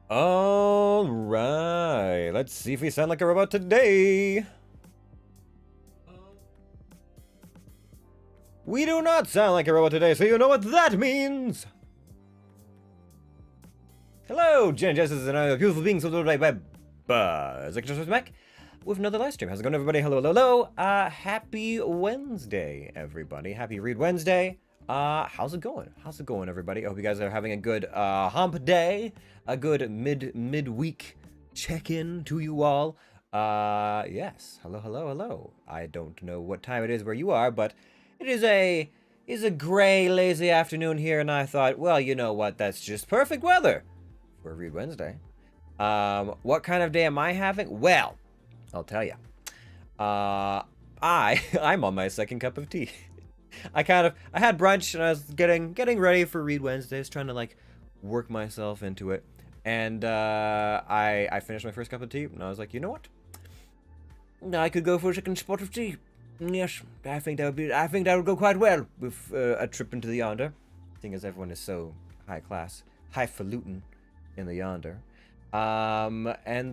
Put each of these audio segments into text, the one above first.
All right, let's see if we sound like a robot today. We do not sound like a robot today, so you know what that means. Hello, Jen Jesses and other beautiful beings of by Buzz. Just back with another live stream. How's it going, everybody? Hello, hello, hello. Happy Wednesday, everybody. Happy Read Wednesday. How's it going? How's it going, everybody? I hope you guys are having a good hump day, a good midweek check-in to you all. Yes. Hello, hello, hello. I don't know what time it is where you are, but it is a gray, lazy afternoon here, and I thought, well, you know what? That's just perfect weather for Read Wednesday. What kind of day am I having? Well, I'll tell you. I'm on my second cup of tea. I had brunch and I was getting ready for Read Wednesdays, trying to like work myself into it. And I finished my first cup of tea and I was like, you know what? I could go for a second spot of tea. Yes, I think that would go quite well with a trip into the Yonder, seeing as everyone is so high class, highfalutin in the Yonder. And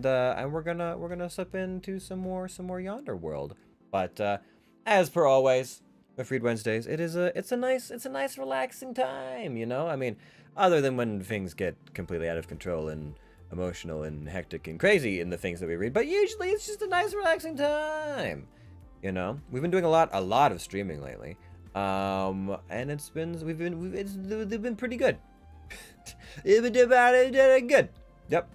we're gonna slip into some more Yonder world. But as per always, with Read Wednesdays, it's a nice relaxing time, you know? I mean, other than when things get completely out of control and emotional and hectic and crazy in the things that we read, but usually it's just a nice relaxing time. You know, we've been doing a lot of streaming lately, and they've been pretty good. They've been good. Yep.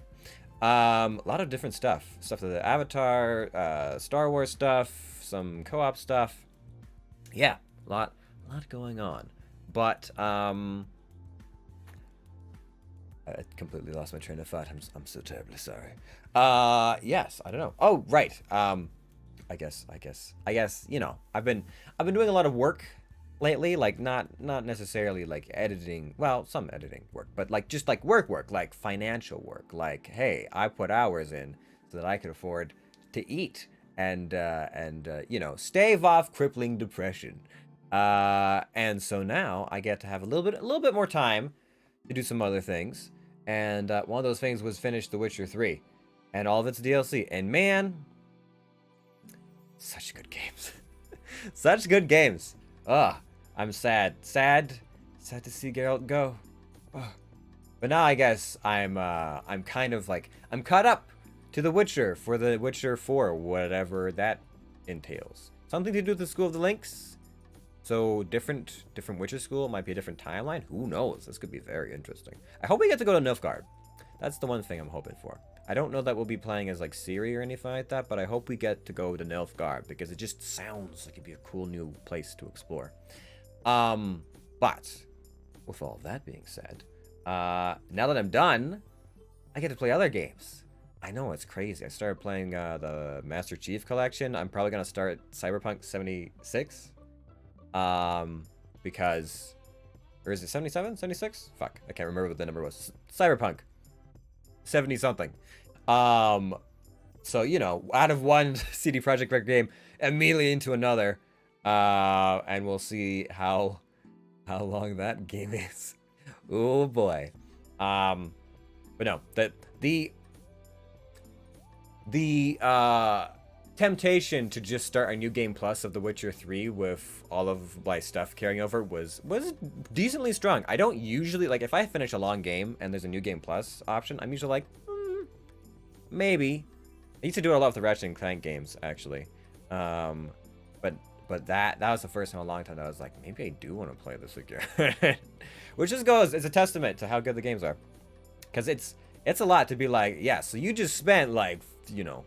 A lot of different stuff to the Avatar, Star Wars stuff, some co-op stuff. Yeah, a lot going on. But I completely lost my train of thought. I'm so terribly sorry. Yes, I don't know. Oh, right. I guess, you know, I've been doing a lot of work lately, like not necessarily like editing, well, some editing work, but like just like work, like financial work. Like, hey, I put hours in so that I could afford to eat and you know, stave off crippling depression. And so now I get to have a little bit more time to do some other things. And one of those things was finish The Witcher 3 and all of its DLC. And man, such good games. Such good games. Ugh, I'm sad to see Geralt go. Ugh. But now I guess I'm kind of like, I'm caught up to The Witcher for The Witcher 4, whatever that entails. Something to do with the School of the Lynx. So different Witcher school, might be a different timeline. Who knows? This could be very interesting. I hope we get to go to Nilfgaard. That's the one thing I'm hoping for. I don't know that we'll be playing as like Ciri or anything like that, but I hope we get to go to Nilfgaard because it just sounds like it'd be a cool new place to explore. But with all of that being said, now that I'm done, I get to play other games. I know, it's crazy. I started playing the Master Chief Collection. I'm probably gonna start Cyberpunk 76. Because, or is it 77? 76? Fuck, I can't remember what the number was. Cyberpunk 70 something. So, you know, out of one CD Projekt Red game, immediately into another. And we'll see how long that game is. Oh boy. But no, the temptation to just start a new game plus of The Witcher 3 with all of my stuff carrying over was decently strong. I don't usually, like, if I finish a long game and there's a new game plus option, I'm usually like, maybe. I used to do it a lot with the Ratchet and Clank games, actually. But that was the first time in a long time that I was like, maybe I do want to play this again. Which just goes, it's a testament to how good the games are. Because it's a lot to be like, yeah, so you just spent like, you know,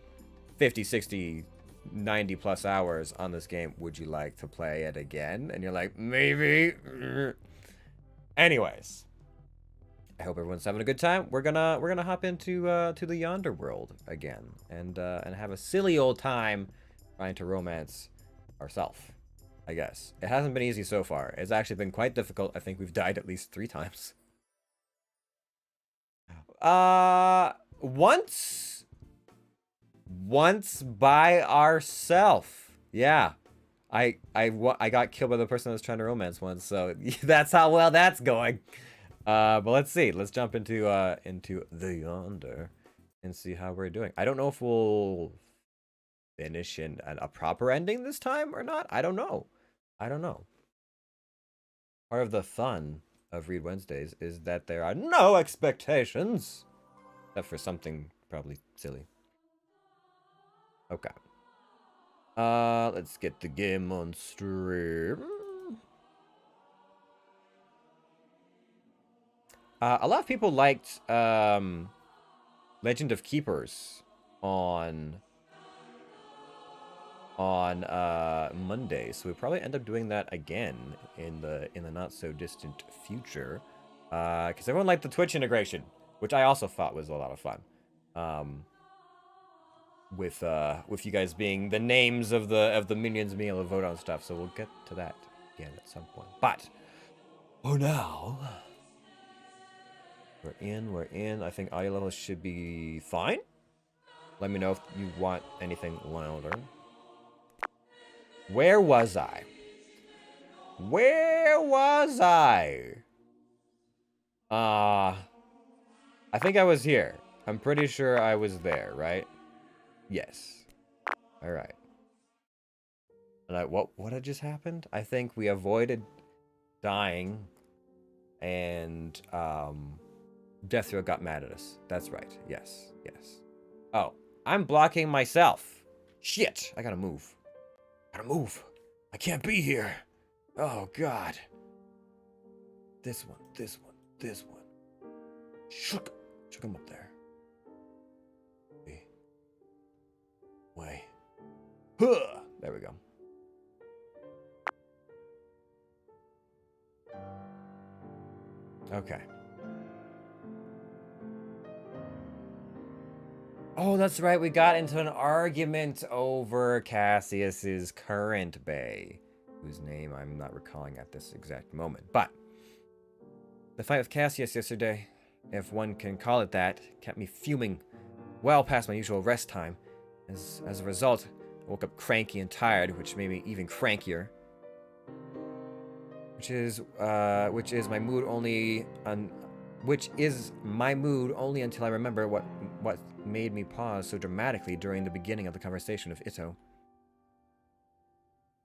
50, 60, 90 plus hours on this game. Would you like to play it again? And you're like, maybe. Anyways, I hope everyone's having a good time. We're gonna hop into to the Yonder world again and have a silly old time trying to romance ourselves. I guess it hasn't been easy so far. It's actually been quite difficult. I think we've died at least 3 times. Once by ourselves. Yeah. I got killed by the person I was trying to romance once, so that's how well that's going. But let's see. Let's jump into the Yonder and see how we're doing. I don't know if we'll finish in a proper ending this time or not. I don't know. I don't know. Part of the fun of Read Wednesdays is that there are no expectations. Except for something probably silly. Okay. Let's get the game on stream. A lot of people liked Legend of Keepers on Monday, so we probably end up doing that again in the not so distant future, because everyone liked the Twitch integration, which I also thought was a lot of fun, with you guys being the names of the minions being able to vote on stuff. So we'll get to that again at some point. But for now, we're in. I think audio levels should be fine. Let me know if you want anything louder. Where was I? Where was I? I think I was here. I'm pretty sure I was there, right? Yes. All right. And what had just happened? I think we avoided dying, and Deathrow got mad at us. That's right. Yes. Yes. Oh, I'm blocking myself. Shit! I gotta move. Gotta move. I can't be here. Oh, God. This one. Shook him up there. Way. Huh. There we go. Okay. Oh, that's right. We got into an argument over Cassius's current bae, whose name I'm not recalling at this exact moment. But the fight with Cassius yesterday, if one can call it that, kept me fuming well past my usual rest time. As a result, I woke up cranky and tired, which made me even crankier. Which is my mood only until I remember what made me pause so dramatically during the beginning of the conversation with Ito.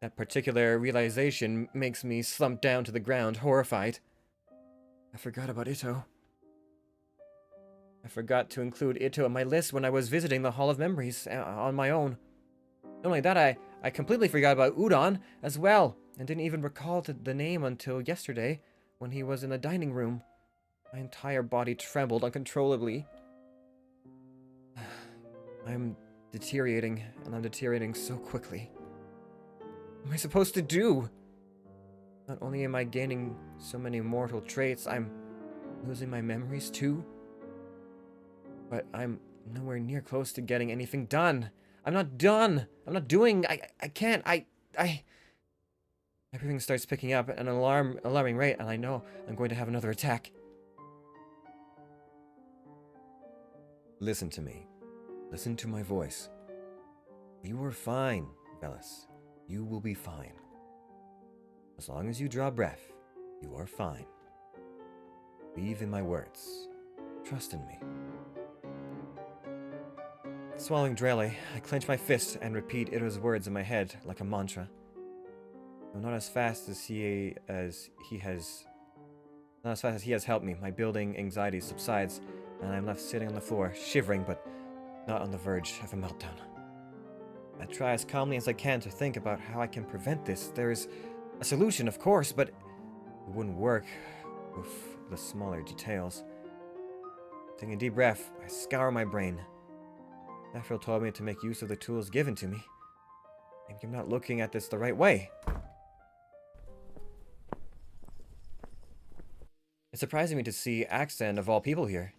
That particular realization makes me slump down to the ground, horrified. I forgot about Ito. I forgot to include Ito on my list when I was visiting the Hall of Memories on my own. Not only that, I completely forgot about Udon as well, and didn't even recall the name until yesterday when he was in the dining room. My entire body trembled uncontrollably. I'm deteriorating, and I'm deteriorating so quickly. What am I supposed to do? Not only am I gaining so many mortal traits, I'm losing my memories too. But I'm nowhere near close to getting anything done. I'm not done. I'm not doing. I can't. Everything starts picking up at an alarming rate, and I know I'm going to have another attack. Listen to me. Listen to my voice. You are fine, Velis. You will be fine. As long as you draw breath, you are fine. Believe in my words. Trust in me. Swallowing drearily, I clench my fist and repeat Ito's words in my head like a mantra. Though not as fast as he has helped me, my building anxiety subsides, and I'm left sitting on the floor, shivering but not on the verge of a meltdown. I try as calmly as I can to think about how I can prevent this. There's a solution, of course, but it wouldn't work with the smaller details. Taking a deep breath, I scour my brain. Nafril told me to make use of the tools given to me. Maybe I'm not looking at this the right way. It's surprising me to see Axan of all people here.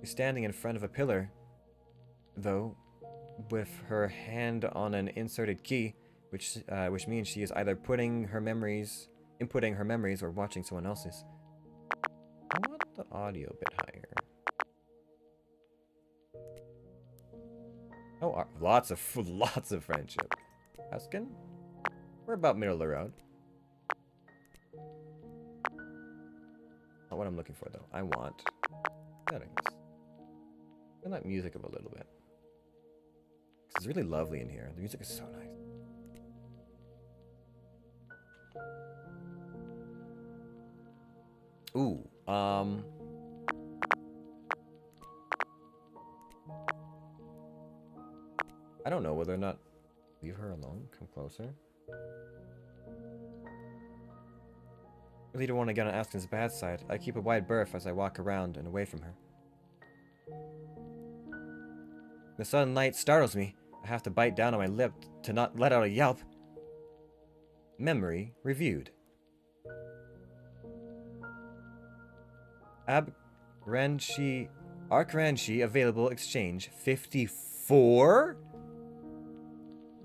She's standing in front of a pillar, though, with her hand on an inserted key, which means she is either inputting her memories, or watching someone else's. I want the audio a bit higher. Oh, lots of friendship. Huskin? We're about middle of the road. Not what I'm looking for, though. I want settings. Turn that music up a little bit. It's really lovely in here. The music is so nice. Ooh, I don't know whether or not... Leave her alone. Come closer. I really don't want to get on Aston's bad side. I keep a wide berth as I walk around and away from her. The sudden light startles me. I have to bite down on my lip to not let out a yelp. Memory reviewed. Ark-Ranshi available exchange 54?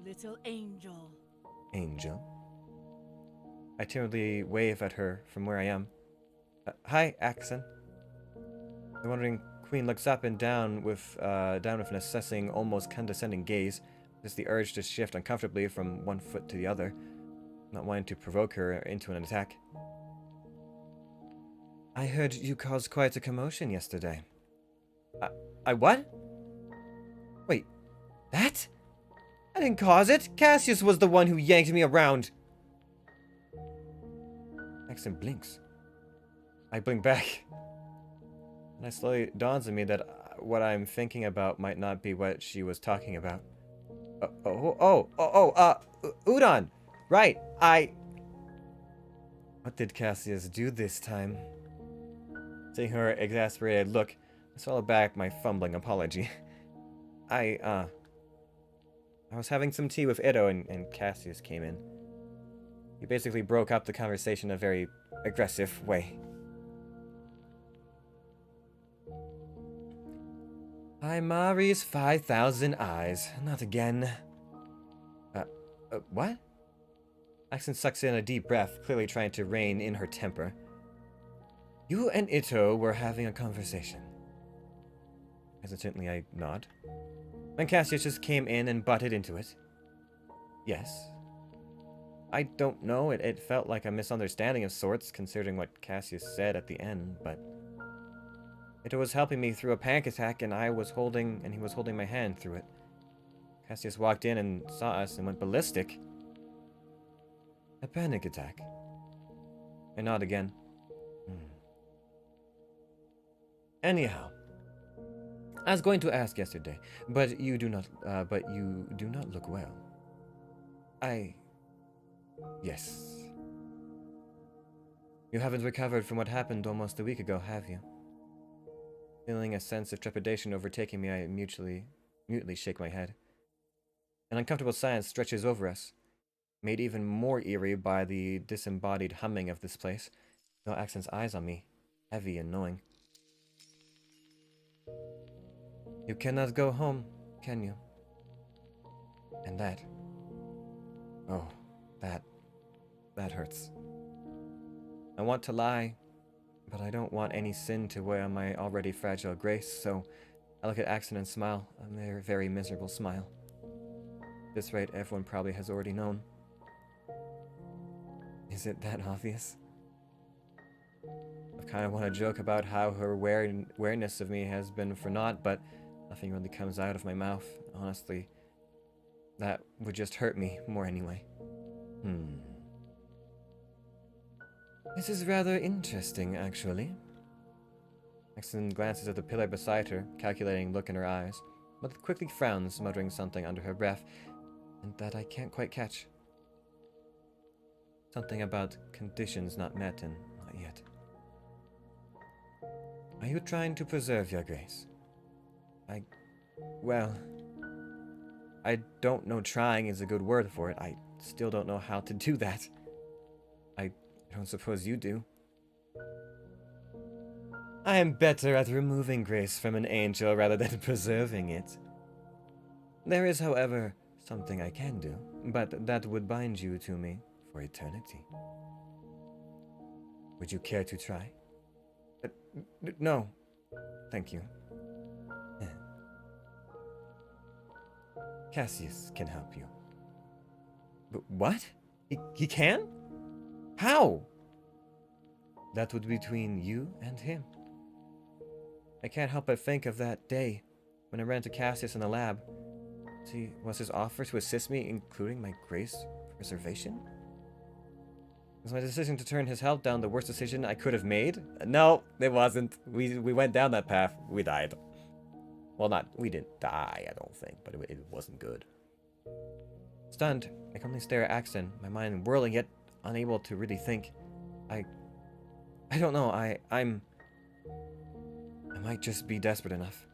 Little angel. Angel. I timidly wave at her from where I am. Hi, Axon. The wandering queen looks up and down with an assessing, almost condescending gaze. Just the urge to shift uncomfortably from one foot to the other, not wanting to provoke her into an attack. I heard you caused quite a commotion yesterday. I what? Wait, that? I didn't cause it. Cassius was the one who yanked me around. Axon blinks. I blink back. And it slowly dawns on me that what I'm thinking about might not be what she was talking about. Udon! Right, What did Cassius do this time? Seeing her exasperated look, I swallowed back my fumbling apology. I was having some tea with Edo and Cassius came in. He basically broke up the conversation in a very aggressive way. Hi, Mari's 5,000 eyes. Not again. What? Axon sucks in a deep breath, clearly trying to rein in her temper. You and Ito were having a conversation. Hesitantly, I nod. When Cassius just came in and butted into it. Yes. I don't know, it felt like a misunderstanding of sorts, considering what Cassius said at the end, but... Ito was helping me through a panic attack, and he was holding my hand through it. Cassius walked in and saw us and went ballistic. A panic attack? I nod again. Anyhow, I was going to ask yesterday, but you do not look well. Yes. You haven't recovered from what happened almost a week ago, have you? Feeling a sense of trepidation overtaking me, I mutely shake my head. An uncomfortable silence stretches over us, made even more eerie by the disembodied humming of this place. No Axon's eyes on me, heavy and knowing. You cannot go home, can you? And that... Oh, that hurts. I want to lie, but I don't want any sin to weigh on my already fragile grace, so I look at Axon and smile, a very miserable smile. At this rate, everyone probably has already known. Is it that obvious? I kind of want to joke about how her awareness of me has been for naught, but nothing really comes out of my mouth. Honestly, that would just hurt me more anyway. This is rather interesting, actually. Axon glances at the pillar beside her, calculating look in her eyes, but quickly frowns, muttering something under her breath, and that I can't quite catch. Something about conditions not met and not yet. Are you trying to preserve your grace? Well, I don't know trying is a good word for it. I still don't know how to do that. I don't suppose you do. I am better at removing grace from an angel rather than preserving it. There is, however, something I can do, but that would bind you to me for eternity. Would you care to try? No. Thank you. Cassius can help you. But what? He can? How? that would be between you and him. I can't help but think of that day when I ran to Cassius in the lab. See, was his offer to assist me, including my grace preservation? Was my decision to turn his help down the worst decision I could have made? No, it wasn't. We went down that path. We died. Well, we didn't die, I don't think, but it wasn't good. Stunned, I calmly stare at Axton, my mind whirling yet unable to really think. I don't know, I might just be desperate enough.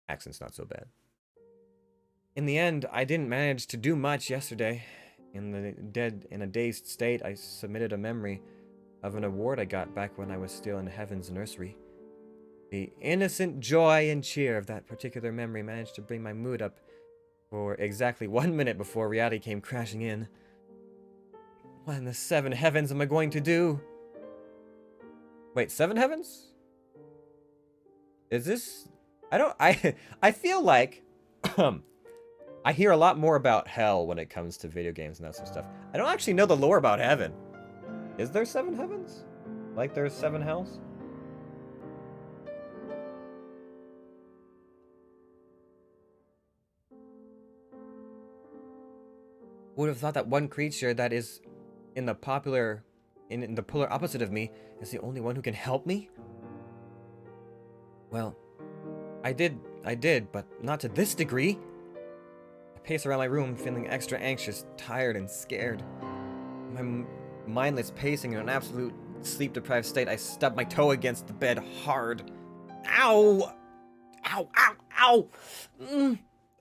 Accent's not so bad. In the end, I didn't manage to do much yesterday. In a dazed state, I submitted a memory of an award I got back when I was still in Heaven's nursery. The innocent joy and cheer of that particular memory managed to bring my mood up for exactly 1 minute before reality came crashing in. What in the 7 heavens am I going to do? Wait, 7 heavens? Is this... I feel like... I hear a lot more about hell when it comes to video games and that sort of stuff. I don't actually know the lore about heaven. Is there 7 heavens? Like there's 7 hells? Would have thought that one creature that is in the polar opposite of me is the only one who can help me? Well, I did, but not to this degree. I pace around my room, feeling extra anxious, tired, and scared. My mindless pacing in an absolute sleep-deprived state, I stubbed my toe against the bed hard. Ow! Ow, ow, ow!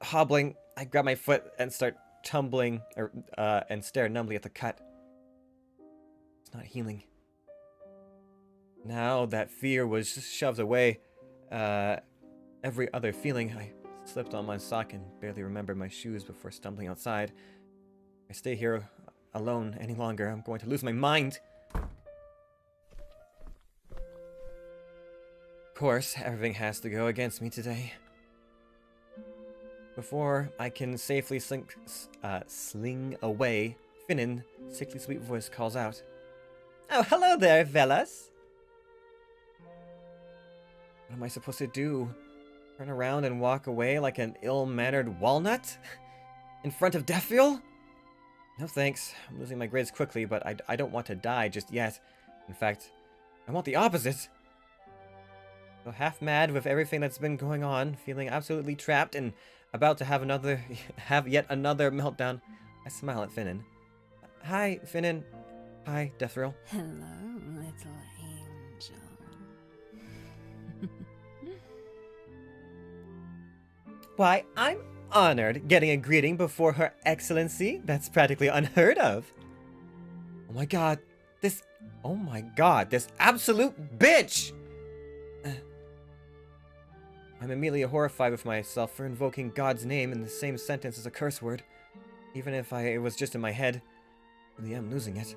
Hobbling, I grab my foot and start tumbling, and stare numbly at the cut. It's not healing. Now that fear was just shoved away, every other feeling, I slipped on my sock and barely remembered my shoes before stumbling outside. If I stay here alone any longer, I'm going to lose my mind. Of course, everything has to go against me today. Before I can safely sling away, Finnan, sickly sweet voice calls out, "Oh, hello there, Velas." What am I supposed to do? Turn around and walk away like an ill-mannered walnut? In front of Deathfield? No thanks. I'm losing my grades quickly, but I don't want to die just yet. In fact, I want the opposite. So half mad with everything that's been going on, feeling absolutely trapped and about to have yet another meltdown, I smile at Finnan. Hi, Finnan. Hi, Deathrill. Hello, little angel. Why, I'm honored getting a greeting before Her Excellency. That's practically unheard of. Oh my god, this absolute bitch! I'm immediately horrified with myself for invoking God's name in the same sentence as a curse word. Even if it was just in my head, I really am losing it.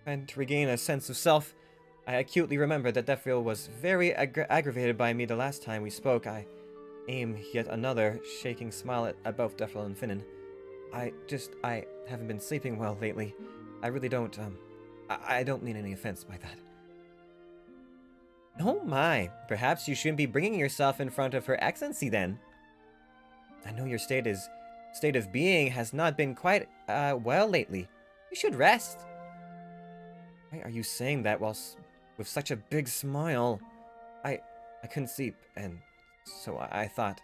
Trying to regain a sense of self, I acutely remember that Deathfield was very aggravated by me the last time we spoke. I aim yet another shaking smile at both Deathfield and Finnan. I haven't been sleeping well lately. I really don't, I don't mean any offense by that. Oh my, perhaps you shouldn't be bringing yourself in front of Her Excellency then. I know your state of being has not been quite, well lately. You should rest. Why are you saying that with such a big smile? I couldn't sleep, and so I thought,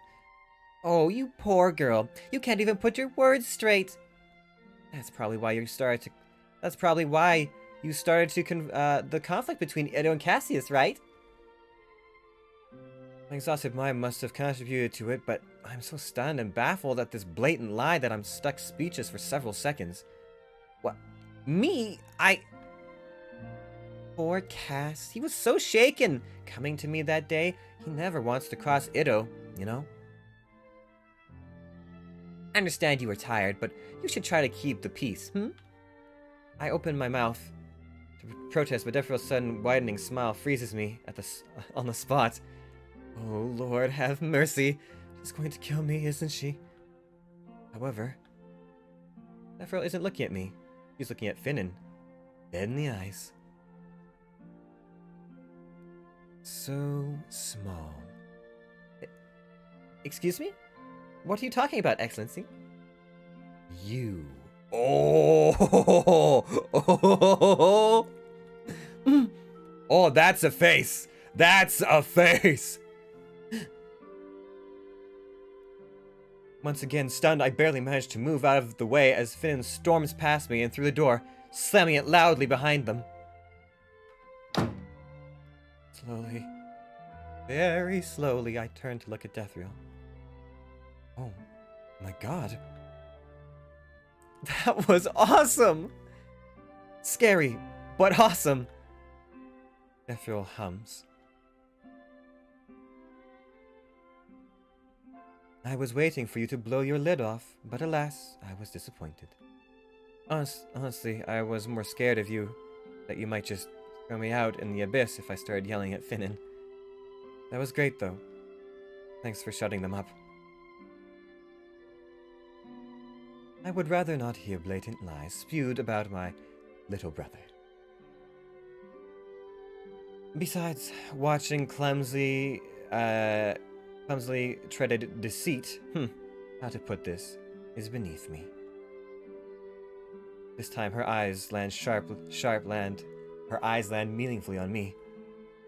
oh, you poor girl. You can't even put your words straight. That's probably why you started to the conflict between Edo and Cassius, right? My exhausted mind must have contributed to it, but I'm so stunned and baffled at this blatant lie that I'm stuck speechless for several seconds. What? Me? Poor Cass. He was so shaken coming to me that day. He never wants to cross Ido, you know? I understand you were tired, but you should try to keep the peace, I opened my mouth to protest, but Deathfield's sudden widening smile freezes me on the spot. Oh, Lord, have mercy. She's going to kill me, isn't she? However, Deathfield isn't looking at me. He's looking at Finnan, dead in the eyes. So small. Excuse me? What are you talking about, Excellency? You. Oh! Oh, that's a face! That's a face! Once again, stunned, I barely managed to move out of the way as Finnan storms past me and through the door, slamming it loudly behind them. Slowly, very slowly, I turned to look at Dethriel. Oh my god. That was awesome! Scary, but awesome. Dethriel hums. I was waiting for you to blow your lid off, but alas, I was disappointed. Honestly, I was more scared of you, that you might just throw me out in the abyss if I started yelling at Finnan. That was great, though. Thanks for shutting them up. I would rather not hear blatant lies spewed about my little brother. Besides, watching clumsily treaded deceit, how to put this, is beneath me. This time her eyes land her eyes land meaningfully on me.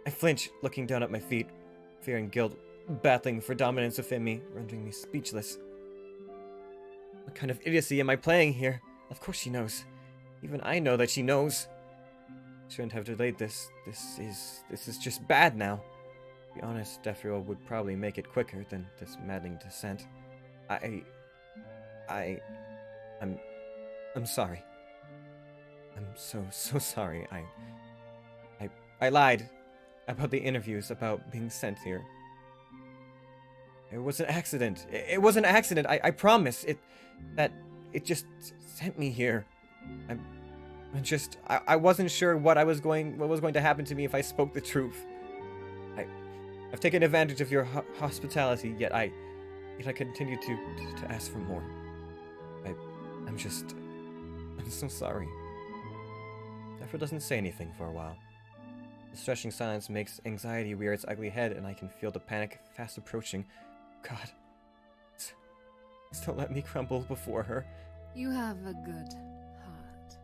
I flinch, looking down at my feet, fear and guilt battling for dominance within me, rendering me speechless. What kind of idiocy am I playing here? Of course she knows. Even I know that she knows. Shouldn't have delayed this. This is just bad now. To be honest, Dethriel would probably make it quicker than this maddening descent. I'm sorry. I'm so sorry. I lied about the interviews, about being sent here. It was an accident. It was an accident. I promise. It just sent me here. I wasn't sure what was going to happen to me if I spoke the truth. I've taken advantage of your hospitality, yet I continue to ask for more. I'm so sorry. Dethriel doesn't say anything for a while. The stretching silence makes anxiety rear its ugly head, and I can feel the panic fast approaching. God, please don't let me crumble before her. You have a good heart.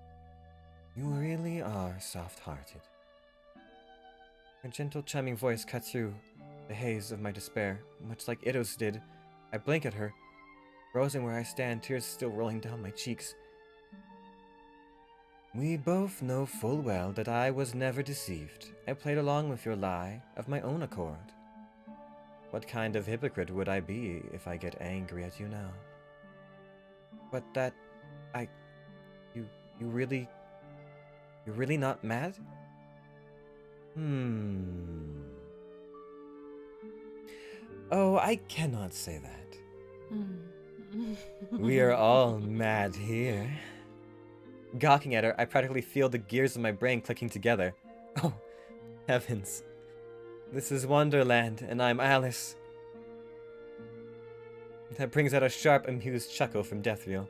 You really are soft-hearted. Her gentle, chiming voice cuts through the haze of my despair, much like Ido's did. I blink at her, frozen where I stand, tears still rolling down my cheeks. We both know full well that I was never deceived. I played along with your lie of my own accord. What kind of hypocrite would I be if I get angry at you now? But that... You're really not mad? Oh, I cannot say that. We are all mad here. Gawking at her, I practically feel the gears of my brain clicking together. Oh, heavens. This is Wonderland, and I'm Alice. That brings out a sharp, amused chuckle from Dethriel.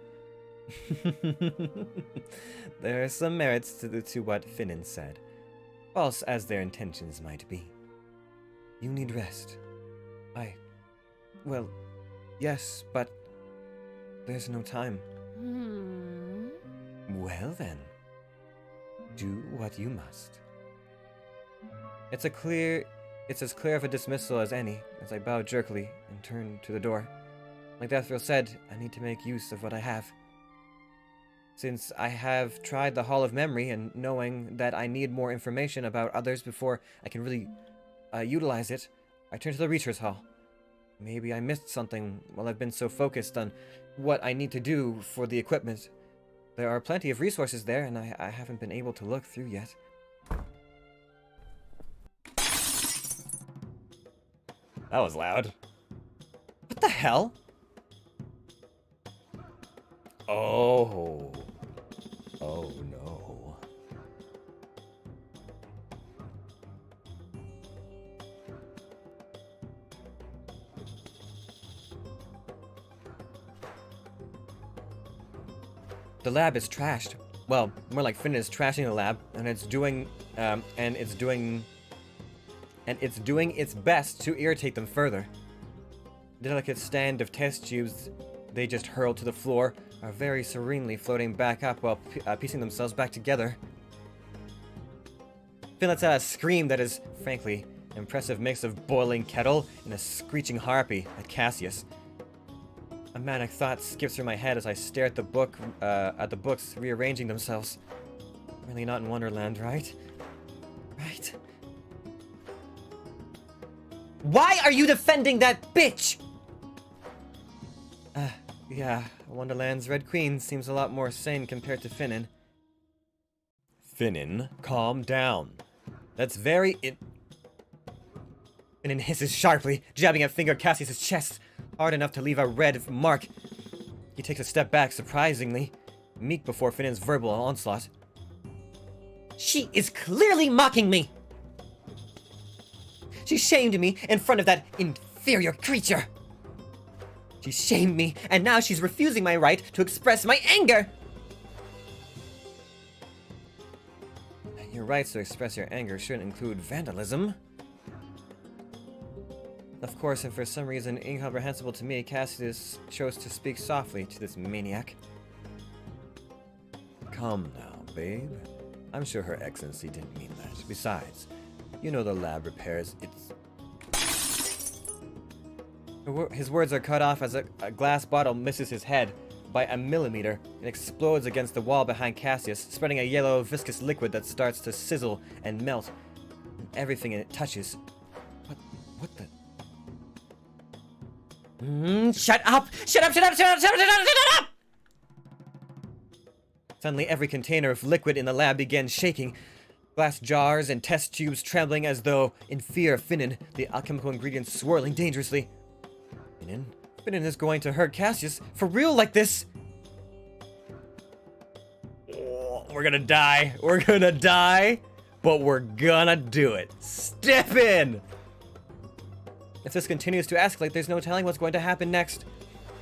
There are some merits to what Finnan said, false as their intentions might be. You need rest. Well, yes, but there's no time. Well then, do what you must. It's as clear of a dismissal as any, as I bow jerkily and turn to the door. Like Dethriel said, I need to make use of what I have. Since I have tried the Hall of Memory, and knowing that I need more information about others before I can really utilize it, I turn to the Reacher's Hall. Maybe I missed something while I've been so focused on what I need to do for the equipment. There are plenty of resources there, and I haven't been able to look through yet. That was loud. What the hell? Oh. Oh no. The lab is trashed. Well, more like Finn is trashing the lab, and it's doing its best to irritate them further. The delicate stand of test tubes they just hurled to the floor are very serenely floating back up while piecing themselves back together. Finn lets out a scream that is, frankly, an impressive mix of boiling kettle and a screeching harpy at Cassius. A manic thought skips through my head as I stare at the books rearranging themselves. Really not in Wonderland, right? Right? Why are you defending that bitch? Yeah, Wonderland's Red Queen seems a lot more sane compared to Finnan. Finnan, calm down. That's very Finnan hisses sharply, jabbing a finger at Cassius' chest, hard enough to leave a red mark. He takes a step back, surprisingly, meek before Finnan's verbal onslaught. She is clearly mocking me! She shamed me in front of that inferior creature! She shamed me, and now she's refusing my right to express my anger! Your rights to express your anger shouldn't include vandalism. Of course, and for some reason incomprehensible to me, Cassius chose to speak softly to this maniac. Come now, babe. I'm sure Her Excellency didn't mean that. Besides, you know the lab repairs its... His words are cut off as a glass bottle misses his head by a millimeter and explodes against the wall behind Cassius, spreading a yellow, viscous liquid that starts to sizzle and melt. And everything it touches. What the... Shut up! Shut up! Shut up! Shut up! Shut up! Shut up! Shut up! Suddenly, every container of liquid in the lab begins shaking. Glass jars and test tubes trembling as though in fear of Finnan, the alchemical ingredients swirling dangerously. Finnan is going to hurt Cassius for real like this. Oh, we're gonna die. We're gonna die, but we're gonna do it. Step in! If this continues to escalate, there's no telling what's going to happen next.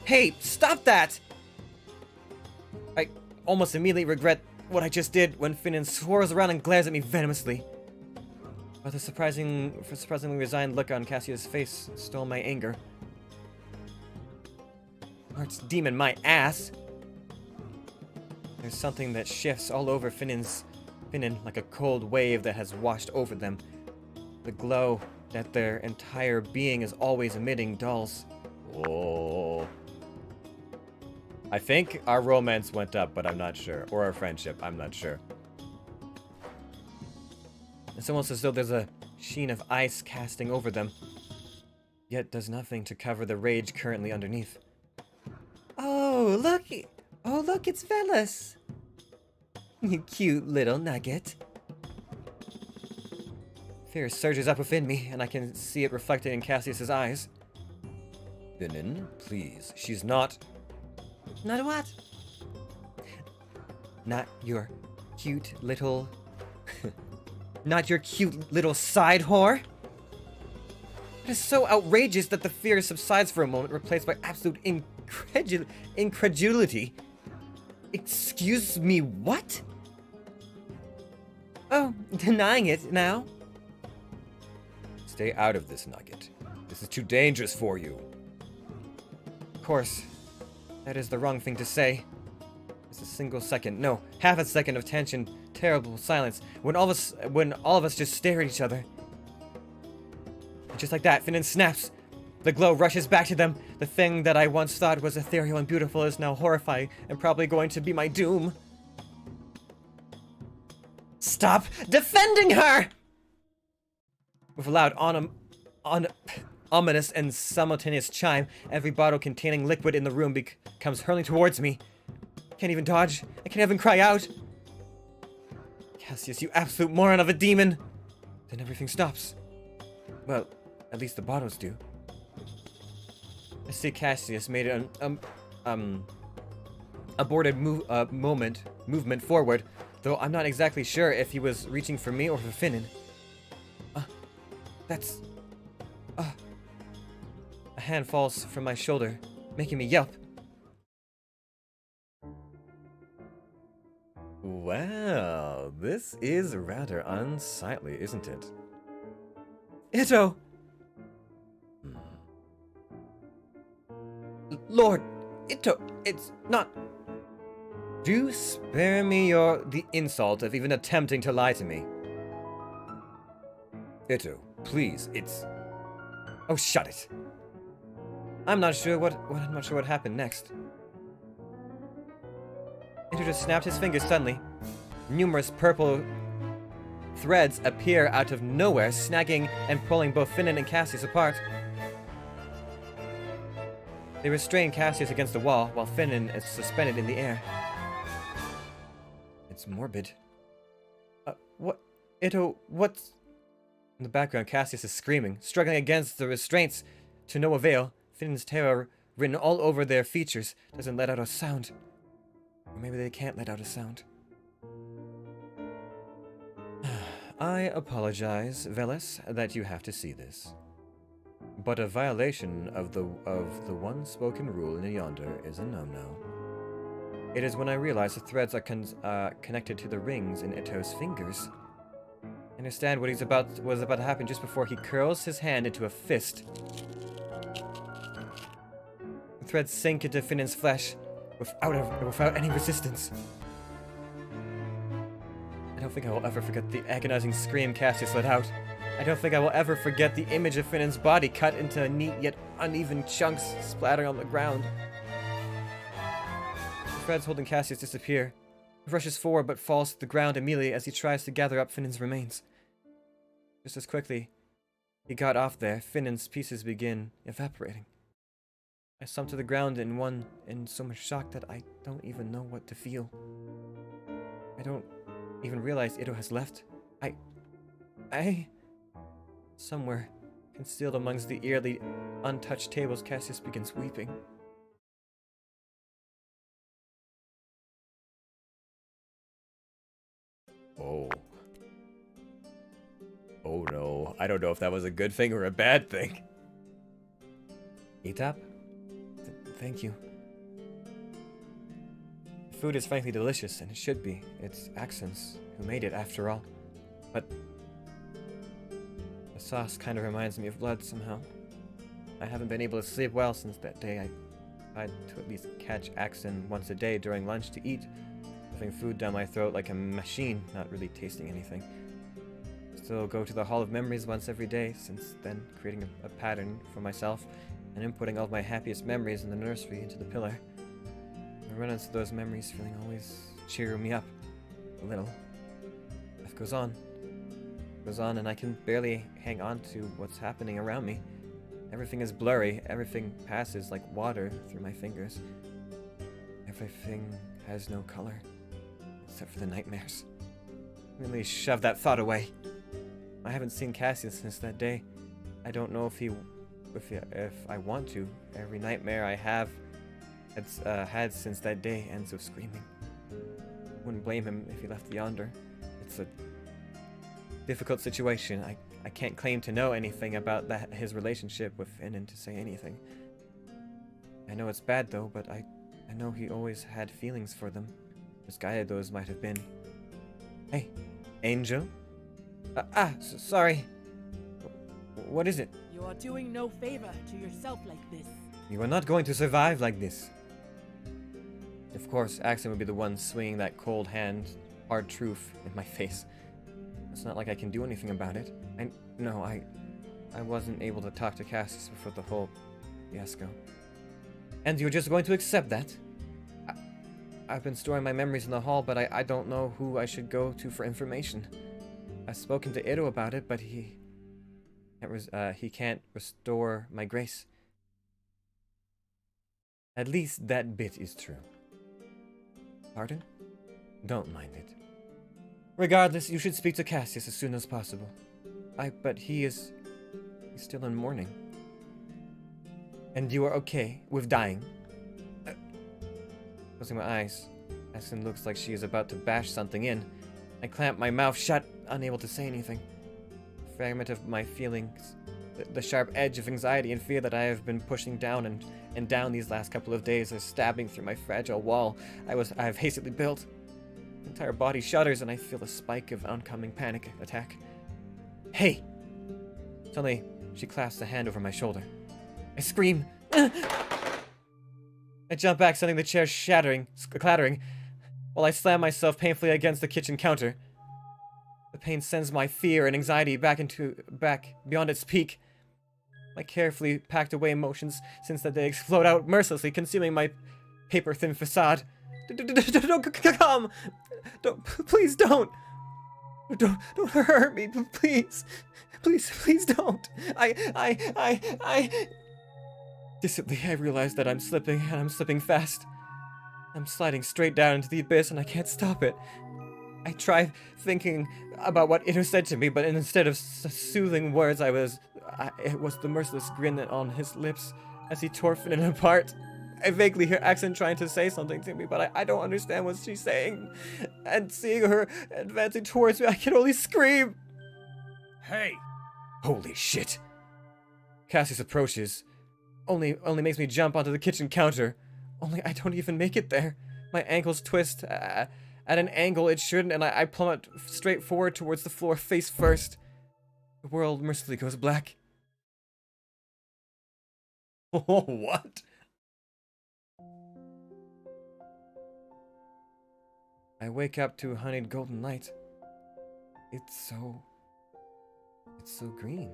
Hey, stop that! I almost immediately regret what I just did when Finnan swirls around and glares at me venomously. But the surprisingly resigned look on Cassius' face stole my anger. Heart's demon, my ass! There's something that shifts all over Finnan like a cold wave that has washed over them. The glow that their entire being is always emitting dulls. Oh. I think our romance went up, but I'm not sure. Or our friendship, I'm not sure. It's almost as though there's a sheen of ice casting over them, yet does nothing to cover the rage currently underneath. Oh, look! Oh, look, it's Velas! You cute little nugget. Fear surges up within me, and I can see it reflected in Cassius's eyes. Finnan, please. She's not... Not what? Not your cute little... Not your cute little side whore? It is so outrageous that the fear subsides for a moment, replaced by absolute incredulity. Excuse me, what? Oh, denying it now? Stay out of this, Nugget. This is too dangerous for you. Of course, that is the wrong thing to say. It's a single second, no, half a second of tension, terrible silence, when all of us just stare at each other. And just like that, Finnan snaps. The glow rushes back to them. The thing that I once thought was ethereal and beautiful is now horrifying and probably going to be my doom. Stop defending her! With a loud ominous and simultaneous chime, every bottle containing liquid in the room comes hurling towards me. I can't even dodge. I can't even cry out. Cassius, you absolute moron of a demon! Then everything stops. Well, at least the bottles do. I see Cassius made an aborted movement forward, though I'm not exactly sure if he was reaching for me or for Finnan. That's... A hand falls from my shoulder, making me yelp. This is rather unsightly, isn't it? Ito! Lord, Ito, it's not... Do spare me the insult of even attempting to lie to me. Ito, please, it's... Oh, shut it. I'm not sure what happened next. Ito just snapped his fingers suddenly. Numerous purple threads appear out of nowhere, snagging and pulling both Finnan and Cassius apart. They restrain Cassius against the wall, while Finnan is suspended in the air. It's morbid. What? Ito, what's... In the background, Cassius is screaming, struggling against the restraints. To no avail, Finnan's terror, written all over their features, doesn't let out a sound. Or maybe they can't let out a sound. I apologize, Veles, that you have to see this. But a violation of the one spoken rule in Yonder is a no-no. It is when I realize the threads are connected to the rings in Ito's fingers. I understand what was about to happen just before he curls his hand into a fist. The threads sink into Finnan's flesh without any resistance. I don't think I will ever forget the agonizing scream Cassius let out. I don't think I will ever forget the image of Finnan's body cut into neat yet uneven chunks splattering on the ground. The threads holding Cassius disappear. He rushes forward but falls to the ground immediately as he tries to gather up Finnan's remains. Just as quickly he got off there, Finnan's pieces begin evaporating. I sunk to the ground in so much shock that I don't even know what to feel. I don't even realize Ito has left. Somewhere, concealed amongst the eerily untouched tables, Cassius begins weeping. Oh. Oh no. I don't know if that was a good thing or a bad thing. Etap? Thank you. The food is frankly delicious, and it should be. It's Axon's who made it, after all. But the sauce kind of reminds me of blood somehow. I haven't been able to sleep well since that day. I tried to at least catch Axon once a day during lunch to eat, stuffing food down my throat like a machine, not really tasting anything. Still go to the Hall of Memories once every day, since then creating a pattern for myself and inputting all of my happiest memories in the nursery into the pillar. I run into those memories feeling always cheer me up a little. Life goes on, and I can barely hang on to what's happening around me. Everything is blurry, everything passes like water through my fingers. Everything has no color, except for the nightmares. Really shove that thought away. I haven't seen Cassius since that day. I don't know if I want to. Every nightmare I have had since that day ends with screaming. Wouldn't blame him if he left Yonder. It's a difficult situation. I can't claim to know anything about his relationship with Finnan to say anything. I know it's bad though, but I know he always had feelings for them. Misguided those might have been. Hey, Angel? Sorry. What is it? You are doing no favor to yourself like this. You are not going to survive like this. Of course, Axon would be the one swinging that cold hand, hard truth in my face. It's not like I can do anything about it. I wasn't able to talk to Cassius before the whole fiasco. And you're just going to accept that? I've been storing my memories in the hall, but I don't know who I should go to for information. I've spoken to Ito about it, but he can't restore my grace. At least that bit is true. Pardon? Don't mind it. Regardless, you should speak to Cassius as soon as possible. But he's still in mourning. And you are okay with dying? Closing my eyes, Axon looks like she is about to bash something in. I clamp my mouth shut, unable to say anything. A fragment of my feelings, the sharp edge of anxiety and fear that I have been pushing down and down these last couple of days, are stabbing through my fragile wall I have hastily built. entire body shudders and I feel a spike of oncoming panic attack. Hey! Suddenly, she clasps a hand over my shoulder. I scream. I jump back, sending the chair clattering, while I slam myself painfully against the kitchen counter. The pain sends my fear and anxiety back beyond its peak. My carefully packed away emotions since that day explode out mercilessly, consuming my paper-thin facade. Don't come! Please don't! Don't hurt me, please! Please don't! Distantly, I realize that I'm slipping, and I'm slipping fast. I'm sliding straight down into the abyss, and I can't stop it. I try thinking about what Inner said to me, but instead of soothing words, it was the merciless grin on his lips as he tore Finn apart. I vaguely hear Accent trying to say something to me, but I don't understand what she's saying. And seeing her advancing towards me, I can only scream. Hey! Holy shit! Cassius approaches. Only makes me jump onto the kitchen counter. Only I don't even make it there. My ankles twist at an angle it shouldn't, and I plummet straight forward towards the floor face first. The world mercifully goes black. Oh, what? I wake up to honeyed golden light. It's so green.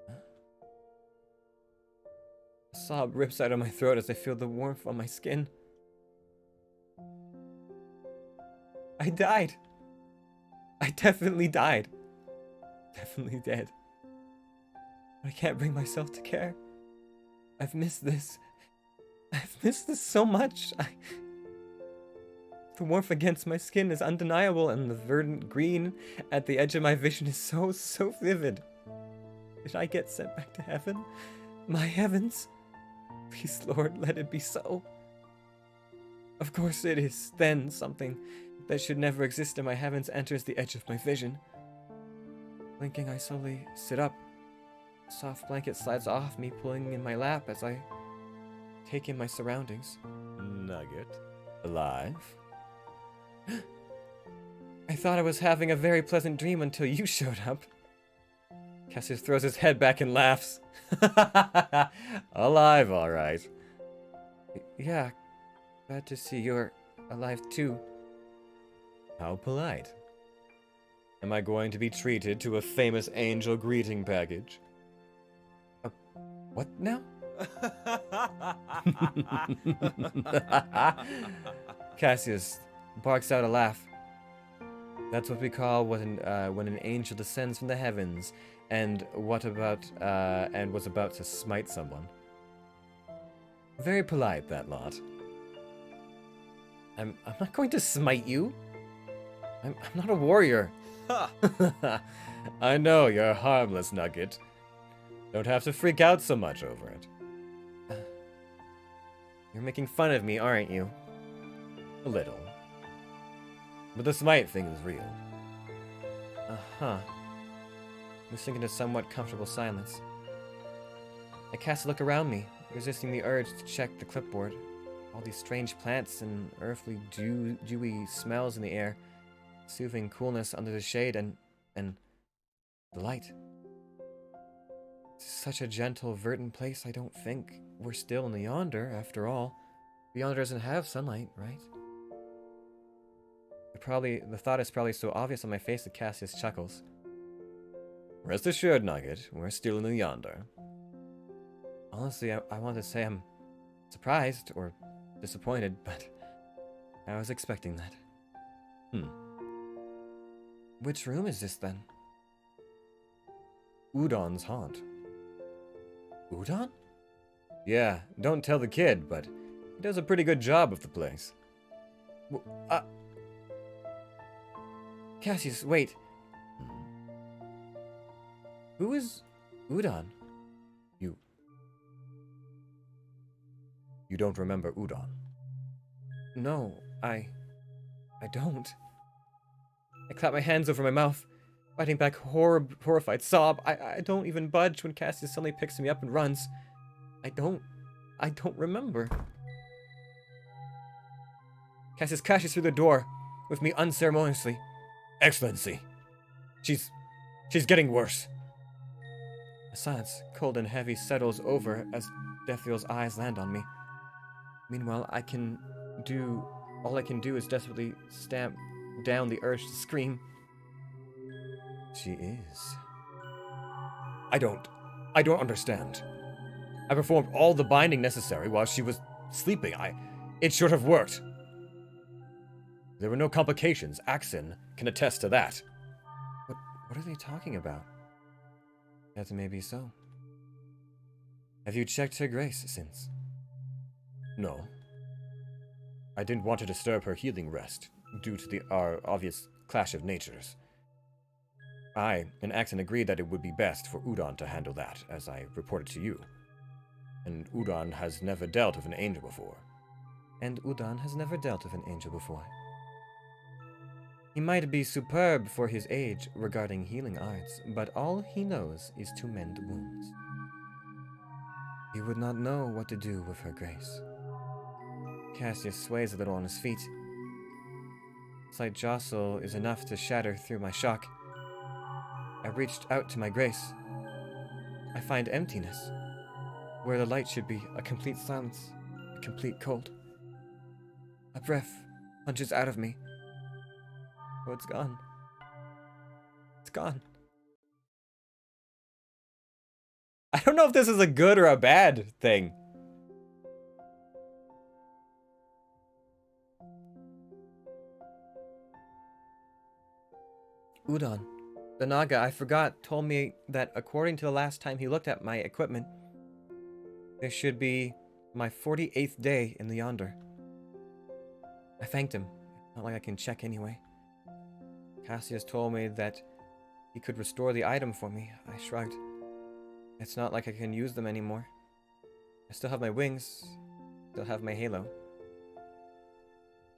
Huh? A sob rips out of my throat as I feel the warmth on my skin. I died. I definitely died. Definitely dead. But I can't bring myself to care. I've missed this. I've missed this so much. The warmth against my skin is undeniable, and the verdant green at the edge of my vision is so vivid. Did I get sent back to heaven? My heavens? Please, Lord, let it be so. Of course it is. Then something that should never exist in my heavens enters the edge of my vision. Blinking, I slowly sit up. A soft blanket slides off me, pulling in my lap as I take in my surroundings. Nugget. Alive? I thought I was having a very pleasant dream until you showed up. Cassius throws his head back and laughs. Alive, all right. Yeah, glad to see you're alive too. How polite. Am I going to be treated to a famous angel greeting package? What now? Cassius barks out a laugh. That's what we call when an angel descends from the heavens and was about to smite someone. Very polite, that lot. I'm not going to smite you. I'm not a warrior. I know, you're harmless, Nugget. Don't have to freak out so much over it. You're making fun of me, aren't you? A little. But the smite thing is real. Uh-huh. We sink into somewhat comfortable silence. I cast a look around me, resisting the urge to check the clipboard. All these strange plants and earthly dewy smells in the air, soothing coolness under the shade and the light. It's such a gentle, verdant place. I don't think we're still in the Yonder, after all. The Yonder doesn't have sunlight, right? The thought is probably so obvious on my face that Cassius chuckles. Rest assured, Nugget, we're still in the Yonder. Honestly, I want to say I'm surprised or disappointed, but I was expecting that. Which room is this then? Udon's haunt. Udon? Yeah, don't tell the kid, but he does a pretty good job of the place. Cassius, wait. Who is Udon? You don't remember Udon? No, I don't. I clap my hands over my mouth, fighting back horrified sob. I don't even budge when Cassius suddenly picks me up and runs. I don't remember. Cassius crashes through the door. with me unceremoniously. Excellency, she's getting worse. A silence, cold and heavy, settles over as Deathfield's eyes land on me. Meanwhile, all I can do is desperately stamp down the urge to scream. She is. I don't understand. I performed all the binding necessary while she was sleeping. It should have worked. There were no complications. Axon can attest to that. What are they talking about? That may be so. Have you checked her grace since? No. I didn't want to disturb her healing rest, due to our obvious clash of natures. I and Axon agreed that it would be best for Udon to handle that, as I reported to you. And Udon has never dealt with an angel before. And Udon has never dealt with an angel before. He might be superb for his age regarding healing arts, but all he knows is to mend wounds. He would not know what to do with her grace. Cassius sways a little on his feet. A slight jostle is enough to shatter through my shock. I reached out to my grace. I find emptiness, where the light should be, a complete silence, a complete cold. A breath punches out of me. Oh, it's gone. It's gone. I don't know if this is a good or a bad thing. Udon, the Naga I forgot, told me that according to the last time he looked at my equipment, this should be my 48th day in the Yonder. I thanked him. Not like I can check anyway. Cassius told me that he could restore the item for me. I shrugged. It's not like I can use them anymore. I still have my wings, still have my halo.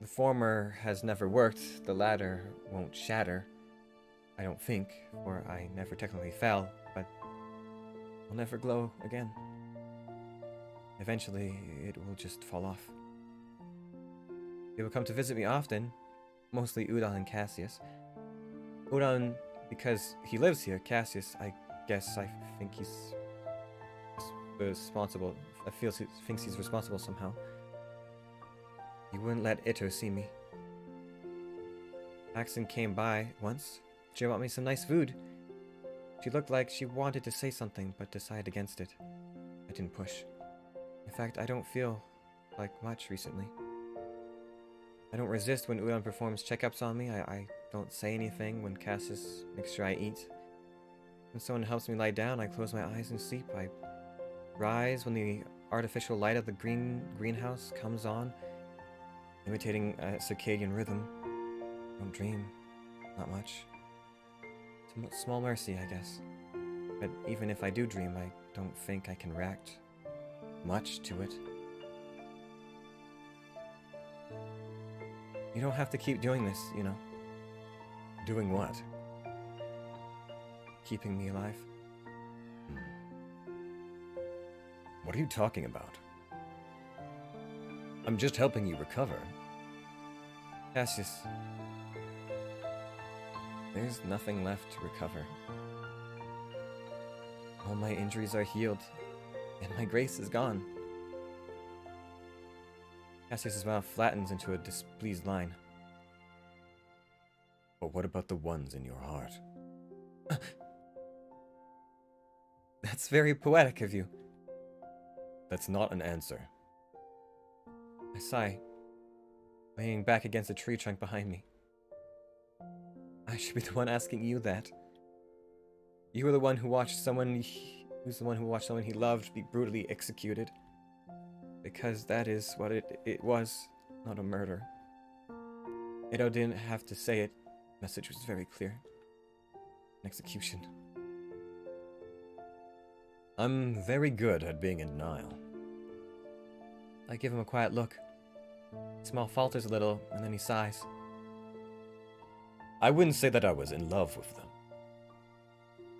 The former has never worked, the latter won't shatter. I don't think, for I never technically fell, but I'll never glow again. Eventually, it will just fall off. They will come to visit me often, mostly Udon and Cassius. Udon, because he lives here. Cassius, I think he's responsible. Thinks he's responsible somehow. He wouldn't let Ito see me. Axon came by once. She brought me some nice food. She looked like she wanted to say something, but decided against it. I didn't push. In fact, I don't feel like much recently. I don't resist when Udon performs checkups on me. I don't say anything when Cassius makes sure I eat. When someone helps me lie down, I close my eyes and sleep. I rise when the artificial light of the greenhouse comes on, imitating a circadian rhythm. I don't dream. Not much. It's a small mercy, I guess. But even if I do dream, I don't think I can react much to it. You don't have to keep doing this, you know. Doing what? Keeping me alive. What are you talking about? I'm just helping you recover. Cassius, there's nothing left to recover. All my injuries are healed, and my grace is gone. Cassius's mouth flattens into a displeased line. But what about the ones in your heart? That's very poetic of you. That's not an answer. I sigh, laying back against a tree trunk behind me. I should be the one asking you that. You were the one who watched someone he loved be brutally executed. Because that is what it was, not a murder. Ito didn't have to say it. The message was very clear. An execution. I'm very good at being in denial. I give him a quiet look. Small falters a little, and then he sighs. I wouldn't say that I was in love with them.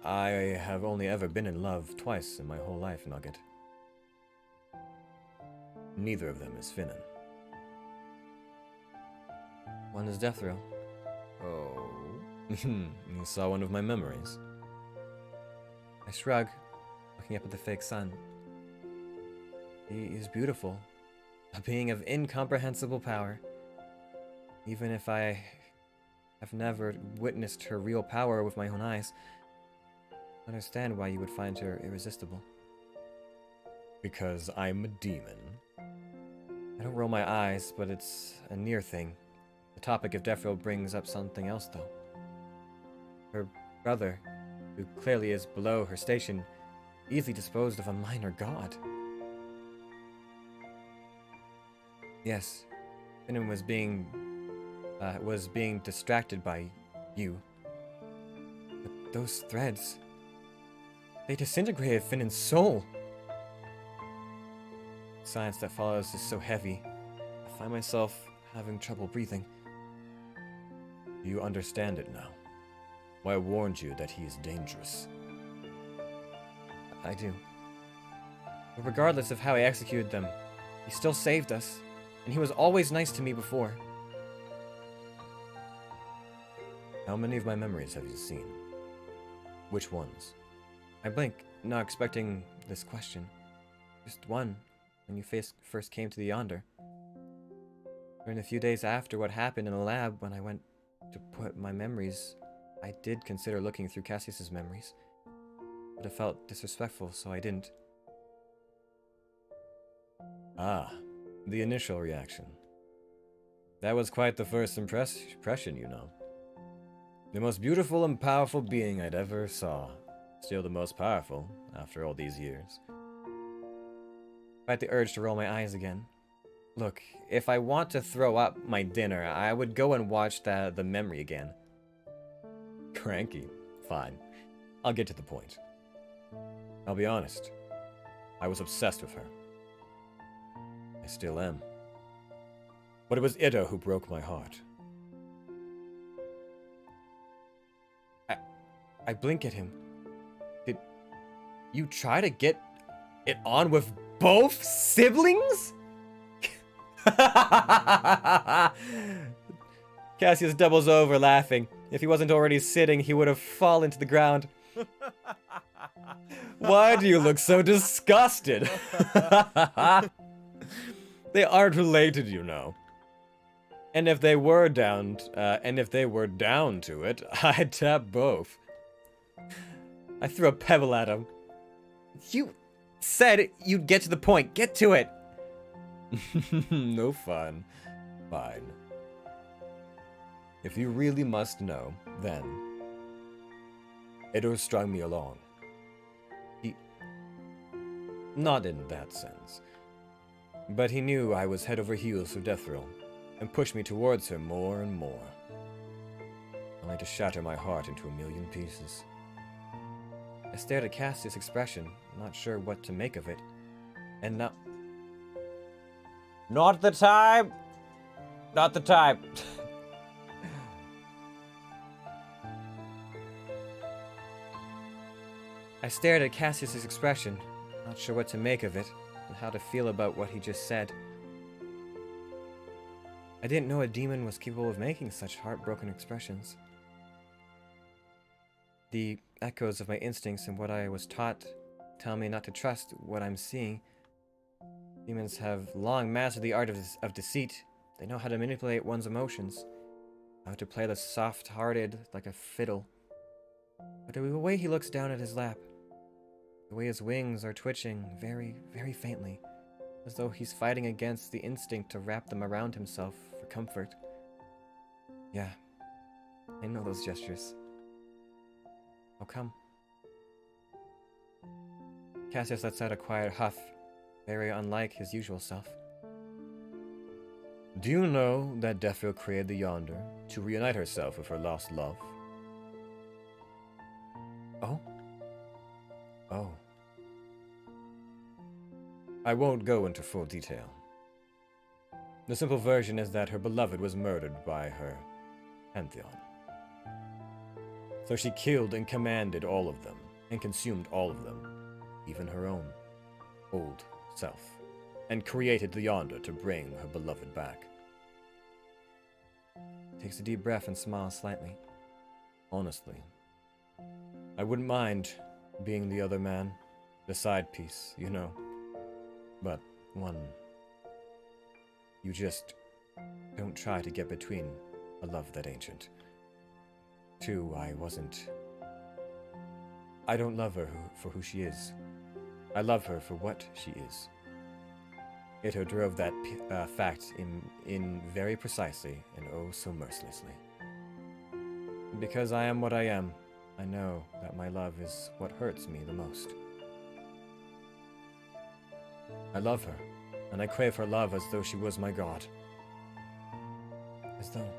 I have only ever been in love twice in my whole life, Nugget. Neither of them is Finnan. One is Deathrill. Oh. You saw one of my memories. I shrug, looking up at the fake sun. He is beautiful, a being of incomprehensible power. Even if I have never witnessed her real power with my own eyes, I understand why you would find her irresistible. Because I'm a demon. I don't roll my eyes, but it's a near thing. The topic of Deathrill brings up something else, though. Her brother, who clearly is below her station, easily disposed of a minor god. Yes, Finan was being distracted by you. But those threads, they disintegrated Finan's soul. The silence that follows is so heavy, I find myself having trouble breathing. You understand it now. Why I warned you that he is dangerous. I do. But regardless of how he executed them, he still saved us, and he was always nice to me before. How many of my memories have you seen? Which ones? I blink, not expecting this question. Just one, when you first came to the Yonder. During the few days after what happened in the lab when I went to put my memories, I did consider looking through Cassius's memories, but it felt disrespectful, so I didn't. Ah, the initial reaction. That was quite the first impression, you know. The most beautiful and powerful being I'd ever saw. Still the most powerful, after all these years. I had the urge to roll my eyes again. Look, if I want to throw up my dinner, I would go and watch the memory again. Cranky. Fine. I'll get to the point. I'll be honest. I was obsessed with her. I still am. But it was Ida who broke my heart. I blink at him. Did you try to get it on with both siblings? Cassius doubles over, laughing. If he wasn't already sitting, he would have fallen to the ground. Why do you look so disgusted? They aren't related, you know. And if they were down to it, I'd tap both. I threw a pebble at him. You said you'd get to the point. Get to it. No fun. Fine. If you really must know, then Edo strung me along. Not in that sense. But he knew I was head over heels for Deathrill, and pushed me towards her more and more. Only to shatter my heart into a million pieces. I stared at Cassius' expression, not sure what to make of it. And now... Not the time! Not the time! I stared at Cassius' expression, not sure what to make of it, and how to feel about what he just said. I didn't know a demon was capable of making such heartbroken expressions. The echoes of my instincts and what I was taught tell me not to trust what I'm seeing. Demons have long mastered the art of deceit. They know how to manipulate one's emotions, how to play the soft-hearted like a fiddle. But the way he looks down at his lap, the way his wings are twitching very, very faintly, as though he's fighting against the instinct to wrap them around himself for comfort. Yeah, I know those gestures. I'll come. Cassius lets out a quiet huff, very unlike his usual self. Do you know that Deathrill created the Yonder to reunite herself with her lost love? Oh? Oh. I won't go into full detail. The simple version is that her beloved was murdered by her pantheon. So she killed and commanded all of them, and consumed all of them, even her own old self, and created the Yonder to bring her beloved back. Takes a deep breath and smiles slightly. Honestly, I wouldn't mind being the other man, the side piece, you know. But, one, you just don't try to get between a love that ancient. Two, I don't love her for who she is. I love her for what she is. Ito drove that fact in very precisely and oh so mercilessly. Because I am what I am, I know that my love is what hurts me the most. I love her, and I crave her love as though she was my god. As though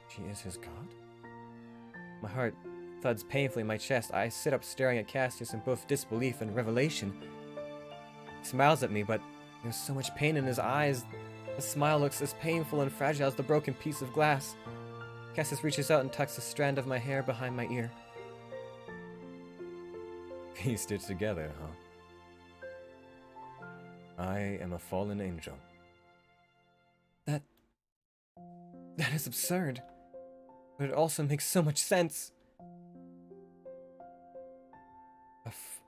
she is his god? My heart thuds painfully in my chest. I sit up staring at Cassius in both disbelief and revelation. He smiles at me, but there's so much pain in his eyes. The smile looks as painful and fragile as the broken piece of glass. Cassius reaches out and tucks a strand of my hair behind my ear. Pieced it together, huh? I am a fallen angel. That is absurd. But it also makes so much sense.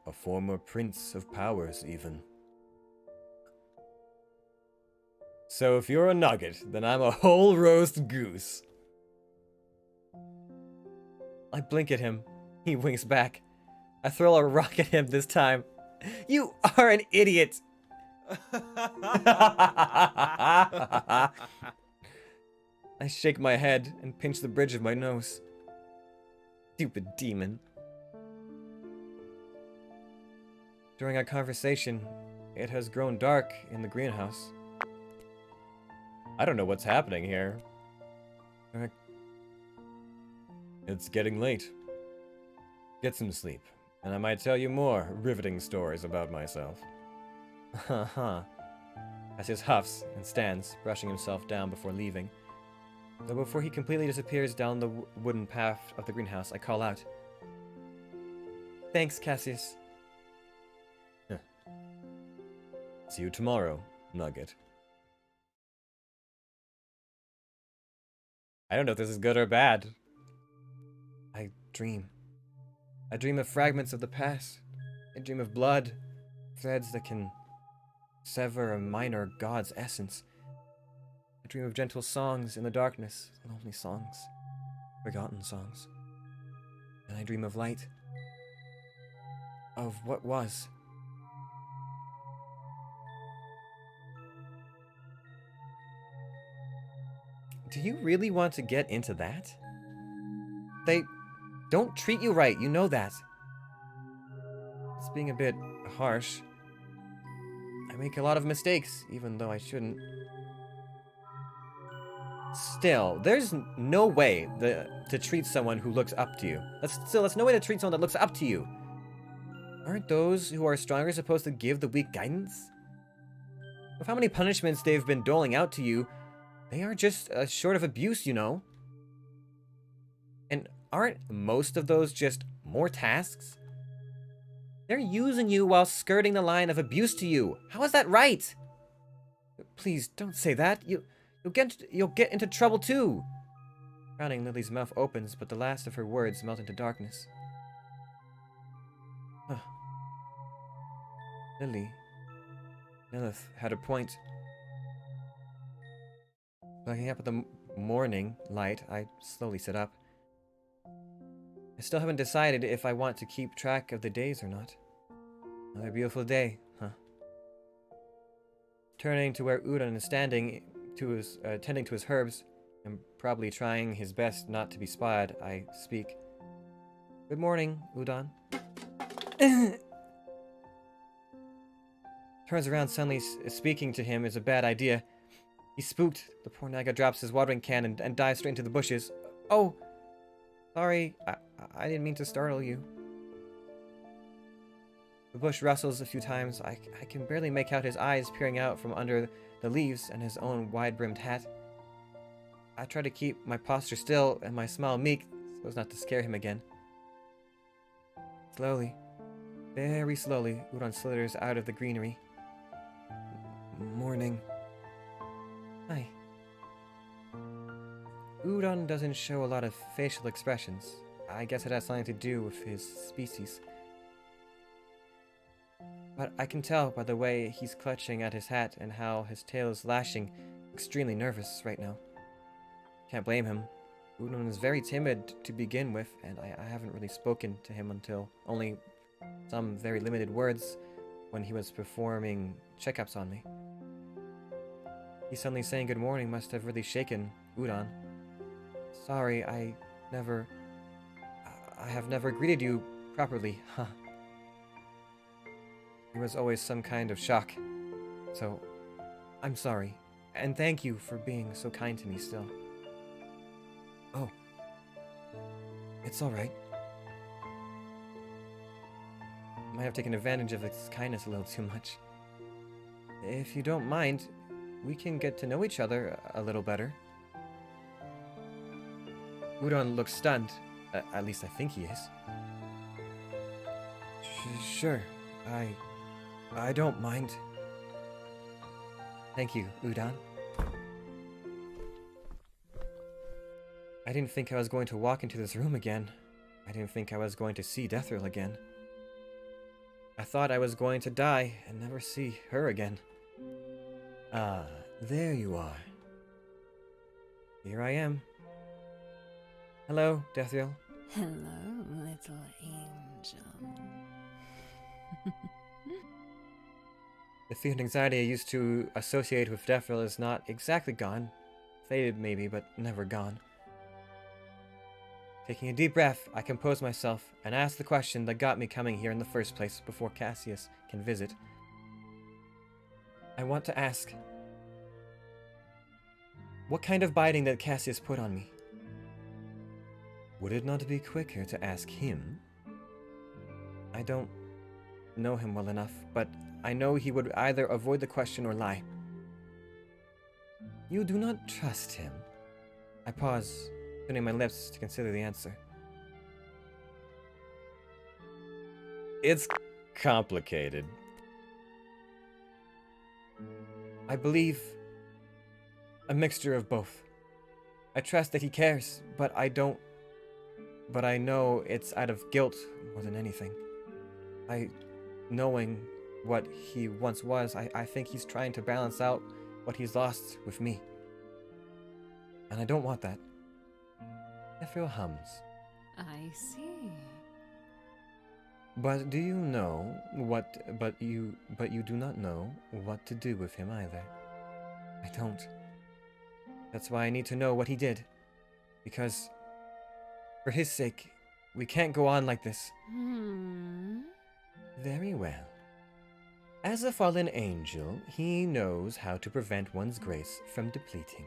A former prince of powers, even. So if you're a nugget, then I'm a whole roast goose. I blink at him. He winks back. I throw a rock at him this time. You are an idiot! I shake my head and pinch the bridge of my nose. Stupid demon. During our conversation, it has grown dark in the greenhouse. I don't know what's happening here. It's getting late. Get some sleep, and I might tell you more riveting stories about myself. Haha. Cassius huffs and stands, brushing himself down before leaving. Though before he completely disappears down the wooden path of the greenhouse, I call out. Thanks, Cassius. See you tomorrow, Nugget. I don't know if this is good or bad. I dream. I dream of fragments of the past. I dream of blood, threads that can sever a minor god's essence. I dream of gentle songs in the darkness, lonely songs, forgotten songs. And I dream of light, of what was. Do you really want to get into that? They don't treat you right, you know that. It's being a bit harsh. I make a lot of mistakes, even though I shouldn't. Still, there's no way to treat someone who looks up to you. That's no way to treat someone that looks up to you. Aren't those who are stronger supposed to give the weak guidance? With how many punishments they've been doling out to you, they are just short of abuse, you know. And aren't most of those just more tasks? They're using you while skirting the line of abuse to you. How is that right? Please, don't say that. You'll get into trouble too. Frowning, Lily's mouth opens, but the last of her words melt into darkness. Huh. Lilith had a point. Looking up at the morning light, I slowly sit up. I still haven't decided if I want to keep track of the days or not. Another beautiful day, huh? Turning to where Udon is standing, tending to his herbs, and probably trying his best not to be spied, I speak. Good morning, Udon. Turns around suddenly. Speaking to him is a bad idea. He's spooked. The poor Naga drops his watering can and dives straight into the bushes. Oh! Sorry, I didn't mean to startle you. The bush rustles a few times. I can barely make out his eyes peering out from under the leaves and his own wide-brimmed hat. I try to keep my posture still and my smile meek so as not to scare him again. Slowly, very slowly, Udon slithers out of the greenery. Morning. Hi. Udon doesn't show a lot of facial expressions. I guess it has something to do with his species. But I can tell by the way he's clutching at his hat and how his tail is lashing, extremely nervous right now. Can't blame him. Udon is very timid to begin with, and I haven't really spoken to him until only some very limited words when he was performing checkups on me. He suddenly saying good morning must have really shaken Udon. Sorry, I have never greeted you properly, huh? It was always some kind of shock. So, I'm sorry. And thank you for being so kind to me still. Oh. It's alright. Might have taken advantage of his kindness a little too much. If you don't mind, we can get to know each other a little better. Udon looks stunned. At least I think he is. Sure. I don't mind. Thank you, Udon. I didn't think I was going to walk into this room again. I didn't think I was going to see Deathrill again. I thought I was going to die and never see her again. Ah, there you are. Here I am. Hello, Deathrill. Hello, little angel. The fear and anxiety I used to associate with Deathrill is not exactly gone. Faded maybe, but never gone. Taking a deep breath, I compose myself and ask the question that got me coming here in the first place before Cassius can visit. I want to ask, what kind of biting did Cassius put on me? Would it not be quicker to ask him? I don't know him well enough, but I know he would either avoid the question or lie. You do not trust him. I pause, opening my lips to consider the answer. It's complicated. I believe a mixture of both. I trust that he cares, but I know it's out of guilt more than anything. Knowing what he once was, I think he's trying to balance out what he's lost with me. And I don't want that. Deathrill hums. I see. But do you know what, but you do not know what to do with him either. I don't. That's why I need to know what he did. Because, for his sake, we can't go on like this. Very well. As a fallen angel, he knows how to prevent one's grace from depleting.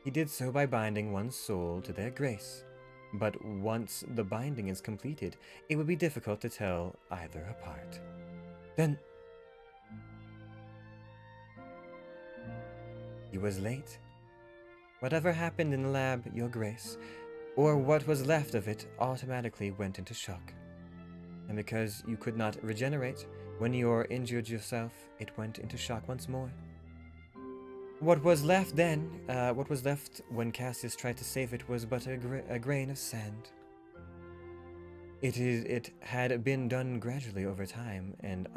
He did so by binding one's soul to their grace. But once the binding is completed, it would be difficult to tell either apart. Then he was late. Whatever happened in the lab, Your Grace, or what was left of it, automatically went into shock. And because you could not regenerate, when you injured yourself, it went into shock once more. What was left when Cassius tried to save it was but a grain of sand. It had been done gradually over time, and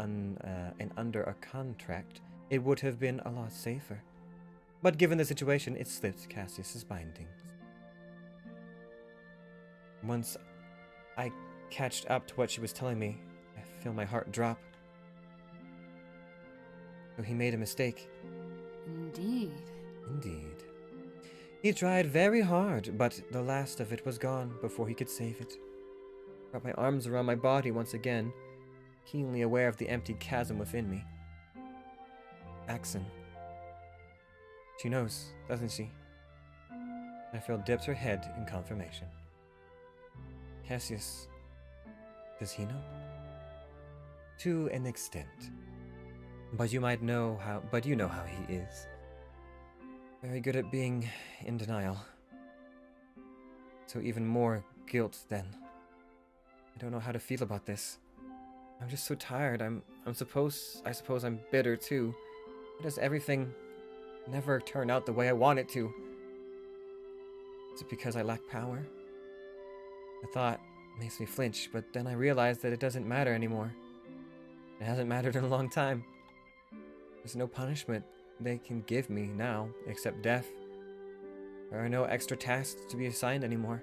under a contract, it would have been a lot safer. But given the situation, it slipped Cassius's bindings. Once I catched up to what she was telling me, I feel my heart drop. So he made a mistake. Indeed. Indeed. He tried very hard, but the last of it was gone before he could save it. Brought my arms around my body once again, keenly aware of the empty chasm within me. Axon. She knows, doesn't she? Deathrill dips her head in confirmation. Cassius, does he know? To an extent. But you know how he is. Very good at being in denial. So even more guilt then. I don't know how to feel about this. I'm just so tired. I suppose I'm bitter too. Why does everything never turn out the way I want it to? Is it because I lack power? The thought makes me flinch, but then I realize that it doesn't matter anymore. It hasn't mattered in a long time. There's no punishment they can give me now, except death. There are no extra tasks to be assigned anymore.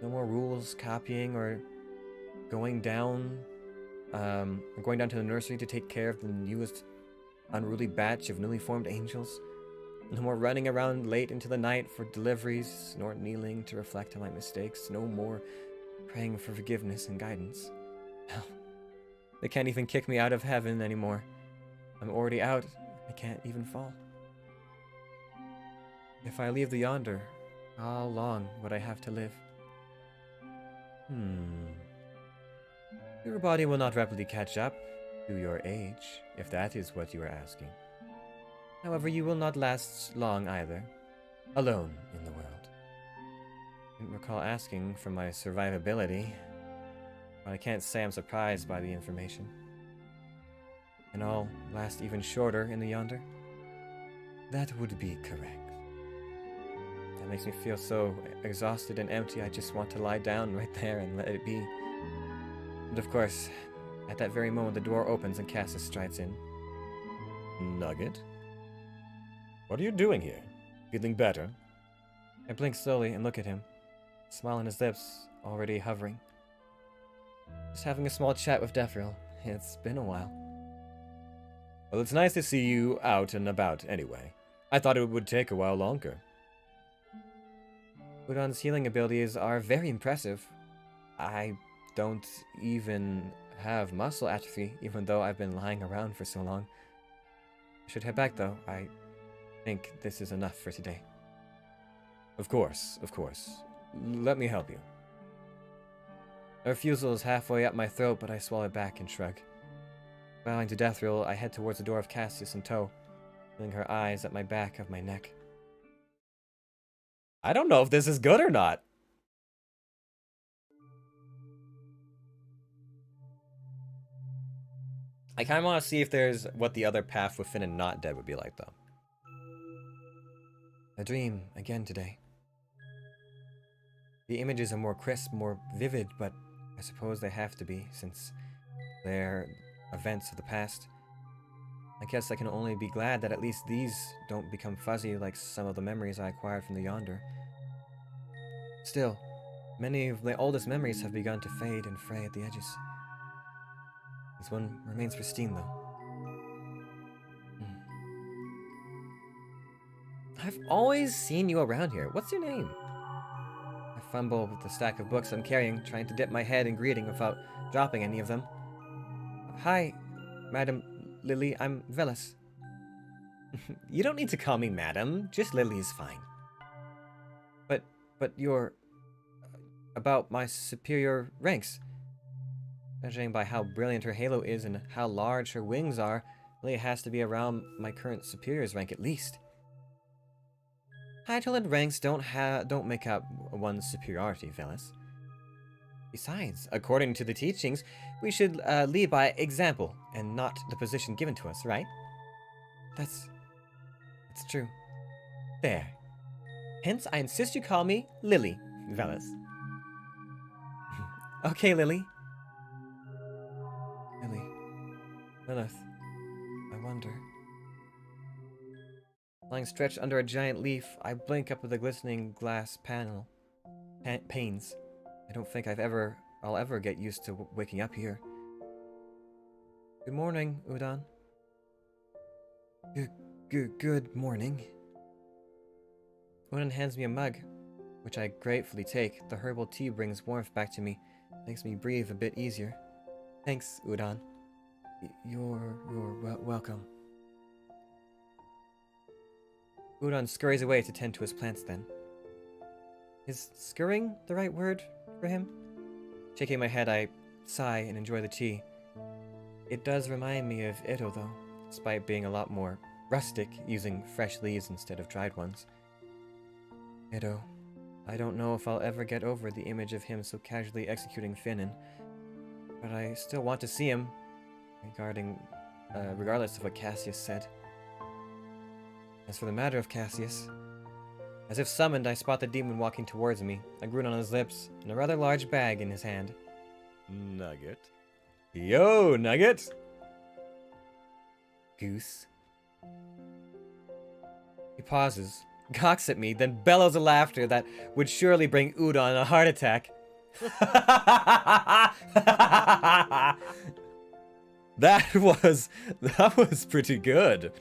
No more rules, copying, or going down to the nursery to take care of the newest unruly batch of newly formed angels. No more running around late into the night for deliveries, nor kneeling to reflect on my mistakes. No more praying for forgiveness and guidance. Hell, they can't even kick me out of heaven anymore. I'm already out. I can't even fall. If I leave the Yonder, how long would I have to live? Your body will not rapidly catch up to your age, if that is what you are asking. However, you will not last long either, alone in the world. I didn't recall asking for my survivability, but I can't say I'm surprised by the information. And I'll last even shorter in the Yonder? That would be correct. That makes me feel so exhausted and empty, I just want to lie down right there and let it be. But of course, at that very moment the door opens and Cassius strides in. Nugget? What are you doing here? Feeling better? I blink slowly and look at him, smile on his lips, already hovering. Just having a small chat with Defril. It's been a while. Well, it's nice to see you out and about anyway. I thought it would take a while longer. Udon's healing abilities are very impressive. I don't even have muscle atrophy, even though I've been lying around for so long. I should head back though. I think this is enough for today. Of course, of course. Let me help you. A refusal is halfway up my throat, but I swallow it back and shrug. Bowing to Defril, I head towards the door of Cassius in tow, feeling her eyes at my back of my neck. I don't know if this is good or not. I kind of want to see if there's what the other path with Finn and Not Dead would be like, though. A dream again today. The images are more crisp, more vivid, but I suppose they have to be, since they're events of the past. I guess I can only be glad that at least these don't become fuzzy like some of the memories I acquired from the Yonder. Still, many of the oldest memories have begun to fade and fray at the edges. This one remains pristine, though. I've always seen you around here. What's your name? I fumble with the stack of books I'm carrying, trying to dip my head in greeting without dropping any of them. Hi, Madam Lily, I'm Velis. You don't need to call me Madam. Just Lily is fine. But you're... about my superior ranks. Judging by how brilliant her halo is and how large her wings are, Lily has to be around my current superior's rank at least. Title and ranks don't make up one's superiority, Velis. Besides, according to the teachings, we should lead by example and not the position given to us, right? That's true. There. Hence, I insist you call me Lily, Velis. Okay, Lily. Lilith. I wonder. Lying stretched under a giant leaf, I blink up at the glistening glass panes. I don't think I'll ever get used to waking up here. Good morning, Udon. Good morning. Udon hands me a mug, which I gratefully take. The herbal tea brings warmth back to me, makes me breathe a bit easier. Thanks, Udon. You're welcome. Udon scurries away to tend to his plants then. Is scurrying the right word for him? Shaking my head, I sigh and enjoy the tea. It does remind me of Ito, though, despite being a lot more rustic, using fresh leaves instead of dried ones. Ito. I don't know if I'll ever get over the image of him so casually executing Finnan, but I still want to see him, regardless of what Cassius said. As for the matter of Cassius, As if summoned, I spot the demon walking towards me, a grin on his lips, and a rather large bag in his hand. Nugget. Yo, Nugget! Goose. He pauses, cocks at me, then bellows a laughter that would surely bring Udon a heart attack. That was pretty good.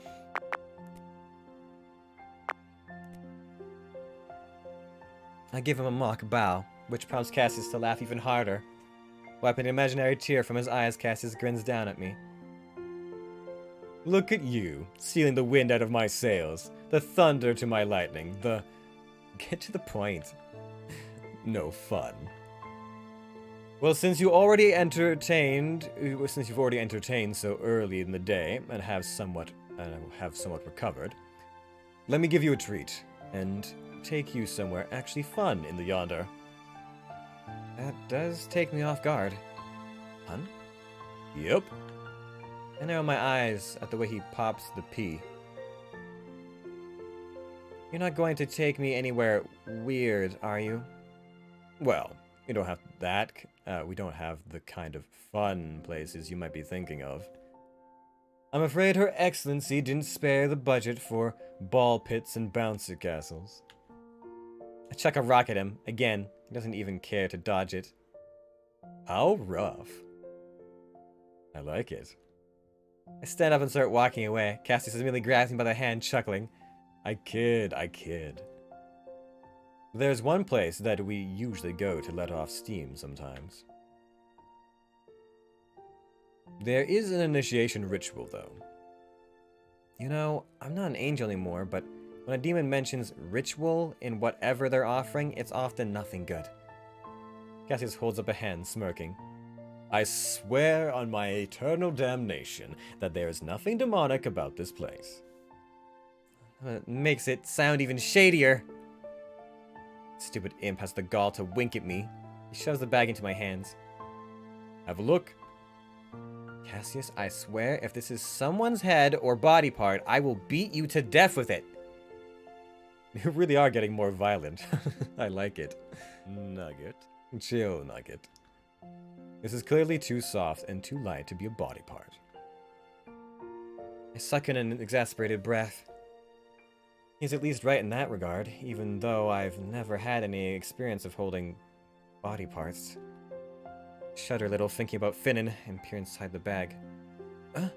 I give him a mock bow, which prompts Cassius to laugh even harder. Wiping an imaginary tear from his eyes, Cassius grins down at me. Look at you, stealing the wind out of my sails, the thunder to my lightning, the... Get to the point. No fun. Well, since you've already entertained so early in the day and have somewhat recovered, let me give you a treat and take you somewhere actually fun in the Yonder. That does take me off guard. Fun? Yep. I narrow my eyes at the way he pops the P. You're not going to take me anywhere weird, are you? Well, we don't have that. We don't have the kind of fun places you might be thinking of. I'm afraid Her Excellency didn't spare the budget for ball pits and bouncer castles. I chuck a rock at him. Again, he doesn't even care to dodge it. How rough. I like it. I stand up and start walking away. Cassius immediately grabs me by the hand, chuckling. I kid. There's one place that we usually go to let off steam sometimes. There is an initiation ritual, though. You know, I'm not an angel anymore, but when a demon mentions ritual in whatever they're offering, it's often nothing good. Cassius holds up a hand, smirking. I swear on my eternal damnation that there is nothing demonic about this place. It makes it sound even shadier. Stupid imp has the gall to wink at me. He shoves the bag into my hands. Have a look. Cassius, I swear, if this is someone's head or body part, I will beat you to death with it. You really are getting more violent. I like it. Nugget. Chill, Nugget. This is clearly too soft and too light to be a body part. I suck in an exasperated breath. He's at least right in that regard, even though I've never had any experience of holding body parts. Shudder a little, thinking about Finnan, and peer inside the bag. Huh?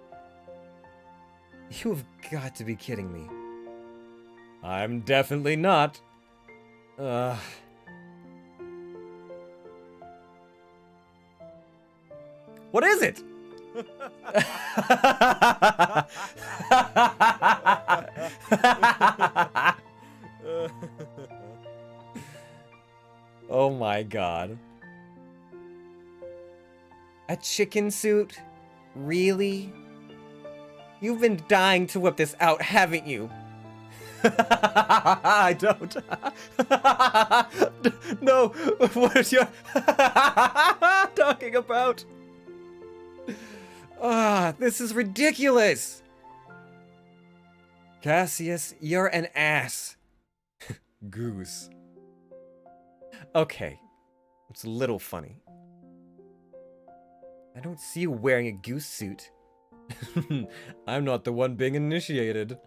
You've got to be kidding me. I'm definitely not. What is it? Oh my god. A chicken suit? Really? You've been dying to whip this out, haven't you? I don't. No, what are you talking about? This is ridiculous! Cassius, you're an ass. Goose. Okay, it's a little funny. I don't see you wearing a goose suit. I'm not the one being initiated.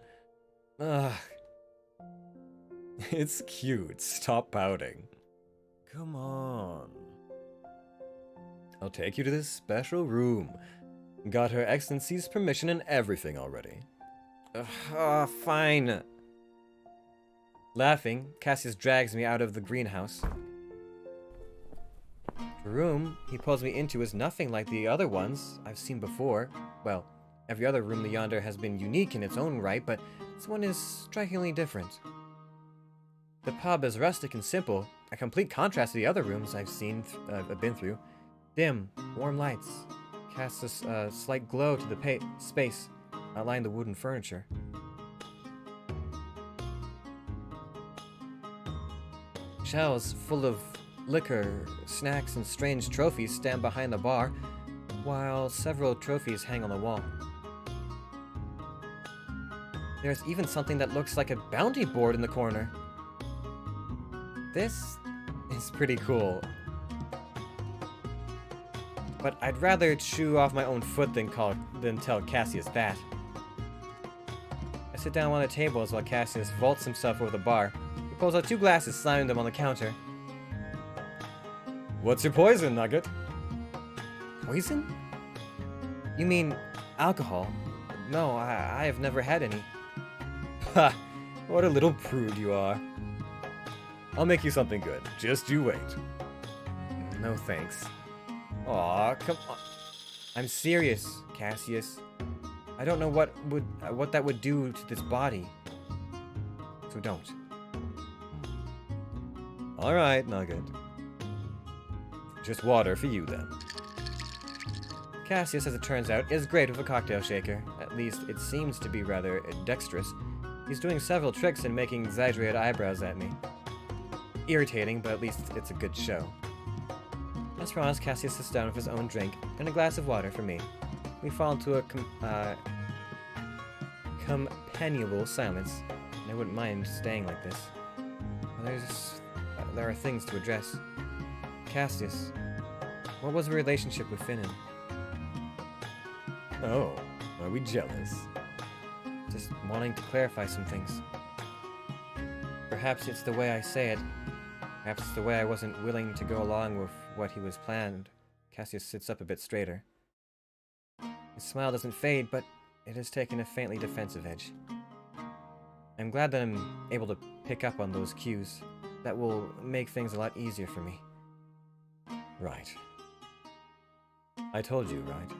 It's cute. Stop pouting. Come on. I'll take you to this special room. Got Her Excellency's permission and everything already. Fine. Laughing, Cassius drags me out of the greenhouse. The room he pulls me into is nothing like the other ones I've seen before. Well, every other room in the Yonder has been unique in its own right, but this one is strikingly different. The pub is rustic and simple, a complete contrast to the other rooms I've been through. Dim, warm lights cast a slight glow to the space, outlining the wooden furniture. Shelves full of liquor, snacks, and strange trophies stand behind the bar, while several trophies hang on the wall. There's even something that looks like a bounty board in the corner. This is pretty cool. But I'd rather chew off my own foot than tell Cassius that. I sit down on the tables while Cassius vaults himself over the bar. He pulls out 2 glasses, slamming them on the counter. What's your poison, Nugget? Poison? You mean alcohol? No, I have never had any. Ha! What a little prude you are. I'll make you something good. Just you wait. No thanks. Aw, come on. I'm serious, Cassius. I don't know what that would do to this body. So don't. Alright, Nugget. Just water for you then. Cassius, as it turns out, is great with a cocktail shaker. At least it seems to be rather dexterous. He's doing several tricks and making exaggerated eyebrows at me. Irritating, but at least it's a good show. As promised, Cassius sits down with his own drink and a glass of water for me. We fall into a companionable silence, and I wouldn't mind staying like this. But there are things to address. Cassius, what was the relationship with Finnan? Oh, are we jealous? Just wanting to clarify some things. Perhaps it's the way I say it. Perhaps it's the way I wasn't willing to go along with what he was planned. Cassius sits up a bit straighter. His smile doesn't fade, but it has taken a faintly defensive edge. I'm glad that I'm able to pick up on those cues. That will make things a lot easier for me. Right. I told you, right?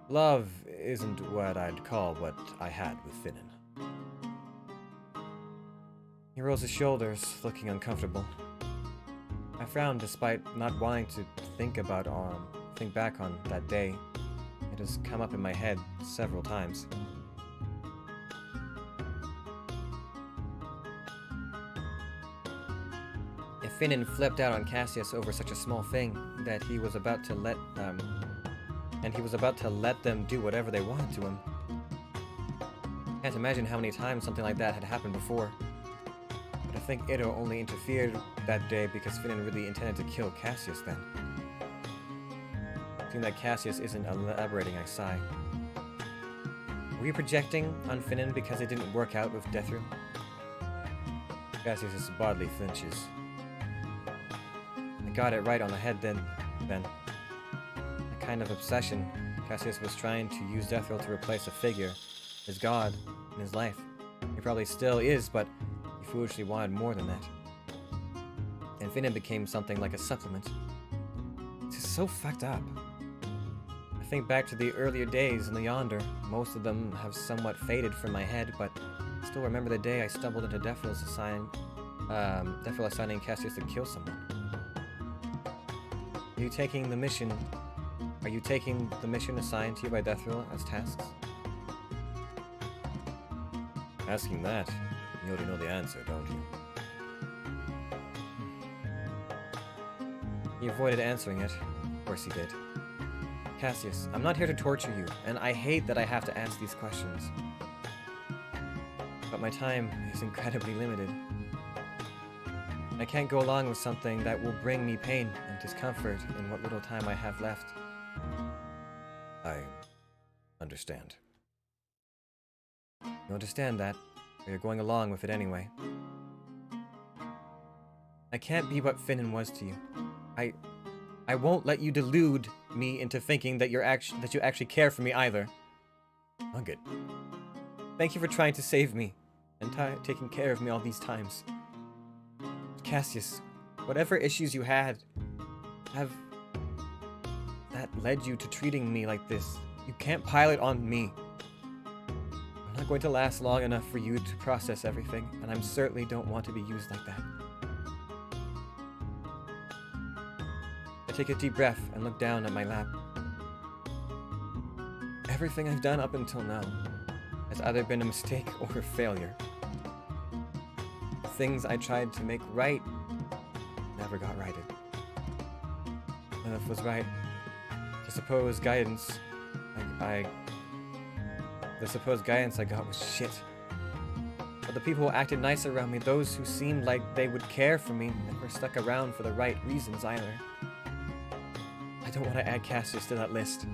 Love isn't what I'd call what I had with Finnan. He rolls his shoulders, looking uncomfortable. I frown despite not wanting to think back on that day. It has come up in my head several times. If Finnan flipped out on Cassius over such a small thing that he was about to let them do whatever they wanted to him. Can't imagine how many times something like that had happened before. But I think Ito only interfered that day because Finnan really intended to kill Cassius then. Seeing that Cassius isn't elaborating, I sigh. Were you projecting on Finnan because it didn't work out with Deathroom? Cassius' bodily flinches. I got it right on the head then. A kind of obsession. Cassius was trying to use Deathrow to replace a figure, his god, in his life. He probably still is, but he foolishly wanted more than that. And Finnan became something like a supplement. It's just so fucked up. I think back to the earlier days in the Yonder. Most of them have somewhat faded from my head, but I still remember the day I stumbled into Deathrill assigning Cassius to kill someone. Are you taking the mission assigned to you by Deathrill as tasks? Asking that, you already know the answer, don't you? He avoided answering it. Of course he did. Cassius, I'm not here to torture you, and I hate that I have to ask these questions. But my time is incredibly limited. I can't go along with something that will bring me pain and discomfort in what little time I have left. I understand. You understand that, or you're going along with it anyway. I can't be what Finnan was to you. I won't let you delude me into thinking that you actually care for me either. Nugget. Thank you for trying to save me and taking care of me all these times. Cassius, whatever issues you had, have that led you to treating me like this. You can't pile it on me. I'm not going to last long enough for you to process everything, and I certainly don't want to be used like that. I take a deep breath and look down at my lap. Everything I've done up until now has either been a mistake or a failure. The things I tried to make right never got righted. Lilith was right. The supposed guidance I got was shit. But the people who acted nice around me, those who seemed like they would care for me, never stuck around for the right reasons either. I don't want to add Cassius to that list.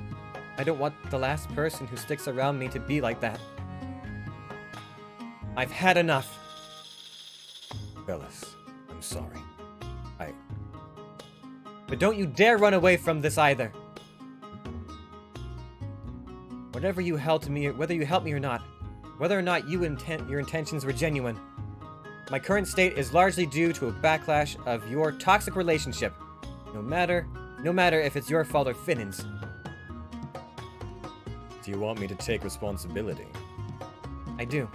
I don't want the last person who sticks around me to be like that. I've had enough. Bellis, I'm sorry. But don't you dare run away from this either. Whatever you held to me, whether you helped me or not, whether or not your intentions were genuine, my current state is largely due to a backlash of your toxic relationship. No matter if it's your fault or Finn's. Do you want me to take responsibility? I do.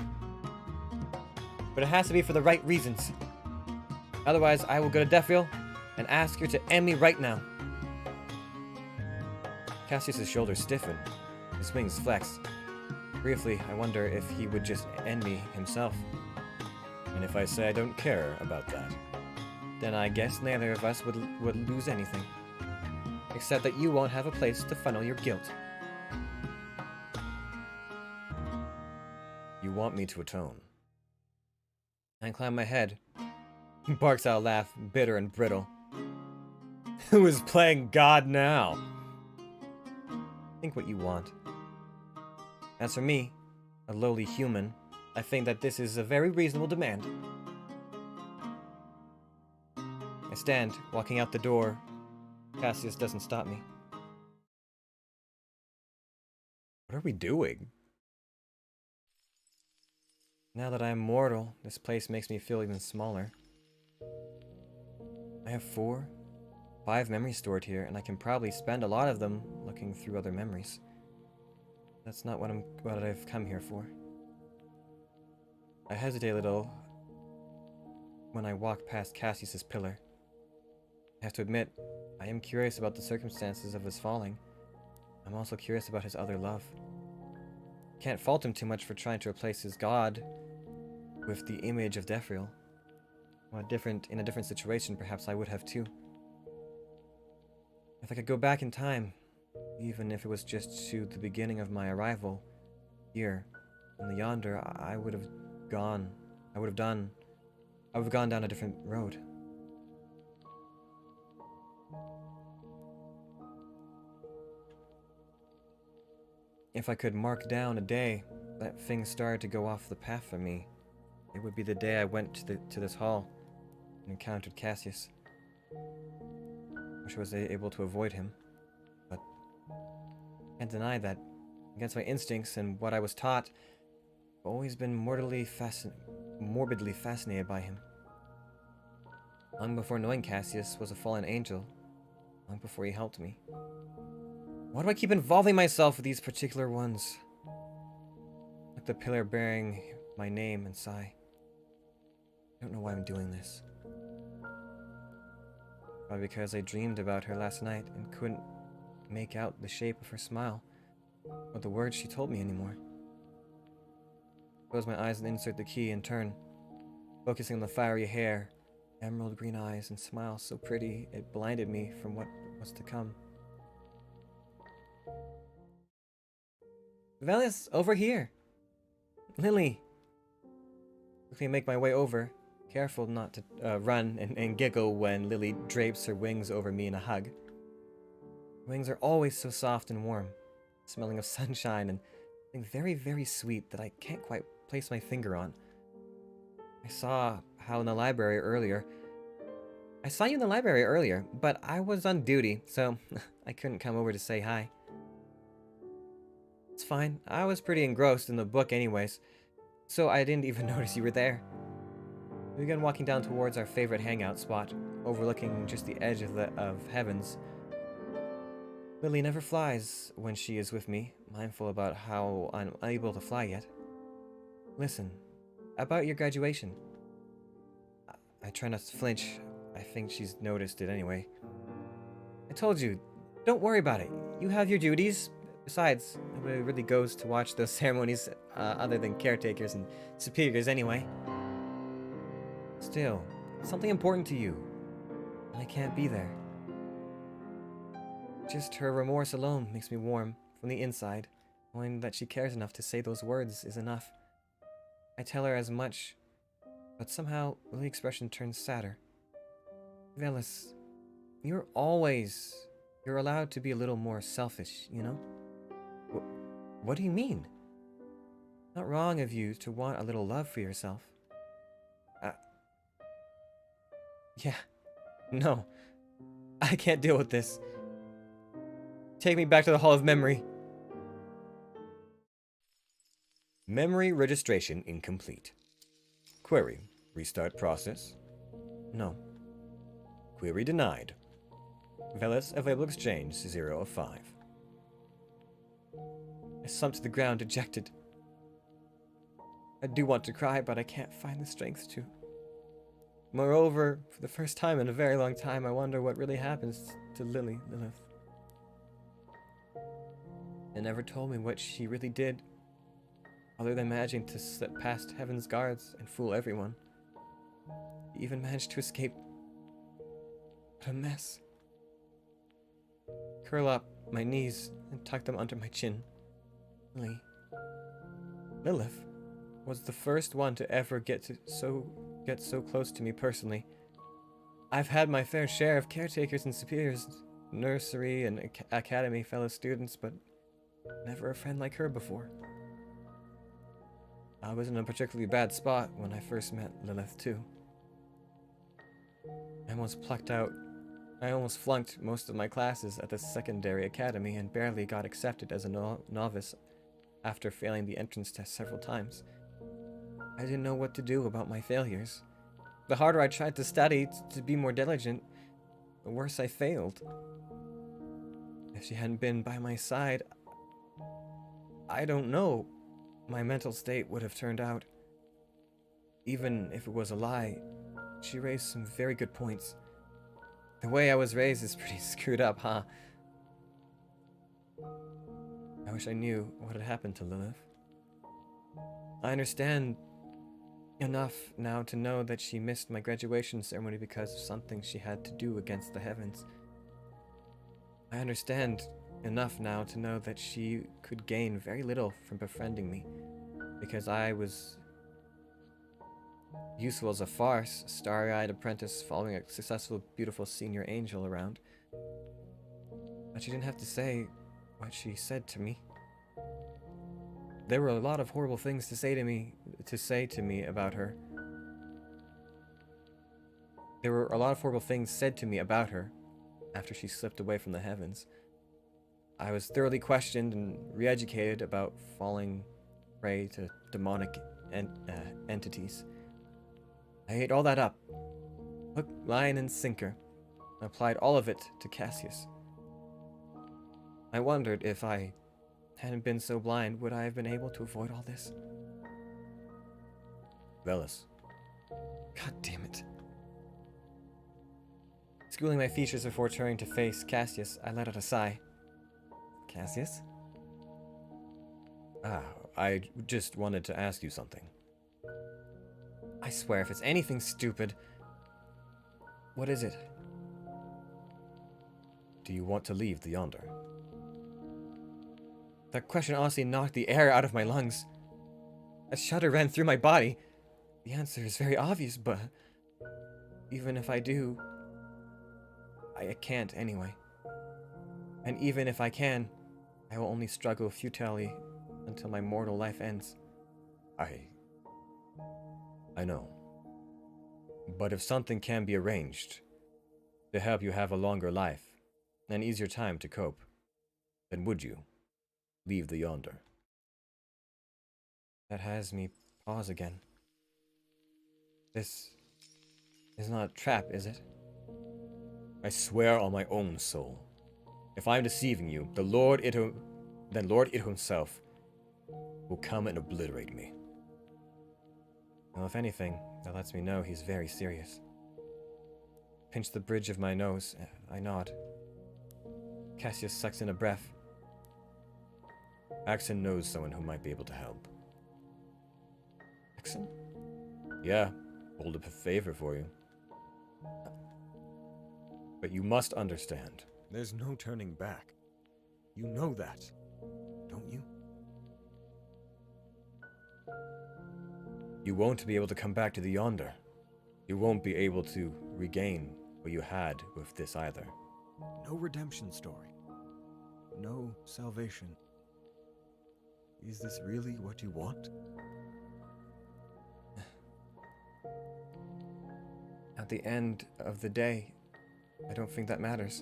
But it has to be for the right reasons. Otherwise, I will go to Deathfield and ask her to end me right now. Cassius's shoulders stiffen, his wings flex. Briefly, I wonder if he would just end me himself. And if I say I don't care about that, Then I guess neither of us would lose anything. Except that you won't have a place to funnel your guilt. you want me to atone. I incline my head. He barks out a laugh, bitter and brittle. Who is playing God now? Think what you want. As for me, a lowly human, I think that this is a very reasonable demand. I stand, walking out the door. Cassius doesn't stop me. What are we doing? Now that I am mortal, this place makes me feel even smaller. I have 5 memories stored here, and I can probably spend a lot of them looking through other memories. That's not what I've come here for. I hesitate a little when I walk past Cassius's pillar. I have to admit, I am curious about the circumstances of his falling. I'm also curious about his other love. Can't fault him too much for trying to replace his god with the image of Deathfield. In a different situation, perhaps I would have too. If I could go back in time, even if it was just to the beginning of my arrival here in the Yonder, I would have gone down a different road. If I could mark down a day that things started to go off the path for me, it would be the day I went to this hall and encountered Cassius. Wish I was able to avoid him, but can't deny that, against my instincts and what I was taught, I've always been morbidly fascinated by him. Long before knowing Cassius was a fallen angel, long before he helped me. Why do I keep involving myself with these particular ones? Like the pillar bearing my name and sigh. I don't know why I'm doing this. Probably because I dreamed about her last night and couldn't make out the shape of her smile or the words she told me anymore. Close my eyes and insert the key and turn, focusing on the fiery hair, emerald green eyes, and smile so pretty it blinded me from what was to come. Velis, over here! Lily! Quickly make my way over, careful not to run and giggle when Lily drapes her wings over me in a hug. Her wings are always so soft and warm, smelling of sunshine and something very, very sweet that I can't quite place my finger on. I saw you in the library earlier, but I was on duty, so I couldn't come over to say hi. It's fine, I was pretty engrossed in the book anyways, so I didn't even notice you were there. We began walking down towards our favorite hangout spot, overlooking just the edge of heavens. Lily never flies when she is with me, mindful about how I'm unable to fly yet. Listen, about your graduation. I try not to flinch. I think she's noticed it anyway. I told you, don't worry about it. You have your duties. Besides, nobody really goes to watch those ceremonies other than caretakers and superiors anyway. Still, it's something important to you, and I can't be there. Just her remorse alone makes me warm from the inside. Knowing that she cares enough to say those words is enough. I tell her as much, but somehow Lily's expression turns sadder. Velis, you're allowed to be a little more selfish, you know? What do you mean? Not wrong of you to want a little love for yourself. Yeah, no, I can't deal with this. Take me back to the Hall of Memory. Memory registration incomplete. Query, restart process. No. Query denied. Velis available exchange 0 of 5. I slumped to the ground, dejected. I do want to cry, but I can't find the strength to. Moreover, for the first time in a very long time, I wonder what really happens to Lilith. They never told me what she really did, other than managing to slip past heaven's guards and fool everyone. He even managed to escape. What a mess. Curl up my knees and tuck them under my chin. Lilith was the first one to ever get so close to me personally. I've had my fair share of caretakers and superiors, nursery and academy fellow students, but never a friend like her before. I was in a particularly bad spot when I first met Lilith too. I almost flunked most of my classes at the secondary academy and barely got accepted as a novice after failing the entrance test several times. I didn't know what to do about my failures. The harder I tried to study to be more diligent, the worse I failed. If she hadn't been by my side, I don't know my mental state would have turned out. Even if it was a lie, she raised some very good points. The way I was raised is pretty screwed up, huh? I wish I knew what had happened to Lilith. I understand enough now to know that she missed my graduation ceremony because of something she had to do against the heavens. I understand enough now to know that she could gain very little from befriending me, because I was useful as a farce, starry-eyed apprentice following a successful, beautiful senior angel around. But she didn't have to say what she said to me. There were a lot of horrible things to say to me about her. There were a lot of horrible things said to me about her after she slipped away from the heavens. I was thoroughly questioned and re-educated about falling prey to demonic entities. I ate all that up, hook, line, and sinker, and applied all of it to Cassius. I wondered if I hadn't been so blind, would I have been able to avoid all this? Velis. God damn it. Schooling my features before turning to face Cassius, I let out a sigh. Cassius? I just wanted to ask you something. I swear, if it's anything stupid... What is it? Do you want to leave the Yonder? That question honestly knocked the air out of my lungs. A shudder ran through my body. The answer is very obvious, but... even if I do... I can't anyway. And even if I can, I will only struggle futilely until my mortal life ends. I know. But if something can be arranged to help you have a longer life, an easier time to cope, then would you leave the Yonder? That has me pause again. This is not a trap, is it? I swear on my own soul. If I am deceiving you, then Lord Idhum himself will come and obliterate me. Well, if anything, that lets me know he's very serious. Pinch the bridge of my nose. I nod. Cassius sucks in a breath. Axon knows someone who might be able to help. Axon? Yeah, hold up a favor for you. But you must understand, there's no turning back. You know that, don't you? You won't be able to come back to the Yonder. You won't be able to regain what you had with this either. No redemption story. No salvation. Is this really what you want? At the end of the day, I don't think that matters.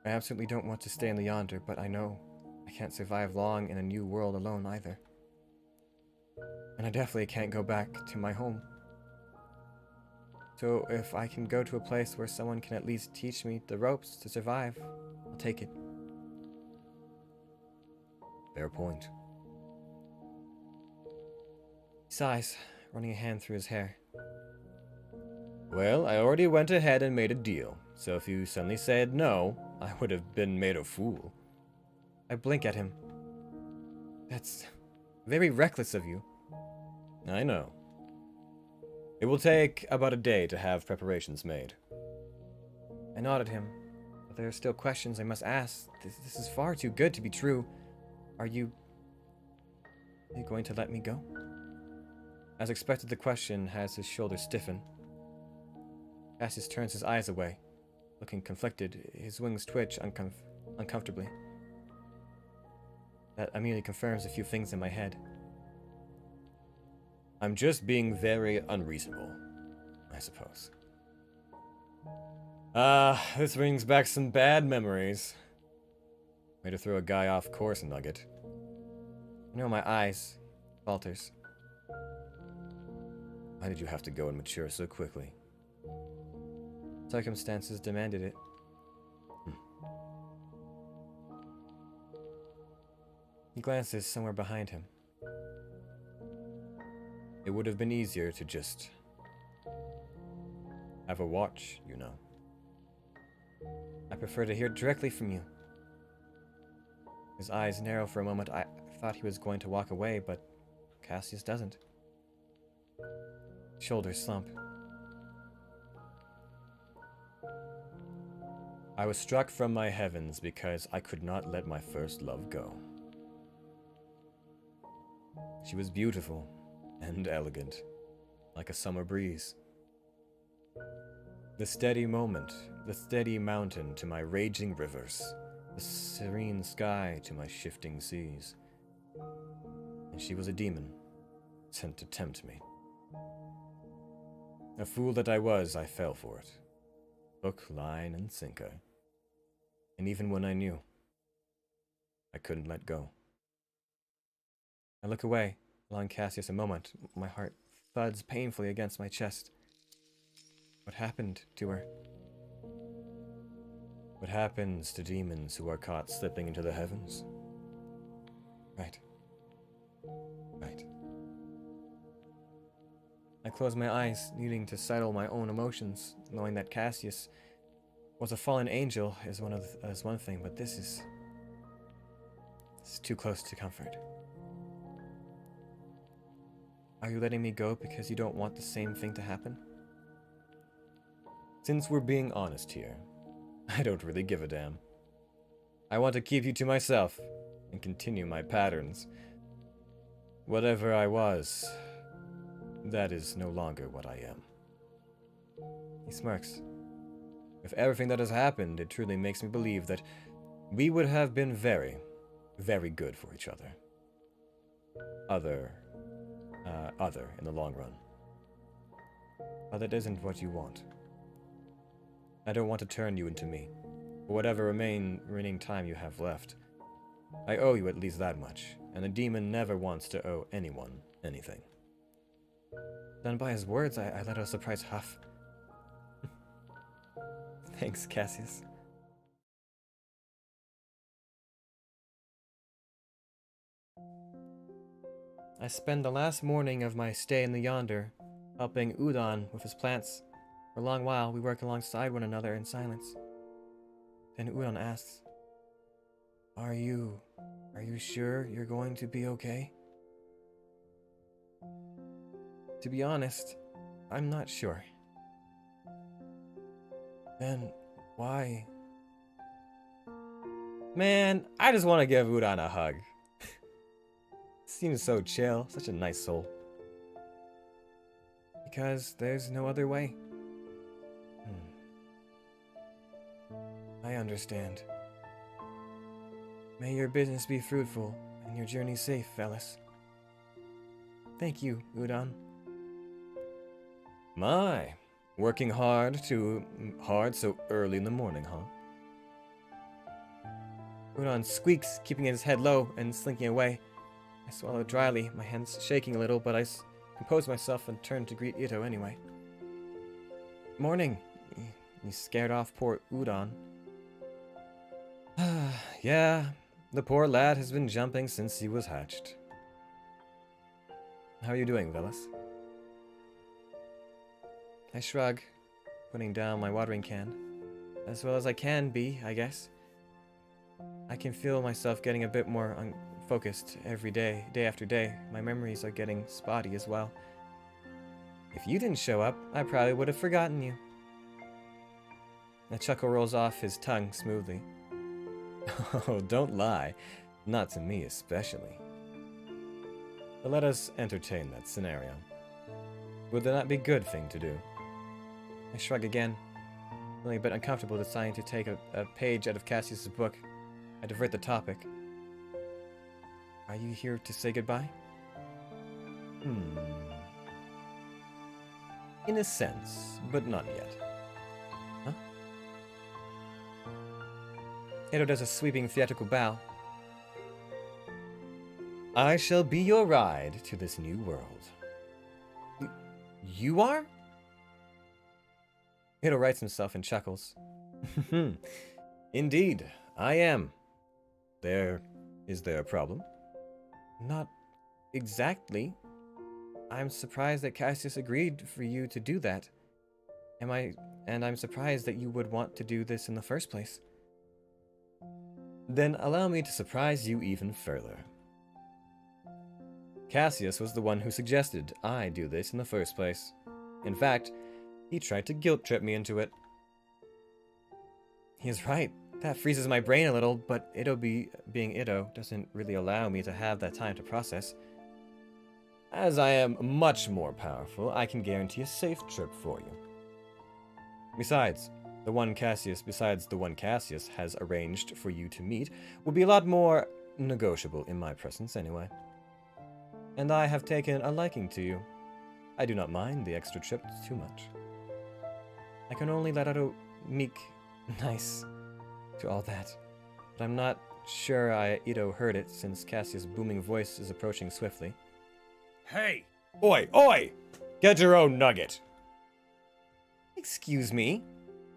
I absolutely don't want to stay in the Yonder, but I know I can't survive long in a new world alone either. And I definitely can't go back to my home. So if I can go to a place where someone can at least teach me the ropes to survive, I'll take it. Fair point. He sighs, running a hand through his hair. Well, I already went ahead and made a deal, so if you suddenly said no, I would have been made a fool. I blink at him. That's very reckless of you. I know. It will take about a day to have preparations made. I nod at him, but there are still questions I must ask. This is far too good to be true. Are you going to let me go? As expected, the question has his shoulders stiffen. Cassius turns his eyes away, looking conflicted. His wings twitch uncomfortably. That immediately confirms a few things in my head. I'm just being very unreasonable, I suppose. This brings back some bad memories. Way to throw a guy off course, Nugget. I know my eyes falters. Why did you have to go and mature so quickly? Circumstances demanded it. He glances somewhere behind him. It would have been easier to just have a watch, you know. I prefer to hear directly from you. His eyes narrow for a moment. I thought he was going to walk away, but Cassius doesn't. Shoulders slump. I was struck from my heavens because I could not let my first love go. She was beautiful and elegant, like a summer breeze. The steady moment, the steady mountain to my raging rivers, the serene sky to my shifting seas. And she was a demon, sent to tempt me. A fool that I was, I fell for it. Hook, line, and sinker. And even when I knew, I couldn't let go. I look away, allowing Cassius a moment. My heart thuds painfully against my chest. What happened to her? What happens to demons who are caught slipping into the heavens? Right. Right. I close my eyes, needing to settle my own emotions, knowing that Cassius was a fallen angel is one thing, but this is too close to comfort. Are you letting me go because you don't want the same thing to happen? Since we're being honest here, I don't really give a damn. I want to keep you to myself and continue my patterns. Whatever I was, that is no longer what I am. He smirks. With everything that has happened, it truly makes me believe that we would have been very, very good for each other. Other in the long run. But that isn't what you want. I don't want to turn you into me. For whatever remaining time you have left, I owe you at least that much, and a demon never wants to owe anyone anything. Done by his words, I let out a surprised huff. Thanks, Cassius. I spend the last morning of my stay in the Yonder, helping Udon with his plants. For a long while, we work alongside one another in silence. Then Udon asks, Are you sure you're going to be okay? To be honest, I'm not sure. Then why? Man, I just want to give Udon a hug. Seems so chill, such a nice soul. Because there's no other way. I understand. May your business be fruitful and your journey safe, Velis. Thank you, Udon. My, working hard so early in the morning, huh? Udon squeaks, keeping his head low and slinking away. I swallow dryly, my hands shaking a little, but I compose myself and turn to greet Ito anyway. Morning. You scared off poor Udon. Yeah, the poor lad has been jumping since he was hatched. How are you doing, Velis? I shrug, putting down my watering can. As well as I can be, I guess. I can feel myself getting a bit more unfocused every day, day after day. My memories are getting spotty as well. If you didn't show up, I probably would have forgotten you. A chuckle rolls off his tongue smoothly. Oh, don't lie. Not to me especially. But let us entertain that scenario. Would that not be a good thing to do? I shrug again, feeling a bit uncomfortable deciding to take a page out of Cassius's book. I divert the topic. Are you here to say goodbye? In a sense, but not yet. Huh? Ito does a sweeping theatrical bow. I shall be your ride to this new world. You are? Ito rights himself and chuckles. Indeed, I am. Is there a problem? Not exactly. I'm surprised that Cassius agreed for you to do that. And I'm surprised that you would want to do this in the first place. Then allow me to surprise you even further. Cassius was the one who suggested I do this in the first place. In fact, he tried to guilt-trip me into it. He's right. That freezes my brain a little, but Ito being Ito doesn't really allow me to have that time to process. As I am much more powerful, I can guarantee a safe trip for you. Besides, the one Cassius has arranged for you to meet will be a lot more negotiable in my presence anyway. And I have taken a liking to you. I do not mind the extra trip too much. I can only let out a meek, nice to all that, but I'm not sure Ito heard it since Cassius' booming voice is approaching swiftly. Hey! Oi, oi! Get your own nugget! Excuse me?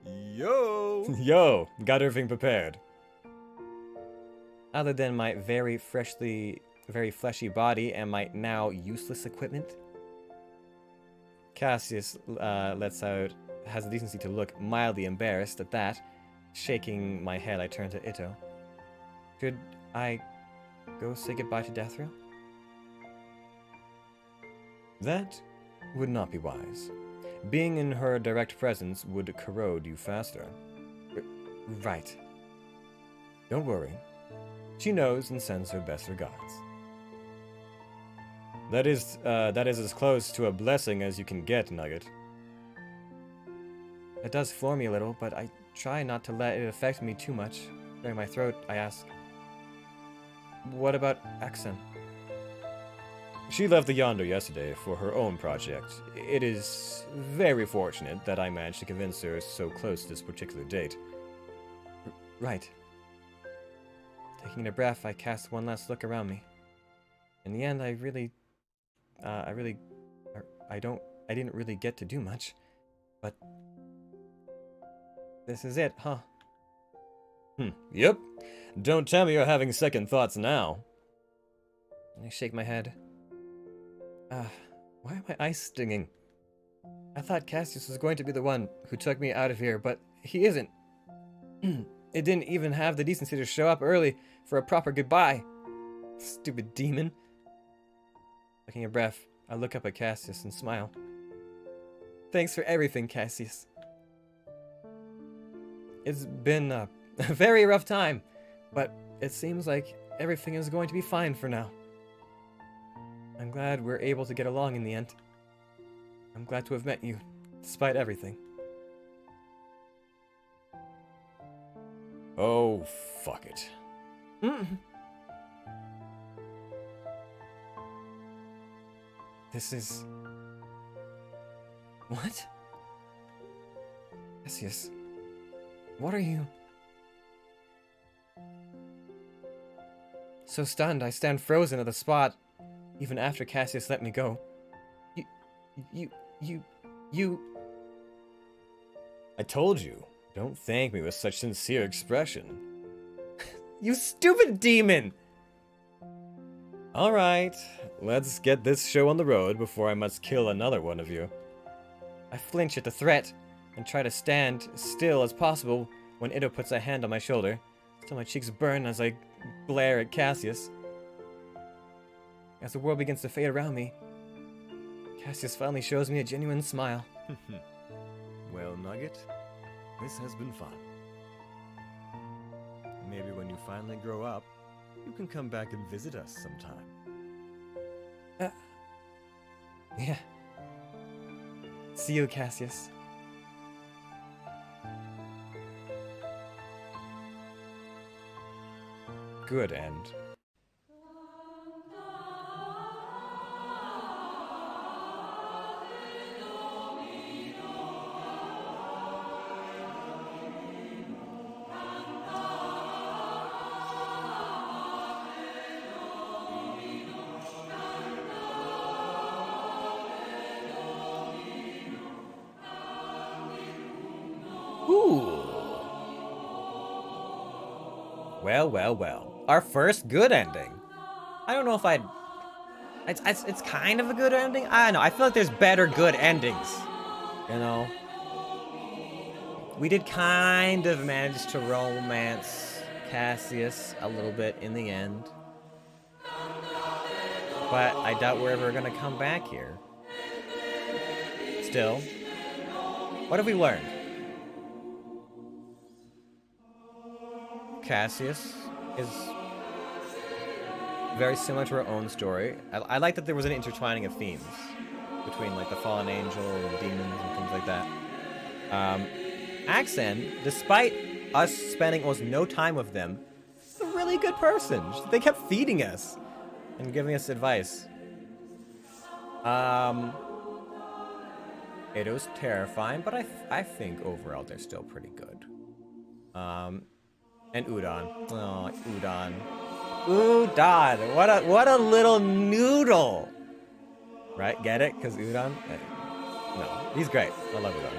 Yo! Yo, got everything prepared. Other than my very fleshy body and my now useless equipment? Cassius has the decency to look mildly embarrassed at that. Shaking my head, I turn to Ito. Should I go say goodbye to Deathrail? That would not be wise. Being in her direct presence would corrode you faster. Right. Don't worry. She knows and sends her best regards. That is as close to a blessing as you can get, Nugget. It does floor me a little, but I try not to let it affect me too much. Clearing my throat, I ask, what about Exen? She left the Yonder yesterday for her own project. It is very fortunate that I managed to convince her so close to this particular date. Right. Taking a breath, I cast one last look around me. In the end, I didn't really get to do much, but this is it, huh? Yep. Don't tell me you're having second thoughts now. I shake my head. Why are my eyes stinging? I thought Cassius was going to be the one who took me out of here, but he isn't. It didn't even have the decency to show up early for a proper goodbye. Stupid demon. Taking a breath, I look up at Cassius and smile. Thanks for everything, Cassius. It's been a very rough time, but it seems like everything is going to be fine for now. I'm glad we're able to get along in the end. I'm glad to have met you, despite everything. Oh, fuck it. This is... What? Cassius, what are you? So stunned, I stand frozen at the spot, even after Cassius let me go. You... I told you, don't thank me with such sincere expression. You stupid demon! Alright, let's get this show on the road before I must kill another one of you. I flinch at the threat, and try to stand still as possible when Ito puts a hand on my shoulder, till my cheeks burn as I glare at Cassius. As the world begins to fade around me, Cassius finally shows me a genuine smile. Well, Nugget, this has been fun. Maybe when you finally grow up, you can come back and visit us sometime. Yeah. See you, Cassius. Good end. Well, well, well. Our first good ending. I don't know if I'd... It's kind of a good ending. I don't know. I feel like there's better good endings. You know? We did kind of manage to romance Cassius a little bit in the end. But I doubt we're ever going to come back here. Still. What have we learned? Cassius is very similar to our own story. I like that there was an intertwining of themes between like the fallen angel and demons and things like that. Axen, despite us spending almost no time with them, is a really good person. They kept feeding us and giving us advice. It was terrifying, but I think overall they're still pretty good. And Udon. Oh, Udon. Udon. What a little noodle. Right? Get it? Because Udon? No. He's great. I love Udon.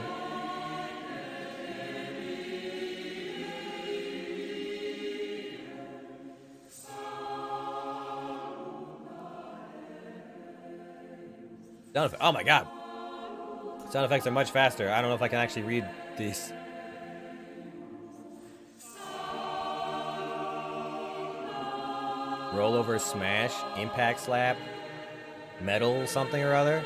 Oh my god. Sound effects are much faster. I don't know if I can actually read these. Rollover smash, impact slap, metal something or other.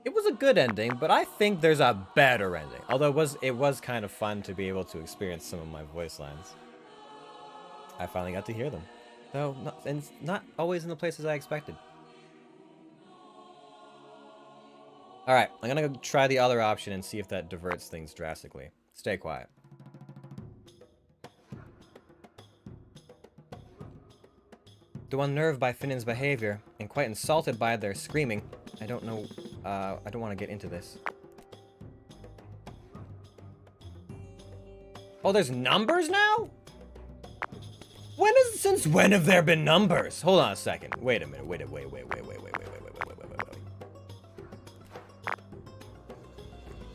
It was a good ending, but I think there's a better ending. Although it was kind of fun to be able to experience some of my voice lines. I finally got to hear them. Though, not always in the places I expected. Alright, I'm gonna go try the other option and see if that diverts things drastically. Stay quiet. Though unnerved by Finnan's behavior, and quite insulted by their screaming, I don't know, I don't want to get into this. Oh, there's numbers now? Since when have there been numbers? Hold on a second. Wait a minute. Wait.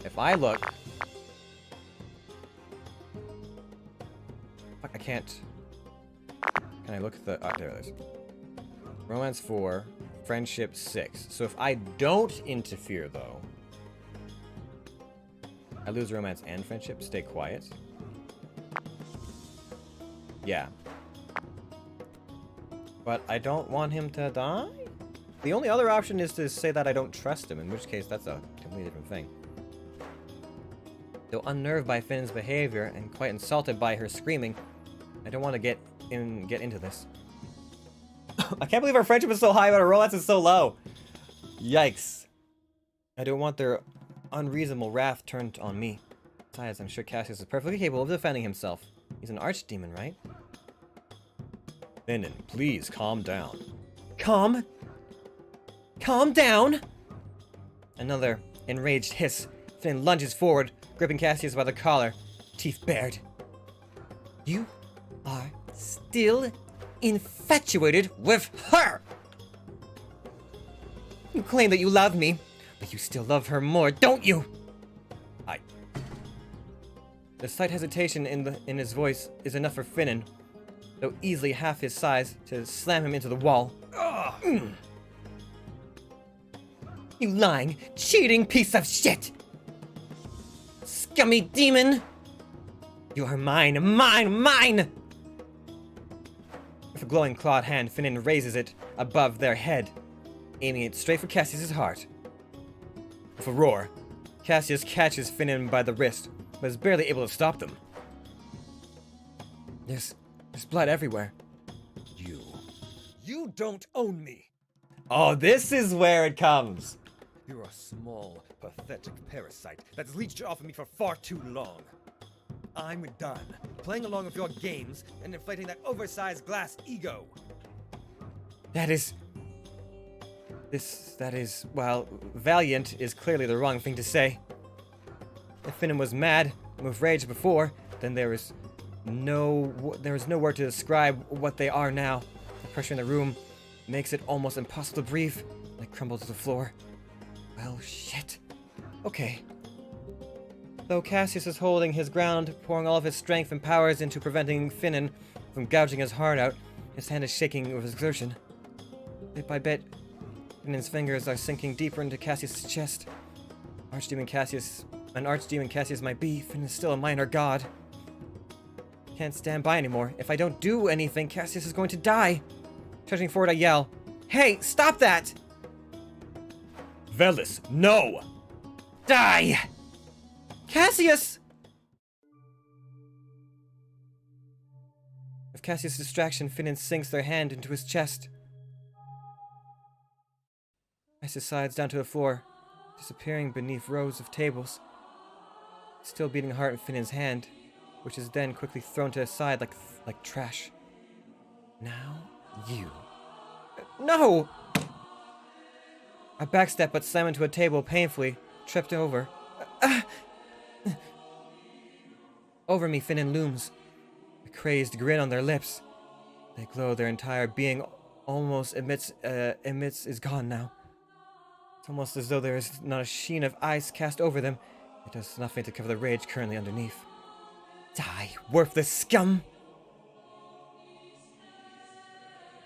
If I look... Fuck, I can't... Can I look at the... Oh, there it is. Romance 4, friendship 6. So if I don't interfere, though... I lose romance and friendship. Stay quiet. Yeah. But I don't want him to die? The only other option is to say that I don't trust him, in which case that's a completely different thing. Though unnerved by Finn's behavior and quite insulted by her screaming, I don't want to get into this. I can't believe our friendship is so high, but our romance is so low. Yikes. I don't want their unreasonable wrath turned on me. Besides, I'm sure Cassius is perfectly capable of defending himself. He's an archdemon, right? Finan, please calm down. Calm down! Another enraged hiss. Finn lunges forward, gripping Cassius by the collar, teeth bared. You are still infatuated with her! You claim that you love me, but you still love her more, don't you? The slight hesitation in his voice is enough for Finan, though easily half his size, to slam him into the wall. You lying, cheating piece of shit! Scummy demon! You are mine, mine! With a glowing clawed hand, Finan raises it above their head, aiming it straight for Cassius's heart. With a roar, Cassius catches Finan by the wrist, but is barely able to stop them. There's blood everywhere. You don't own me! Oh, this is where it comes! You're a small, pathetic parasite that's leeched off of me for far too long. I'm done playing along with your games and inflating that oversized glass ego. That is, well, valiant is clearly the wrong thing to say. If Finan was mad and with rage before, then there is no word to describe what they are now. The pressure in the room makes it almost impossible to breathe, and I crumble to the floor. Well, shit. Okay. Though Cassius is holding his ground, pouring all of his strength and powers into preventing Finan from gouging his heart out, his hand is shaking with exertion. Bit by bit, Finan's fingers are sinking deeper into Cassius' chest. Archdemon Cassius might be, Finan is still a minor god. Can't stand by anymore. If I don't do anything, Cassius is going to die. Charging forward, I yell, "Hey, stop that!" Velis, no! Die! Cassius! With Cassius' distraction, Finan sinks their hand into his chest. Cassius slides down to the floor, disappearing beneath rows of tables. Still beating heart in Finan's hand, which is then quickly thrown to the side like trash. Now, you. No! I backstep but slam into a table painfully, tripped over. Over me, Finan looms, a crazed grin on their lips. They glow, their entire being almost is gone now. It's almost as though there is not a sheen of ice cast over them. It does nothing to cover the rage currently underneath. Die, worthless scum!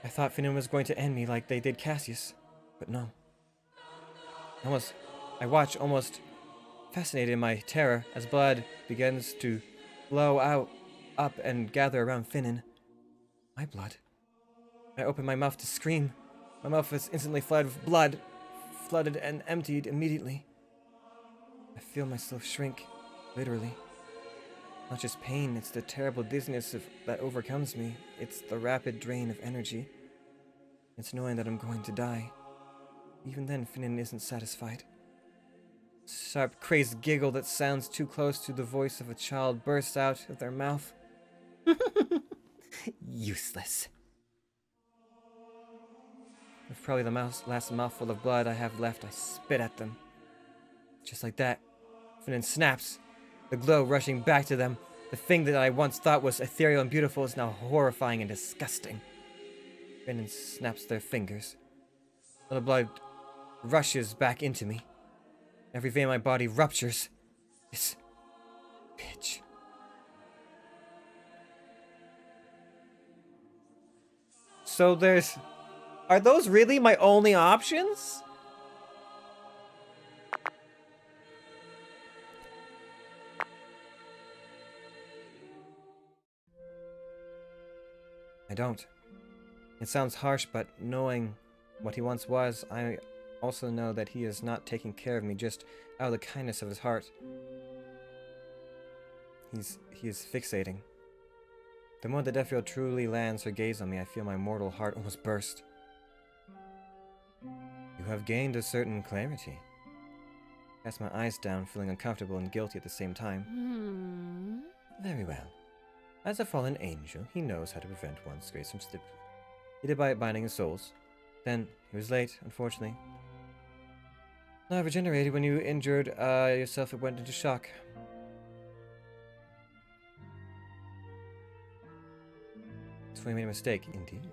I thought Finan was going to end me like they did Cassius, but no. I watch, almost fascinated in my terror, as blood begins to flow up and gather around Finan. My blood. I open my mouth to scream. My mouth is instantly flooded with blood, flooded and emptied immediately. I feel myself shrink, literally. Not just pain, it's the terrible dizziness that overcomes me. It's the rapid drain of energy. It's knowing that I'm going to die. Even then, Finan isn't satisfied. Sharp, crazed giggle that sounds too close to the voice of a child bursts out of their mouth. Useless. With probably the last mouthful of blood I have left, I spit at them. Just like that, Finan snaps, the glow rushing back to them. The thing that I once thought was ethereal and beautiful is now horrifying and disgusting. Finan snaps their fingers. The blood rushes back into me. Every vein in my body ruptures. This bitch. So are those really my only options? I don't. It sounds harsh, but knowing what he once was, I also know that he is not taking care of me just out of the kindness of his heart. He is fixating. The moment that Deathfield truly lands her gaze on me, I feel my mortal heart almost burst. You have gained a certain clarity. I cast my eyes down, feeling uncomfortable and guilty at the same time. Very well. As a fallen angel, he knows how to prevent one's grace from slipping. He did by binding his souls. Then, he was late, unfortunately. Now regenerated when you injured yourself, it went into shock. That's when you made a mistake, indeed.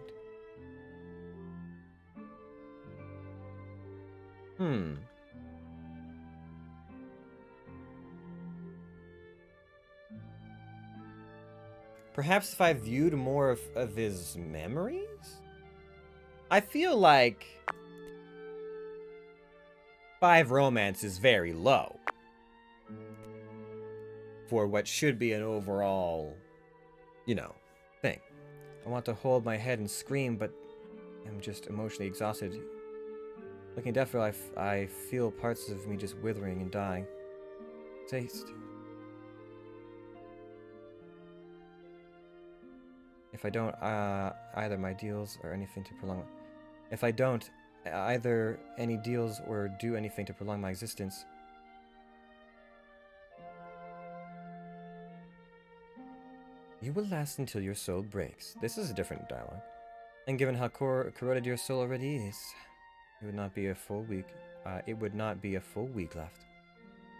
Perhaps if I viewed more of his memories? I feel like 5 romance is very low for what should be an overall, thing. I want to hold my head and scream, but I'm just emotionally exhausted. Looking at Deathfield, I feel parts of me just withering and dying. Taste. If I don't either my deals or anything to prolong, if I don't either any deals or do anything to prolong my existence, you will last until your soul breaks. This is a different dialogue, and given how corroded your soul already is, it would not be a full week. It would not be a full week left.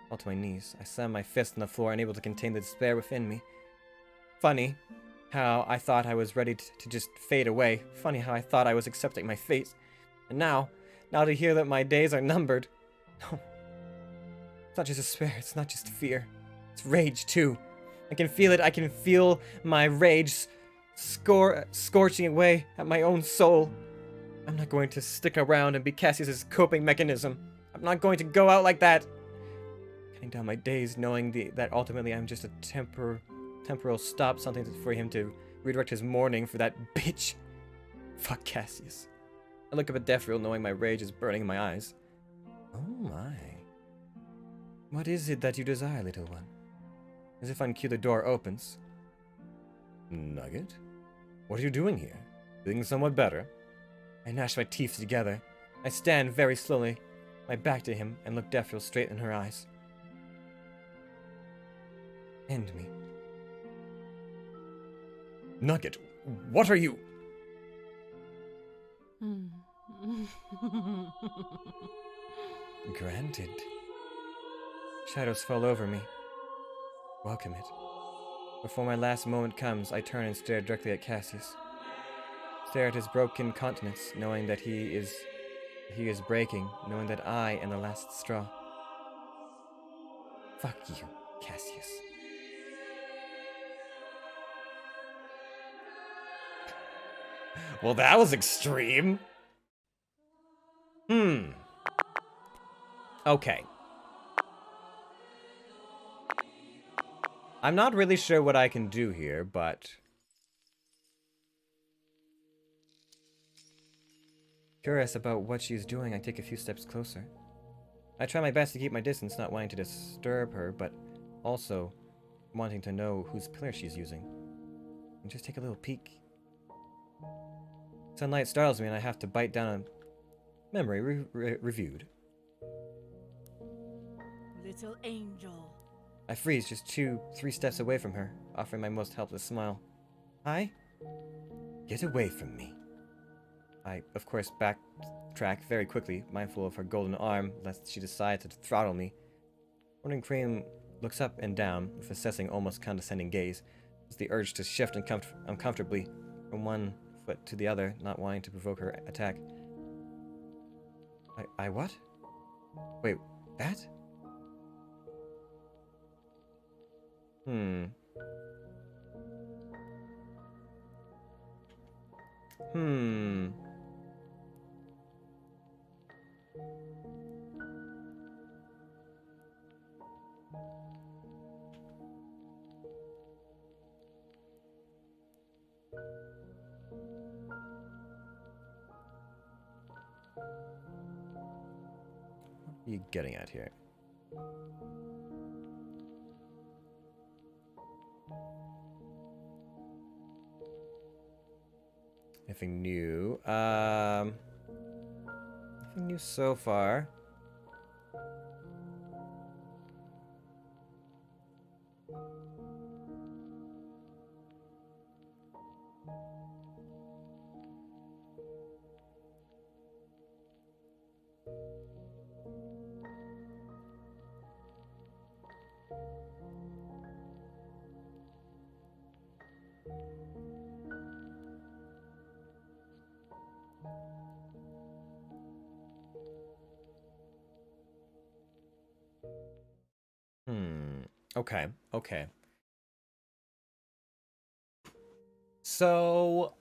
Fall to my knees. I slammed my fist on the floor, unable to contain the despair within me. Funny how I thought I was ready to just fade away. Funny how I thought I was accepting my fate. And now to hear that my days are numbered. No. It's not just despair, it's not just fear. It's rage, too. I can feel it. I can feel my rage scorching away at my own soul. I'm not going to stick around and be Cassius's coping mechanism. I'm not going to go out like that. Cutting down my days knowing that ultimately I'm just a temporal stop, something for him to redirect his mourning for that bitch. Fuck Cassius. I look up at Deathfield knowing my rage is burning in my eyes. Oh my. What is it that you desire, little one? As if on cue, the door opens. Nugget? What are you doing here? Feeling somewhat better? I gnash my teeth together. I stand very slowly, my back to him, and look Deathfield straight in her eyes. End me. Nugget, what are you? Granted. Shadows fall over me. Welcome it. Before my last moment comes, I turn and stare directly at Cassius. Stare at his broken countenance, knowing that he is breaking, knowing that I am the last straw. Fuck you, Cassius. Well, that was extreme. Okay. I'm not really sure what I can do here, but curious about what she's doing, I take a few steps closer. I try my best to keep my distance, not wanting to disturb her, but also wanting to know whose pillar she's using. And just take a little peek. Sunlight startles me and I have to bite down on memory reviewed. Little angel. I freeze just 2-3 steps away from her, offering my most helpless smile. Hi? Get away from me. I, of course, backtrack very quickly, mindful of her golden arm, lest she decide to throttle me. Morning Cream looks up and down, with assessing, almost condescending gaze, as the urge to shift uncomfortably from one foot to the other, not wanting to provoke her attack. I what? Wait, that? are you getting at here? Anything new? Nothing new so far. Okay, okay. So,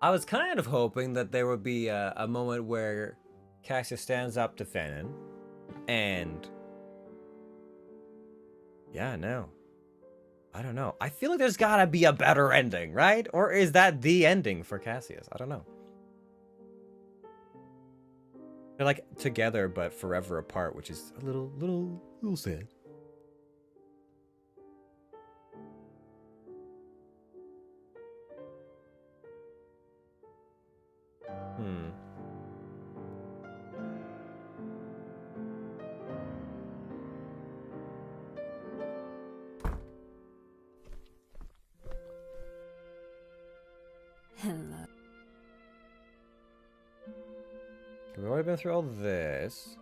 I was kind of hoping that there would be a moment where Cassius stands up to Fanon, and... Yeah, no. I don't know. I feel like there's gotta be a better ending, right? Or is that the ending for Cassius? I don't know. They're like together, but forever apart, which is a little sad. Hello. We've already been through all this.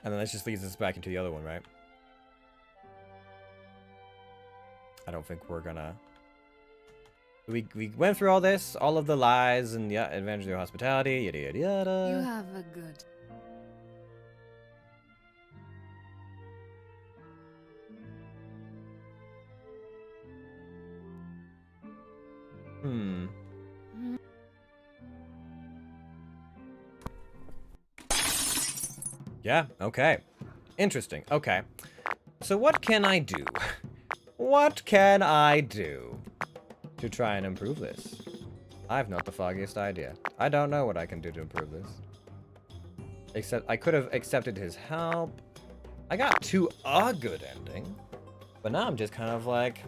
And then that just leads us back into the other one, right? I don't think we're gonna... We went through all this, all of the lies and yeah, advantage of your hospitality, yada yada yada. You have a good. Yeah, okay. Interesting. Okay. So what can I do? What can I do to try and improve this? I've not the foggiest idea. I don't know what I can do to improve this. Except I could have accepted his help. I got to a good ending. But now I'm just kind of like,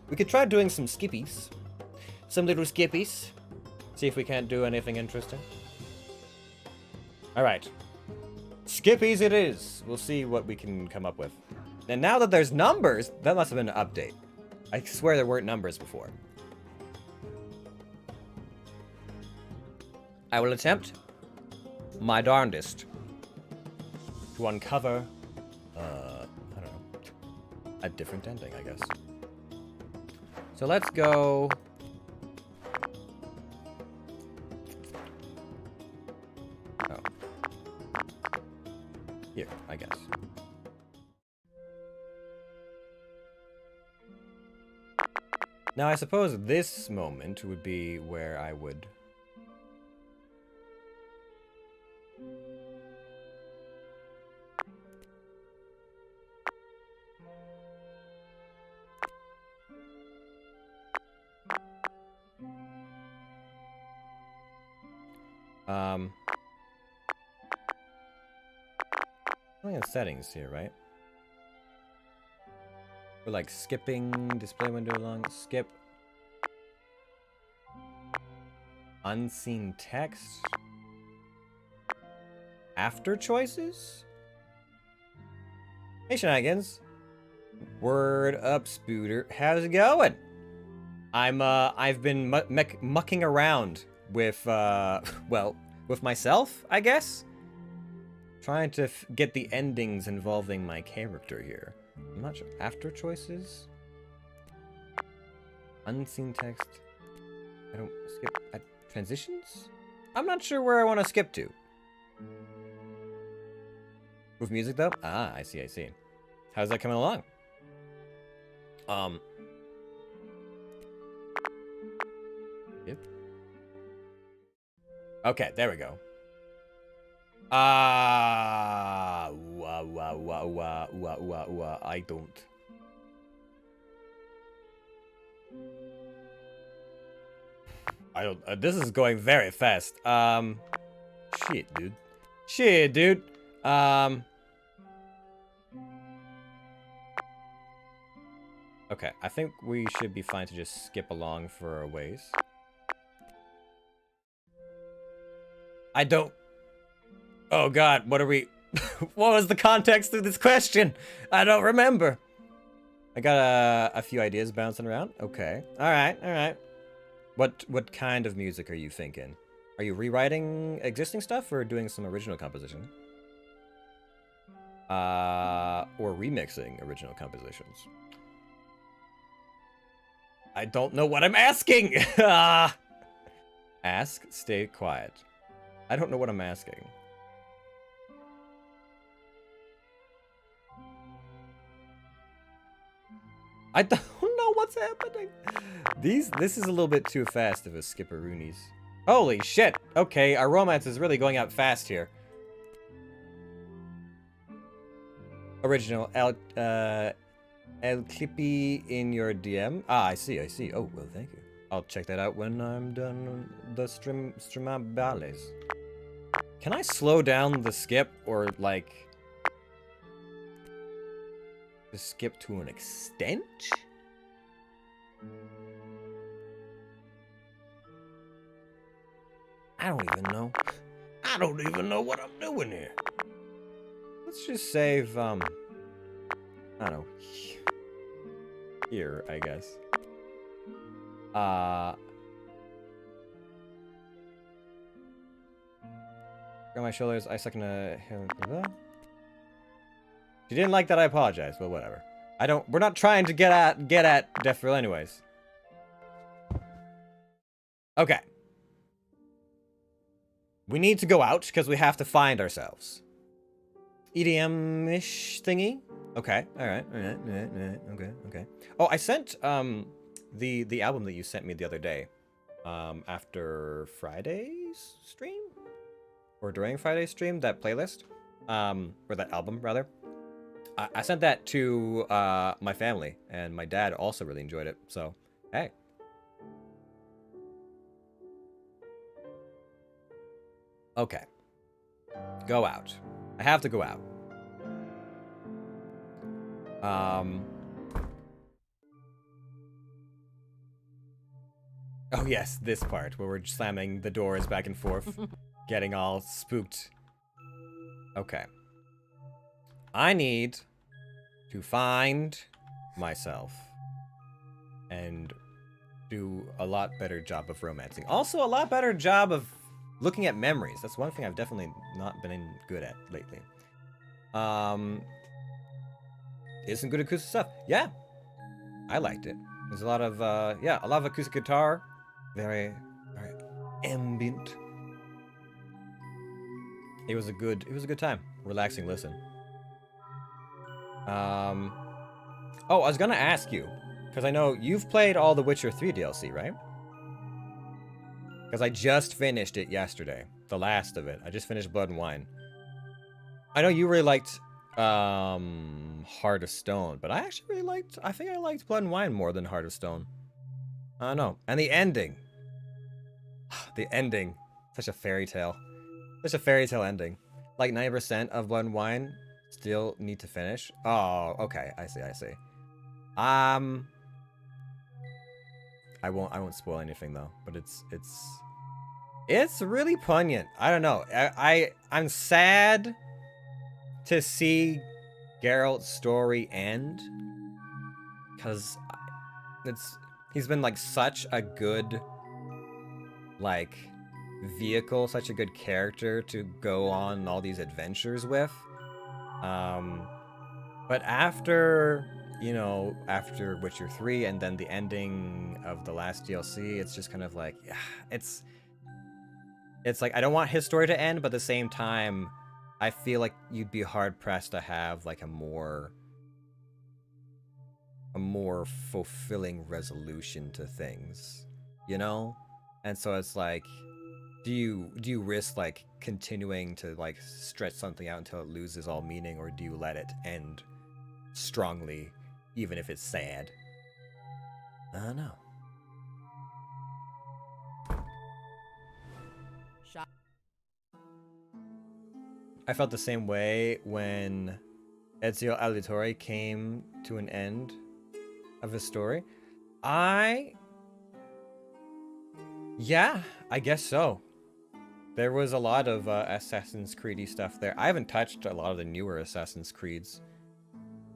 we could try doing some skippies. Some little skippies. See if we can't do anything interesting. Alright. Skippies it is. We'll see what we can come up with. And now that there's numbers, that must have been an update. I swear there weren't numbers before. I will attempt my darndest to uncover, I don't know, a different ending, I guess. So let's go... Oh. Here, I guess. Now, I suppose this moment would be where I would... Something in settings here, right? We're like skipping, display window long, skip. Unseen text. After choices? Hey, Shenanigans. Word up, Spooter. How's it going? I've been mucking around with, well, with myself, I guess? Trying to get the endings involving my character here. I'm not sure. After choices? Unseen text. I don't skip at transitions? I'm not sure where I want to skip to. With music though? Ah, I see, I see. How's that coming along? Yep. Okay, there we go. I don't. This is going very fast. Shit, dude. Shit, dude. Okay, I think we should be fine to just skip along for a ways. I don't... Oh god, what are we... What was the context of this question? I don't remember. I got a few ideas bouncing around. Okay. Alright. What kind of music are you thinking? Are you rewriting existing stuff or doing some original composition? Or remixing original compositions? I don't know what I'm asking! Ask, stay quiet. I don't know what I'm asking. I don't know what's happening. This is a little bit too fast of a skipperoonies. Holy shit! Okay, our romance is really going out fast here. Original El Clippy in your DM. Ah, I see. Oh, well, thank you. I'll check that out when I'm done the streamabales. Can I slow down the skip or, like... the skip to an extent? I don't even know. I don't even know what I'm doing here. Let's just save, I don't know. Here, I guess. Got my shoulders, I second a... If you didn't like that, I apologize. Well, whatever. We're not trying to get at Deathrill anyways. Okay. We need to go out because we have to find ourselves. EDM-ish thingy? Okay. Alright. Okay. Oh, I sent the album that you sent me the other day. After Friday's stream? Or during Friday's stream, that playlist. Or that album, rather. I sent that to my family, and my dad also really enjoyed it, so, hey. Okay. Go out. I have to go out. Oh yes, this part, where we're slamming the doors back and forth, getting all spooked. Okay. I need to find myself and do a lot better job of romancing. Also, a lot better job of looking at memories. That's one thing I've definitely not been good at lately. Did some good acoustic stuff. Yeah, I liked it. There's a lot of yeah, a lot of acoustic guitar. Very ambient. It was a good time. Relaxing listen. Oh, I was gonna ask you, because I know you've played all the Witcher 3 DLC, right? Because I just finished it yesterday. The last of it. I just finished Blood and Wine. I know you really liked Heart of Stone, but I actually really liked... I think I liked Blood and Wine more than Heart of Stone. I don't know. And the ending. The ending. Such a fairy tale. Such a fairy tale ending. Like 90% of Blood and Wine still need to finish. Oh, okay. I see. I won't spoil anything though, but it's really poignant. I don't know. I'm sad to see Geralt's story end, because he's been like such a good like vehicle, such a good character to go on all these adventures with. But after, you know, after Witcher 3 and then the ending of the last DLC, it's just kind of like, yeah, it's like, I don't want his story to end, but at the same time, I feel like you'd be hard-pressed to have, like, a more fulfilling resolution to things, you know? And so it's like, do you risk like continuing to like stretch something out until it loses all meaning, or do you let it end strongly, even if it's sad? I don't know. I felt the same way when Ezio Auditore came to an end of his story. Yeah, I guess so. There was a lot of Assassin's Creed-y stuff there. I haven't touched a lot of the newer Assassin's Creeds.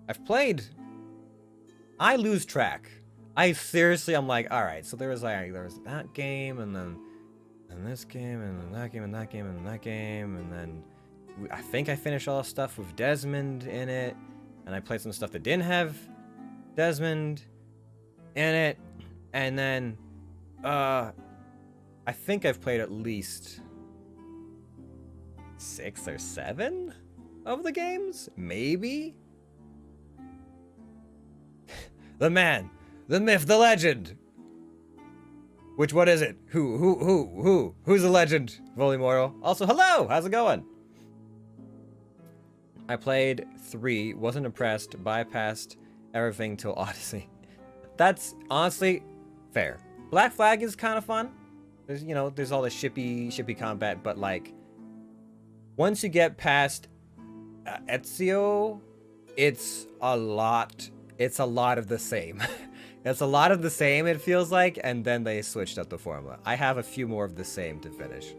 I've played... I lose track. I'm like, alright, so there was that game, and then this game, and then that game, and that game, and that game, and then I think I finished all the stuff with Desmond in it, and I played some stuff that didn't have Desmond in it, and then, I think I've played at least 6 or 7 of the games, maybe? The man, the myth, the legend! Which one is it? Who's the legend? Volimoro. Also, hello! How's it going? I played 3, wasn't impressed, bypassed everything till Odyssey. That's honestly fair. Black Flag is kind of fun. There's, you know, there's all the shippy combat, but like, once you get past Ezio, it's a lot of the same. It's a lot of the same, it feels like, and then they switched up the formula. I have a few more of the same to finish.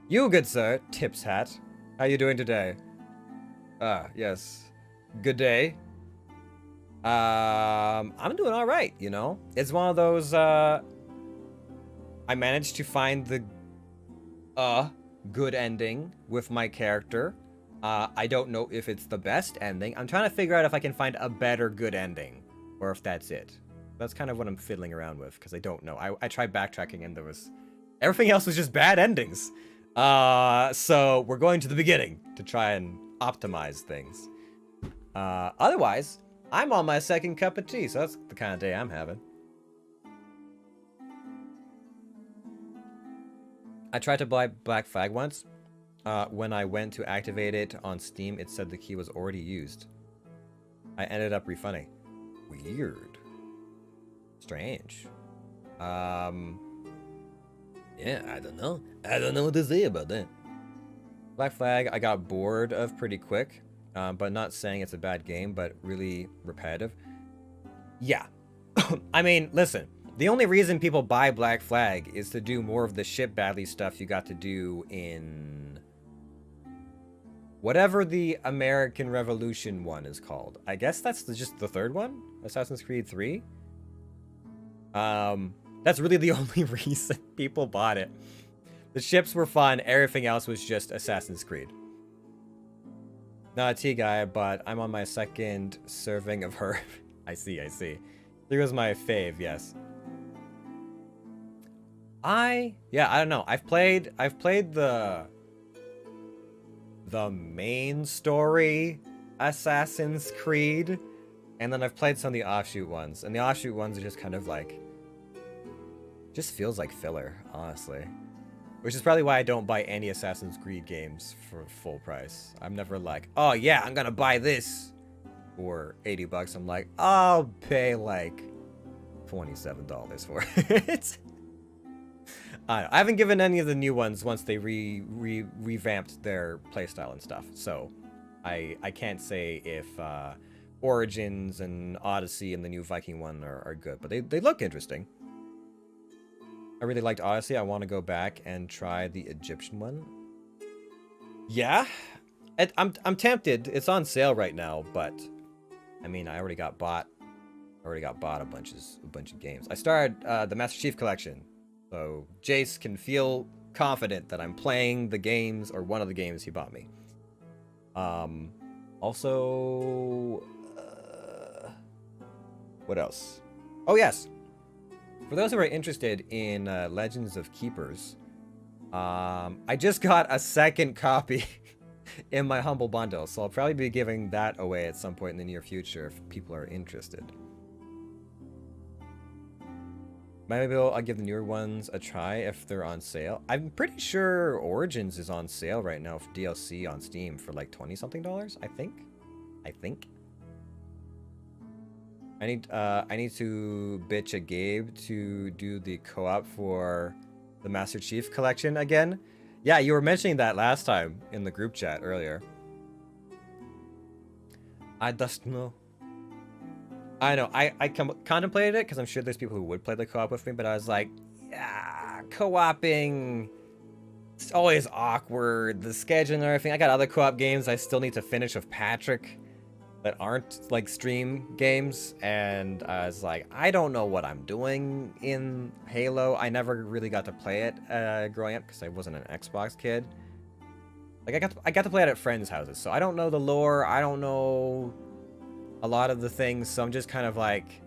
You, good sir, Tips Hat. How you doing today? Yes. Good day. I'm doing all right, you know? It's one of those, I managed to find the, good ending with my character. I don't know if it's the best ending. I'm trying to figure out if I can find a better good ending, or if that's it. That's kind of what I'm fiddling around with, because I don't know. I tried backtracking and everything else was just bad endings. So we're going to the beginning to try and optimize things. Otherwise, I'm on my second cup of tea, so that's the kind of day I'm having. I tried to buy Black Flag once. When I went to activate it on Steam, it said the key was already used. I ended up refunding. Weird. Strange. Yeah, I don't know. I don't know what to say about that. Black Flag, I got bored of pretty quick, but not saying it's a bad game, but really repetitive. Yeah. I mean, listen. The only reason people buy Black Flag is to do more of the ship badly stuff you got to do in... whatever the American Revolution one is called. I guess that's just the third one? Assassin's Creed 3? That's really the only reason people bought it. The ships were fun, everything else was just Assassin's Creed. Not a tea guy, but I'm on my second serving of her. I see. 3 was my fave, yes. I don't know. I've played the main story Assassin's Creed, and then I've played some of the offshoot ones, and the offshoot ones are just kind of like, just feels like filler, honestly. Which is probably why I don't buy any Assassin's Creed games for full price. I'm never like, oh yeah, I'm gonna buy this for 80 bucks. I'm like, I'll pay like $27 for it. I haven't given any of the new ones once they revamped their playstyle and stuff, so I can't say if Origins and Odyssey and the new Viking one are good, but they look interesting. I really liked Odyssey. I want to go back and try the Egyptian one. Yeah, I'm tempted. It's on sale right now, but I mean, I already got bought a bunch of games. I started the Master Chief Collection. So Jace can feel confident that I'm playing the games, or one of the games he bought me. Also, what else? Oh yes, for those who are interested in Legends of Keepers, I just got a second copy in my humble bundle, so I'll probably be giving that away at some point in the near future if people are interested. Maybe I'll give the newer ones a try if they're on sale. I'm pretty sure Origins is on sale right now for DLC on Steam for like 20 something dollars, I think. I need to bitch at Gabe to do the co-op for the Master Chief Collection again. Yeah, you were mentioning that last time in the group chat earlier. I just know. I know. I contemplated it because I'm sure there's people who would play the co-op with me, but I was like, yeah, co-oping. It's always awkward. The schedule and everything. I got other co-op games I still need to finish with Patrick that aren't like stream games, and I was like, I don't know what I'm doing in Halo. I never really got to play it growing up because I wasn't an Xbox kid. Like I got to play it at friends' houses, so I don't know the lore. I don't know a lot of the things, so I'm just kind of like,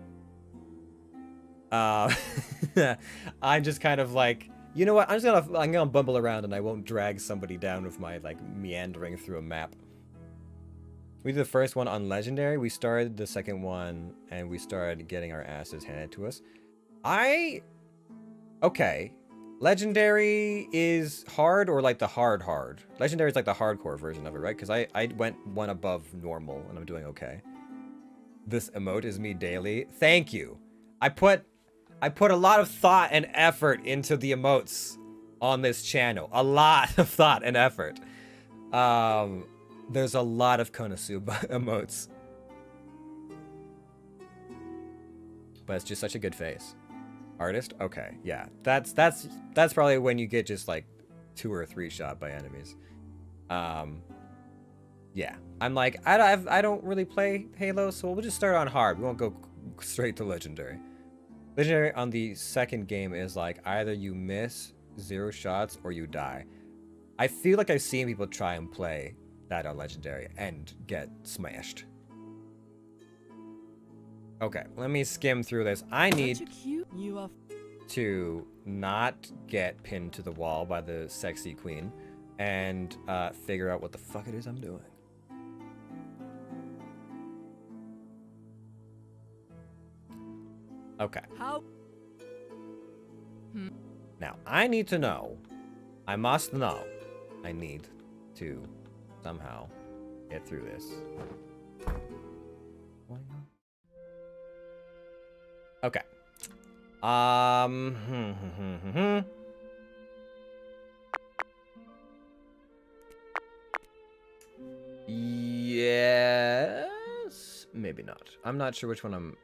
I'm just kind of like, you know what? I'm gonna bumble around and I won't drag somebody down with my like meandering through a map. We did the first one on Legendary. We started the second one, and we started getting our asses handed to us. Okay. Legendary is hard or like the hard? Legendary is like the hardcore version of it, right? Because I went one above normal, and I'm doing okay. This emote is me daily. Thank you. I put a lot of thought and effort into the emotes on this channel. A lot of thought and effort. There's a lot of Konosuba emotes. But it's just such a good face. Artist? Okay, yeah. That's probably when you get just like 2 or 3 shot by enemies. Yeah. I'm like, I don't really play Halo, so we'll just start on hard. We won't go straight to Legendary. Legendary on the second game is like either you miss 0 shots or you die. I feel like I've seen people try and play that on Legendary and get smashed. Okay, let me skim through this. I need to not get pinned to the wall by the sexy queen and figure out what the fuck it is I'm doing. Okay. Now, I need to know. I must know. I need to somehow get through this. Okay. Yes. Maybe not. I'm not sure which one I'm.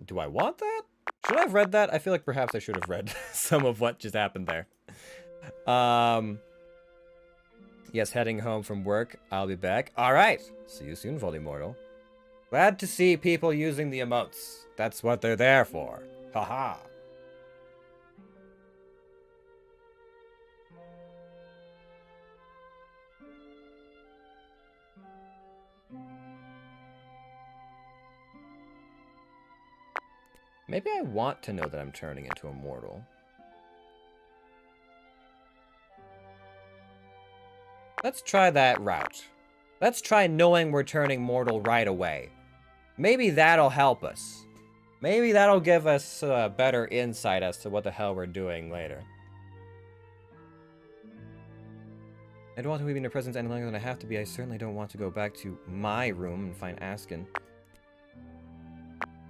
Do I want that? Should I have read that? I feel like perhaps I should have read some of what just happened there. Yes, heading home from work. I'll be back. All right. See you soon, Voldemortal. Glad to see people using the emotes. That's what they're there for. Haha. Maybe I want to know that I'm turning into a mortal. Let's try that route. Let's try knowing we're turning mortal right away. Maybe that'll help us. Maybe that'll give us better insight as to what the hell we're doing later. I don't want to be in your presence any longer than I have to be. I certainly don't want to go back to my room and find Askin.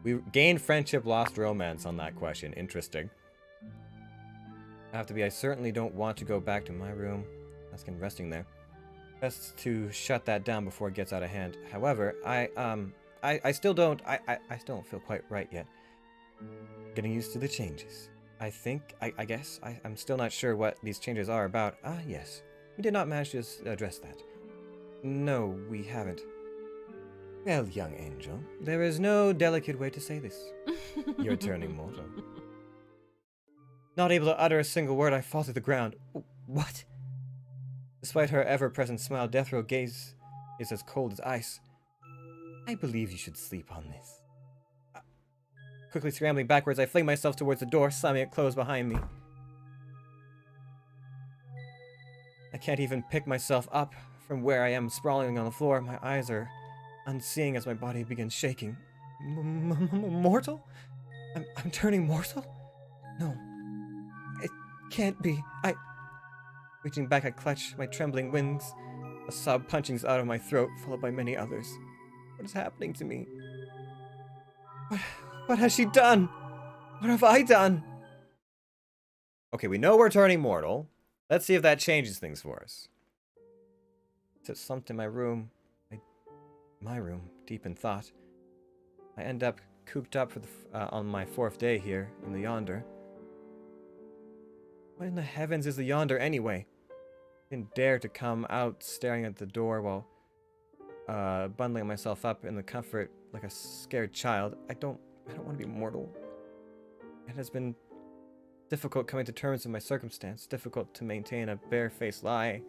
We gained friendship, lost romance on that question. Interesting. I have to be. I certainly don't want to go back to my room. Askin resting there. Best to shut that down before it gets out of hand. However, I still don't. I still don't feel quite right yet. Getting used to the changes. I guess, I'm still not sure what these changes are about. Ah, yes. We did not manage to address that. No, we haven't. Well, young angel, there is no delicate way to say this. You're turning mortal. Not able to utter a single word, I fall to the ground. What? Despite her ever-present smile, Deathrow gaze is as cold as ice. I believe you should sleep on this. Quickly scrambling backwards, I fling myself towards the door, slamming it closed behind me. I can't even pick myself up from where I am sprawling on the floor. My eyes are unseeing as my body begins shaking. Mortal? I'm turning mortal? No. It can't be. Reaching back, I clutch my trembling wings. A sob punching out of my throat, followed by many others. What is happening to me? What has she done? What have I done? Okay, we know we're turning mortal. Let's see if that changes things for us. Sit slumped in my room. My room, deep in thought. I end up cooped up for on my 4th day here in the Yonder. What in the heavens is the Yonder anyway? I didn't dare to come out staring at the door while bundling myself up in the comfort like a scared child. I don't want to be mortal. It has been difficult coming to terms with my circumstance, difficult to maintain a bare-faced lie,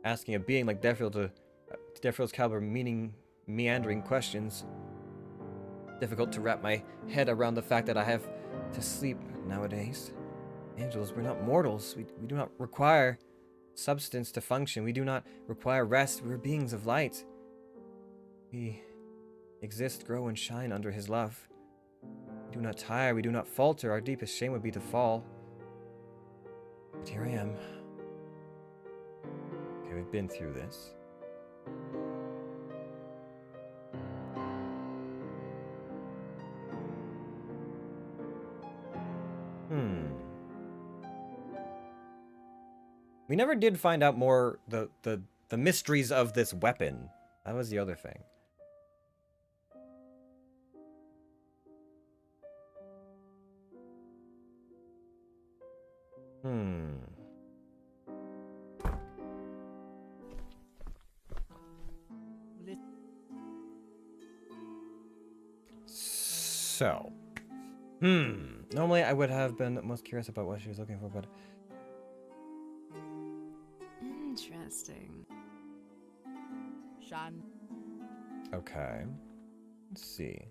asking a being like Deathrow's caliber meandering questions. Difficult to wrap my head around the fact that I have to sleep nowadays. Angels, we're not mortals. We do not require substance to function. We do not require rest. We're beings of light. We exist, grow, and shine under his love. We do not tire. We do not falter. Our deepest shame would be to fall. But here I am. Okay, we've been through this. We never did find out more the mysteries of this weapon. That was the other thing. So. Normally I would have been most curious about what she was looking for, but... Interesting. Shan. Okay. Let's see.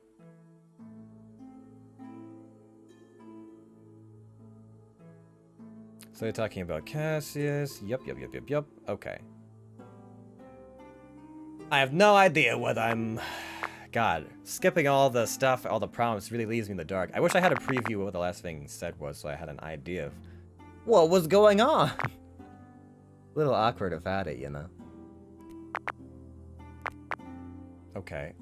So you're talking about Cassius. Yup. Okay. I have no idea what I'm... God, skipping all the stuff, all the prompts really leaves me in the dark. I wish I had a preview of what the last thing said was so I had an idea of what was going on. A little awkward if I had it, you know. Okay,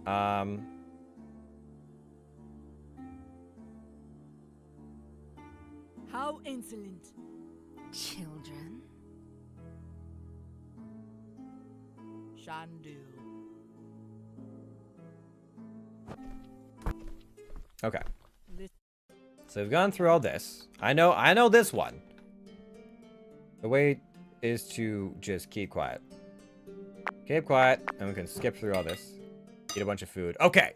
How insolent. Children? Shandu. Okay. So we've gone through all this. I know this one. The way is to just keep quiet. Keep quiet, and we can skip through all this. Eat a bunch of food. Okay.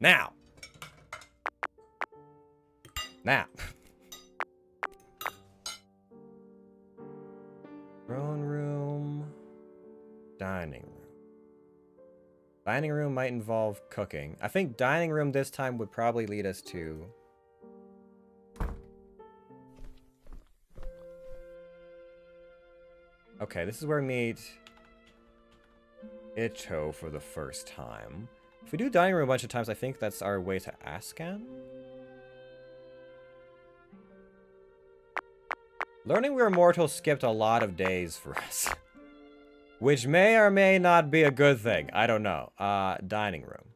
Now. Throne room. Dining room. Dining room might involve cooking. I think dining room this time would probably lead us to... Okay, this is where we meet Icho for the first time. If we do dining room a bunch of times, I think that's our way to Ascan. Learning we're immortal skipped a lot of days for us. Which may or may not be a good thing. I don't know. Dining room.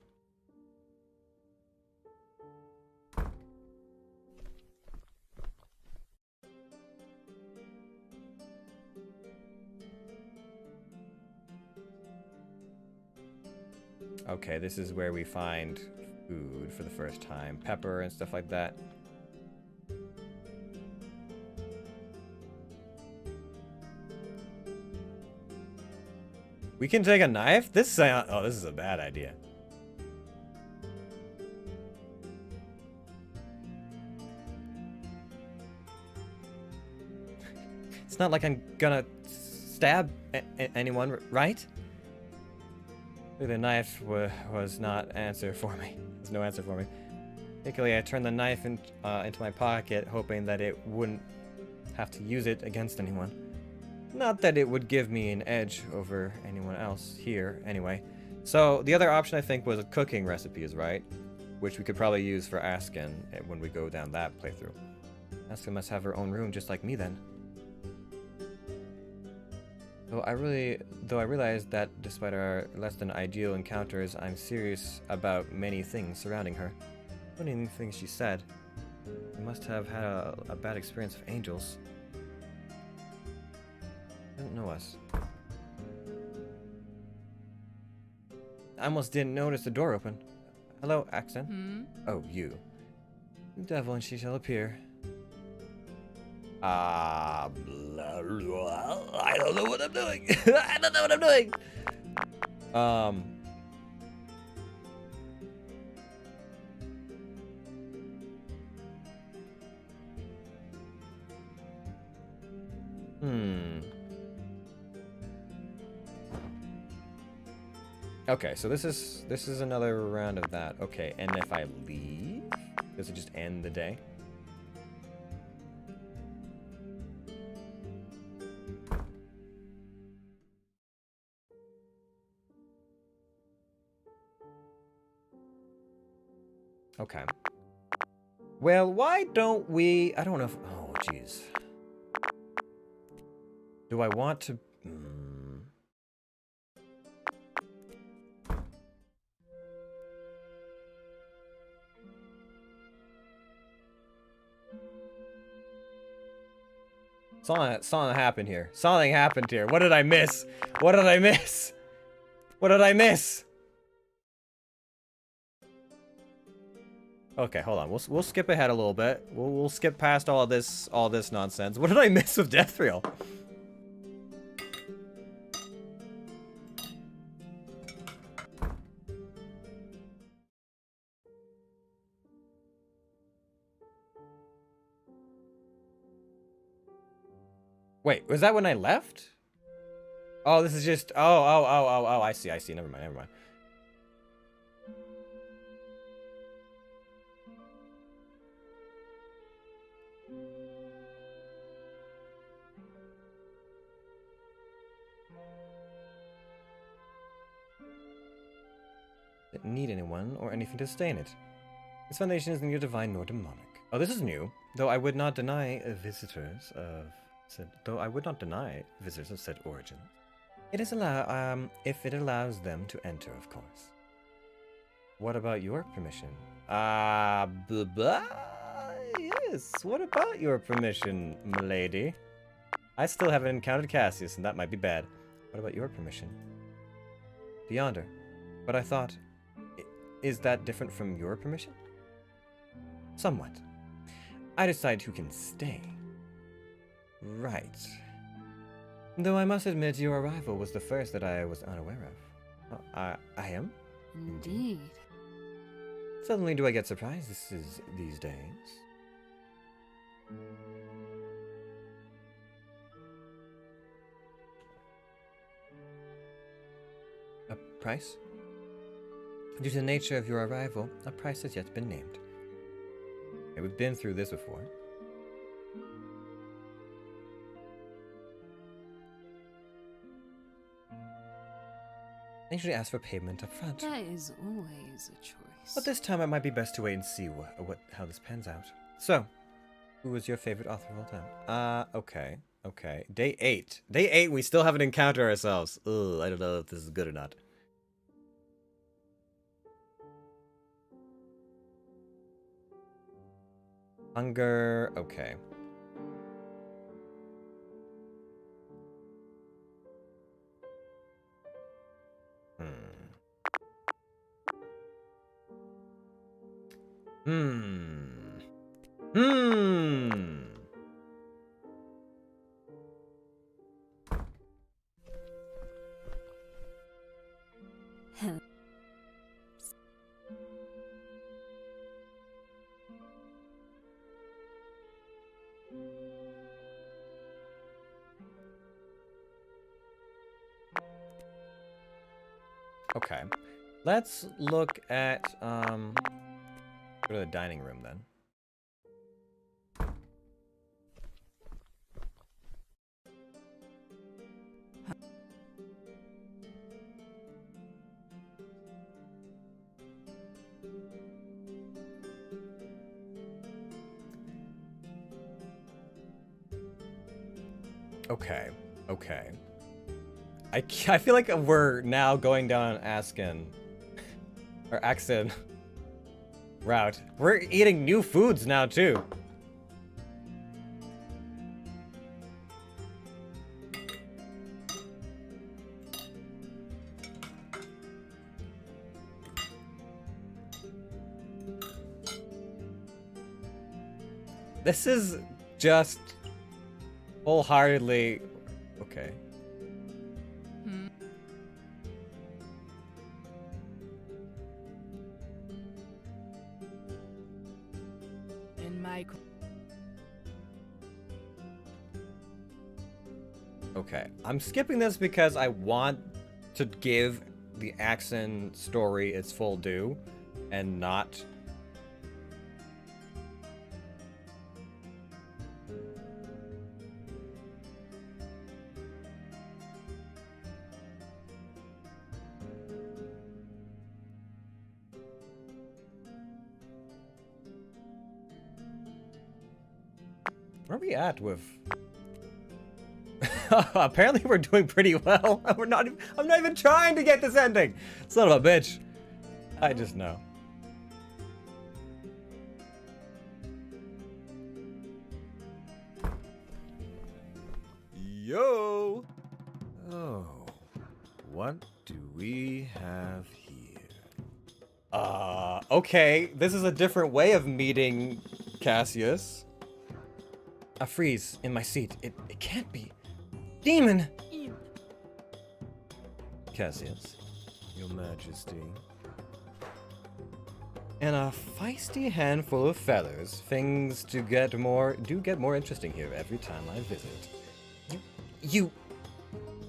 Okay, this is where we find food for the first time. Pepper and stuff like that. We can take a knife? This sound. Oh, this is a bad idea. It's not like I'm gonna stab anyone, right? The knife was not answer for me. There's no answer for me. Particularly, I turned the knife into my pocket, hoping that it wouldn't have to use it against anyone. Not that it would give me an edge over anyone else here, anyway. So, the other option I think was cooking recipes, right? Which we could probably use for Askin when we go down that playthrough. Askin must have her own room just like me then. Though I realized that despite our less than ideal encounters, I'm serious about many things surrounding her. Including things she said. I must have had a bad experience with angels. Doesn't know us. I almost didn't notice the door open. Hello, Axon. Oh, you. The devil and she shall appear. I don't know what I'm doing. I don't know what I'm doing. Okay, so this is another round of that. Okay, and if I leave, does it just end the day? Okay. Well, why don't we... I don't know if... Oh, jeez. Do I want to... Something happened here. Something happened here. What did I miss? What did I miss? What did I miss? Okay, hold on. We'll skip ahead a little bit. We'll skip past all this nonsense. What did I miss with Deathriel? Wait, was that when I left? Oh, this is just... Oh, I see. Never mind. Didn't need anyone or anything to stay in it. Its foundation is neither divine nor demonic. Oh, this is new. Though I would not deny visitors of said origin. It is if it allows them to enter, of course. What about your permission? Yes. What about your permission, milady? I still haven't encountered Cassius, and that might be bad. What about your permission? To Yonder. But I thought, is that different from your permission? Somewhat. I decide who can stay. Right. Though I must admit your arrival was the first that I was unaware of. I am? Indeed. Suddenly do I get surprised these days. A price? Due to the nature of your arrival, a price has yet been named. We've been through this before. I usually ask for payment up front. That is always a choice. But this time it might be best to wait and see how this pans out. So, who was your favorite author of all time? Okay. Day 8. Day 8, we still haven't encountered ourselves. Ugh, I don't know if this is good or not. Hunger, okay. Okay. Let's look at, go to the dining room then. Okay, okay. I feel like we're now going down Askin, or Axon route. We're eating new foods now too. This is just wholeheartedly okay. In my Okay, I'm skipping this because I want to give the Axon story its full due and not. Where are we at with? Apparently we're doing pretty well. I'm not even trying to get this ending. Son of a bitch. I just know. Yo. Oh. What do we have here? Okay. This is a different way of meeting Cassius. A freeze in my seat. It can't be. Demon! imp. Cassius, Your Majesty. And a feisty handful of feathers. Things do get more interesting here every time I visit. You.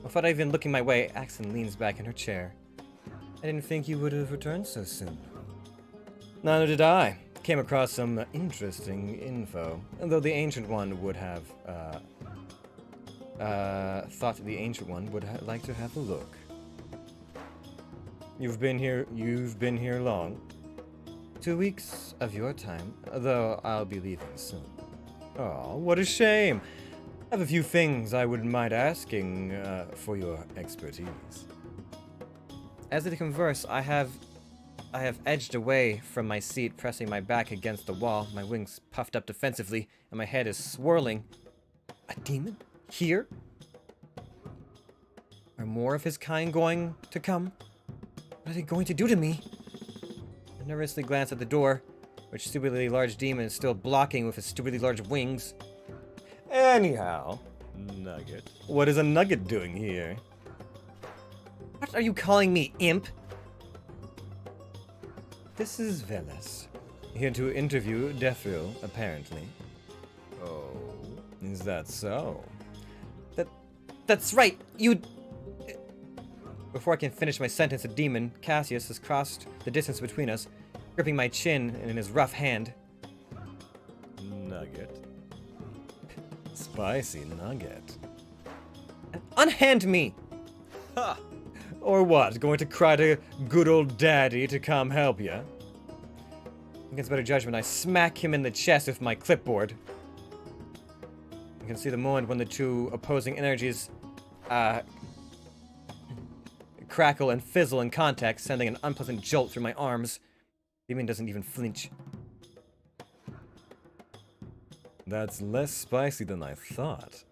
Without even looking my way, Axon leans back in her chair. I didn't think you would have returned so soon. Neither did I. Came across some interesting info, though the Ancient One would have, thought the Ancient One would like to have a look. You've been here long. 2 weeks of your time, though I'll be leaving soon. Oh, what a shame. I have a few things I wouldn't mind asking, for your expertise. As they converse, I have edged away from my seat, pressing my back against the wall, my wings puffed up defensively, and my head is swirling. A demon? Here? Are more of his kind going to come? What are they going to do to me? I nervously glance at the door, which stupidly large demon is still blocking with his stupidly large wings. Anyhow, Nugget. What is a Nugget doing here? What are you calling me, imp? This is Veles. Here to interview Defril, apparently. Oh, is that so? That's right, you... Before I can finish my sentence, a demon, Cassius, has crossed the distance between us, gripping my chin in his rough hand. Nugget. Spicy Nugget. Unhand me! Ha! Or what, going to cry to good old daddy to come help ya? Against better judgment, I smack him in the chest with my clipboard. You can see the moment when the two opposing energies, crackle and fizzle in contact, sending an unpleasant jolt through my arms. Demon doesn't even flinch. That's less spicy than I thought.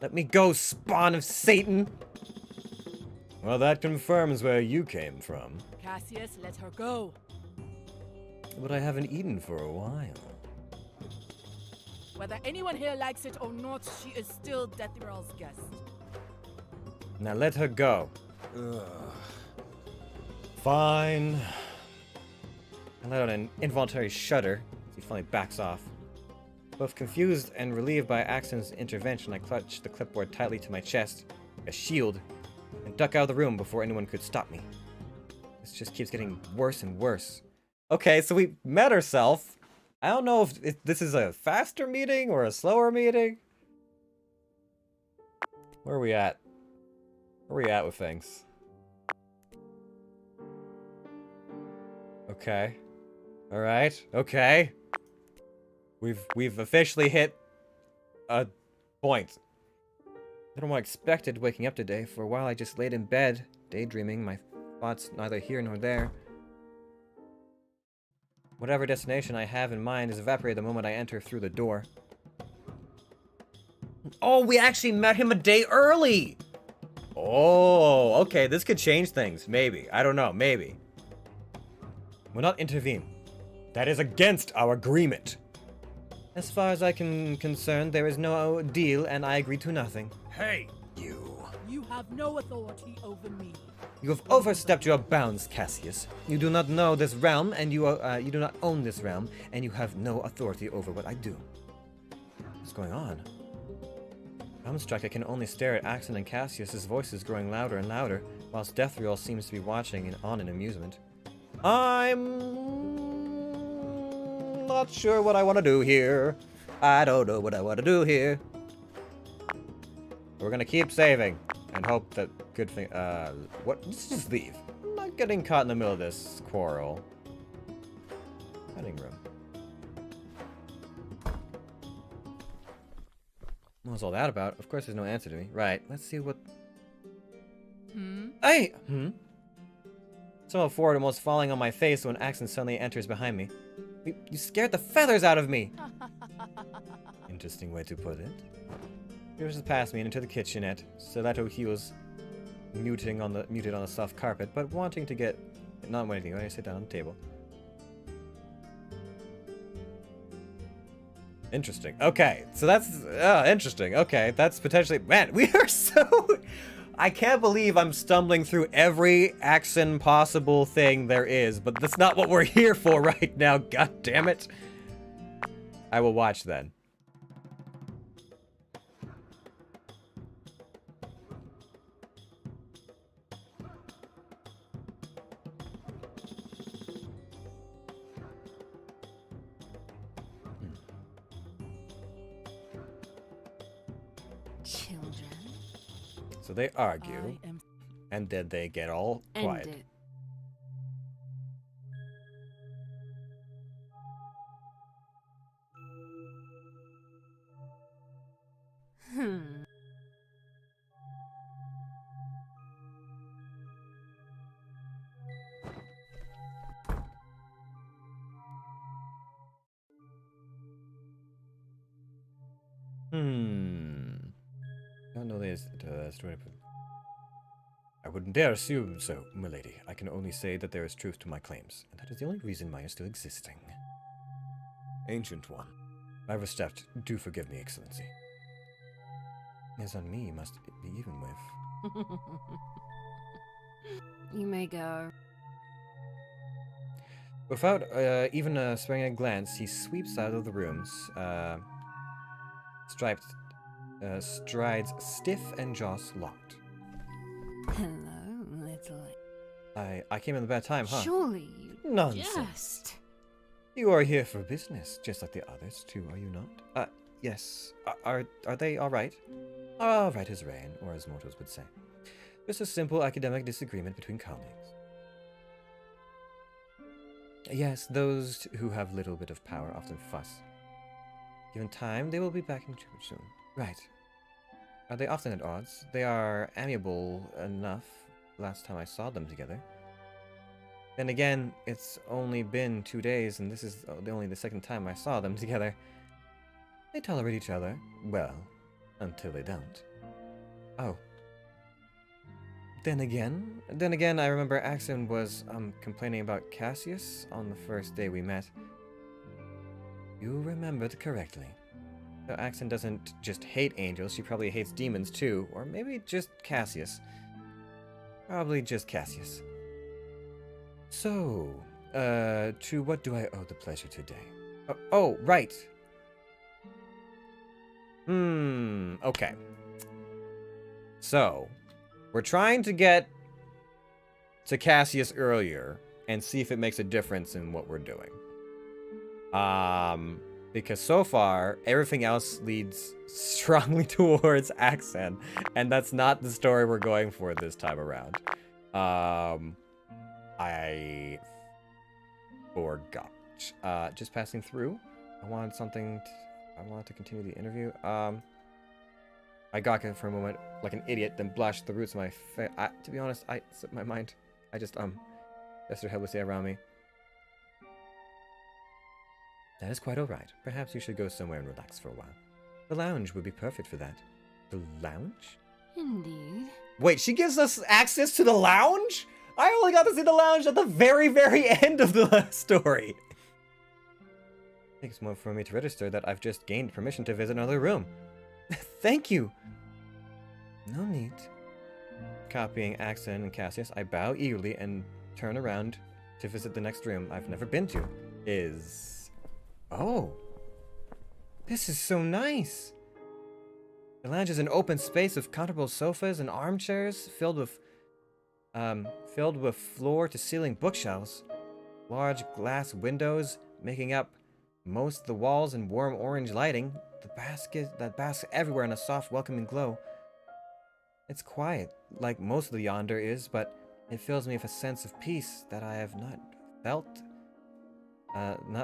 Let me go, spawn of Satan! Well, that confirms where you came from. Cassius, let her go. But I haven't eaten for a while. Whether anyone here likes it or not, she is still Deathmiral's guest. Now let her go. Ugh. Fine. I let out an involuntary shudder as he finally backs off. Both confused and relieved by Axon's intervention, I clutched the clipboard tightly to my chest, like a shield, and duck out of the room before anyone could stop me. This just keeps getting worse and worse. Okay, so we met herself. I don't know if this is a faster meeting or a slower meeting. Where are we at? Where are we at with things? Okay. Alright, okay. We've officially hit a point. I don't know what I expected waking up today. For a while I just laid in bed, daydreaming, my thoughts neither here nor there. Whatever destination I have in mind is evaporated the moment I enter through the door. Oh, we actually met him a day early! Oh, okay, this could change things. Maybe. I don't know, maybe. Will not intervene. That is against our agreement. As far as I can concerned, there is no deal, and I agree to nothing. Hey, you. You have no authority over me. You have overstepped your bounds, Cassius. You do not know this realm, and you do not own this realm, and you have no authority over what I do. What's going on? I'm struck. I can only stare at Axon and Cassius' voices growing louder and louder, whilst Deathriel seems to be watching on in amusement. I'm not sure what I want to do here. I don't know what I want to do here. We're gonna keep saving and hope that good thing. What? Let's just leave. I'm not getting caught in the middle of this quarrel. Cutting room. What's all that about? Of course, there's no answer to me. Right. Let's see what. Hey. Somehow forward, almost falling on my face when Axon suddenly enters behind me. You scared the feathers out of me. Interesting way to put it. He rushes past me and into the kitchenette. Stiletto heels muted on the soft carpet, but wanting to get not wanting to sit down on the table. Interesting. Okay, so that's interesting. Okay, that's potentially man. We are so. I can't believe I'm stumbling through every Axon possible thing there is, but that's not what we're here for right now. God damn it! I will watch then. Children. So they argue, and then they get all quiet. End it. Don't know this story. I wouldn't dare assume so, milady. I can only say that there is truth to my claims, and that is the only reason why you're still existing. Ancient One, I overstepped. Do forgive me, Excellency. It is on me you must be even with. You may go. Without even sparing a glance, he sweeps out of the rooms, strides stiff and jaws locked. Hello, little. I came in a bad time, huh? Surely you Nonsense. just. You are here for business, just like the others too, are you not? Yes. Are they all right? All right as rain, or as mortals would say. Just a simple academic disagreement between colleagues. Yes, those who have little bit of power often fuss. Given time, they will be back in church soon. Right. Are they often at odds? They are amiable enough last time I saw them together. Then again, it's only been 2 days, and this is only the second time I saw them together. They tolerate each other, well, until they don't. Oh. Then again, I remember Axon was complaining about Cassius on the first day we met. You remembered correctly. So Axon doesn't just hate angels, she probably hates demons too, or maybe just Cassius. Probably just Cassius. So, to what do I owe the pleasure today? Oh, right. Okay. So, we're trying to get to Cassius earlier and see if it makes a difference in what we're doing. Because so far, everything else leads strongly towards accent, and that's not the story we're going for this time around. I forgot. Just passing through. I wanted to continue the interview. I got it for a moment, like an idiot, then blushed the roots of my face. To be honest, I slipped my mind. I just, gesture helplessly around me. That is quite alright. Perhaps you should go somewhere and relax for a while. The lounge would be perfect for that. The lounge? Indeed. Wait, she gives us access to the lounge? I only got to see the lounge at the very, very end of the story. It takes more for me to register that I've just gained permission to visit another room. Thank you. No need. Copying Axon and Cassius, I bow eagerly and turn around to visit the next room I've never been to. Oh. This is so nice. The lounge is an open space of comfortable sofas and armchairs filled with floor-to-ceiling bookshelves. Large glass windows making up most of the walls and warm orange lighting that basks everywhere in a soft, welcoming glow. It's quiet, like most of the Yonder is, but it fills me with a sense of peace that I have not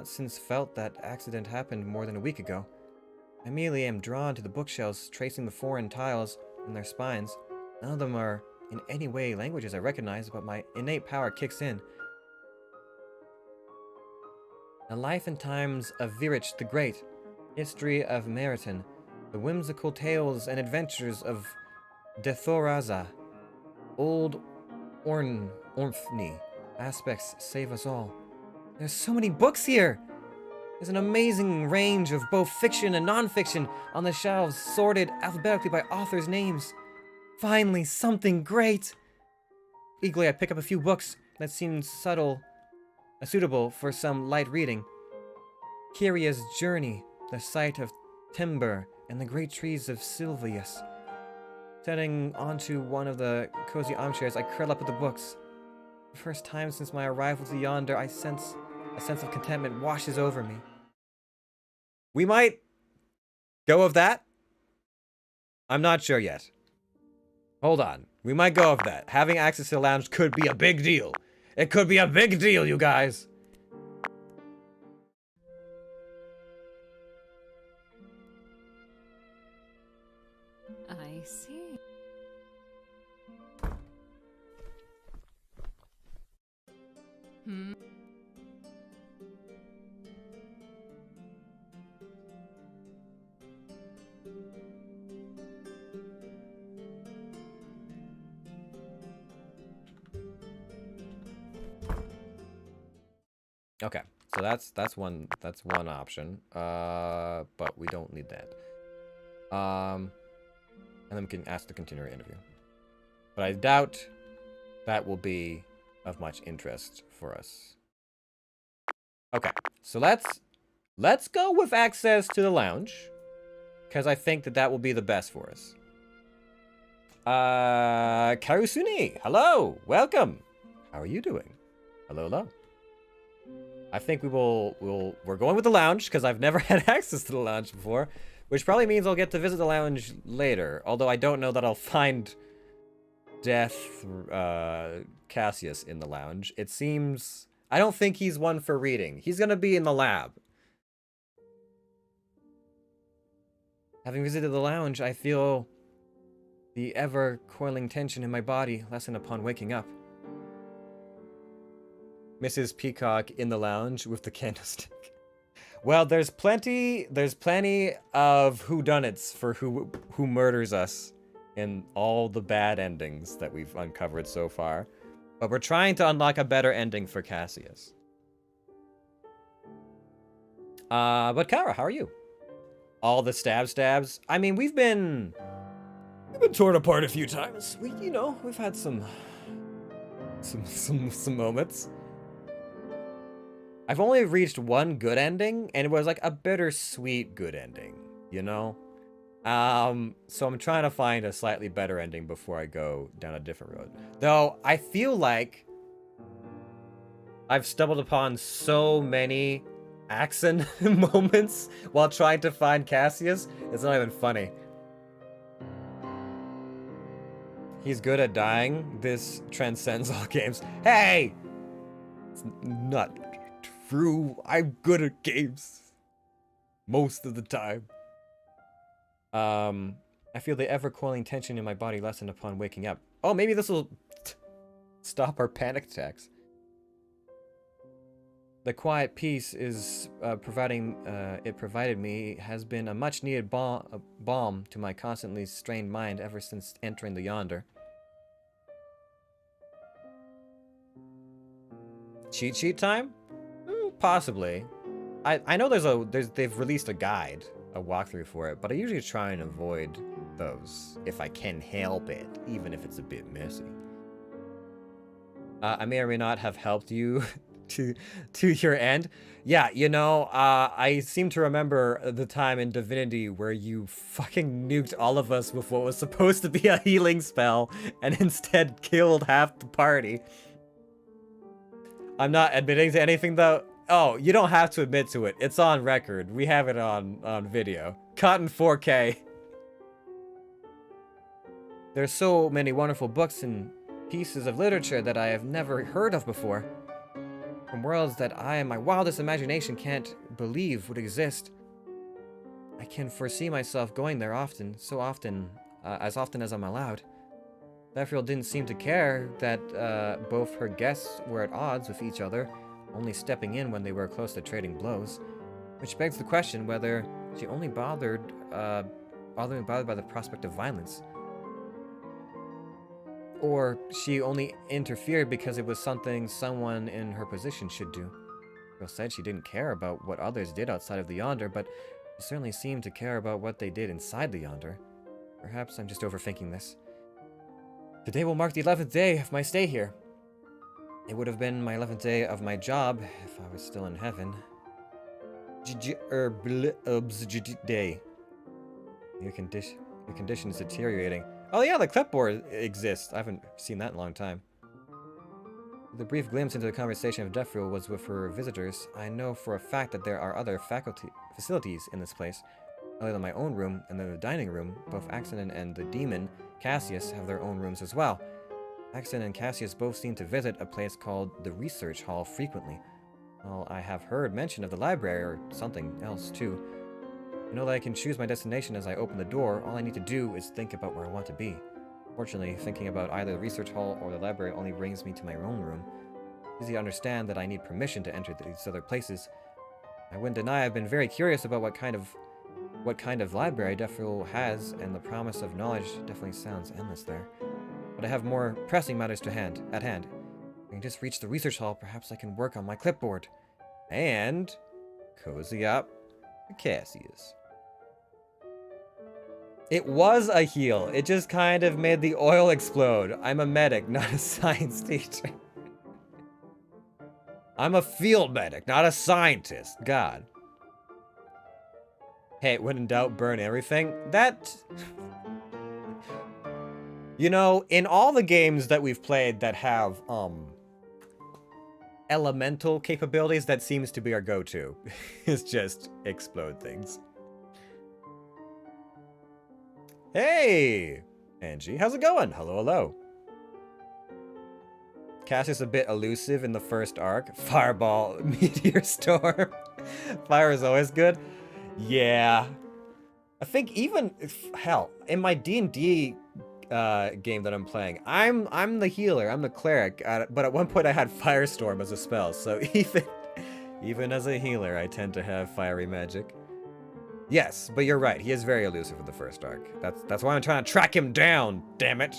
since felt that accident happened more than a week ago. I immediately am drawn to the bookshelves, tracing the foreign tiles and their spines. None of them are in any way languages I recognize, but my innate power kicks in. The life and times of Virich the Great, history of Meriton, the whimsical tales and adventures of Dethoraza, old Ormfni, aspects save us all. There's so many books here! There's an amazing range of both fiction and non-fiction on the shelves, sorted alphabetically by authors' names. Finally, something great! Eagerly, I pick up a few books that seem suitable for some light reading. Kyria's Journey, The Sight of Timber, and the Great Trees of Silvius. Setting onto one of the cozy armchairs, I curl up with the books. For the first time since my arrival to Yonder, a sense of contentment washes over me. We might go with that. I'm not sure yet. Hold on. We might go with that. Having access to the lounge could be a big deal. It could be a big deal, you guys. I see. Hmm. Okay, so that's one option. But we don't need that. And then we can ask to continue our interview. But I doubt that will be of much interest for us. Okay, so let's go with access to the lounge, because I think that will be the best for us. Karusuni, hello, welcome. How are you doing? Hello, hello. I think we're going with the lounge, because I've never had access to the lounge before, which probably means I'll get to visit the lounge later, although I don't know that I'll find Cassius in the lounge. It seems... I don't think he's one for reading. He's gonna be in the lab. Having visited the lounge, I feel the ever-coiling tension in my body lessen upon waking up. Mrs. Peacock in the lounge with the candlestick. Well, there's plenty of whodunits for who murders us in all the bad endings that we've uncovered so far. But we're trying to unlock a better ending for Cassius. But Kara, how are you? All the stabs. I mean, we've been torn apart a few times. We've had some moments. I've only reached one good ending, and it was like a bittersweet good ending, So I'm trying to find a slightly better ending before I go down a different road. Though, I feel like I've stumbled upon so many Axon moments while trying to find Cassius. It's not even funny. He's good at dying. This transcends all games. Hey! It's not true. I'm good at games. Most of the time. I feel the ever-coiling tension in my body lessen upon waking up. Oh, maybe this will stop our panic attacks. The quiet peace is provided me has been a much-needed balm to my constantly strained mind ever since entering the Yonder. Cheat sheet time? Possibly. I know they've released a guide, a walkthrough for it, but I usually try and avoid those if I can help it, even if it's a bit messy. I may or may not have helped you to your end. Yeah, you know, I seem to remember the time in Divinity where you fucking nuked all of us with what was supposed to be a healing spell and instead killed half the party. I'm not admitting to anything though. Oh, you don't have to admit to it. It's on record. We have it on video. Caught in 4K. There's so many wonderful books and pieces of literature that I have never heard of before. From worlds that I in my wildest imagination can't believe would exist. I can foresee myself going there often, as often as I'm allowed. Deathfield didn't seem to care that both her guests were at odds with each other, only stepping in when they were close to trading blows. Which begs the question whether she only bothered by the prospect of violence. Or she only interfered because it was something someone in her position should do. Girl said she didn't care about what others did outside of the Yonder, but she certainly seemed to care about what they did inside the Yonder. Perhaps I'm just overthinking this. Today will mark the 11th day of my stay here. It would have been my 11th day of my job if I was still in heaven. Day. Your condition is deteriorating. Oh yeah, the clipboard exists. I haven't seen that in a long time. The brief glimpse into the conversation of Deathfield was with her visitors. I know for a fact that there are other facilities in this place. Other than my own room and the dining room, both Axon and the demon, Cassius, have their own rooms as well. Axon and Cassius both seem to visit a place called the Research Hall frequently. Well, I have heard mention of the library or something else too. I know that I can choose my destination as I open the door. All I need to do is think about where I want to be. Fortunately, thinking about either the research hall or the library only brings me to my own room. It's easy to understand that I need permission to enter these other places. I wouldn't deny I've been very curious about what kind of library Deathfield has, and the promise of knowledge definitely sounds endless there. But I have more pressing matters at hand. If I can just reach the research hall, perhaps I can work on my clipboard. And cozy up to Cassius. It was a heal. It just kind of made the oil explode. I'm a medic, not a science teacher. I'm a field medic, not a scientist. God. Hey, when in doubt, burn everything. That... You know, in all the games that we've played that have, elemental capabilities, that seems to be our go-to. Is just explode things. Hey, Angie, how's it going? Hello, hello. Cassius a bit elusive in the first arc. Fireball, meteor storm. Fire is always good. Yeah. I think even, hell, in my D&D game that I'm playing, I'm the healer, I'm the cleric, but at one point I had Firestorm as a spell, so even as a healer, I tend to have fiery magic. Yes, but you're right. He is very elusive in the first arc. That's why I'm trying to track him down, damn it.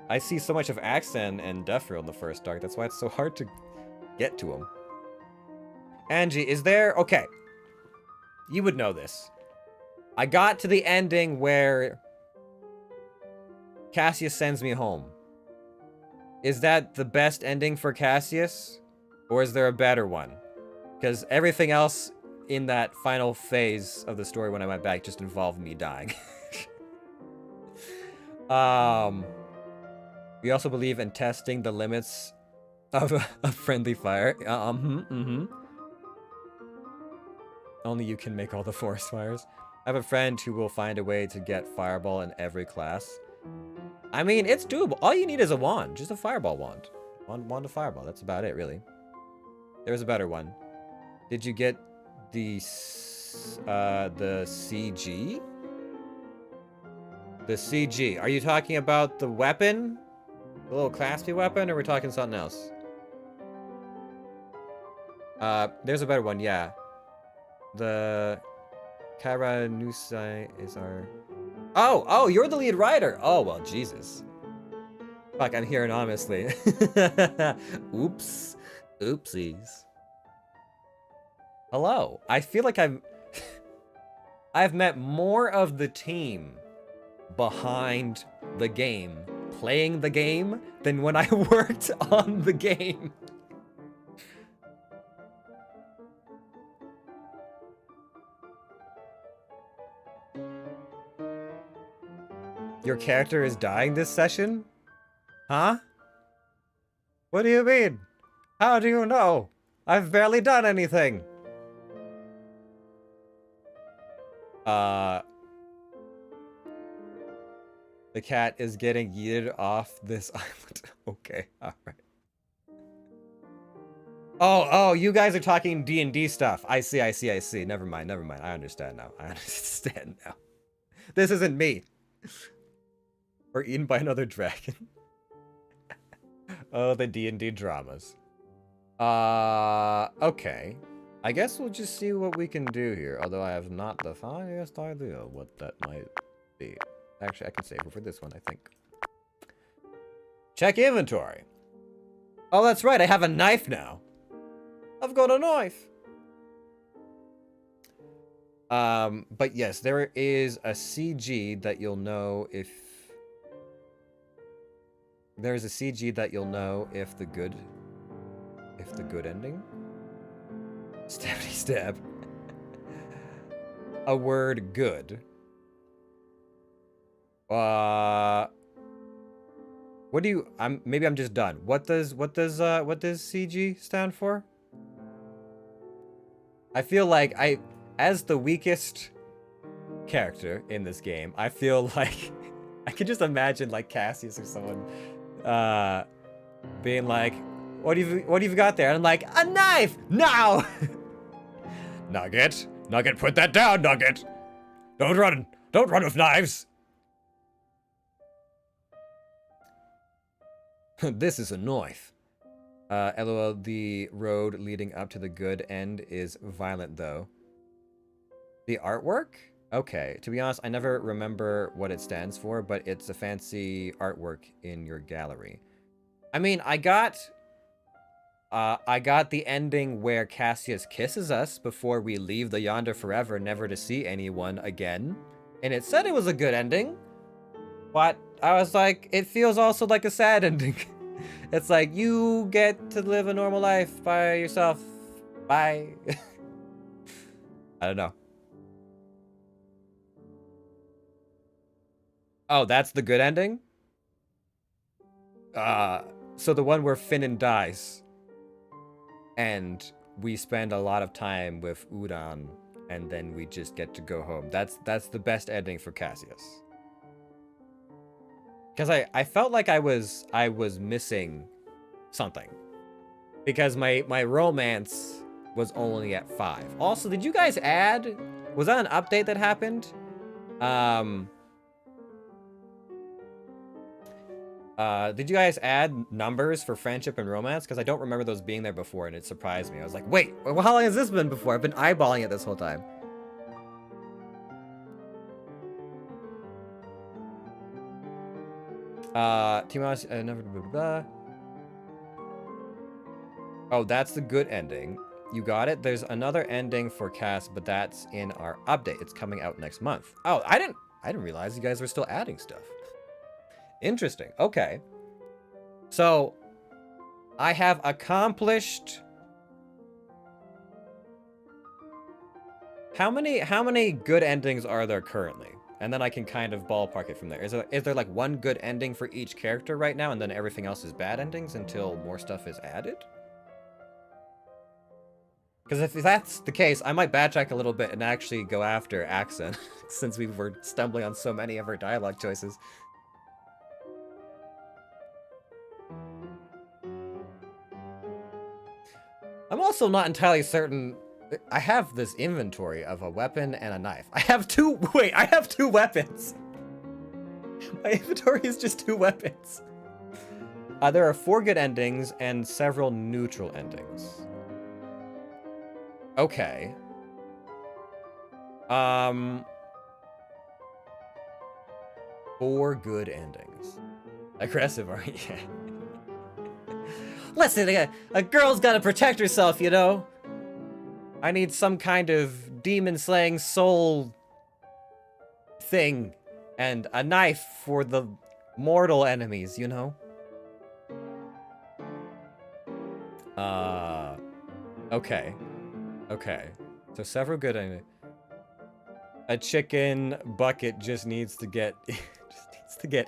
I see so much of Axan and Deathfield in the first arc. That's why it's so hard to get to him. Angie, is there... Okay. You would know this. I got to the ending where Cassius sends me home. Is that the best ending for Cassius? Or is there a better one? Because everything else in that final phase of the story when I went back just involved me dying. We also believe in testing the limits of a friendly fire. Only you can make all the forest fires. I have a friend who will find a way to get fireball in every class. I mean, it's doable. All you need is a wand. Just a fireball wand. Wand of fireball. That's about it, really. There's a better one. Did you get the CG? The CG. Are you talking about the weapon? The little claspy weapon? Or are we talking something else? There's a better one, yeah. The Karanusai is our... Oh, you're the lead writer. Oh, well, Jesus. Fuck, I'm here anonymously. Oops. Oopsies. Hello. I feel like I've met more of the team behind the game, playing the game, than when I worked on the game. Your character is dying this session? Huh? What do you mean? How do you know? I've barely done anything. The cat is getting yeeted off this island. Okay, alright. Oh, you guys are talking D&D stuff. I see. Never mind. I understand now. This isn't me. Or eaten by another dragon. Oh, the D&D dramas. Okay. I guess we'll just see what we can do here. Although I have not the foggiest idea what that might be. Actually, I can save it for this one, I think. Check inventory. Oh, that's right. I have a knife now. I've got a knife. But yes, there is a CG that you'll know if... There's a CG that you'll know if the good ending. Stabby stab. A word good. What do you? Maybe I'm just done. What does CG stand for? I feel like as the weakest character in this game, I feel like I could just imagine like Cassius or someone being like, what have you got there? And I'm like, a knife! Now! Nugget, put that down, Nugget! Don't run with knives! This is a knife. LOL, the road leading up to the good end is violent, though. The artwork? Okay, to be honest, I never remember what it stands for, but it's a fancy artwork in your gallery. I mean, I got the ending where Cassius kisses us before we leave the Yonder forever, never to see anyone again. And it said it was a good ending. But I was like, it feels also like a sad ending. It's like, you get to live a normal life by yourself. Bye. I don't know. Oh, that's the good ending? So the one where Finnan dies. And we spend a lot of time with Udon, and then we just get to go home. That's the best ending for Cassius. Because I felt like I was missing something. Because my romance was only at 5. Also, did you guys add... Was that an update that happened? Did you guys add numbers for friendship and romance? Because I don't remember those being there before, and it surprised me. I was like, wait, how long has this been before? I've been eyeballing it this whole time. Timos, never blah, blah, blah. Oh, that's the good ending. You got it. There's another ending for Cass, but that's in our update. It's coming out next month. Oh, I didn't realize you guys were still adding stuff. Interesting. Okay. So, I have accomplished... How many good endings are there currently? and then I can kind of ballpark it from there. Is there like one good ending for each character right now, and then everything else is bad endings until more stuff is added? Because if that's the case, I might backtrack a little bit and actually go after accent, since we were stumbling on so many of our dialogue choices. I'm also not entirely certain. I have this inventory of a weapon and a knife. I have two weapons. My inventory is just 2 weapons. There are 4 good endings and several neutral endings. Okay. 4 good endings. Aggressive, aren't you? Listen, a girl's gotta protect herself, you know? I need some kind of demon-slaying soul thing. And a knife for the mortal enemies, you know? Okay. Okay. So several good endings. A chicken bucket just needs to get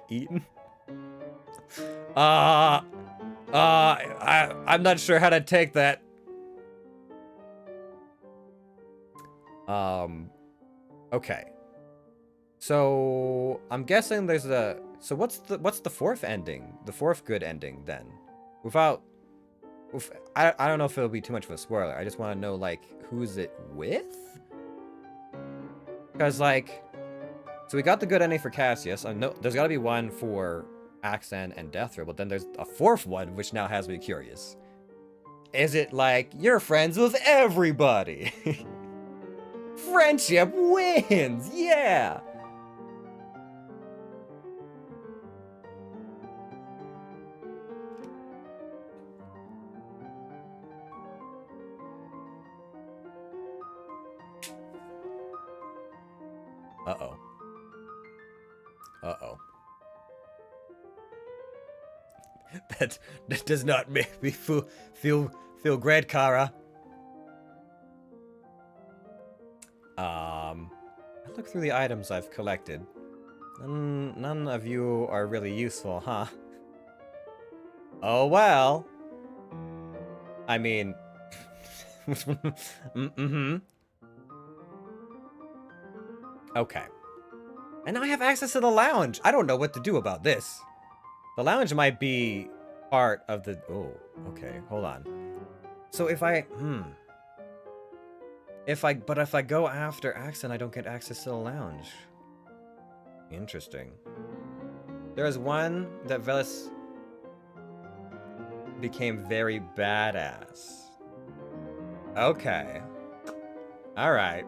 eaten. I'm not sure how to take that. Okay. So I'm guessing there's a. So what's the 4th ending? The 4th good ending then? I don't know if it'll be too much of a spoiler. I just want to know like who's it with? Because like, so we got the good ending for Cassius. I know there's got to be one for Axan and Deathrow, but then there's a 4th one which now has me curious. Is it like you're friends with everybody? Friendship wins, yeah. Uh-oh. Uh-oh. That does not make me feel great, Kara. I look through the items I've collected. None of you are really useful, huh? Oh well. I mean... mm-hmm. Okay. And now I have access to the lounge. I don't know what to do about this. The lounge might be part of the... Oh, okay. Hold on. So if I... But if I go after Axan, I don't get access to the lounge. Interesting. There is one that Velis became very badass. Okay. Alright.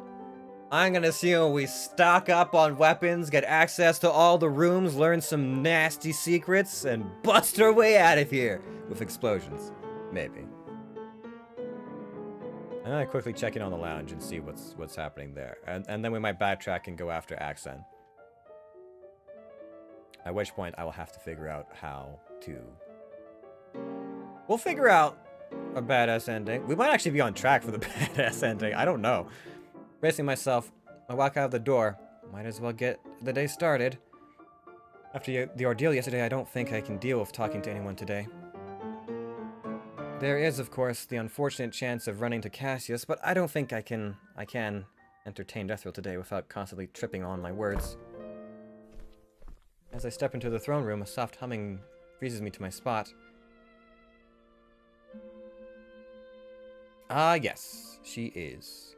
I'm gonna assume we stock up on weapons, get access to all the rooms, learn some nasty secrets, and bust our way out of here with explosions. Maybe. I'm gonna quickly check in on the lounge and see what's happening there. And then we might backtrack and go after Axan. At which point I will have to figure out how to... We'll figure out a badass ending. We might actually be on track for the badass ending. I don't know. Bracing myself, I walk out of the door. Might as well get the day started. After the ordeal yesterday, I don't think I can deal with talking to anyone today. There is, of course, the unfortunate chance of running to Cassius, but I don't think I can entertain Deathrill today without constantly tripping on my words. As I step into the throne room, a soft humming freezes me to my spot. Ah, yes, she is.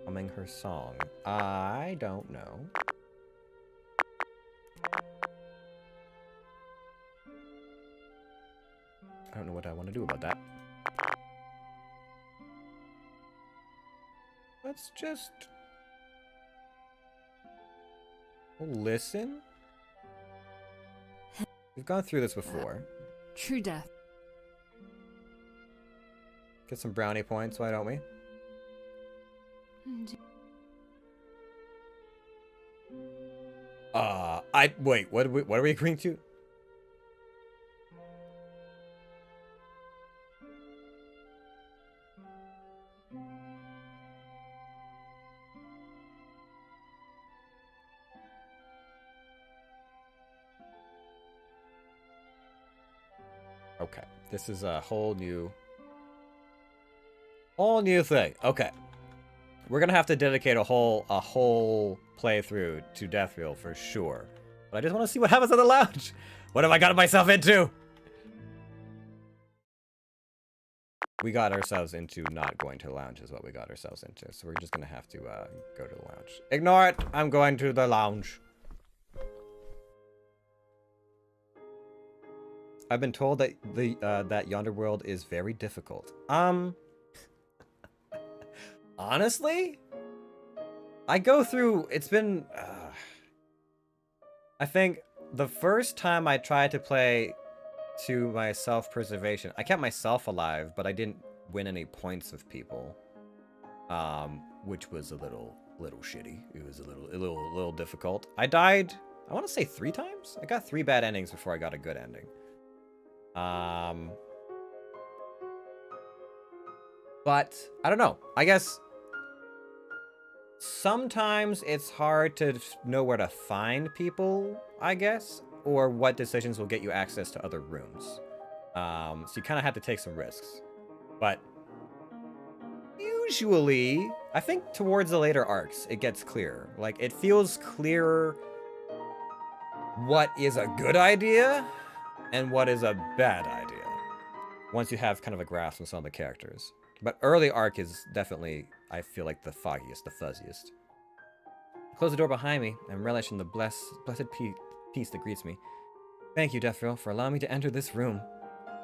Humming her song. I don't know. I don't know what I want to do about that. Let's just... listen? We've gone through this before. True death. Get some brownie points, why don't we? Wait, what are we agreeing to? Okay, this is a whole new thing. Okay, we're gonna have to dedicate a whole playthrough to Deathfield for sure. But I just want to see what happens at the lounge. What have I gotten myself into? We got ourselves into not going to the lounge is what we got ourselves into. So we're just gonna have to go to the lounge. Ignore it. I'm going to the lounge. I've been told that that Yonder world is very difficult. Honestly, I go through. It's been. I think the first time I tried to play to my self-preservation, I kept myself alive, but I didn't win any points with people, which was a little shitty. It was a little difficult. I died. I want to say 3 times. I got 3 bad endings before I got a good ending. But I don't know. I guess sometimes it's hard to know where to find people, I guess, or what decisions will get you access to other rooms. So you kind of have to take some risks. But usually, I think towards the later arcs, it gets clearer. Like, it feels clearer what is a good idea and what is a bad idea once you have kind of a grasp on some of the characters. But early arc is definitely, I feel like, the foggiest, the fuzziest. I close the door behind me and relish in the blessed peace that greets me. Thank you, Deathfield, for allowing me to enter this room.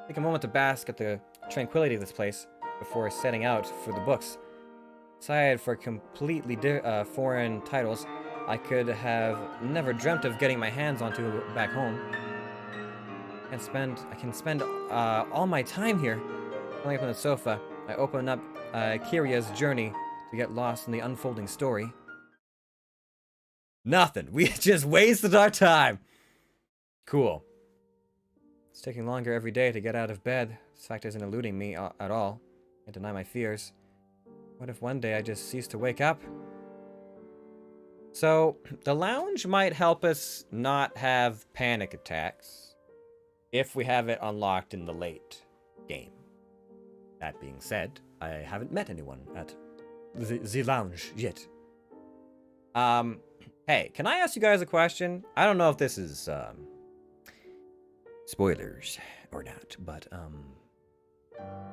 Take a moment to bask at the tranquility of this place before setting out for the books. Aside for completely foreign titles I could have never dreamt of getting my hands onto back home. I can spend all my time here. Laying up on the sofa, I open up Kiria's journey to get lost in the unfolding story. Nothing. We just wasted our time. Cool. It's taking longer every day to get out of bed. This fact isn't eluding me at all. I deny my fears. What if one day I just cease to wake up? So, the lounge might help us not have panic attacks if we have it unlocked in the late game. That being said, I haven't met anyone at the lounge yet. Hey, can I ask you guys a question? I don't know if this is, spoilers or not, but,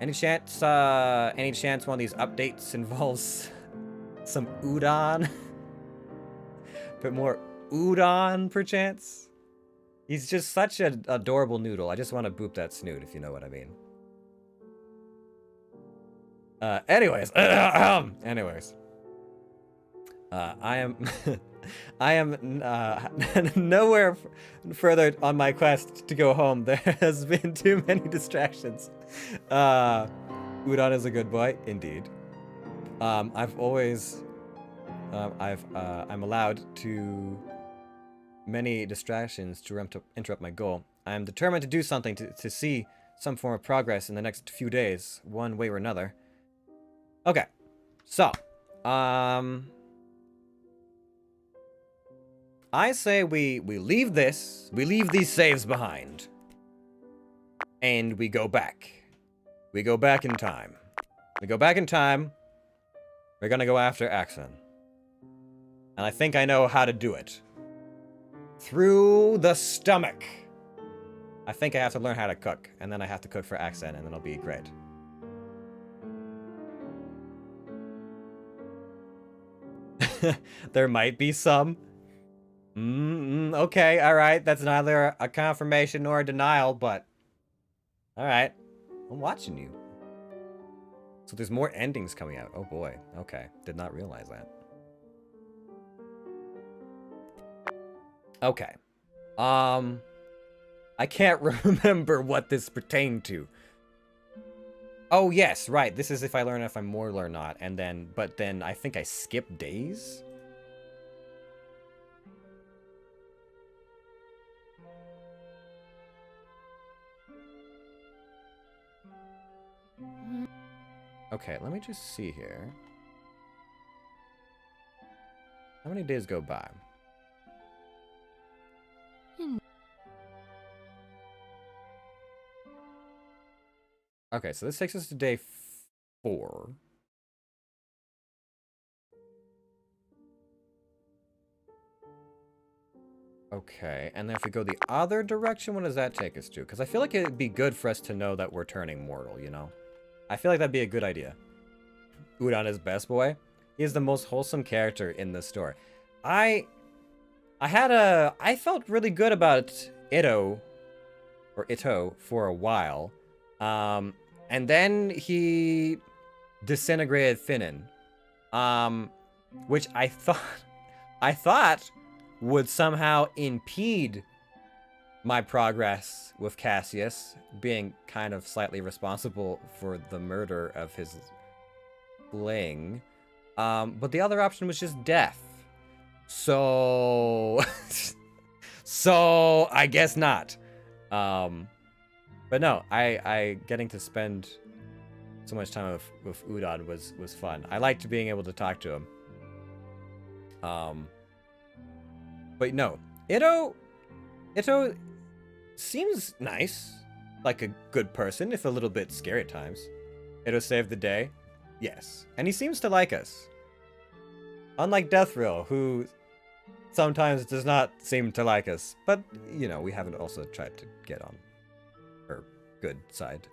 any chance one of these updates involves some udon? Bit more udon, perchance? He's just such an adorable noodle. I just want to boop that snoot, if you know what I mean. Anyways. I am nowhere further on my quest to go home. There has been too many distractions. Udon is a good boy, indeed. I'm allowed to many distractions to interrupt my goal. I am determined to do something to see some form of progress in the next few days, one way or another. Okay, so, I say we leave this, we leave these saves behind, and we go back. We go back in time. We go back in time. We're gonna go after Axon. And I think I know how to do it. Through the stomach. I think I have to learn how to cook, and then I have to cook for Axon, and then it'll be great. There might be some. Okay, alright. That's neither a confirmation nor a denial, but... Alright. I'm watching you. So there's more endings coming out. Oh boy. Okay. Did not realize that. Okay. I can't remember what this pertained to. Oh, yes, right. This is if I learn if I'm mortal or not. And then, but then I think I skip days? Okay, let me just see here. How many days go by? Okay, so this takes us to day 4. Okay, and then if we go the other direction, what does that take us to? Because I feel like it'd be good for us to know that we're turning mortal, you know? I feel like that'd be a good idea. Udon is best boy. He is the most wholesome character in the story. I felt really good about Ito for a while. And then he disintegrated Finnan. Which I thought would somehow impede my progress with Cassius being kind of slightly responsible for the murder of his fling. But the other option was just death. So so I guess not. But no, I getting to spend so much time with Udon was fun. I liked being able to talk to him. But no, Ito seems nice, like a good person, if a little bit scary at times. Ito saved the day, yes, and he seems to like us. Unlike Deathrill, who sometimes does not seem to like us, but you know, we haven't also tried to get on her good side.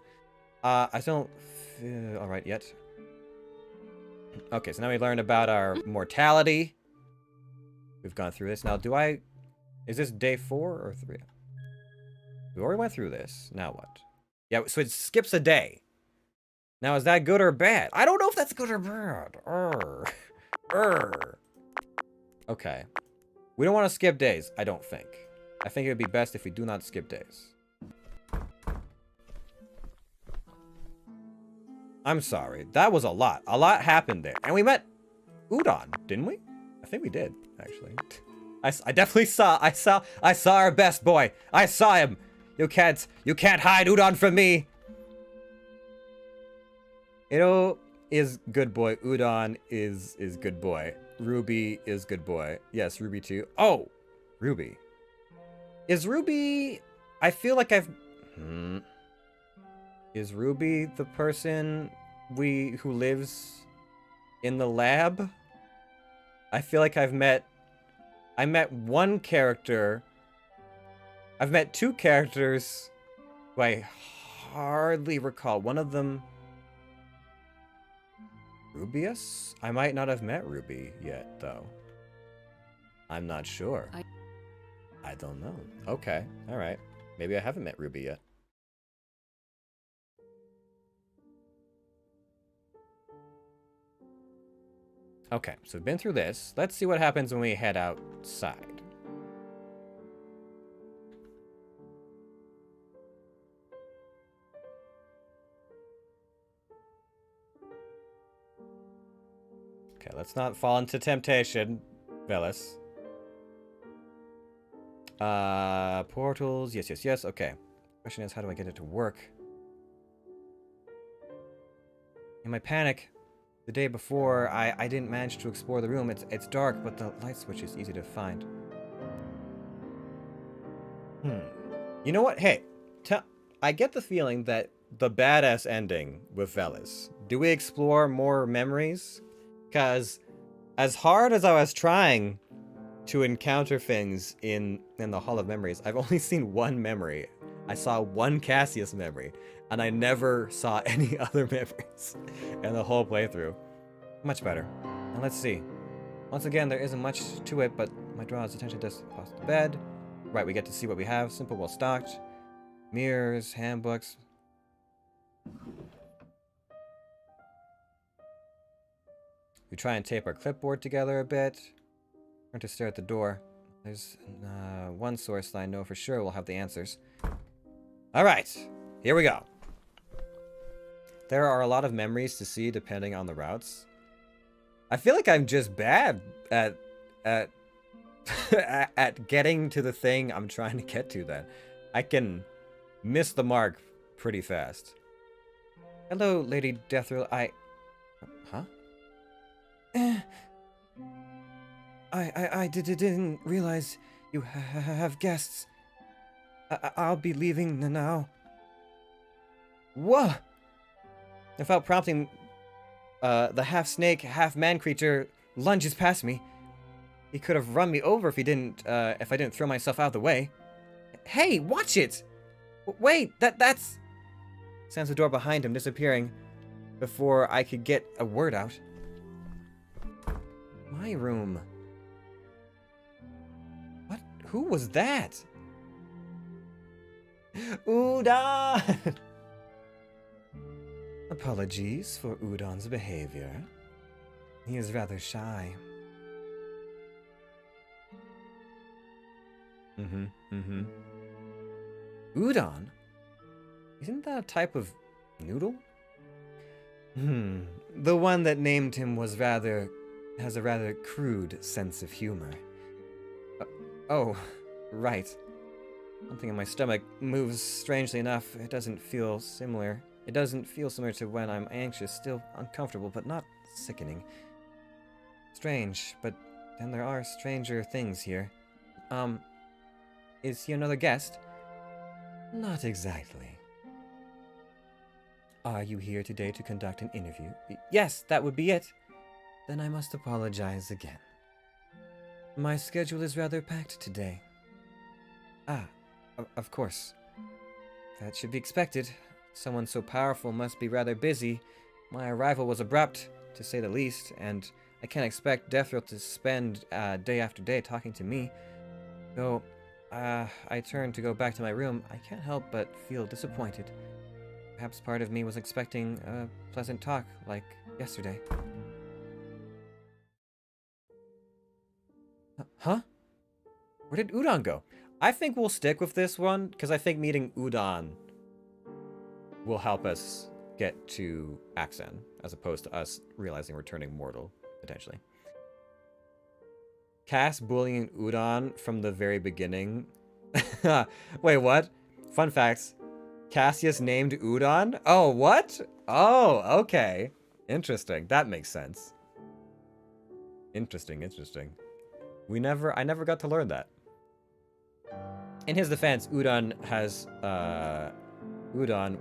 I don't feel all right yet. Okay, so now we learned about our mortality. We've gone through this. Now, is this day 4 or 3? We already went through this. Now what? Yeah, so it skips a day. Now, is that good or bad? I don't know if that's good or bad. Okay. We don't want to skip days, I don't think. I think it would be best if we do not skip days. I'm sorry. That was a lot. A lot happened there. And we met Udon, didn't we? I think we did, actually. I definitely saw our best boy. I saw him. You can't hide Udon from me. Ito is good boy. Udon is good boy. Ruby is good boy. Yes, Ruby too. Oh, Ruby. Is Ruby... I feel like I've... Is Ruby the person who lives in the lab? I feel like I met one character. I've met 2 characters who I hardly recall. One of them... Rubius? I might not have met Ruby yet, though. I'm not sure. I don't know. Okay, alright. Maybe I haven't met Ruby yet. Okay, so we've been through this. Let's see what happens when we head outside. Okay, let's not fall into temptation, Velis. Portals, yes. Okay. Question is, how do I get it to work? In my panic, the day before, I didn't manage to explore the room. It's dark, but the light switch is easy to find. You know what? Hey, I get the feeling that the badass ending with Velis. Do we explore more memories? Because as hard as I was trying to encounter things in the Hall of Memories, I've only seen one memory. I saw one Cassius memory, and I never saw any other memories in the whole playthrough. Much better. Now let's see. Once again, there isn't much to it, but my draw's attention just across the bed. Right, we get to see what we have. Simple, well stocked. Mirrors, handbooks. We try and tape our clipboard together a bit. Turn to stare at the door. There's one source that I know for sure will have the answers. Alright, here we go. There are a lot of memories to see depending on the routes. I feel like I'm just bad at at getting to the thing I'm trying to get to then. I can miss the mark pretty fast. Hello, Lady Deathrill. Huh? I didn't realize you have guests. I'll be leaving now. Whoa! Without prompting, the half-snake, half-man creature lunges past me. He could have run me over if I didn't throw myself out of the way. Hey, watch it! Wait, that's... Slams the door behind him, disappearing before I could get a word out. My room. What? Who was that? Udon! Apologies for Udon's behavior. He is rather shy. Udon? Isn't that a type of noodle? The one that named him has a rather crude sense of humor. Oh, right. Something in my stomach moves strangely enough. It doesn't feel similar to when I'm anxious, still uncomfortable, but not sickening. Strange, but then there are stranger things here. Is he another guest? Not exactly. Are you here today to conduct an interview? Yes, that would be it. Then I must apologize again. My schedule is rather packed today. Of course. That should be expected. Someone so powerful must be rather busy. My arrival was abrupt, to say the least, and I can't expect Deathrill to spend day after day talking to me. Though, I turn to go back to my room, I can't help but feel disappointed. Perhaps part of me was expecting a pleasant talk, like yesterday. Huh? Where did Udon go? I think we'll stick with this one, because I think meeting Udon will help us get to Axan, as opposed to us realizing we're turning mortal, potentially. Cass bullying Udon from the very beginning. Wait, what? Fun facts. Cassius named Udon? Oh, what? Oh, okay. Interesting. That makes sense. Interesting. I never got to learn that. In his defense, Udon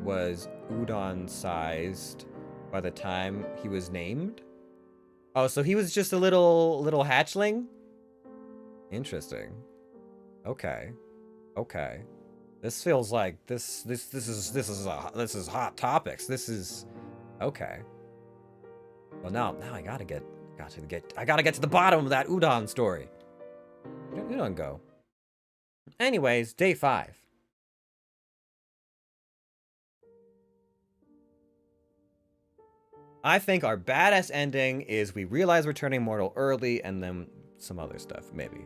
was Udon-sized by the time he was named. Oh, so he was just a little hatchling? Interesting. Okay. This feels like this is hot topics. This is okay. Well, now I gotta get to the bottom of that Udon story. Where did Udon go? Anyways, day 5. I think our badass ending is we realize we're turning mortal early, and then some other stuff. Maybe.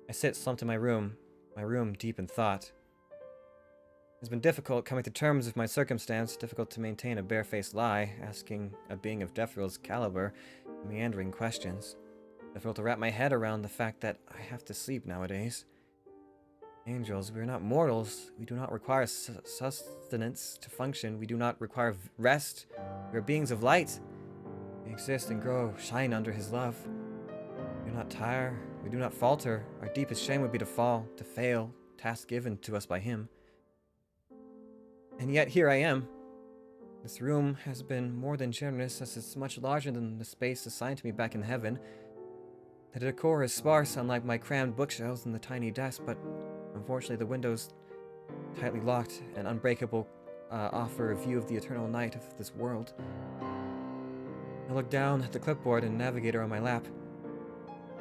I sit slumped in my room deep in thought. It's been difficult coming to terms with my circumstance, difficult to maintain a barefaced lie, asking a being of Deathrill's caliber meandering questions. Difficult to wrap my head around the fact that I have to sleep nowadays. Angels, we are not mortals. We do not require sustenance to function. We do not require rest. We are beings of light. We exist and grow, shine under his love. We do not tire. We do not falter. Our deepest shame would be to fall, to fail, task given to us by him. And yet here I am. This room has been more than generous, as it's much larger than the space assigned to me back in heaven. The decor is sparse, unlike my crammed bookshelves and the tiny desk, but unfortunately the windows, tightly locked and unbreakable, offer a view of the eternal night of this world. I look down at the clipboard and navigator on my lap.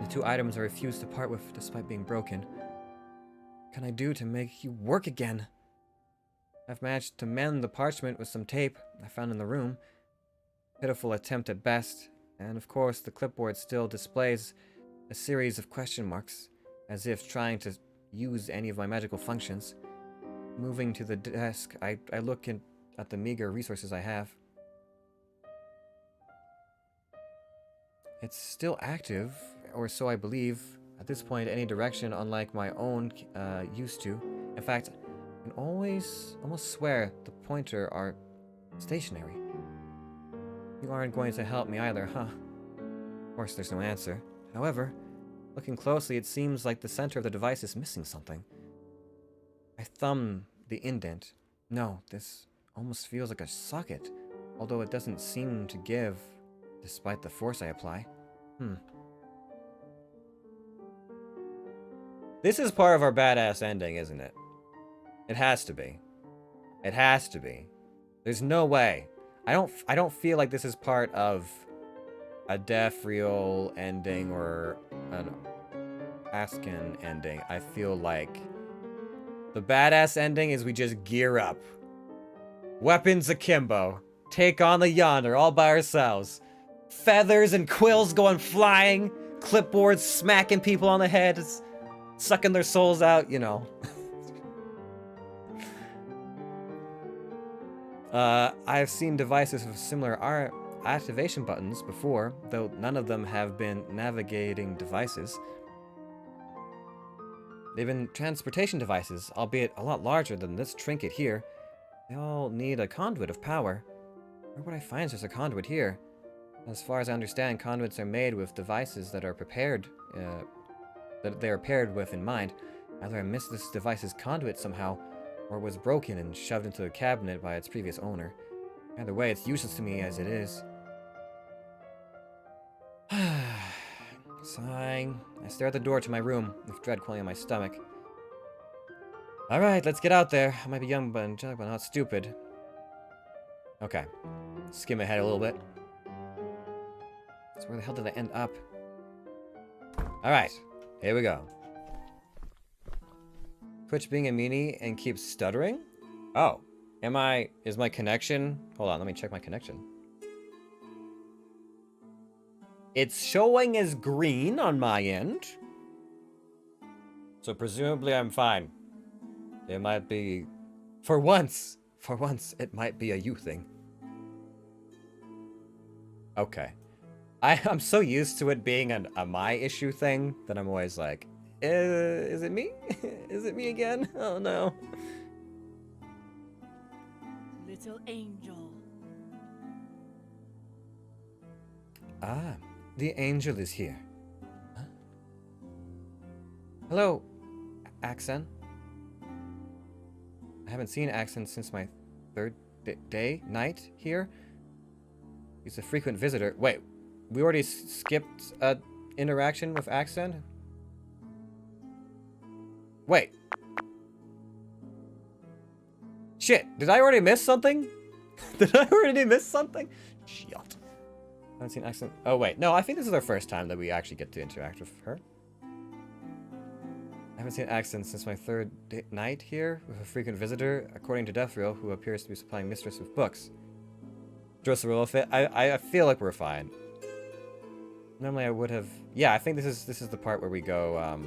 The 2 items I refuse to part with despite being broken. What can I do to make you work again? I've managed to mend the parchment with some tape I found in the room. Pitiful attempt at best, and of course the clipboard still displays a series of question marks, as if trying to use any of my magical functions. Moving to the desk, I look at the meager resources I have. It's still active, or so I believe. At this point, any direction unlike my own used to. In fact, I can almost swear the pointer are stationary. You aren't going to help me either, huh? Of course, there's no answer. However, looking closely, it seems like the center of the device is missing something. I thumb the indent. No, this almost feels like a socket, although it doesn't seem to give, despite the force I apply. This is part of our badass ending, isn't it? It has to be. It has to be. There's no way. I don't feel like this is part of a Defriel ending or an Askin ending. I feel like the badass ending is we just gear up. Weapons akimbo. Take on the Yonder all by ourselves. Feathers and quills going flying. Clipboards smacking people on the head. Sucking their souls out, you know. I've seen devices with similar activation buttons before, though none of them have been navigating devices. They've been transportation devices, albeit a lot larger than this trinket here. They all need a conduit of power. Where would I find such a conduit here? As far as I understand, conduits are made with devices that are prepared, that they are paired with in mind. Either I missed this device's conduit somehow, or was broken and shoved into a cabinet by its previous owner. Either way, it's useless to me as it is. Sighing, I stare at the door to my room, with dread crawling in my stomach. Alright, let's get out there. I might be young but not stupid. Okay. Skim ahead a little bit. So where the hell did I end up? Alright, here we go. Quit being a meanie and keep stuttering? Oh. Is my connection? Hold on, let me check my connection. It's showing as green on my end. So presumably I'm fine. It might be... For once, it might be a you thing. Okay. I'm so used to it being a my issue thing that I'm always like, is it me? Is it me again? Oh no. Little angel. Ah, the angel is here. Huh? Hello, Axon. I haven't seen Axon since my third night here. He's a frequent visitor. Wait, we already skipped an interaction with Axon? Wait. Shit, did I already miss something? Did I already miss something? Shit. I haven't seen Axon. Oh, wait. No, I think this is our first time that we actually get to interact with her. I haven't seen Axon since my third night here with a frequent visitor, according to Defriel, who appears to be supplying mistress with books. Drosserilla fit. I feel like we're fine. Normally I would have... Yeah, I think this is the part where we go,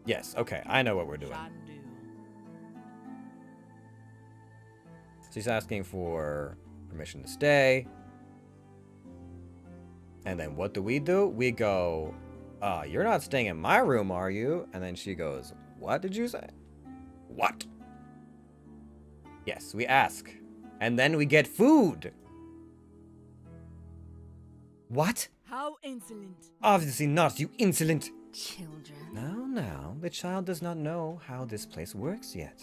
Yes, okay, I know what we're doing. She's asking for permission to stay. And then what do? We go, you're not staying in my room, are you? And then she goes, what did you say? What? Yes, we ask. And then we get food. What? How insolent. Obviously not, you insolent. Children. Now, the child does not know how this place works yet.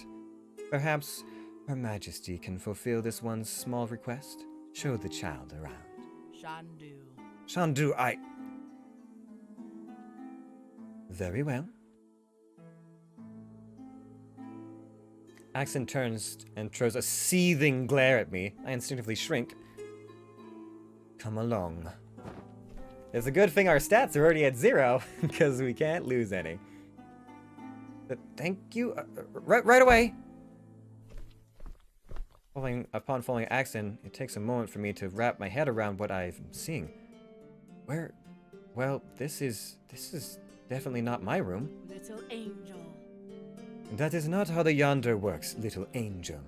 Perhaps Her Majesty can fulfill this one small request. Show the child around. Shandu, Very well. Axon turns and throws a seething glare at me. I instinctively shrink. Come along. It's a good thing our stats are already at 0, because we can't lose any. But thank you. Right away. Upon following Axon, it takes a moment for me to wrap my head around what I'm seeing. Well, this is definitely not my room. Little angel. That is not how the Yonder works, little angel.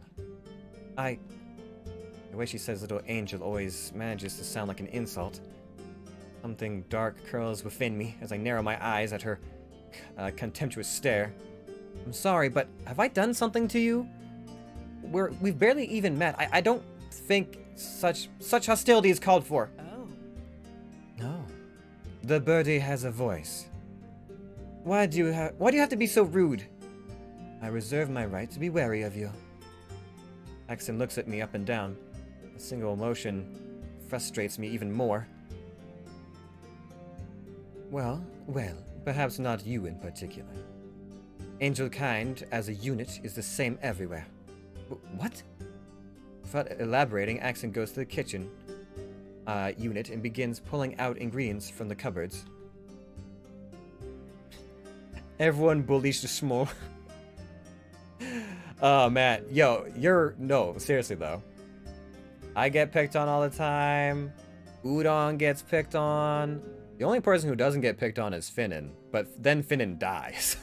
The way she says little angel always manages to sound like an insult. Something dark curls within me as I narrow my eyes at her contemptuous stare. I'm sorry, but have I done something to you? We've barely even met. I don't think such hostility is called for. Oh. No. The birdie has a voice. Why do you have to be so rude? I reserve my right to be wary of you. Axon looks at me up and down. A single emotion frustrates me even more. Well, perhaps not you in particular. Angel kind, as a unit, is the same everywhere. What? Without elaborating, Axon goes to the kitchen unit and begins pulling out ingredients from the cupboards. Everyone bullies the small. Oh man, yo, no, seriously though. I get picked on all the time. Udon gets picked on. The only person who doesn't get picked on is Finnan, but then Finnan dies.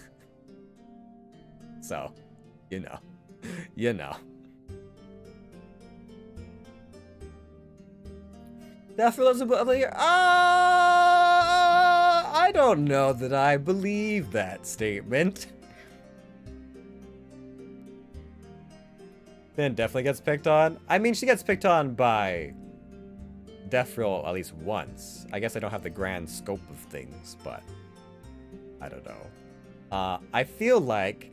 So, you know. Daffodils above the year. I don't know that I believe that statement. Then definitely gets picked on. I mean, she gets picked on by Deathrill at least once. I guess I don't have the grand scope of things, but I don't know. I feel like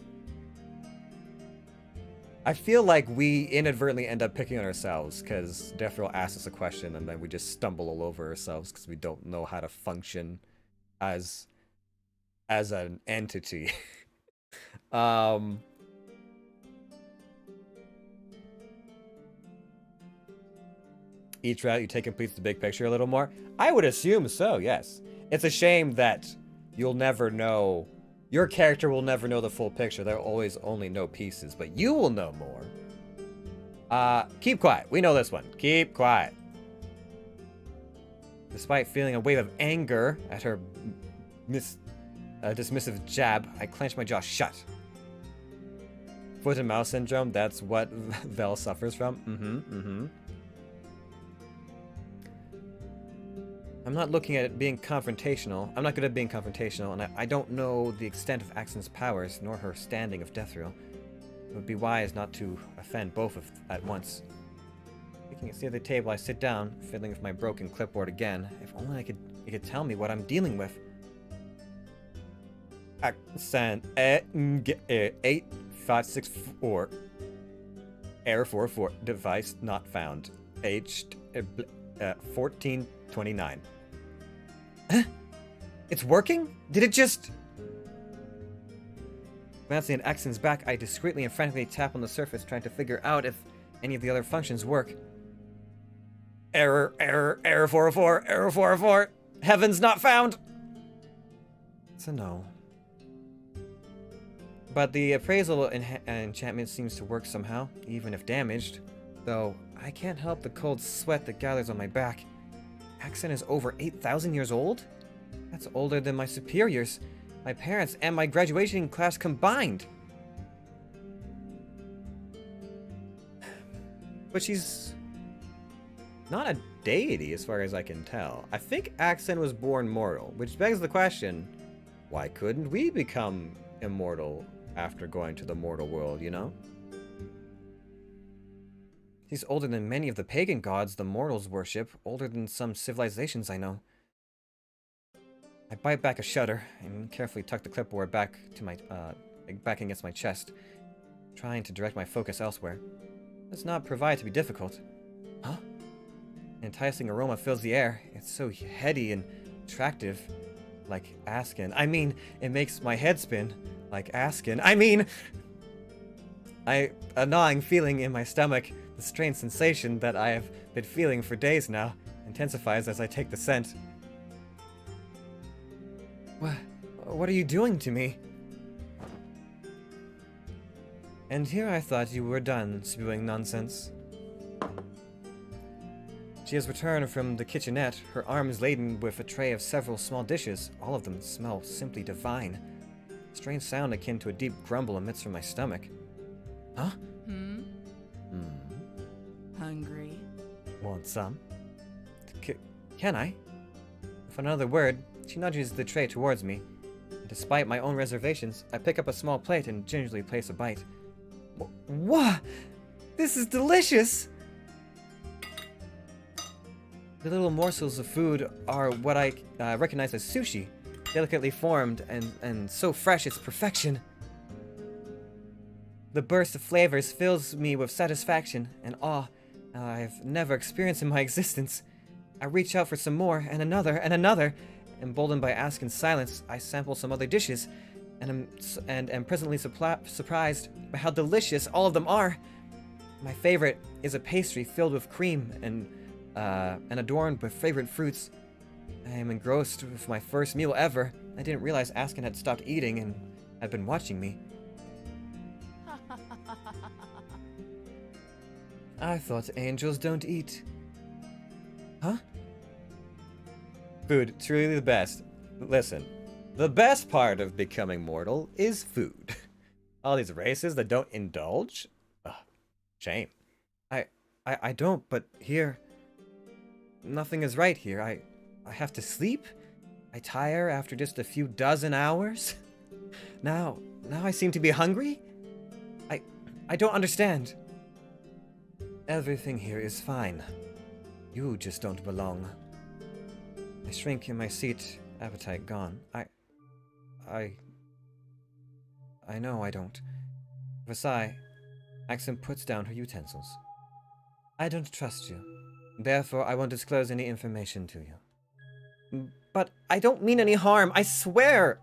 we inadvertently end up picking on ourselves because Deathrill asks us a question and then we just stumble all over ourselves because we don't know how to function as an entity. Each route you take completes the big picture a little more. I would assume so, yes. It's a shame that you'll never know. Your character will never know the full picture. They'll always only know pieces, but you will know more. Keep quiet. We know this one. Keep quiet. Despite feeling a wave of anger at her dismissive jab, I clench my jaw shut. Foot and mouth syndrome, that's what Vel suffers from. I'm not looking at it being confrontational. I'm not good at being confrontational, and I don't know the extent of Axon's powers, nor her standing of Deathrill. It would be wise not to offend both at once. Taking a seat at the table, I sit down, fiddling with my broken clipboard again. If only it could tell me what I'm dealing with. Accent 8564. Error 44. Device not found. Aged 1429. Huh? It's working? Did it just... Glancing at Axon's back, I discreetly and frantically tap on the surface, trying to figure out if any of the other functions work. Error 404, error 404. Heavens not found! It's a no. But the appraisal enchantment seems to work somehow, even if damaged. Though, I can't help the cold sweat that gathers on my back. Axon is over 8,000 years old? That's older than my superiors, my parents, and my graduation class combined. But she's not a deity as far as I can tell. I think Axon was born mortal, which begs the question, why couldn't we become immortal after going to the mortal world, you know? She's older than many of the pagan gods the mortals worship, older than some civilizations I know. I bite back a shudder and carefully tuck the clipboard back against my chest, trying to direct my focus elsewhere. Does not provide to be difficult. Huh? An enticing aroma fills the air. It's so heady and attractive, like Askin. I mean, it makes my head spin, like Askin. I mean, a gnawing feeling in my stomach. The strange sensation that I have been feeling for days now intensifies as I take the scent. What are you doing to me? And here I thought you were done spewing nonsense. She has returned from the kitchenette, her arms laden with a tray of several small dishes. All of them smell simply divine. A strange sound akin to a deep grumble emits from my stomach. Huh? Hungry? Want some? Can I? With another word, she nudges the tray towards me. And despite my own reservations, I pick up a small plate and gingerly place a bite. What? This is delicious! The little morsels of food are what I recognize as sushi, delicately formed and so fresh it's perfection. The burst of flavors fills me with satisfaction and awe I've never experienced in my existence. I reach out for some more, and another. Emboldened by Askin's silence, I sample some other dishes, and am presently surprised by how delicious all of them are. My favorite is a pastry filled with cream and adorned with fragrant fruits. I am engrossed with my first meal ever. I didn't realize Askin had stopped eating and had been watching me. I thought angels don't eat. Huh? Food, truly the best. Listen, the best part of becoming mortal is food. All these races that don't indulge? Ugh, shame. I don't, but here... Nothing is right here. I have to sleep? I tire after just a few dozen hours? Now I seem to be hungry? I don't understand. Everything here is fine. You just don't belong. I shrink in my seat, appetite gone. I know I don't. With a sigh, Axon puts down her utensils. I don't trust you. Therefore, I won't disclose any information to you. But I don't mean any harm, I swear!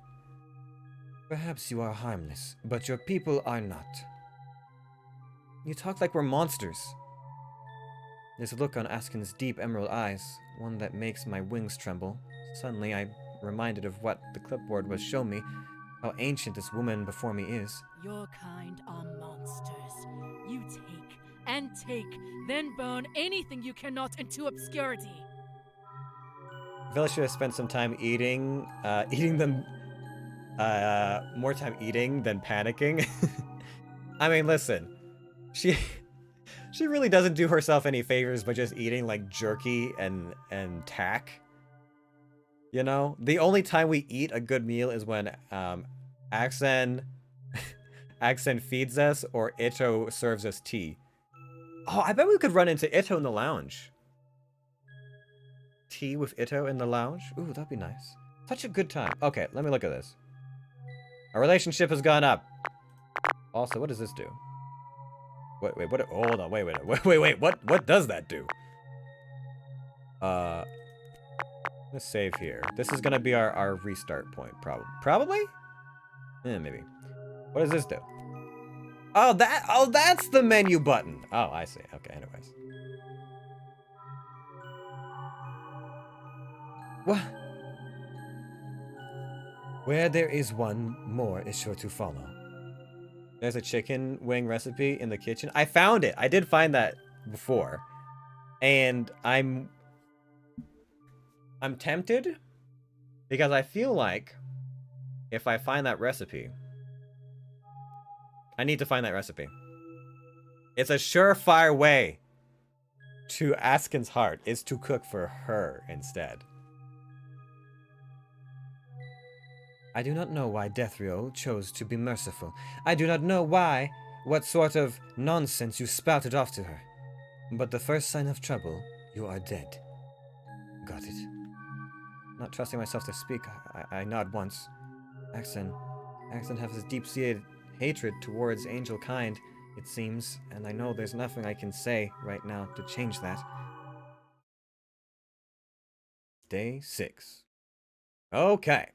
Perhaps you are harmless, but your people are not. You talk like we're monsters. There's a look on Askin's deep emerald eyes, one that makes my wings tremble. Suddenly, I'm reminded of what the clipboard was showing me, how ancient this woman before me is. Your kind are monsters. You take and take, then burn anything you cannot into obscurity. Villa should have spent some time eating them, more time eating than panicking. I mean, listen, she really doesn't do herself any favors by just eating like jerky and tack. You know, the only time we eat a good meal is when Axen feeds us or Ito serves us tea. Oh, I bet we could run into Ito in the lounge. Tea with Ito in the lounge? Ooh, that'd be nice. Such a good time. Okay, let me look at this. Our relationship has gone up. Also, what does this do? Wait, what? Hold on, wait. What does that do? Let's save here. This is gonna be our restart point, probably? Maybe. What does this do? Oh, that's the menu button. Oh, I see. Okay, anyways. What? Where there is one, more is sure to follow. There's a chicken wing recipe in the kitchen. I found it. I did find that before. And I'm tempted because I feel like if I find that recipe, I need to find that recipe. It's a surefire way to Askin's heart is to cook for her instead. I do not know why Dethriel chose to be merciful. I do not know what sort of nonsense you spouted off to her. But the first sign of trouble, you are dead. Got it. Not trusting myself to speak, I nod once. Axon has this deep-seated hatred towards angel kind, it seems, and I know there's nothing I can say right now to change that. Day 6. Okay.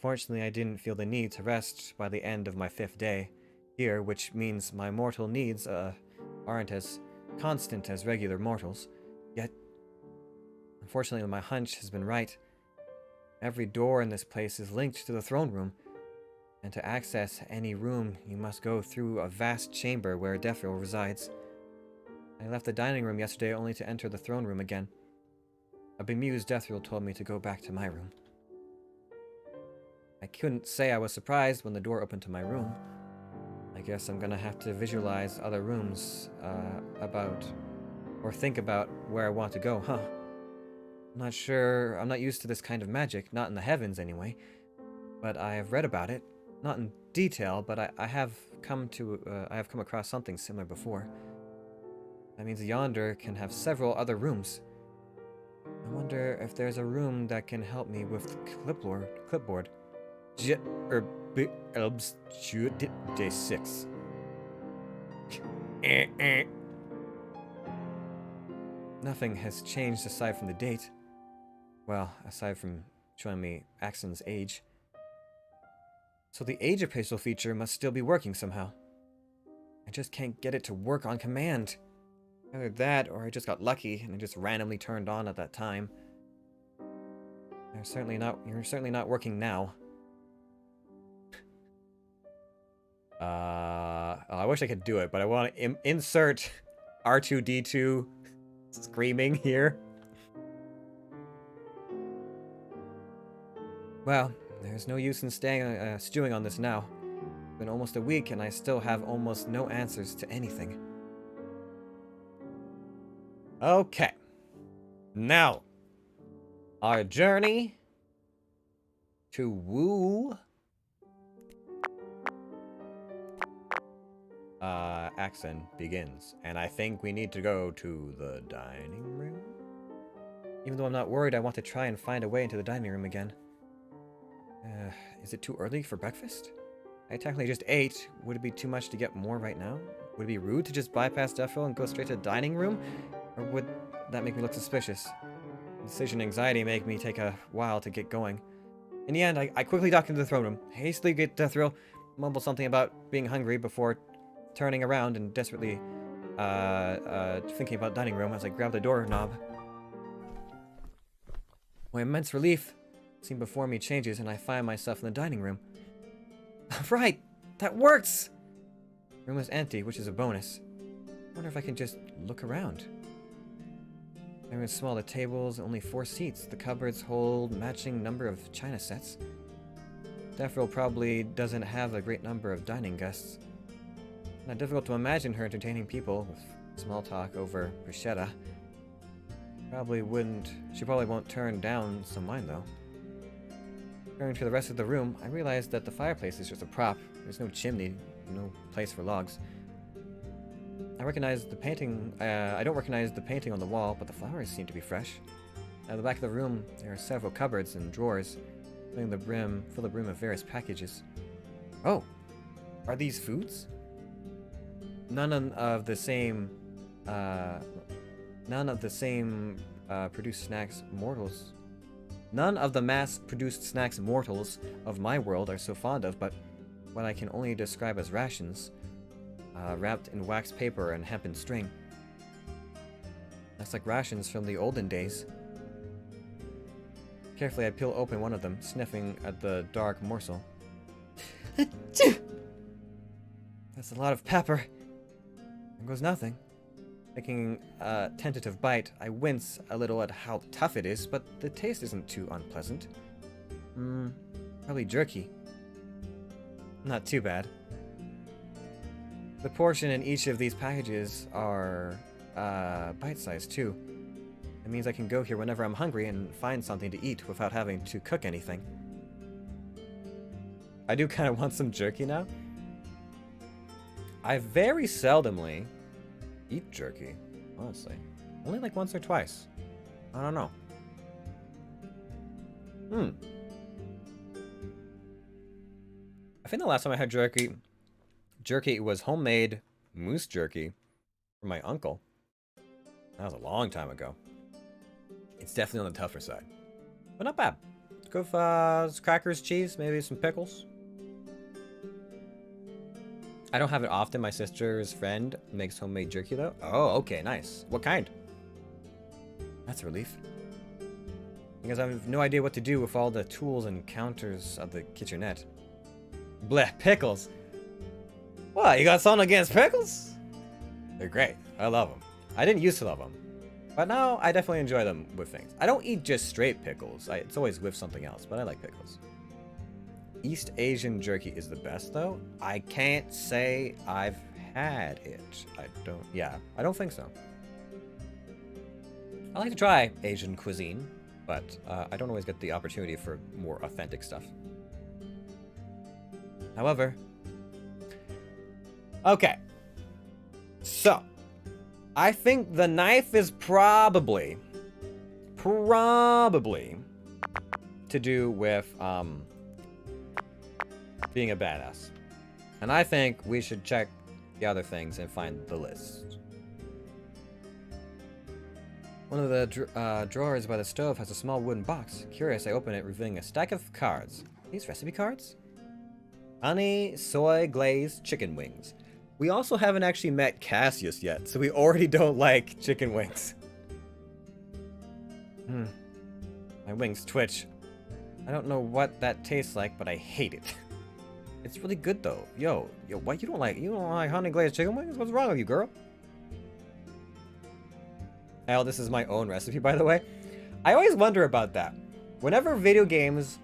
Fortunately, I didn't feel the need to rest by the end of my 5th day here, which means my mortal needs aren't as constant as regular mortals. Yet, unfortunately, my hunch has been right. Every door in this place is linked to the throne room, and to access any room, you must go through a vast chamber where Dethriel resides. I left the dining room yesterday only to enter the throne room again. A bemused Dethriel told me to go back to my room. I couldn't say I was surprised when the door opened to my room. I guess I'm gonna have to visualize other rooms, think about where I want to go, huh? I'm not sure, I'm not used to this kind of magic, not in the heavens anyway. But I have read about it, not in detail, but I have come across something similar before. That means Yonder can have several other rooms. I wonder if there's a room that can help me with the clipboard. Day 6. Nothing has changed aside from the date. Well, aside from showing me Axon's age. So the age appraisal feature must still be working somehow. I just can't get it to work on command. Either that, or I just got lucky and it just randomly turned on at that time. You're certainly not working now. I wish I could do it, but I want to insert R2-D2 screaming here. Well, there's no use in stewing on this now. It's been almost a week and I still have almost no answers to anything. Okay. Now, our journey to woo Axon begins, and I think we need to go to the dining room. Even though I'm not worried, I want to try and find a way into the dining room again. Is it too early for breakfast? I technically just ate. Would it be too much to get more right now? Would it be rude to just bypass Duffel and go straight to the dining room? Or would that make me look suspicious? Decision anxiety make me take a while to get going. In the end, I quickly duck into the throne room, hastily get Deathrill, mumble something about being hungry before turning around and desperately thinking about dining room as I grab the doorknob. My immense relief seen before me changes and I find myself in the dining room. Right! That works! The room is empty, which is a bonus. I wonder if I can just look around. The room is small, the tables, only 4 seats. The cupboards hold matching number of china sets. Deathrill probably doesn't have a great number of dining guests. Not difficult to imagine her entertaining people with small talk over bruschetta. She probably won't turn down some wine though. Turning to the rest of the room, I realize that the fireplace is just a prop. There's no chimney, no place for logs. I recognize the painting. I don't recognize the painting on the wall, but the flowers seem to be fresh. At the back of the room, there are several cupboards and drawers, filling the brim of various packages. Oh, are these foods? None of the mass-produced snacks mortals of my world are so fond of, but what I can only describe as rations, wrapped in wax paper and hempen string. That's like rations from the olden days. Carefully, I peel open one of them, sniffing at the dark morsel. That's a lot of pepper. There goes nothing. Taking a tentative bite, I wince a little at how tough it is, but the taste isn't too unpleasant. Probably jerky. Not too bad. The portion in each of these packages are bite-sized too. It means I can go here whenever I'm hungry and find something to eat without having to cook anything. I do kind of want some jerky now. I very seldomly eat jerky, honestly. Only like once or twice. I don't know. I think the last time I had jerky was homemade moose jerky from my uncle. That was a long time ago. It's definitely on the tougher side, but not bad. Let's go with crackers, cheese, maybe some pickles. I don't have it often. My sister's friend makes homemade jerky though. Oh, okay, nice. What kind? That's a relief. Because I have no idea what to do with all the tools and counters of the kitchenette. Bleh, pickles. What, you got something against pickles? They're great. I love them. I didn't used to love them, but now I definitely enjoy them with things. I don't eat just straight pickles. It's always with something else, but I like pickles. East Asian jerky is the best though. I can't say I've had it. I don't think so. I like to try Asian cuisine, but I don't always get the opportunity for more authentic stuff. However, okay. So, I think the knife is probably to do with being a badass. And I think we should check the other things and find the list. One of the drawers by the stove has a small wooden box. Curious, I open it, revealing a stack of cards. These recipe cards? Honey, soy, glazed chicken wings. We also haven't actually met Cassius yet, so we already don't like chicken wings. My wings twitch. I don't know what that tastes like, but I hate it. It's really good though. Yo, what you don't like honey glazed chicken wings? What's wrong with you, girl? Hell, this is my own recipe, by the way. I always wonder about that. Whenever video games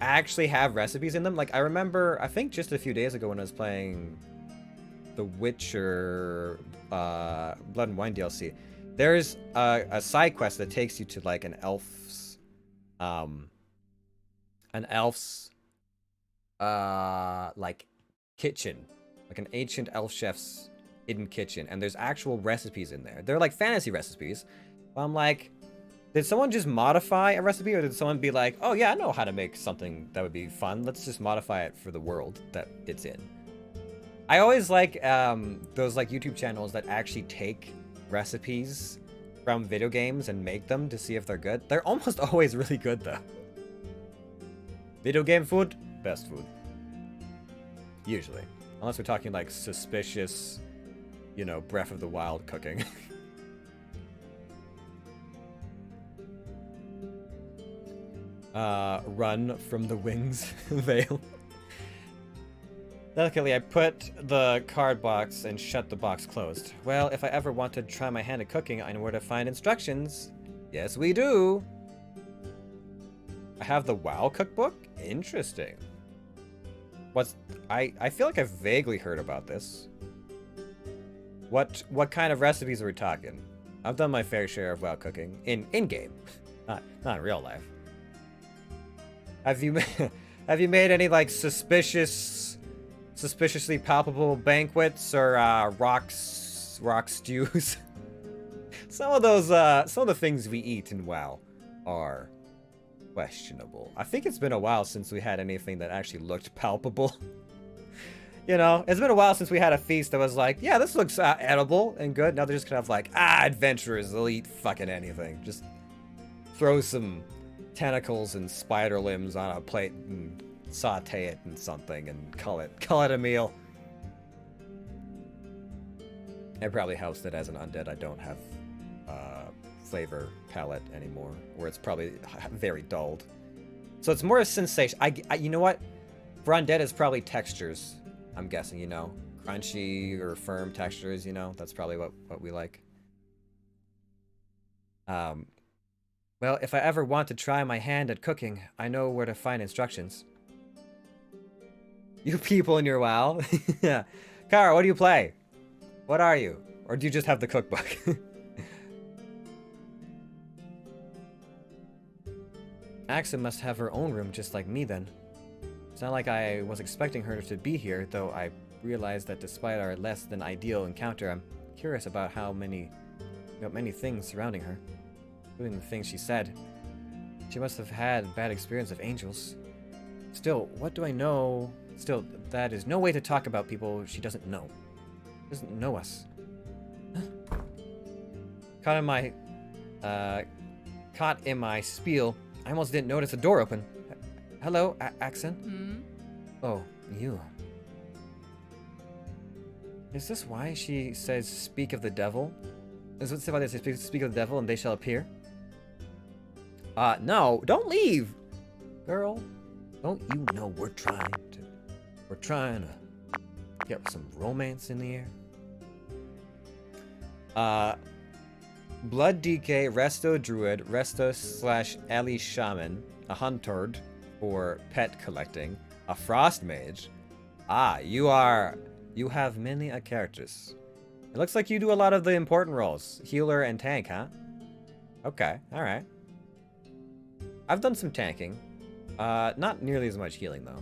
actually have recipes in them, like I remember, I think just a few days ago when I was playing The Witcher Blood and Wine DLC, there's a side quest that takes you to like an elf's like kitchen, like an ancient elf chef's hidden kitchen, and there's actual recipes in there. They're like fantasy recipes. I'm like, did someone just modify a recipe, or did someone be like, oh yeah, I know how to make something that would be fun, let's just modify it for the world that it's in? I always like those like YouTube channels that actually take recipes from video games and make them to see if they're good. They're almost always really good though. Video game food, best food. Usually. Unless we're talking like suspicious, you know, Breath of the Wild cooking. Run from the wings veil. Delicately, I put the card box and shut the box closed. Well, if I ever want to try my hand at cooking, I know where to find instructions. Yes, we do. I have the WoW cookbook? Interesting. I feel like I've vaguely heard about this. What kind of recipes are we talking? I've done my fair share of WoW cooking in game, not in real life. Have you made any like suspiciously palpable banquets or rock stews? Some of the things we eat in WoW are questionable. I think it's been a while since we had anything that actually looked palpable. You know, it's been a while since we had a feast that was like, yeah, this looks edible and good. Now they're just kind of like, adventurers, they'll eat fucking anything. Just throw some tentacles and spider limbs on a plate and saute it in something and call it a meal. It probably helps that as an undead I don't have flavor palette anymore, or it's probably very dulled. So it's more a sensation. You know what? For undead, it's probably textures. I'm guessing, you know, crunchy or firm textures. You know, that's probably what we like. Well, if I ever want to try my hand at cooking, I know where to find instructions. You people in your WoW. Yeah. Kara, what do you play? What are you? Or do you just have the cookbook? Axa must have her own room just like me then. It's not like I was expecting her to be here, though I realized that despite our less than ideal encounter, I'm curious about many things surrounding her, including the things she said. She must have had a bad experience of angels. Still, what do I know? Still, that is no way to talk about people she doesn't know. Doesn't know us. Caught in my spiel, I almost didn't notice the door open. Hello, Axon? Oh, you. Is this why she says, speak of the devil? Is it why they say, speak of the devil and they shall appear? No, don't leave! Girl, don't you know we're trying to get some romance in the air? Blood DK, Resto Druid, Resto / Ellie Shaman, a Huntard for pet collecting, a Frost Mage. You have many characters. It looks like you do a lot of the important roles. Healer and tank, huh? Okay, alright. I've done some tanking. Not nearly as much healing, though.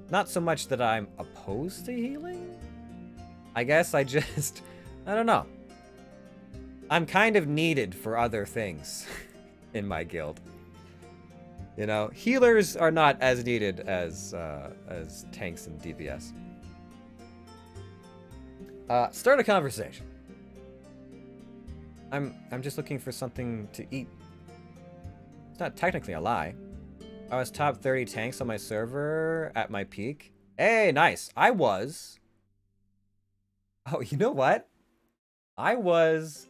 Not so much that I'm opposed to healing? I guess I don't know. I'm kind of needed for other things in my guild. You know, healers are not as needed as tanks and DPS. Start a conversation. I'm just looking for something to eat. It's not technically a lie. I was top 30 tanks on my server at my peak. Hey, nice. I was. Oh, you know what? I was.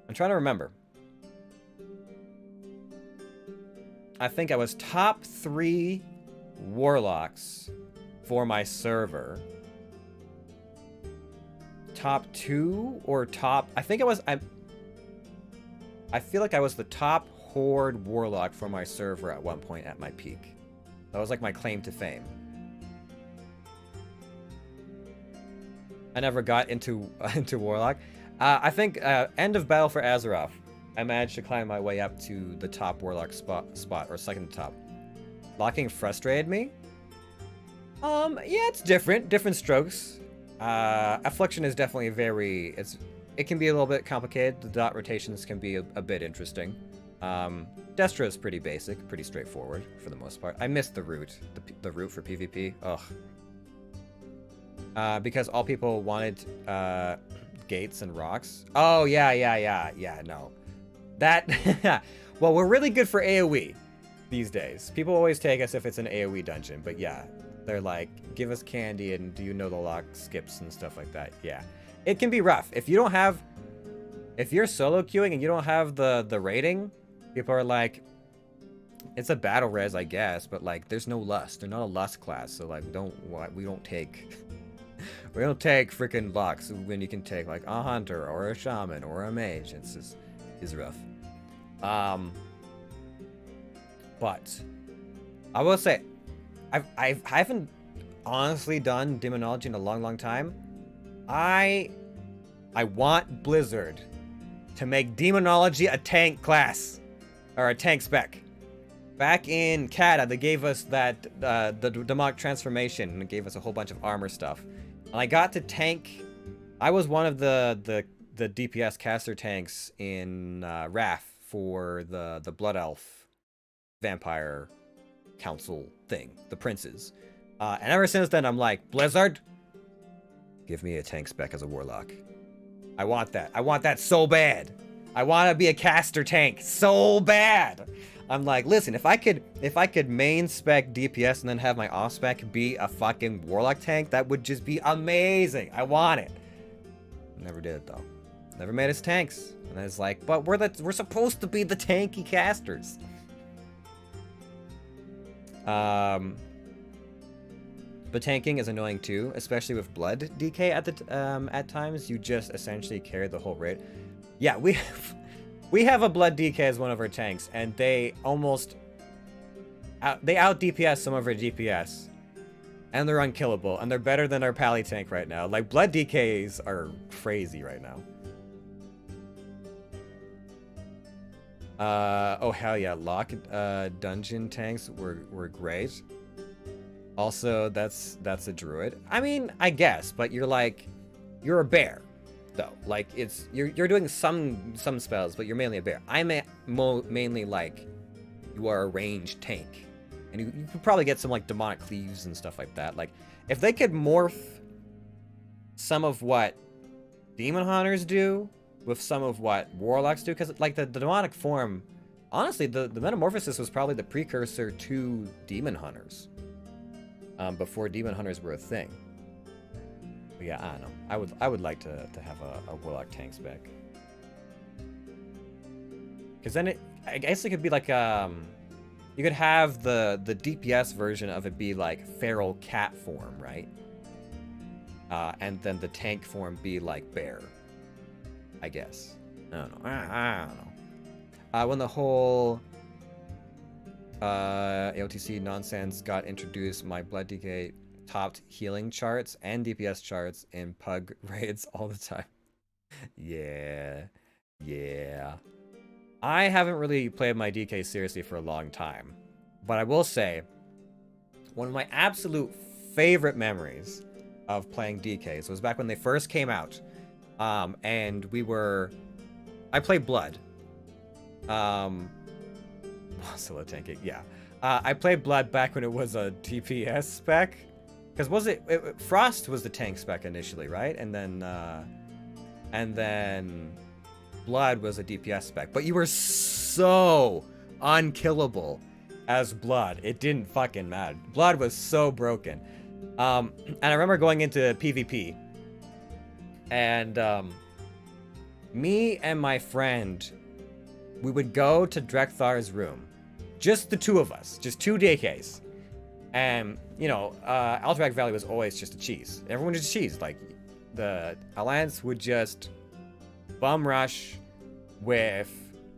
I'm trying to remember. I think I was top 3 warlocks for my server. Top 2 or top... I think I was... I feel like I was the top horde warlock for my server at one point at my peak. That was like my claim to fame. I never got into warlock. I think end of battle for Azeroth, I managed to climb my way up to the top warlock spot or second to top. Locking frustrated me. Yeah, it's different strokes. Affliction is definitely it can be a little bit complicated. The dot rotations can be a bit interesting. Destra is pretty basic, pretty straightforward for the most part. I missed the route, the route for PvP. Ugh. Because all people wanted gates and rocks. Oh yeah, no. That well, we're really good for AoE these days. People always take us if it's an AoE dungeon, but yeah. They're like, give us candy and do you know the lock skips and stuff like that. Yeah. It can be rough. If you're solo queuing and you don't have the rating, people are like, it's a battle res, I guess, but like there's no lust. They're not a lust class, so like we don't take freaking locks when you can take like a hunter or a shaman or a mage. It's just is rough. But I will say I haven't honestly done demonology in a long time. I want Blizzard to make demonology a tank class or a tank spec. Back in Cata, they gave us that the demonic transformation and it gave us a whole bunch of armor stuff. And I got to tank. I was one of the DPS caster tanks in Wrath for the Blood Elf Vampire Council thing, the princes. And ever since then, I'm like, Blizzard, give me a tank spec as a warlock. I want that. I want that so bad. I want to be a caster tank so bad. I'm like, listen, if I could main spec DPS and then have my off spec be a fucking warlock tank, that would just be amazing. I want it. Never did it though. Never made us tanks. And I was like, but we're supposed to be the tanky casters. But tanking is annoying too, especially with blood DK at times. You just essentially carry the whole raid. Yeah, we have a blood DK as one of our tanks, and they out DPS some of our DPS, and they're unkillable, and they're better than our pally tank right now. Like blood DKs are crazy right now. Oh hell yeah, lock dungeon tanks were great. Also, that's a druid. I mean, I guess, but you're a bear, though. Like you're doing some spells, but you're mainly a bear. I'm mainly like you are a ranged tank, and you could probably get some like demonic cleaves and stuff like that. Like if they could morph some of what demon hunters do with some of what warlocks do, because like the demonic form, honestly, the metamorphosis was probably the precursor to demon hunters. Before demon hunters were a thing. But yeah, I don't know. I would like to have a warlock tank spec. Because then I guess it could be like you could have the DPS version of it be like feral cat form, right? And then the tank form be like bear. I guess. I don't know. I don't know. When the whole AOTC nonsense got introduced, my blood DK topped healing charts and DPS charts in pug raids all the time. Yeah. I haven't really played my DK seriously for a long time, but I will say one of my absolute favorite memories of playing DKs was back when they first came out, and we were I play Blood. Solo tanking, yeah. I played Blood back when it was a DPS spec. Because was it Frost was the tank spec initially, right? And then Blood was a DPS spec. But you were so unkillable as Blood. It didn't fucking matter. Blood was so broken. And I remember going into PvP. And me and my friend, we would go to Drekthar's room. Just the two of us. Just two DKs. And, you know, Alterac Valley was always just a cheese. Everyone just cheese. Like, the Alliance would just bum rush with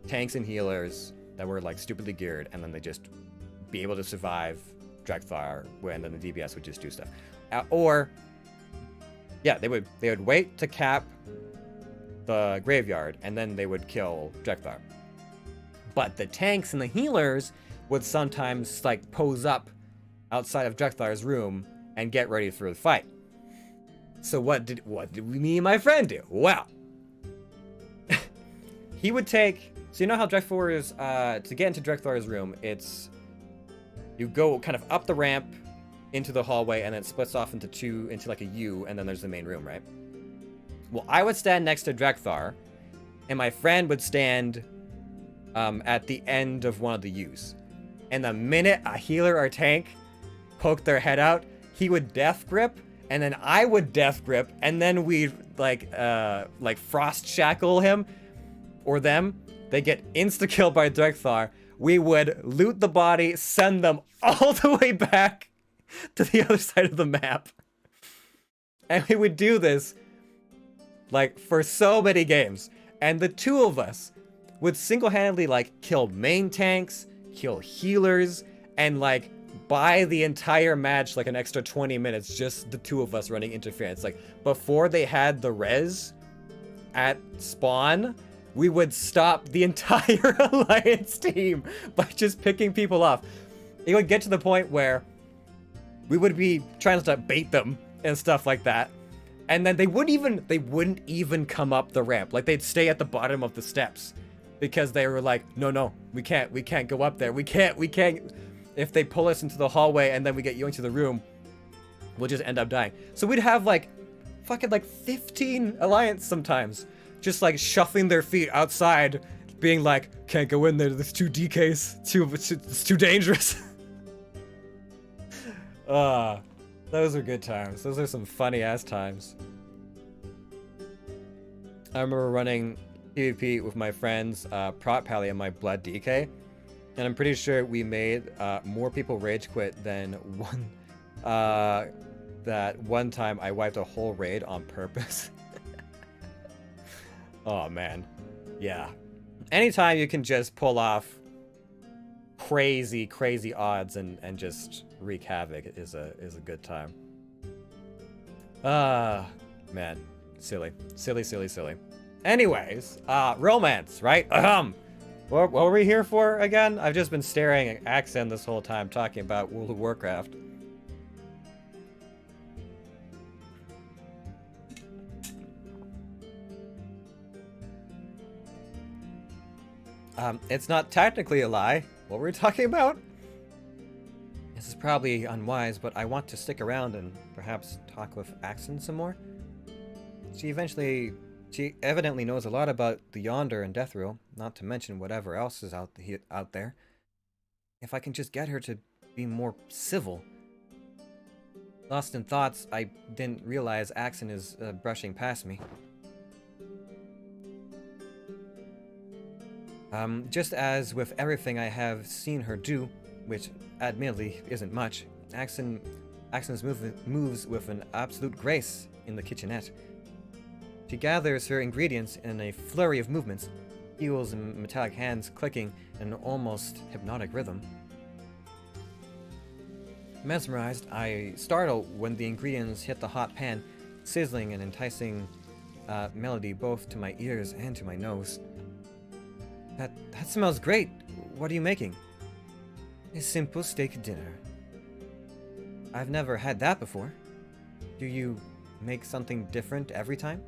tanks and healers that were, like, stupidly geared, and then they just be able to survive Drekthar, when then the DPS would just do stuff. Or, yeah, they would wait to cap the graveyard, and then they would kill Drekthar. But the tanks and the healers would sometimes, like, pose up outside of Drekthar's room and get ready for the fight. So what did me and my friend do? Well, he would take. So you know how Drekthar's to get into Drekthar's room, it's you go kind of up the ramp into the hallway, and then it splits off into like a U, and then there's the main room, right? Well, I would stand next to Drekthar, and my friend would stand at the end of one of the U's. And the minute a healer or tank poked their head out, he would death grip, and then I would death grip, and then we'd like frost shackle him or them. They get insta-killed by Drekthar. We would loot the body, send them all the way back to the other side of the map. And we would do this like for so many games. And the two of us would single-handedly like kill main tanks, kill healers, and like buy the entire match like an extra 20 minutes, just the two of us running interference. Like before they had the res at spawn, we would stop the entire Alliance team by just picking people off. It would get to the point where we would be trying to bait them and stuff like that. And then they wouldn't even come up the ramp. Like they'd stay at the bottom of the steps because they were like, no, we can't go up there. We can't. If they pull us into the hallway and then we get you into the room, we'll just end up dying. So we'd have like fucking like 15 Alliance sometimes, just like shuffling their feet outside, being like, can't go in there, there's two DKs, it's too dangerous. Those are good times. Those are some funny ass times. I remember running PvP with my friends, Prot Pally and my Blood DK, and I'm pretty sure we made more people rage quit than that one time I wiped a whole raid on purpose. Oh man, yeah. Anytime you can just pull off crazy odds and just wreak havoc is a good time. Man, silly. Anyways, romance, right? What were we here for again? I've just been staring at Axen this whole time talking about World of Warcraft. It's not technically a lie. What were we talking about? This is probably unwise, but I want to stick around and perhaps talk with Axen some more. She evidently knows a lot about the Yonder and Deathrill, not to mention whatever else is out there. If I can just get her to be more civil. Lost in thoughts, I didn't realize Axen is brushing past me. Just as with everything I have seen her do, which admittedly isn't much, Axen's moves with an absolute grace in the kitchenette. She gathers her ingredients in a flurry of movements, heels and metallic hands clicking in an almost hypnotic rhythm. Mesmerized, I startle when the ingredients hit the hot pan, sizzling and enticing melody both to my ears and to my nose. That smells great. What are you making? A simple steak dinner. I've never had that before. Do you make something different every time?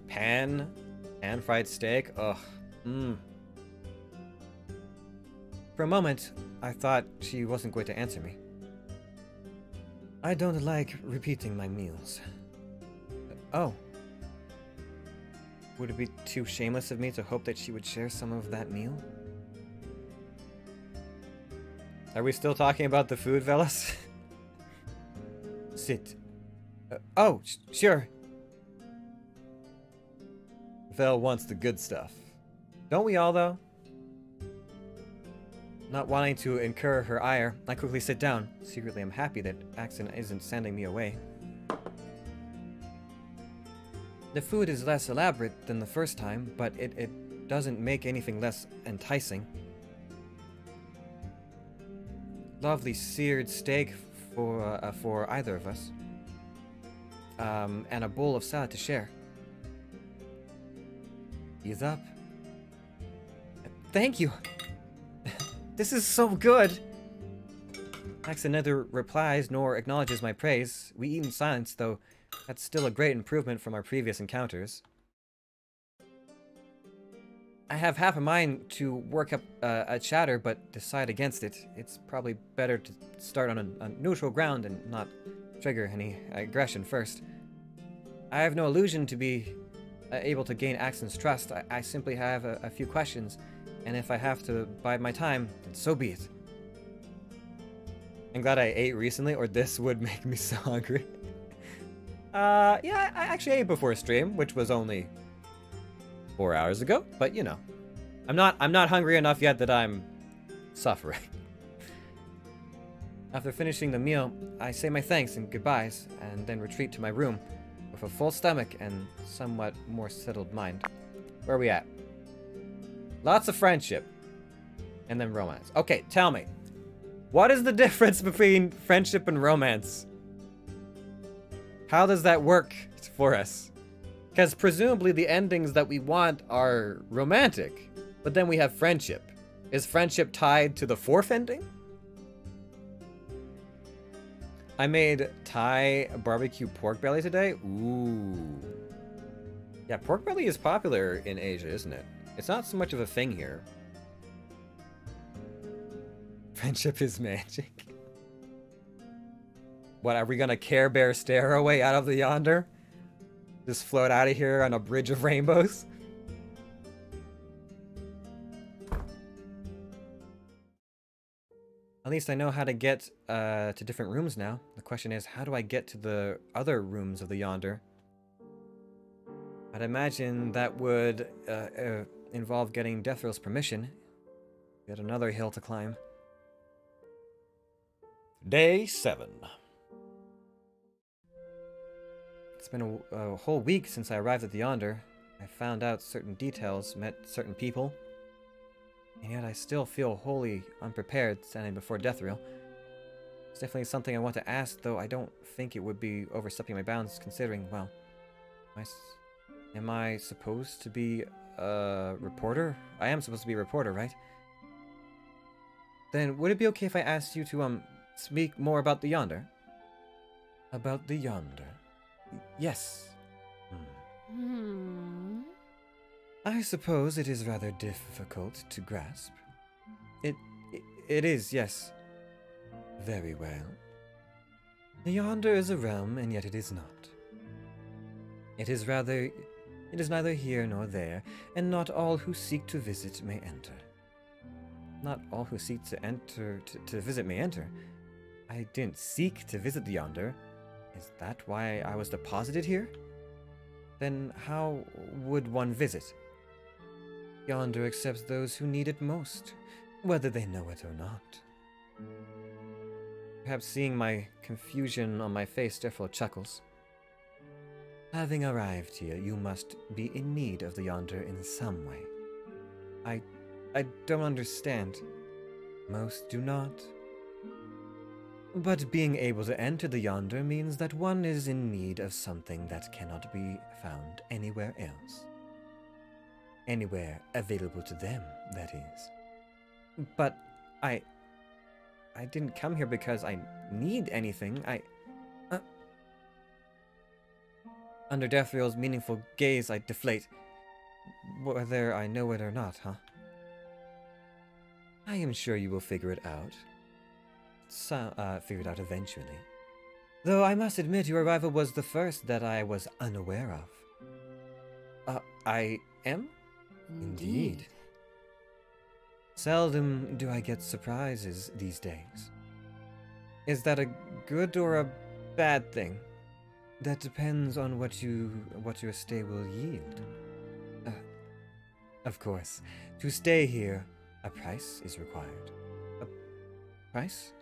pan-fried steak. Ugh. Mmm. For a moment, I thought she wasn't going to answer me. I don't like repeating my meals. Oh. Would it be too shameless of me to hope that she would share some of that meal? Are we still talking about the food, Velas? Sit. Sure. Vel wants the good stuff. Don't we all, though? Not wanting to incur her ire, I quickly sit down. Secretly, I'm happy that Axon isn't sending me away. The food is less elaborate than the first time, but it doesn't make anything less enticing. Lovely seared steak for either of us. And a bowl of salad to share. Ease up. Thank you. This is so good. Axon neither replies nor acknowledges my praise. We eat in silence, though that's still a great improvement from our previous encounters. I have half a mind to work up a chatter, but decide against it. It's probably better to start on a neutral ground and not trigger any aggression first. I have no illusion to be able to gain Axon's trust. I simply have a few questions, and if I have to bide my time, then so be it. I'm glad I ate recently, or this would make me so hungry. Yeah, I actually ate before stream, which was only 4 hours ago, but you know, I'm not hungry enough yet that I'm suffering. After finishing the meal, I say my thanks and goodbyes, and then retreat to my room with a full stomach and somewhat more settled mind. Where are we at? Lots of friendship, and then romance. Okay, tell me, what is the difference between friendship and romance? How does that work for us? Because presumably the endings that we want are romantic, but then we have friendship. Is friendship tied to the fourth ending? I made Thai barbecue pork belly today. Ooh. Yeah, pork belly is popular in Asia, isn't it? It's not so much of a thing here. Friendship is magic. What, are we gonna Care Bear stare our way out of the Yonder? Just float out of here on a bridge of rainbows? At least I know how to get to different rooms now. The question is, how do I get to the other rooms of the Yonder? I'd imagine that would involve getting Deathrill's permission. Yet another hill to climb. Day 7. It's been a whole week since I arrived at the Yonder. I found out certain details, met certain people, and yet I still feel wholly unprepared standing before Deathrill. It's definitely something I want to ask, though I don't think it would be overstepping my bounds, considering, well, am I supposed to be a reporter? I am supposed to be a reporter, right? Then would it be okay if I asked you to, speak more about the Yonder? About the Yonder? Yes. I suppose it is rather difficult to grasp. It is, yes. Very well. The Yonder is a realm, and yet it is not. It is neither here nor there, and not all who seek to visit may enter. Not all who seek to visit may enter. I didn't seek to visit the Yonder. Is that why I was deposited here? Then how would one visit? Yonder accepts those who need it most, whether they know it or not. Perhaps seeing my confusion on my face, Deathrill chuckles. Having arrived here, you must be in need of the Yonder in some way. I don't understand. Most do not. But being able to enter the Yonder means that one is in need of something that cannot be found anywhere else. Anywhere available to them, that is. But I didn't come here because I need anything. Under Deathriel's meaningful gaze, I deflate. Whether I know it or not, huh? I am sure you will figure it out. Figure it out eventually. Though I must admit your arrival was the first that I was unaware of. I am? Indeed. Seldom do I get surprises these days. Is that a good or a bad thing? That depends on what your stay will yield. Of course, to stay here, a price is required. A price?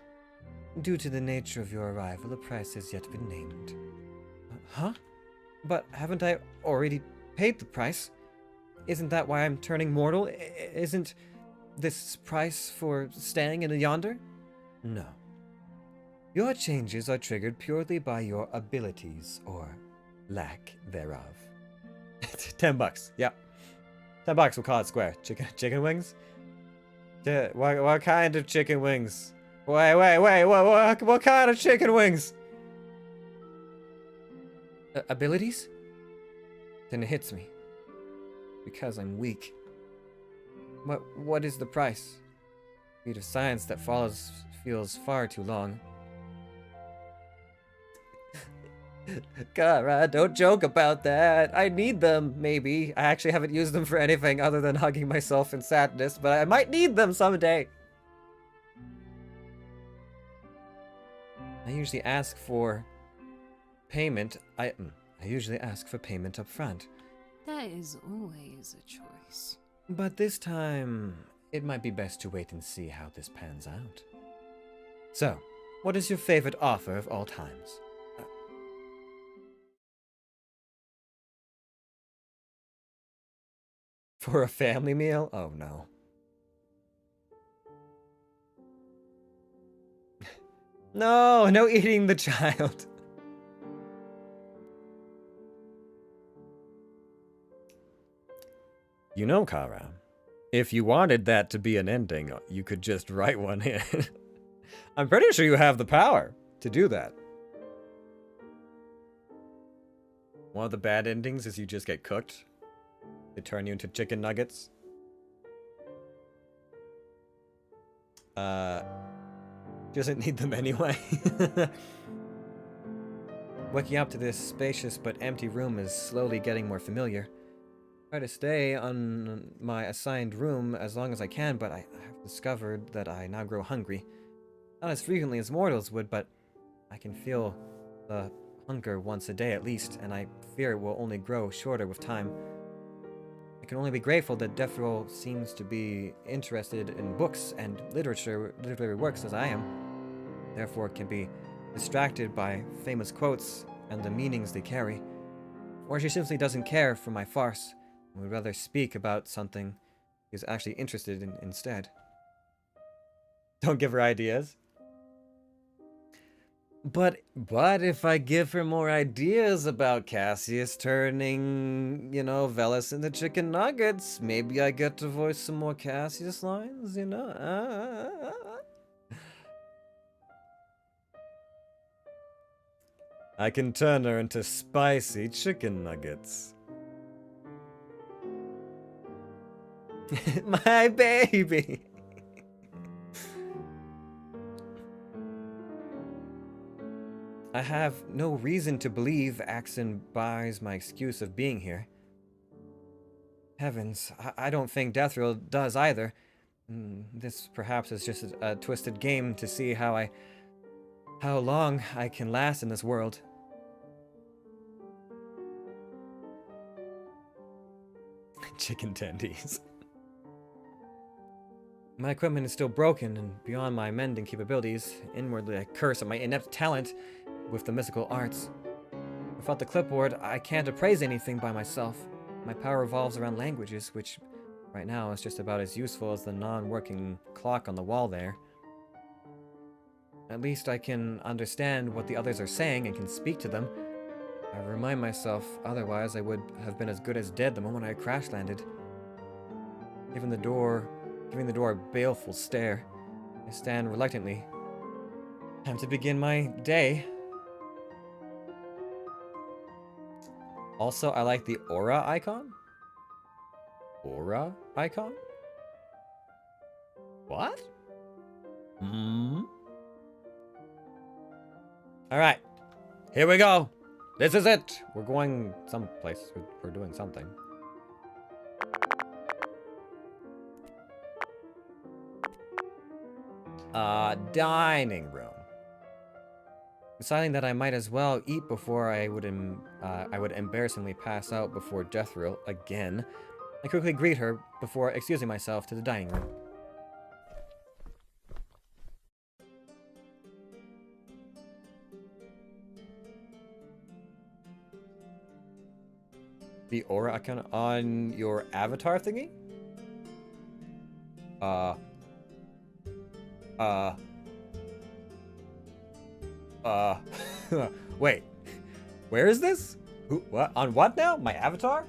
Due to the nature of your arrival, a price has yet been named. Huh? But haven't I already paid the price? Isn't that why I'm turning mortal? Isn't this price for staying in a Yonder? No. Your changes are triggered purely by your abilities, or lack thereof. $10. Yep. $10. We'll call it square. Chicken wings? What kind of chicken wings? Wait, what kind of chicken wings? Abilities? Then it hits me. Because I'm weak. What is the price? Speed of science that follows feels far too long. God, don't joke about that. I need them, maybe. I actually haven't used them for anything other than hugging myself in sadness, but I might need them someday. I usually ask for payment. I usually ask for payment up front. That is always a choice. But this time, it might be best to wait and see how this pans out. So, what is your favorite offer of all times? For a family meal? Oh no. No eating the child. You know, Kara, if you wanted that to be an ending, you could just write one in. I'm pretty sure you have the power to do that. One of the bad endings is you just get cooked. They turn you into chicken nuggets. Doesn't need them anyway. Waking up to this spacious but empty room is slowly getting more familiar. Try to stay on my assigned room as long as I can, but I have discovered that I now grow hungry. Not as frequently as mortals would, but I can feel the hunger once a day at least, and I fear it will only grow shorter with time. I can only be grateful that Deathriel seems to be interested in books and literary works as I am, therefore can be distracted by famous quotes and the meanings they carry. Or she simply doesn't care for my farce and would rather speak about something she's actually interested in instead. Don't give her ideas. But if I give her more ideas about Cassius turning, Velas into chicken nuggets, maybe I get to voice some more Cassius lines, I can turn her into spicy chicken nuggets. My baby! I have no reason to believe Axon buys my excuse of being here. Heavens, I don't think Deathriel does either. This perhaps is just a twisted game to see how long I can last in this world. Chicken tendies. My equipment is still broken and beyond my mending capabilities. Inwardly, I curse at my inept talent with the mystical arts. Without the clipboard, I can't appraise anything by myself. My power revolves around languages, which right now is just about as useful as the non-working clock on the wall there. At least I can understand what the others are saying and can speak to them. I remind myself, otherwise I would have been as good as dead the moment I crash landed. Giving the door a baleful stare, I stand reluctantly. Time to begin my day. Also, I like the aura icon. Aura icon? What? Hmm? Alright. Here we go. This is it. We're going someplace. We're doing something. Dining room. Deciding that I might as well eat before I would embarrassingly pass out before Jethriel again, I quickly greet her before excusing myself to the dining room. The aura icon on your avatar thingy? Wait. Where is this? Who, what? On what now? My avatar?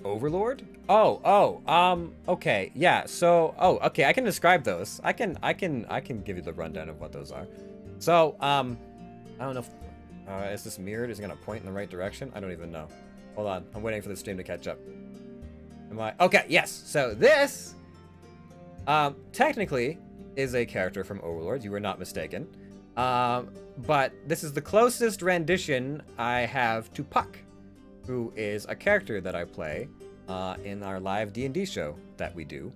Overlord? Okay, yeah, so, okay, I can describe those. I can give you the rundown of what those are. So, I don't know if, is this mirrored? Is it gonna point in the right direction? I don't even know. Hold on, I'm waiting for the stream to catch up. Am I? Okay, yes, so this, technically is a character from Overlord, you were not mistaken. But this is the closest rendition I have to Puck, who is a character that I play in our live D&D show that we do.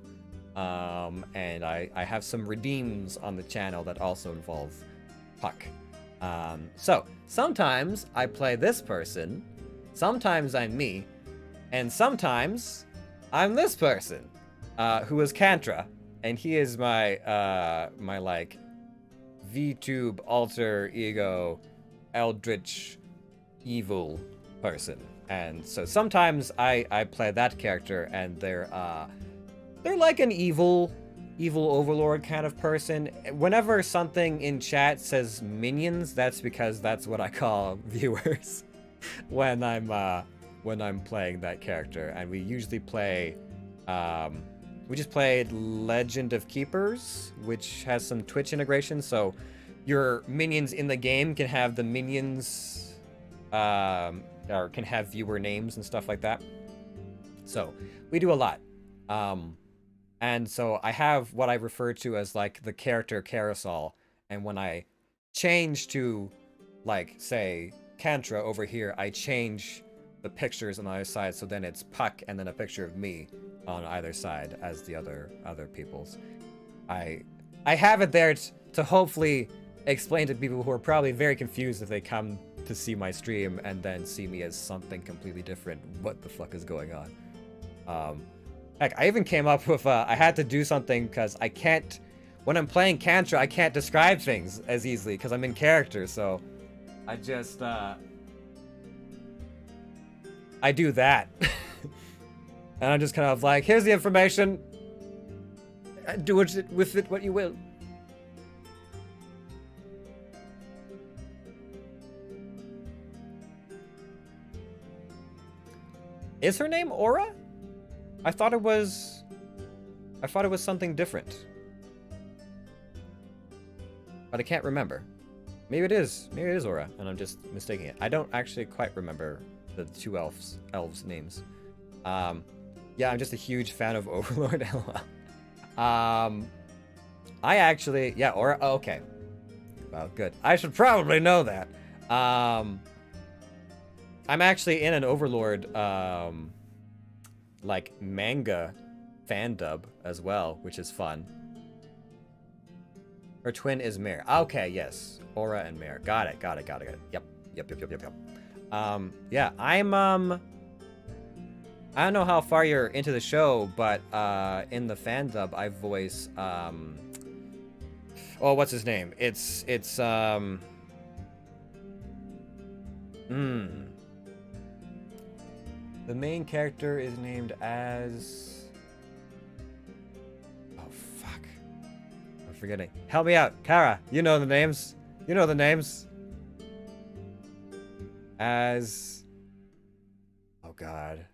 And I have some redeems on the channel that also involve Puck. So, sometimes I play this person, sometimes I'm me, and sometimes I'm this person, who is Kantra, and he is my, my, like, VTube alter ego eldritch evil person. And so sometimes I play that character, and they're like an evil overlord kind of person. Whenever something in chat says minions, that's because that's what I call viewers when I'm playing that character. And we usually play we just played Legend of Keepers, which has some Twitch integration, so your minions in the game can have the minions or can have viewer names and stuff like that. So we do a lot. And so I have what I refer to as like the character carousel. And when I change to, like, say, Kantra over here, I change the pictures on the other side. So then it's Puck and then a picture of me on either side as the other people's. I have it there to hopefully explain to people who are probably very confused if they come to see my stream and then see me as something completely different. What the fuck is going on? Heck, I even came up with, I had to do something because I can't, when I'm playing Kantra, I can't describe things as easily because I'm in character, so I just, I do that. And I'm just kind of like, here's the information, do with it what you will. Is her name Aura? I thought it was something different. But I can't remember. Maybe it is Aura, and I'm just mistaking it. I don't actually quite remember the two elves' names. Yeah, I'm just a huge fan of Overlord. I actually, yeah, Aura, oh, okay. Well, good. I should probably know that. I'm actually in an Overlord, like, manga fan dub as well, which is fun. Her twin is Mare. Okay, yes. Aura and Mare. Got it. Yep. Yeah, I don't know how far you're into the show, but in the fan dub, I voice, oh, what's his name? It's the main character is named as... Oh, fuck. I'm forgetting. Help me out. Kara, you know the names. As... Oh, God.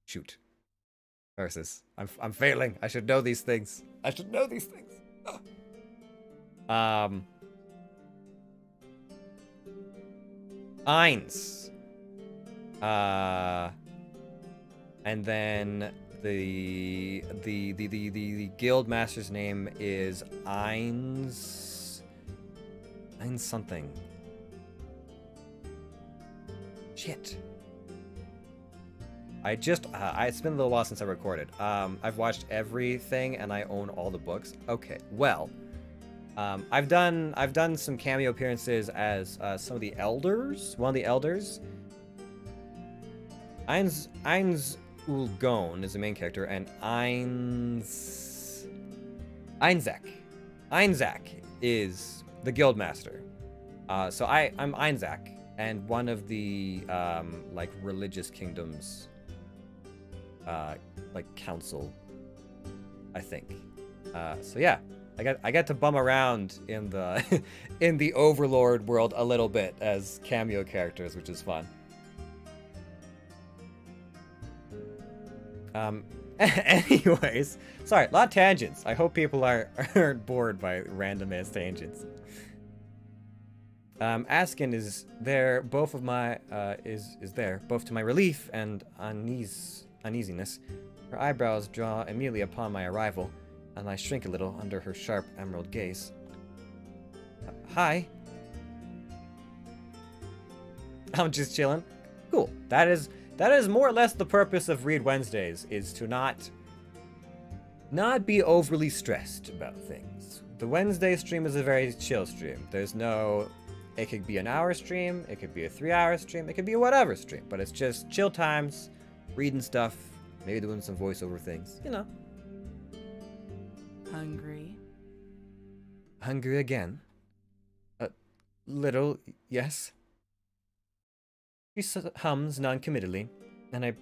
Shoot. Versus, I'm failing. I should know these things. I should know these things. Eins. And then the guild master's name is Eins something. Shit. It's been a little while since I recorded. I've watched everything and I own all the books. Okay, well, I've done some cameo appearances as some of the elders. One of the elders. Eins Ulgon is the main character, and Einzak is the guild master. So I'm Einzak, and one of the like religious kingdoms, like council, I think. So yeah, I get to bum around in the in the Overlord world a little bit as cameo characters, which is fun. Anyways, sorry, a lot of tangents. I hope people aren't bored by random ass tangents. Askin is there, both of my is there, both to my relief and uneasiness. Her eyebrows draw immediately upon my arrival, and I shrink a little under her sharp emerald gaze. Hi. I'm just chilling. Cool. That is more or less the purpose of Read Wednesdays, is to not be overly stressed about things. The Wednesday stream is a very chill stream. There's no, it could be an hour stream, it could be a 3-hour stream, it could be a whatever stream, but it's just chill times, reading stuff, maybe doing some voiceover things, you know. Hungry? Hungry again? A little, yes. She hums non-committally, and I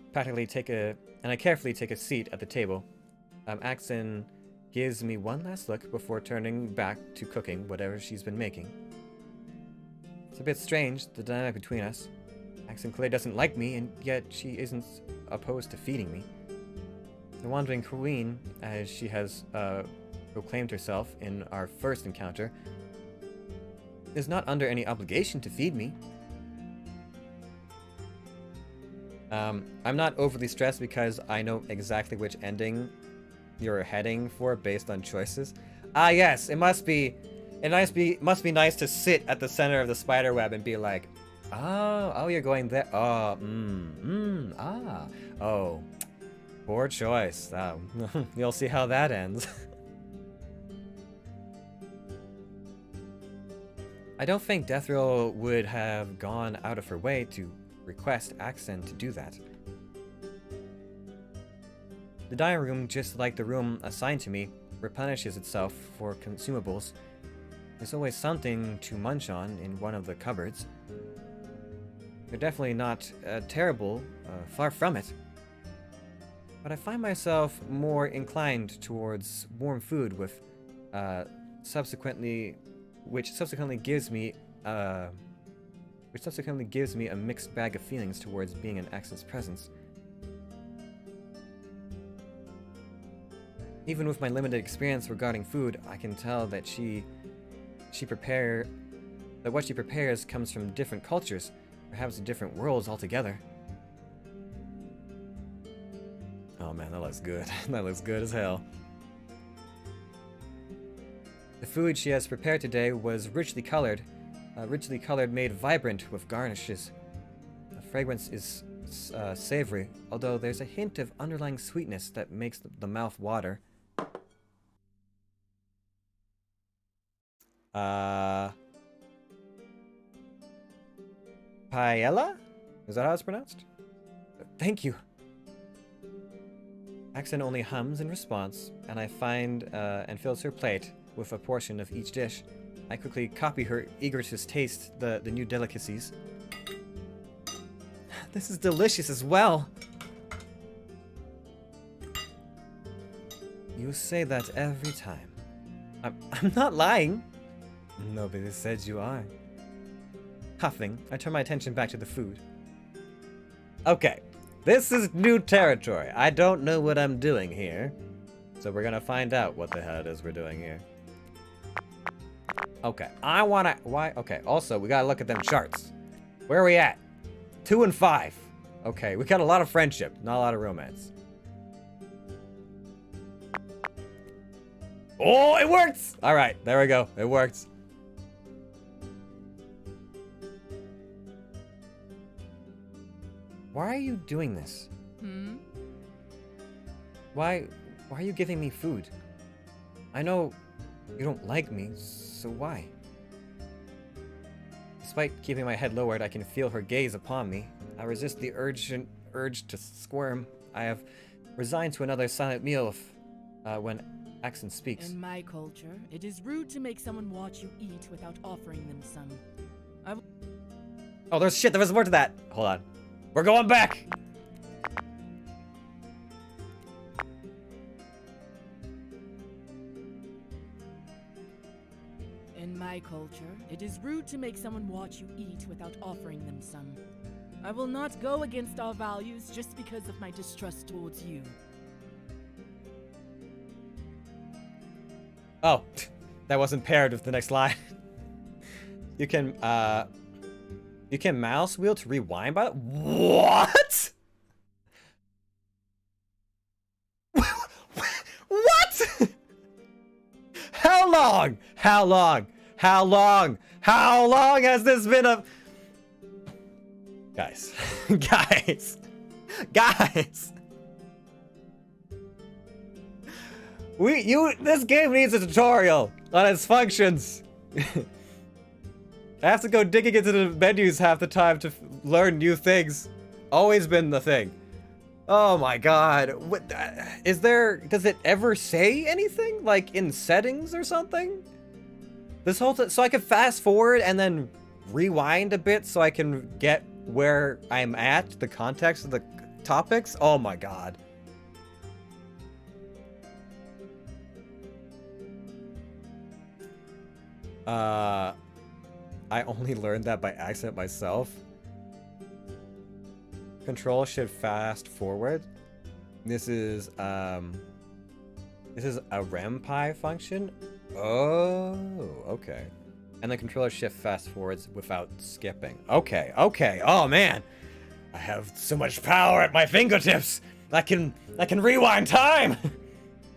carefully take a seat at the table. Axon gives me one last look before turning back to cooking whatever she's been making. It's a bit strange, the dynamic between us. Axon clearly doesn't like me, and yet she isn't opposed to feeding me. The Wandering Queen, as she has proclaimed herself in our first encounter, is not under any obligation to feed me. I'm not overly stressed because I know exactly which ending you're heading for based on choices. Ah, yes, it must be nice to sit at the center of the spider web and be like, oh, you're going there. Oh, oh, poor choice. You'll see how that ends. I don't think Deathrill would have gone out of her way to request Accent to do that. The dining room, just like the room assigned to me, replenishes itself for consumables. There's always something to munch on in one of the cupboards. They're definitely not terrible, far from it. But I find myself more inclined towards warm food with, which subsequently gives me a mixed bag of feelings towards being in Accent's presence. Even with my limited experience regarding food, I can tell that what she prepares comes from different cultures, perhaps different worlds altogether. Oh man, that looks good. That looks good as hell. The food she has prepared today was richly colored, made vibrant with garnishes. The fragrance is savory, although there's a hint of underlying sweetness that makes the mouth water. Paella? Is that how it's pronounced? Thank you. Accent only hums in response, and I find and fills her plate with a portion of each dish. I quickly copy her, eager to taste the new delicacies. This is delicious as well. You say that every time. I'm not lying. Nobody said you are. Huffing, I turn my attention back to the food. Okay, This is new territory. I don't know what I'm doing here. So we're gonna find out what the hell it is we're doing here. Okay, okay, also, we gotta look at them charts. Where are we at? 2 and 5. Okay, we got a lot of friendship, not a lot of romance. Oh, it works! Alright, there we go. It works. Why are you doing this? Hmm? Why are you giving me food? I know you don't like me, so why? Despite keeping my head lowered, I can feel her gaze upon me. I resist the urge to squirm. I have resigned to another silent meal when accent speaks. In my culture, it is rude to make someone watch you eat without offering them some. Oh, there's shit. There was more to that. Hold on. We're going back. In my culture, it is rude to make someone watch you eat without offering them some. I will not go against our values just because of my distrust towards you. Oh, that wasn't paired with the next line. You can mouse wheel to rewind by what? What? How long? How long? How long? How long has this been a... Guys. Guys. Guys. This game needs a tutorial on its functions. I have to go digging into the menus half the time to learn new things. Always been the thing. Oh my god. What does it ever say anything? Like in settings or something? This whole so I could fast forward and then rewind a bit so I can get where I'm at, the context of the topics? Oh my god. I only learned that by accident myself. Control should fast forward. This is a REM-PI function. Oh, okay. And the controller shift fast forwards without skipping. Okay, okay. Oh man, I have so much power at my fingertips. I can rewind time.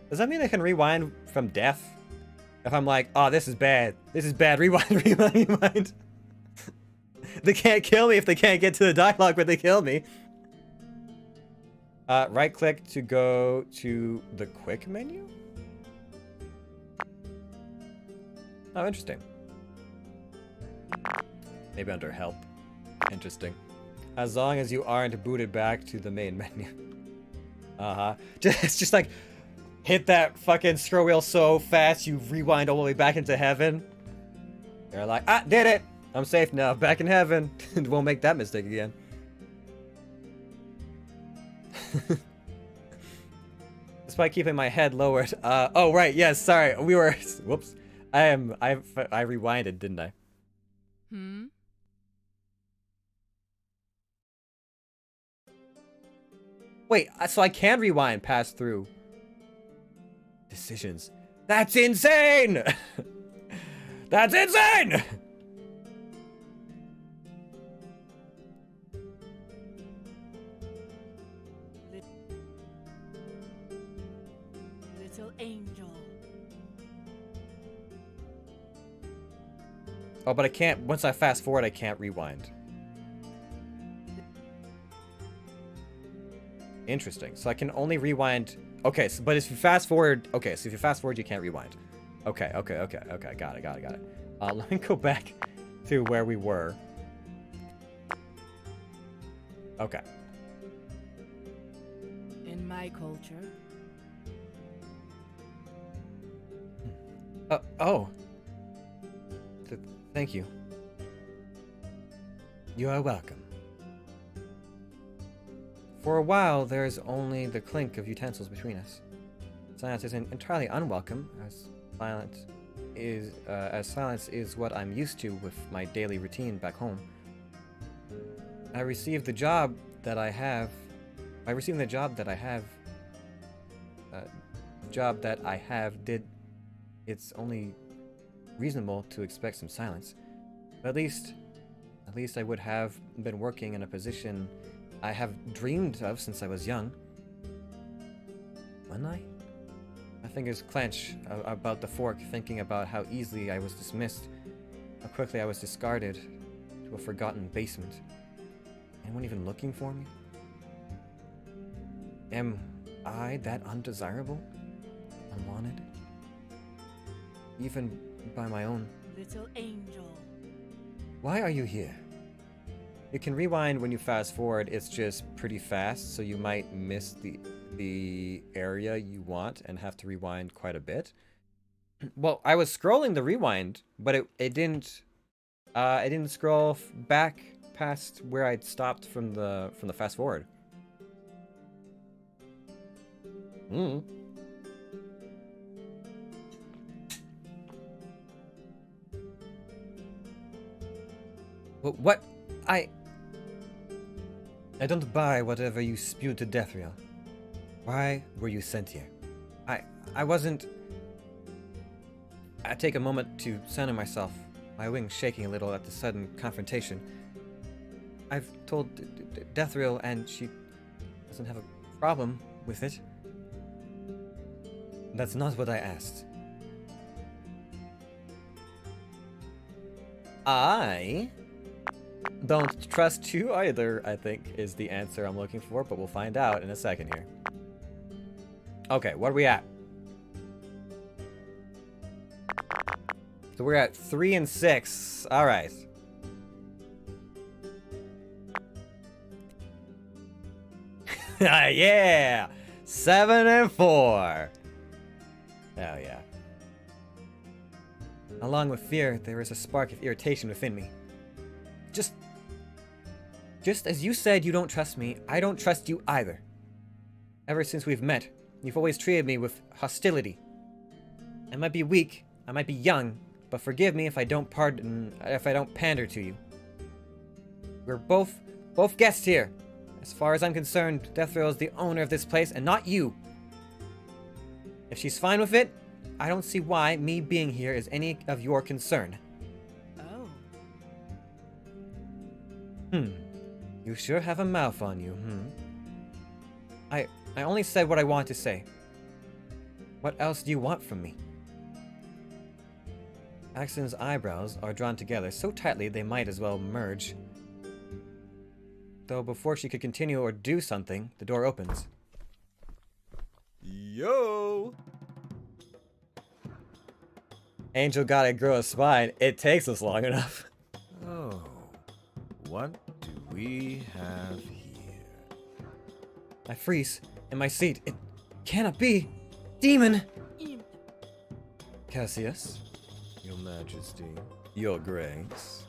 Does that mean I can rewind from death? If I'm like, oh, this is bad. This is bad. Rewind, rewind, rewind. They can't kill me if they can't get to the dialogue where they kill me. Right click to go to the quick menu. Oh, interesting. Maybe under help. Interesting. As long as you aren't booted back to the main menu. Uh-huh. It's just like, hit that fucking scroll wheel so fast you rewind all the way back into heaven. They're like, ah, did it! I'm safe now, back in heaven. Won't make that mistake again. Despite keeping my head lowered. Oh right, yes, sorry. We were whoops. I rewinded, didn't I? Hmm? Wait, so I can rewind pass through decisions. That's insane! That's insane! Little angel. Oh, but I can't, once I fast forward, I can't rewind. Interesting. So I can only rewind. Okay, so, but if you fast forward, okay, so if you fast forward, you can't rewind. Okay, okay, okay, okay, got it. Let me go back to where we were. Okay. In my culture. Oh. Thank you. You are welcome. For a while, there is only the clink of utensils between us. Silence isn't entirely unwelcome, as silence is what I'm used to with my daily routine back home. I received the job that I have by receiving the job that I have, it's only reasonable to expect some silence. But at least I would have been working in a position I have dreamed of since I was young. Wouldn't I? My fingers clench about the fork, thinking about how easily I was dismissed, how quickly I was discarded to a forgotten basement. Anyone even looking for me? Am I that undesirable? Unwanted? Even by my own? Little angel. Why are you here? You can rewind when you fast forward. It's just pretty fast, so you might miss the area you want and have to rewind quite a bit. Well, I was scrolling the rewind, but it didn't scroll back past where I'd stopped from the fast forward. What? I don't buy whatever you spewed to Deathriel. Why were you sent here? I wasn't... I take a moment to center myself, my wings shaking a little at the sudden confrontation. I've told Deathriel, and she doesn't have a problem with it. That's not what I asked. I don't trust you either, I think, is the answer I'm looking for, but we'll find out in a second here. Okay, what are we at? So we're at 3 and 6. All right. Yeah! 7 and 4. Oh, yeah. Along with fear, there is a spark of irritation within me. Just as you said you don't trust me, I don't trust you either. Ever since we've met, you've always treated me with hostility. I might be weak, I might be young, but forgive me if I don't pander to you. We're both guests here. As far as I'm concerned, Deathriel is the owner of this place and not you. If she's fine with it, I don't see why me being here is any of your concern. Oh. You sure have a mouth on you, I only said what I wanted to say. What else do you want from me? Axon's eyebrows are drawn together so tightly they might as well merge. Though before she could continue or do something, the door opens. Yo! Angel gotta grow a spine. It takes us long enough. Oh, what do we have here? I freeze in my seat. It cannot be. Demon! Imp. Cassius, Your Majesty. Your Grace.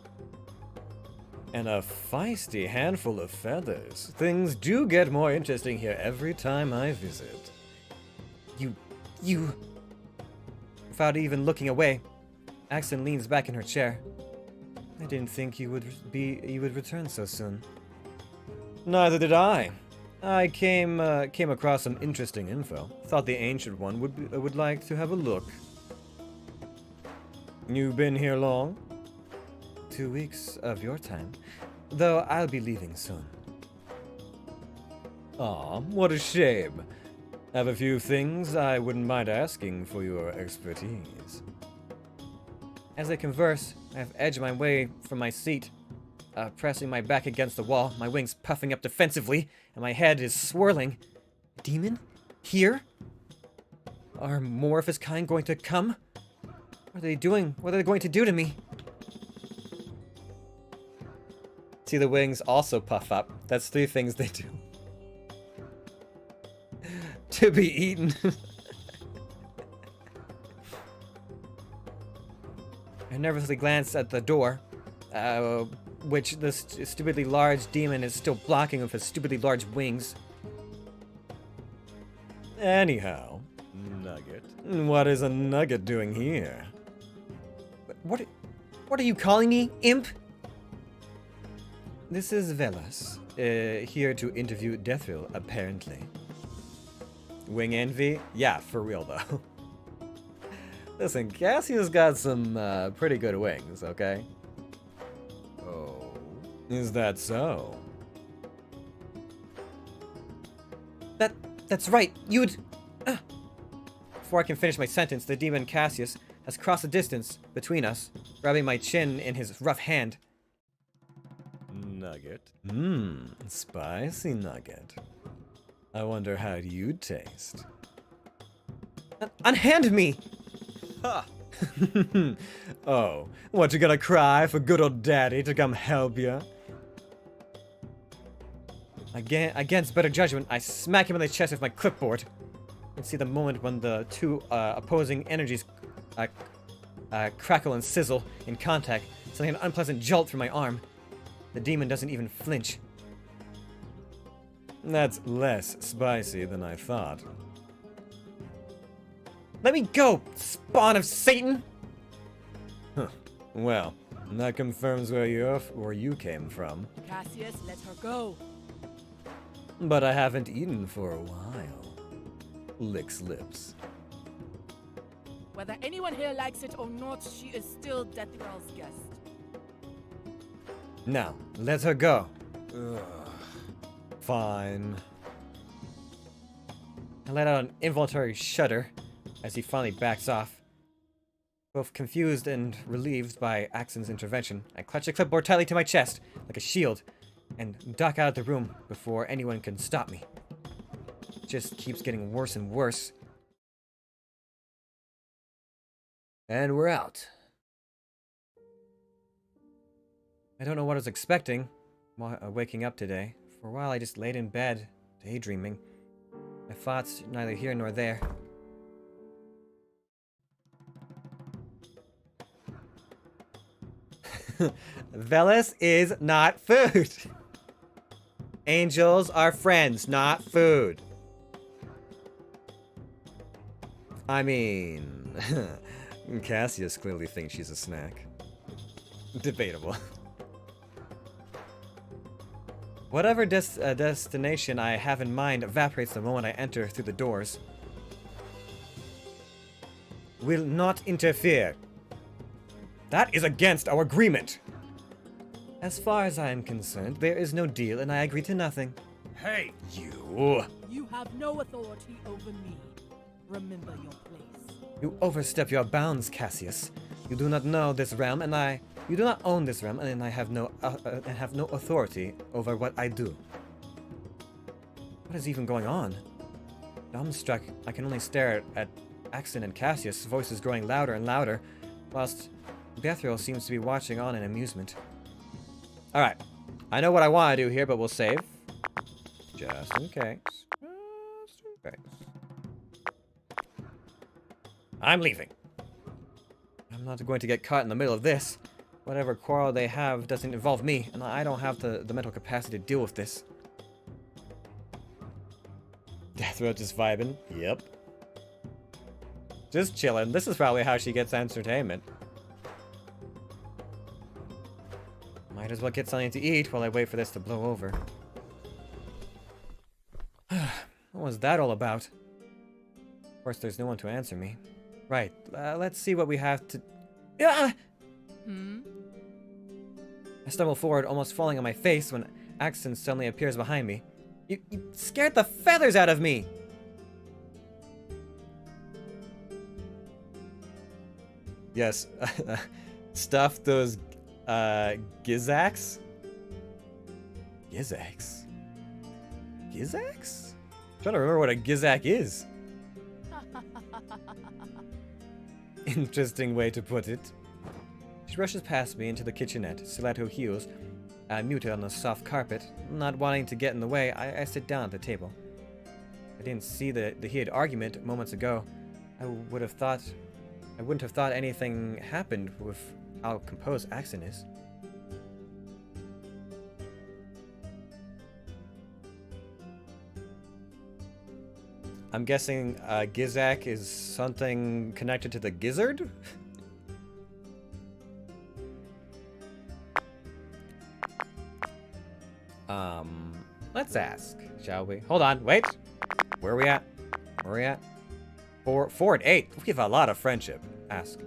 And a feisty handful of feathers. Things do get more interesting here every time I visit. You... Without even looking away, Axon leans back in her chair. I didn't think you would return so soon. Neither did I. I came across some interesting info. Thought the Ancient One would like to have a look. You been here long? 2 weeks of your time, though I'll be leaving soon. Aw, what a shame. Have a few things I wouldn't mind asking for your expertise. As I converse, I have edged my way from my seat, pressing my back against the wall, my wings puffing up defensively, and my head is swirling. Demon? Here? Are more of his kind going to come? What are they doing? What are they going to do to me? See, the wings also puff up. That's 3 things they do. To be eaten. I nervously glance at the door, which the stupidly large demon is still blocking with his stupidly large wings. Anyhow, Nugget. What is a Nugget doing here? What are you calling me, imp? This is Velas, here to interview Deathrill, apparently. Wing envy? Yeah, for real though. Listen, Cassius got some pretty good wings, okay? Oh. Is that so? That's right. You'd. Before I can finish my sentence, the demon Cassius has crossed the distance between us, grabbing my chin in his rough hand. Nugget. Spicy nugget. I wonder how you'd taste. Unhand me! Ha! Oh, what, you gonna cry for good old daddy to come help you? Against better judgment, I smack him in the chest with my clipboard. And see the moment when the two opposing energies crackle and sizzle in contact, sending an unpleasant jolt through my arm. The demon doesn't even flinch. That's less spicy than I thought. Let me go, spawn of Satan! Huh. Well, that confirms where you came from. Cassius, let her go. But I haven't eaten for a while. Licks lips. Whether anyone here likes it or not, she is still Deathrill's guest. Now, let her go. Ugh. Fine. I let out an involuntary shudder as he finally backs off. Both confused and relieved by Axon's intervention, I clutch the clipboard tightly to my chest, like a shield, and duck out of the room before anyone can stop me. It just keeps getting worse and worse. And we're out. I don't know what I was expecting waking up today. For a while I just laid in bed, daydreaming. My thoughts neither here nor there. Velis is not food. Angels are friends, not food. I mean, Cassius clearly thinks she's a snack. Debatable. Whatever destination I have in mind evaporates the moment I enter through the doors. Will not interfere. That is against our agreement. As far as I am concerned, there is no deal and I agree to nothing. Hey! You! You have no authority over me. Remember your place. You overstep your bounds, Cassius. You do not know this realm and you do not own this realm and I have no authority over what I do. What is even going on? Dumbstruck, I can only stare at Axon and Cassius, voices growing louder and louder, whilst Deathrill seems to be watching on in amusement. Alright, I know what I want to do here, but we'll save. Just in case. Just in case. I'm leaving. I'm not going to get caught in the middle of this. Whatever quarrel they have doesn't involve me, and I don't have the mental capacity to deal with this. Deathrill just vibing. Yep. Just chilling. This is probably how she gets entertainment. Might as well get something to eat while I wait for this to blow over. What was that all about? Of course, there's no one to answer me. Right, let's see what we have to... Ah! I stumble forward, almost falling on my face when Axon suddenly appears behind me. You scared the feathers out of me! Yes, stuff those, Gizax? Gizax? Gizax? I'm trying to remember what a Gizak is. Interesting way to put it. She rushes past me into the kitchenette, stiletto heels, muted on the soft carpet. Not wanting to get in the way, I sit down at the table. I didn't see the heated argument moments ago. I wouldn't have thought anything happened with how composed Axon is. I'm guessing Gizak is something connected to the gizzard? Let's ask, shall we? Hold on, wait. Where are we at? Where are we at? 4 and 8. We have a lot of friendship. Ask.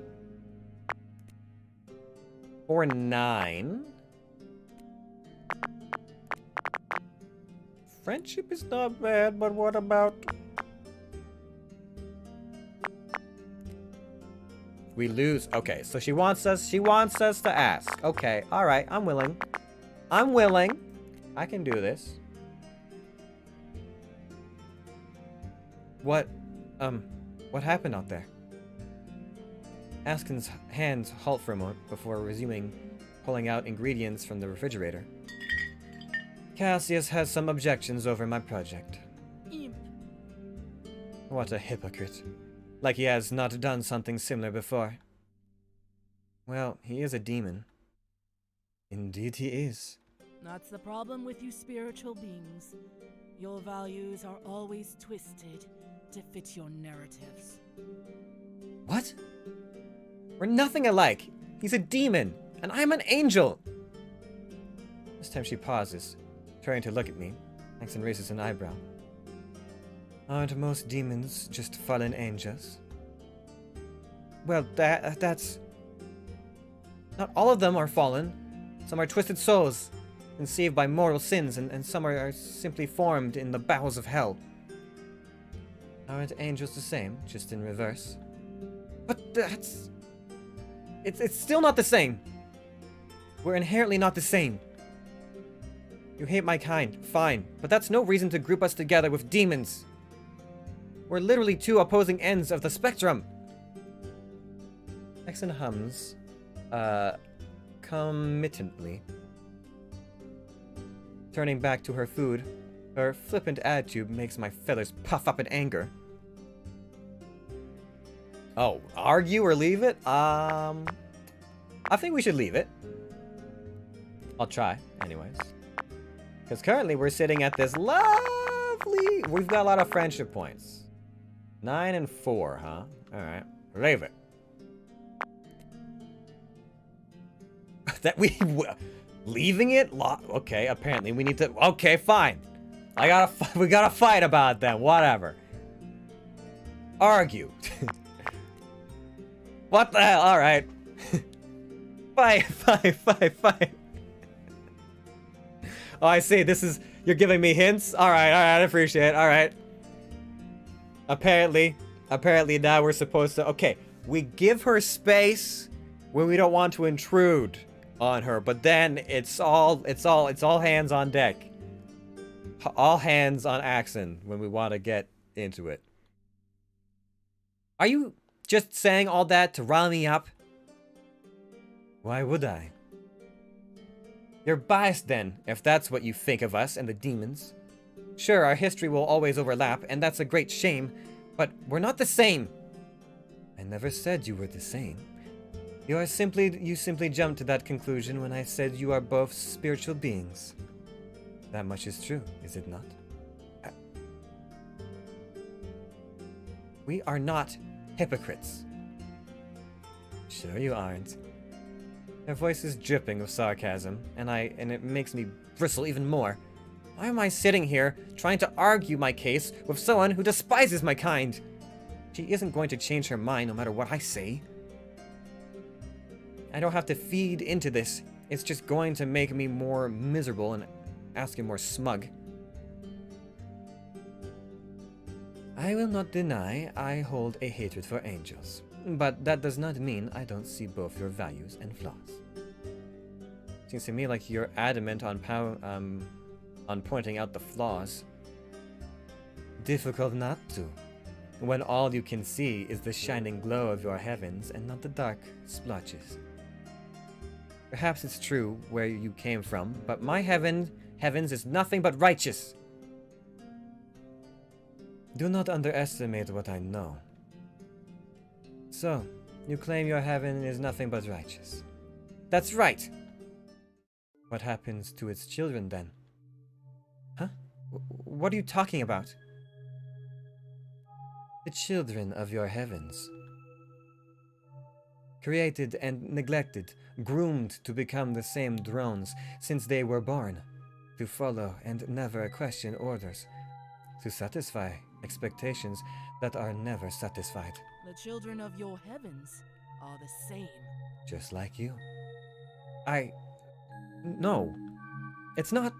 4 and 9. Friendship is not bad, but what about... We lose. Okay, so she wants us to ask. Okay, all right, I'm willing. I'm willing. I can do this. What happened out there? Askin's hands halt for a moment before resuming pulling out ingredients from the refrigerator. Cassius has some objections over my project. Imp. What a hypocrite. Like he has not done something similar before. Well, he is a demon. Indeed he is. That's the problem with you spiritual beings. Your values are always twisted to fit your narratives. What? We're nothing alike. He's a demon, and I'm an angel. This time she pauses, turning to look at me. Axon raises an eyebrow. Aren't most demons just fallen angels? Well, that's... Not all of them are fallen. Some are twisted souls, conceived by mortal sins, and some are simply formed in the bowels of hell. Aren't angels the same, just in reverse? But that's... It's still not the same. We're inherently not the same. You hate my kind, fine, but that's no reason to group us together with demons. We're literally two opposing ends of the spectrum. Exon hums, committently. Turning back to her food, her flippant attitude makes my feathers puff up in anger. Oh, argue or leave it? I think we should leave it. I'll try, anyways. Because currently we're sitting at this lovely... We've got a lot of friendship points. 9 and 4, huh? Alright. Leave it. That we... Leaving it? Okay, apparently we need to... Okay, fine. We gotta fight about that. Whatever. Argue. What the hell? Alright. Fight. Oh, I see. This is... You're giving me hints? Alright, I appreciate it. Alright. Apparently now we're supposed to... Okay, we give her space when we don't want to intrude on her, but then it's all hands on deck. All hands on Axon when we want to get into it. Are you just saying all that to rile me up? Why would I? You're biased then, if that's what you think of us and the demons. Sure, our history will always overlap, and that's a great shame, but we're not the same. I never said you were the same. You simply jumped to that conclusion when I said you are both spiritual beings. That much is true, is it not? We are not hypocrites. Sure you aren't. Her voice is dripping with sarcasm, and it makes me bristle even more. Why am I sitting here trying to argue my case with someone who despises my kind? She isn't going to change her mind no matter what I say. I don't have to feed into this. It's just going to make me more miserable and asking more smug. I will not deny I hold a hatred for angels, but that does not mean I don't see both your values and flaws. Seems to me like you're adamant on pointing out the flaws. Difficult not to, when all you can see is the shining glow of your heavens and not the dark splotches. Perhaps it's true where you came from, but my heavens is nothing but righteous. Do not underestimate what I know. So, you claim your heaven is nothing but righteous. That's right! What happens to its children then? Huh? What are you talking about? The children of your heavens. Created and neglected, groomed to become the same drones since they were born. to follow and never question orders, to satisfy expectations that are never satisfied, The children of your heavens are the same. just like you. No, it's not.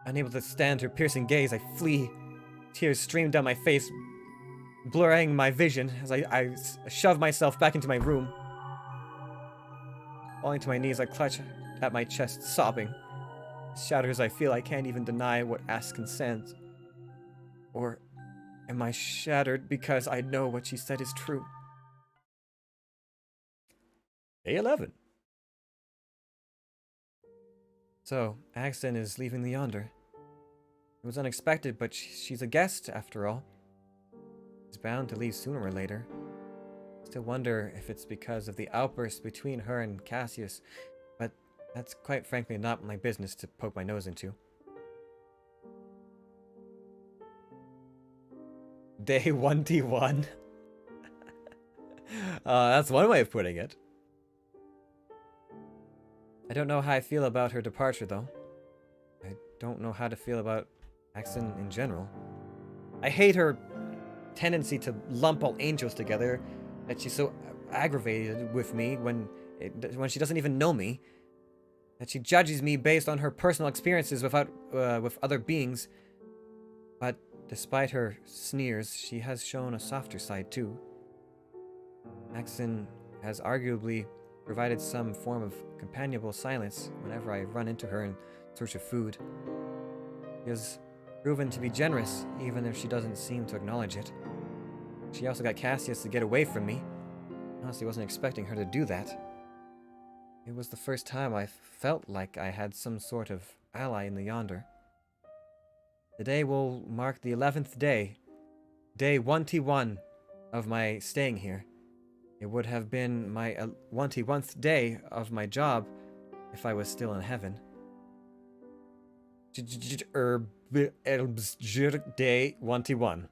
Unable to stand her piercing gaze, I flee. Tears stream down my face, blurring my vision as I shove myself back into my room. Falling to my knees, I clutch at my chest, sobbing. Shattered as I feel, I can't even deny what Askin says. Or am I shattered because I know what she said is true? Day 11. So, Axton is leaving the Yonder. It was unexpected, but she's a guest, after all. She's bound to leave sooner or later. Still wonder if it's because of the outburst between her and Cassius, but that's quite frankly not my business to poke my nose into. Day 1T1. That's one way of putting it. I don't know how I feel about her departure, though. I don't know how to feel about Axton in general. I hate her tendency to lump all angels together, that she's so aggravated with me when she doesn't even know me, that she judges me based on her personal experiences with other beings. But despite her sneers, she has shown a softer side too. Axton has arguably provided some form of companionable silence whenever I run into her in search of food. She has proven to be generous, even if she doesn't seem to acknowledge it. She also got Cassius to get away from me. Honestly, wasn't expecting her to do that. It was the first time I felt like I had some sort of ally in the Yonder. Today will mark the 11th day, day 1T1 of my staying here. It would have been my 1T1th day of my job if I was still in heaven. Day 1T1.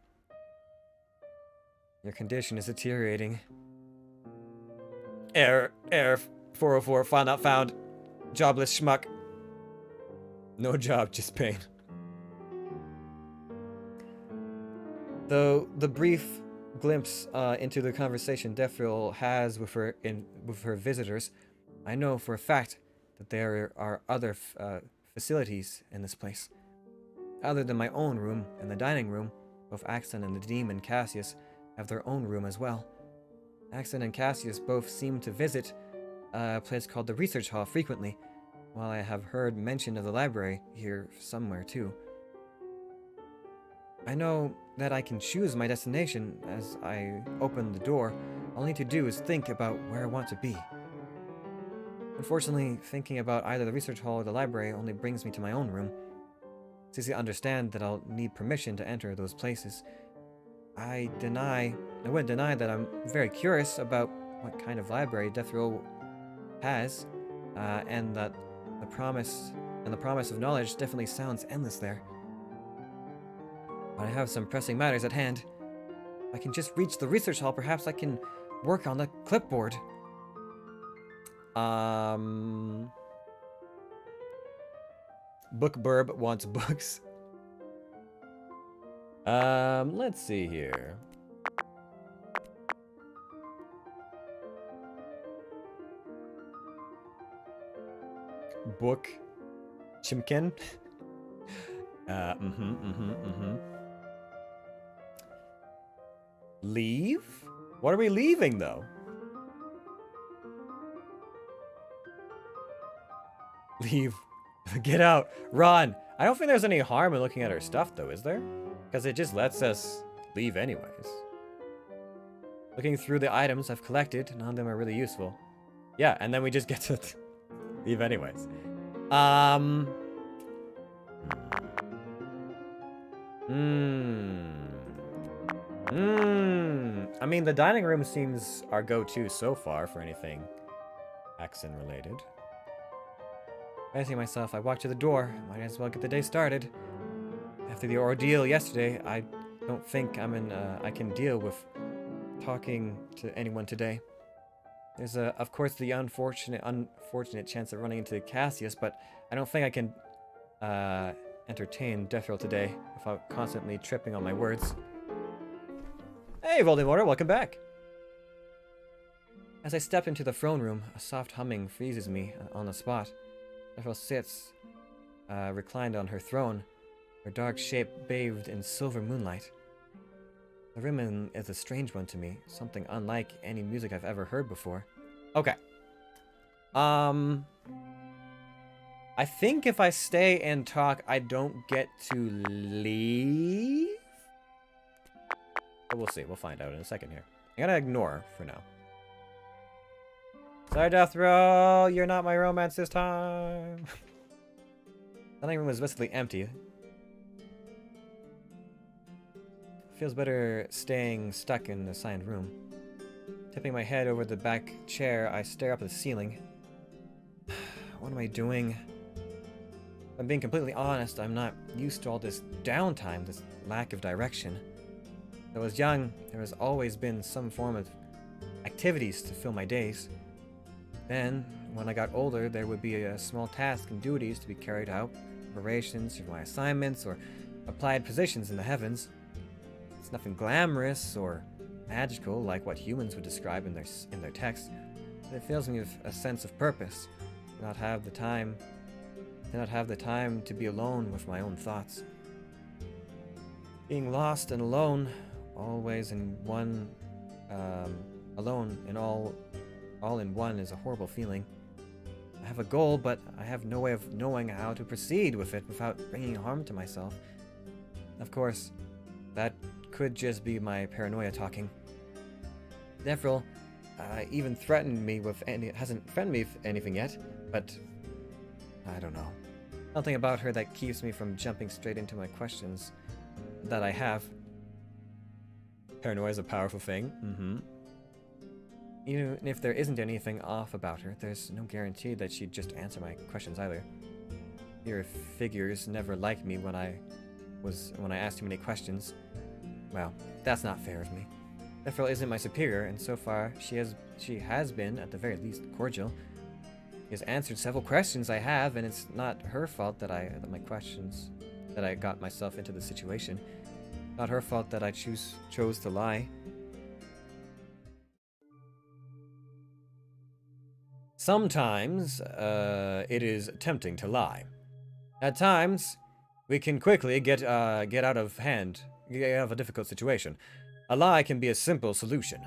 Your condition is deteriorating. Error 404, file not found. Jobless schmuck. No job, just pain. Though the brief glimpse into the conversation Defril has with her visitors, I know for a fact that there are other facilities in this place. Other than my own room and the dining room, both Axton and the demon Cassius have their own room as well. Axton and Cassius both seem to visit a place called the Research Hall frequently, while I have heard mention of the library here somewhere too. I know that I can choose my destination as I open the door. All I need to do is think about where I want to be. Unfortunately, thinking about either the research hall or the library only brings me to my own room. It's easy to understand that I'll need permission to enter those places. I wouldn't deny that I'm very curious about what kind of library Death Row has, and that the promise of knowledge definitely sounds endless there. But I have some pressing matters at hand. If I can just reach the research hall, perhaps I can work on the clipboard. Bookburb wants books. Let's see here. Book Chimkin. Leave? What are we leaving though? Leave. Get out. Run. I don't think there's any harm in looking at her stuff though, is there? Because it just lets us leave anyways. Looking through the items I've collected, none of them are really useful. Yeah, and then we just get to leave anyways. I mean, the dining room seems our go-to so far for anything accent related. Fancying myself, I walk to the door. Might as well get the day started. After the ordeal yesterday, I don't think I can deal with talking to anyone today. There's, of course, the unfortunate chance of running into Cassius, but I don't think I can entertain Deathrow today without constantly tripping on my words. Hey, Voldemort, welcome back! As I step into the throne room, a soft humming freezes me on the spot. Deathrow sits, reclined on her throne, her dark shape bathed in silver moonlight. The rhythm is a strange one to me, something unlike any music I've ever heard before. Okay. I think if I stay and talk, I don't get to leave? But we'll see. We'll find out in a second here. I gotta ignore for now. Sorry, Death Row. You're not my romance this time. The living room was basically empty. Feels better staying stuck in the assigned room. Tipping my head over the back chair, I stare up at the ceiling. What am I doing? If I'm being completely honest, I'm not used to all this downtime, this lack of direction. When I was young, there has always been some form of activities to fill my days. Then, when I got older, there would be a small task and duties to be carried out, preparations for my assignments or applied positions in the heavens. It's nothing glamorous or magical like what humans would describe in their texts, but it fills me with a sense of purpose. To not have the time to be alone with my own thoughts. Being lost and alone, always in one, alone in all in one is a horrible feeling. I have a goal, but I have no way of knowing how to proceed with it without bringing harm to myself. Of course, that could just be my paranoia talking. Devril even threatened me with hasn't threatened me with anything yet, but I don't know. Something about her that keeps me from jumping straight into my questions that I have. Paranoia is a powerful thing. Even if there isn't anything off about her, there's no guarantee that she'd just answer my questions either. Your figures never liked me when I asked too many questions. Well, that's not fair of me. Devril isn't my superior, and so far she has been, at the very least, cordial. She has answered several questions I have, and it's not her fault that I got myself into the situation. Not her fault that I chose to lie. Sometimes, it is tempting to lie. At times, we can quickly get out of a difficult situation. A lie can be a simple solution.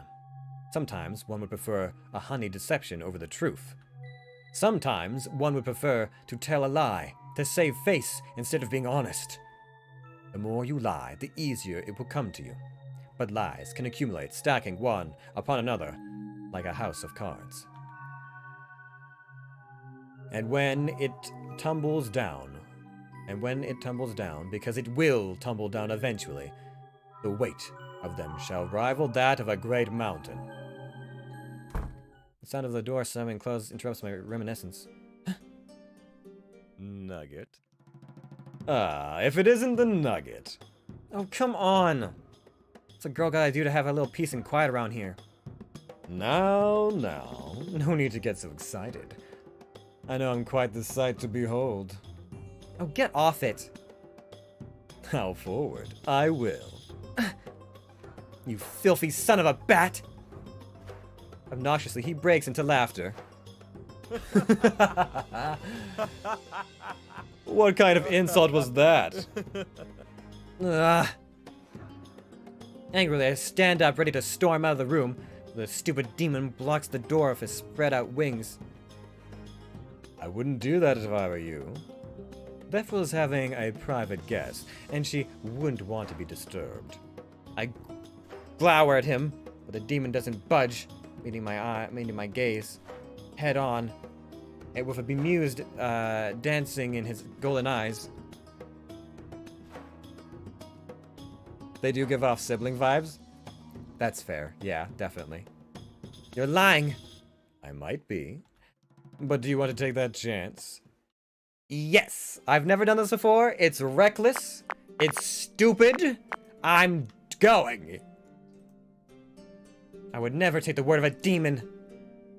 Sometimes one would prefer a honeyed deception over the truth. Sometimes one would prefer to tell a lie, to save face instead of being honest. The more you lie, the easier it will come to you. But lies can accumulate, stacking one upon another, like a house of cards. And when it tumbles down, because it will tumble down eventually, the weight of them shall rival that of a great mountain. The sound of the door slamming closed interrupts my reminiscence. Nugget? Ah, if it isn't the Nugget. Oh, come on! What's a girl gotta do to have a little peace and quiet around here? Now, no need to get so excited. I know I'm quite the sight to behold. Oh, get off it! How forward? I will. You filthy son of a bat! Obnoxiously, he breaks into laughter. What kind of insult was that? Angrily, I stand up, ready to storm out of the room. The stupid demon blocks the door with his spread-out wings. I wouldn't do that if I were you. Beth was having a private guest, and she wouldn't want to be disturbed. I glower at him, but the demon doesn't budge, meeting my gaze head on, and with a bemused dancing in his golden eyes. They do give off sibling vibes? That's fair. Yeah, definitely. You're lying. I might be. But do you want to take that chance? Yes! I've never done this before. It's reckless. It's stupid. I'm going. I would never take the word of a demon.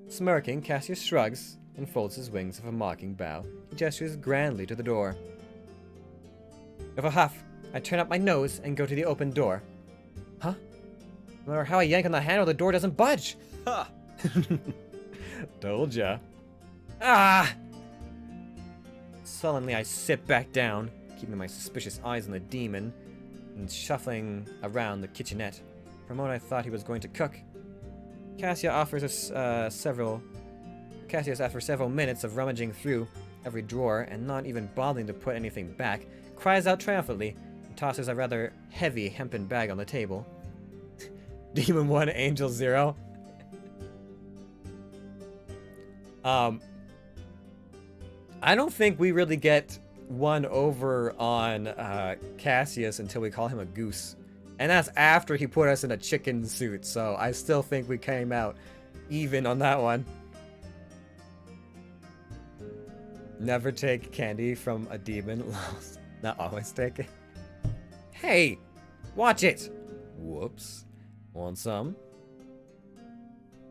Smirking, Cassius shrugs and folds his wings with a mocking bow. He gestures grandly to the door. With a huff, I turn up my nose and go to the open door. Huh? No matter how I yank on the handle, the door doesn't budge. Ha! Told ya. Ah! Sullenly, I sit back down, keeping my suspicious eyes on the demon, and shuffling around the kitchenette. For a moment, I thought he was going to cook. Cassius, after several minutes of rummaging through every drawer and not even bothering to put anything back, cries out triumphantly and tosses a rather heavy hempen bag on the table. Demon 1, Angel 0. I don't think we really get one over on Cassius until we call him a goose. And that's after he put us in a chicken suit, so I still think we came out even on that one. Never take candy from a demon. Not always take it. Hey! Watch it! Whoops. Want some?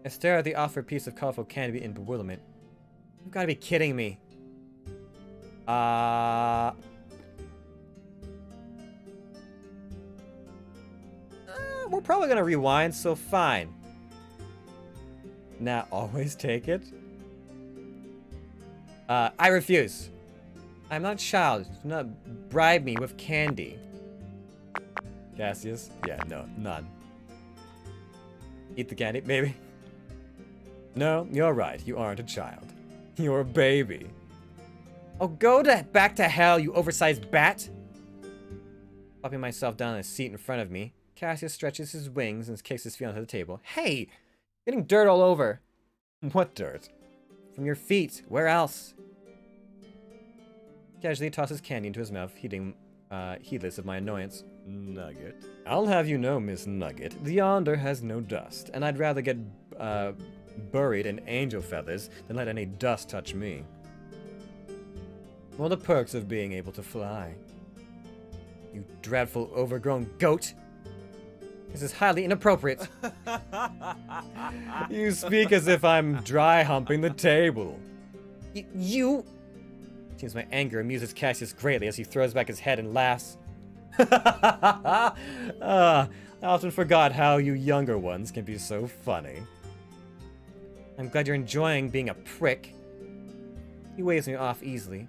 I stare at the offered piece of colorful candy in bewilderment. You've gotta be kidding me. We're probably gonna rewind, so fine. Now, always take it. I refuse. I'm not a child. Do not bribe me with candy. Cassius? Yeah, no, none. Eat the candy, baby. No, you're right. You aren't a child. You're a baby. Oh, back to hell, you oversized bat! Plopping myself down on a seat in front of me, Cassius stretches his wings and kicks his feet onto the table. Hey! Getting dirt all over. What dirt? From your feet. Where else? Casually tosses candy into his mouth, heedless of my annoyance. Nugget. I'll have you know, Miss Nugget, the Yonder has no dust, and I'd rather get buried in angel feathers than let any dust touch me. One of the perks of being able to fly. You dreadful overgrown goat! This is highly inappropriate. You speak as if I'm dry humping the table. You... Seems my anger amuses Cassius greatly as he throws back his head and laughs. I often forgot how you younger ones can be so funny. I'm glad you're enjoying being a prick. He waves me off easily.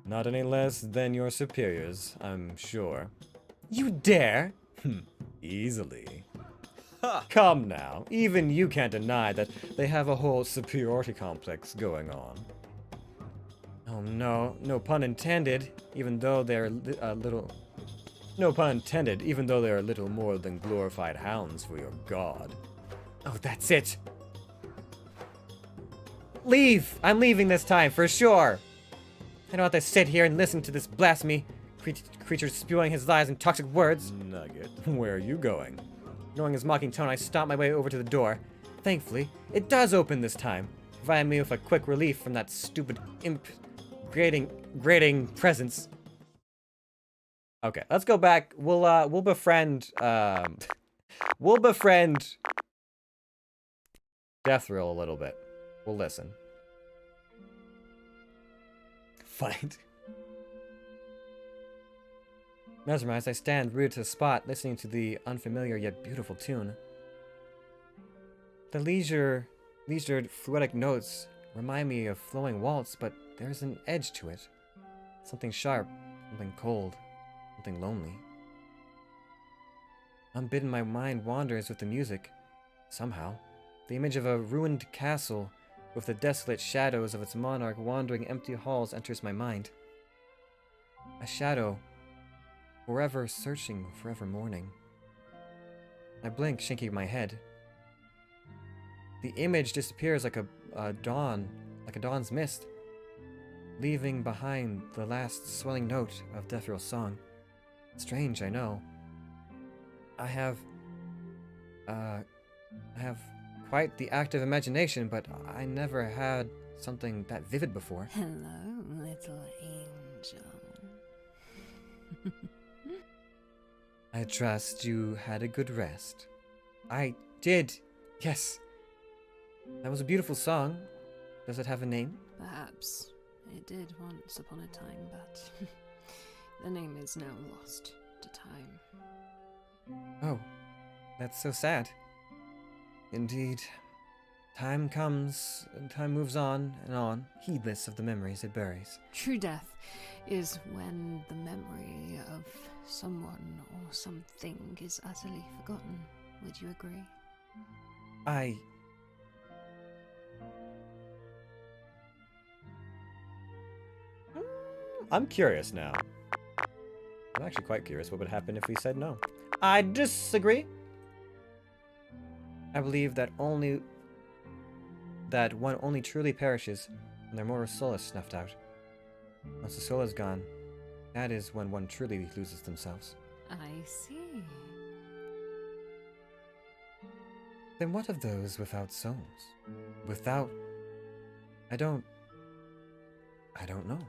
Not any less than your superiors, I'm sure. You dare? Easily. Come now, even you can't deny that they have a whole superiority complex going on. Oh no, no pun intended, even though they're No pun intended, even though they're little more than glorified hounds for your god. Oh, that's it! Leave! I'm leaving this time, for sure! I don't have to sit here and listen to this blasphemy creature spewing his lies and toxic words. Nugget, where are you going? Knowing his mocking tone, I stomp my way over to the door. Thankfully, it does open this time, providing me with a quick relief from that stupid imp grating presence. Okay, let's go back. We'll befriend we'll befriend Deathrill a little bit. We'll listen. Fight. Mesmerized, I stand rooted to the spot, listening to the unfamiliar yet beautiful tune. The leisured, fluidic notes remind me of flowing waltz, but there's an edge to it. Something sharp, something cold, something lonely. Unbidden, my mind wanders with the music. Somehow, the image of a ruined castle with the desolate shadows of its monarch wandering empty halls enters my mind. A shadow, forever searching, forever mourning. I blink, shaking my head. The image disappears like a dawn's mist, leaving behind the last swelling note of Deathrill's song. Strange, I know. I have quite the active imagination, but I never had something that vivid before. Hello, little angel. I trust you had a good rest. I did, yes. That was a beautiful song. Does it have a name? Perhaps it did once upon a time, but the name is now lost to time. Oh, that's so sad. Indeed. Time comes, and time moves on and on, heedless of the memories it buries. True death is when the memory of someone or something is utterly forgotten. Would you agree? I'm curious now. I'm actually quite curious what would happen if we said no. I disagree. I believe that one only truly perishes when their mortal soul is snuffed out. Once the soul is gone, that is when one truly loses themselves. I see. Then what of those without souls? Without... I don't know.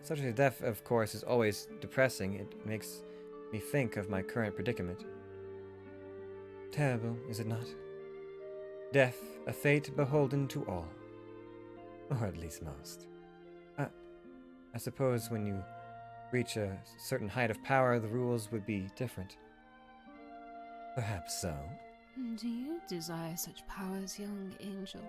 Such a death, of course, is always depressing. It makes me think of my current predicament. Terrible, is it not? Death, a fate beholden to all. Or at least most. I suppose when you reach a certain height of power, the rules would be different. Perhaps so. Do you desire such powers, young angel?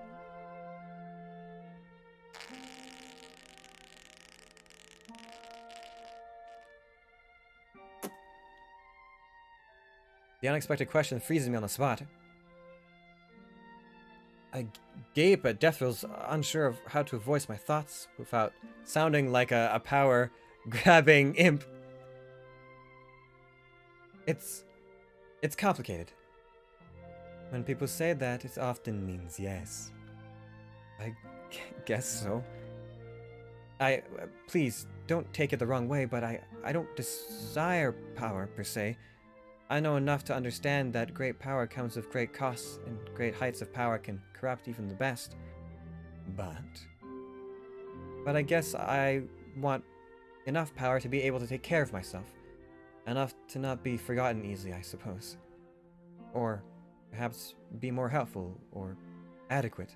The unexpected question freezes me on the spot. I gape at Deathrills, unsure of how to voice my thoughts without sounding like a power-grabbing imp. It's complicated. When people say that, it often means yes. I guess so. Please, don't take it the wrong way, but I don't desire power, per se. I know enough to understand that great power comes with great costs, and great heights of power can corrupt even the best. But I guess I want enough power to be able to take care of myself. Enough to not be forgotten easily, I suppose. Or perhaps be more helpful or adequate.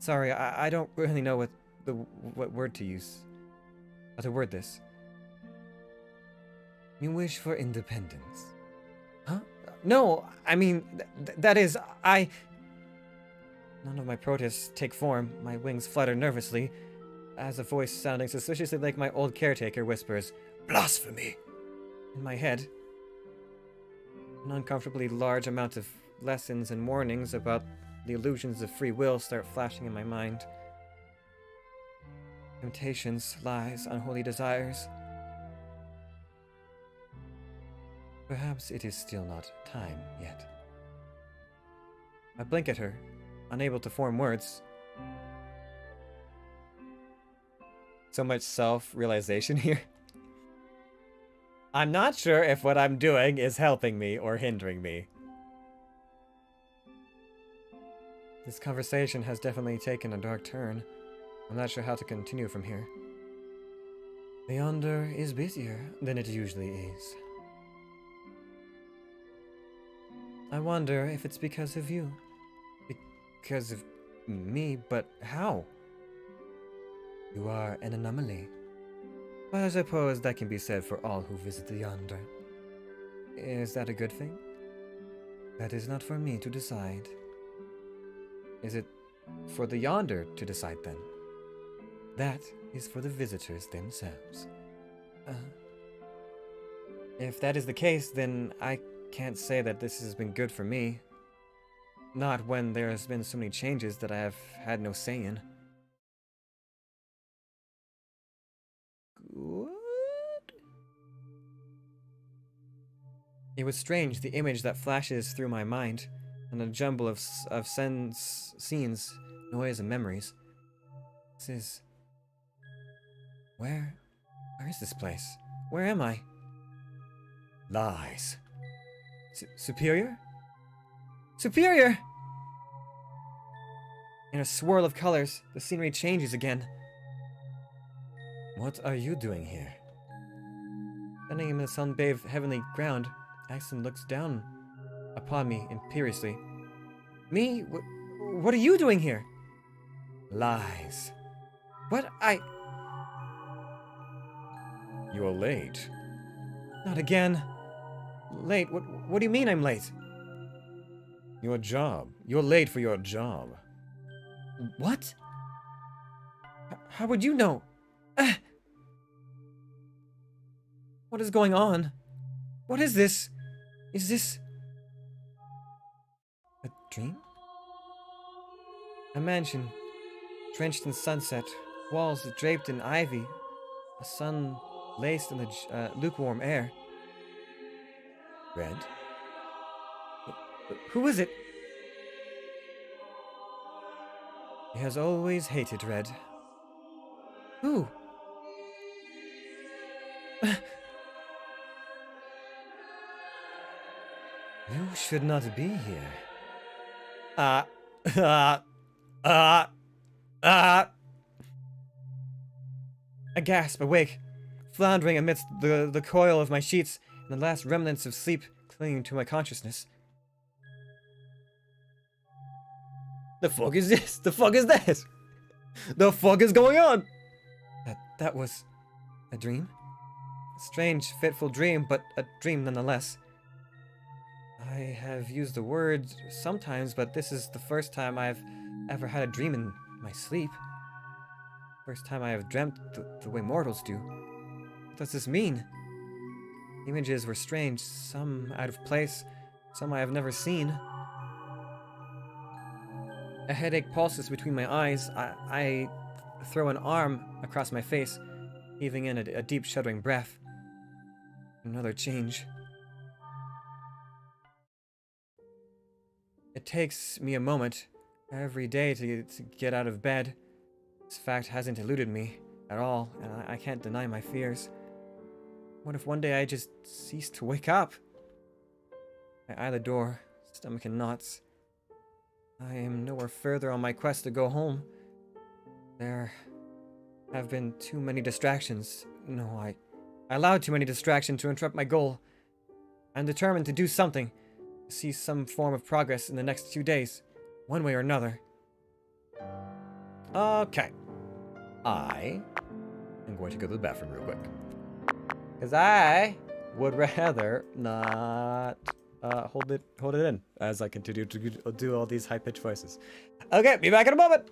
Sorry, I don't really know what word to use. How to word this. You wish for independence. Huh? No, I mean, that is, None of my protests take form. My wings flutter nervously, as a voice sounding suspiciously like my old caretaker whispers, "Blasphemy!" in my head. An uncomfortably large amount of lessons and warnings about the illusions of free will start flashing in my mind. Temptations, lies, unholy desires. Perhaps it is still not time yet. I blink at her, unable to form words. So much self-realization here. I'm not sure if what I'm doing is helping me or hindering me. This conversation has definitely taken a dark turn. I'm not sure how to continue from here. The Yonder is busier than it usually is. I wonder if it's because of you. Because of me, but how? You are an anomaly. But I suppose that can be said for all who visit the Yonder. Is that a good thing? That is not for me to decide. Is it for the Yonder to decide then? That is for the visitors themselves. If that is the case, then I can't say that this has been good for me. Not when there has been so many changes that I have had no say in. Good? It was strange, the image that flashes through my mind, and a jumble of scenes, noise, and memories. This is... Where is this place? Where am I? Lies. Superior? Superior! In a swirl of colors, the scenery changes again. What are you doing here? Standing in the sun-bathed heavenly ground, Axton looks down upon me imperiously. Me? What are you doing here? Lies. What? You're late. Not again. Late? What do you mean I'm late? Your job. You're late for your job. What? How would you know? What is going on? What is this? Is this a dream? A mansion, drenched in sunset, walls draped in ivy, a sun laced in the lukewarm air. Red? Who is it? He has always hated Red. Who? You should not be here. I gasp, awake, floundering amidst the coil of my sheets and the last remnants of sleep clinging to my consciousness. The fuck is this? The fuck is that? The fuck is going on? That was a dream? A strange, fitful dream, but a dream nonetheless. I have used the word sometimes, but this is the first time I've ever had a dream in my sleep. First time I have dreamt the way mortals do. What does this mean? Images were strange, some out of place, some I have never seen. A headache pulses between my eyes. I throw an arm across my face, heaving in a deep shuddering breath. Another change. It takes me a moment every day to get out of bed. This fact hasn't eluded me at all, and I can't deny my fears. What if one day I just cease to wake up? I eye the door, stomach in knots. I am nowhere further on my quest to go home. There have been too many distractions. No, I allowed too many distractions to interrupt my goal. I'm determined to do something, to see some form of progress in the next few days, one way or another. Okay. I am going to go to the bathroom real quick. Because I would rather not hold it in as I continue to do all these high-pitched voices. Okay, be back in a moment.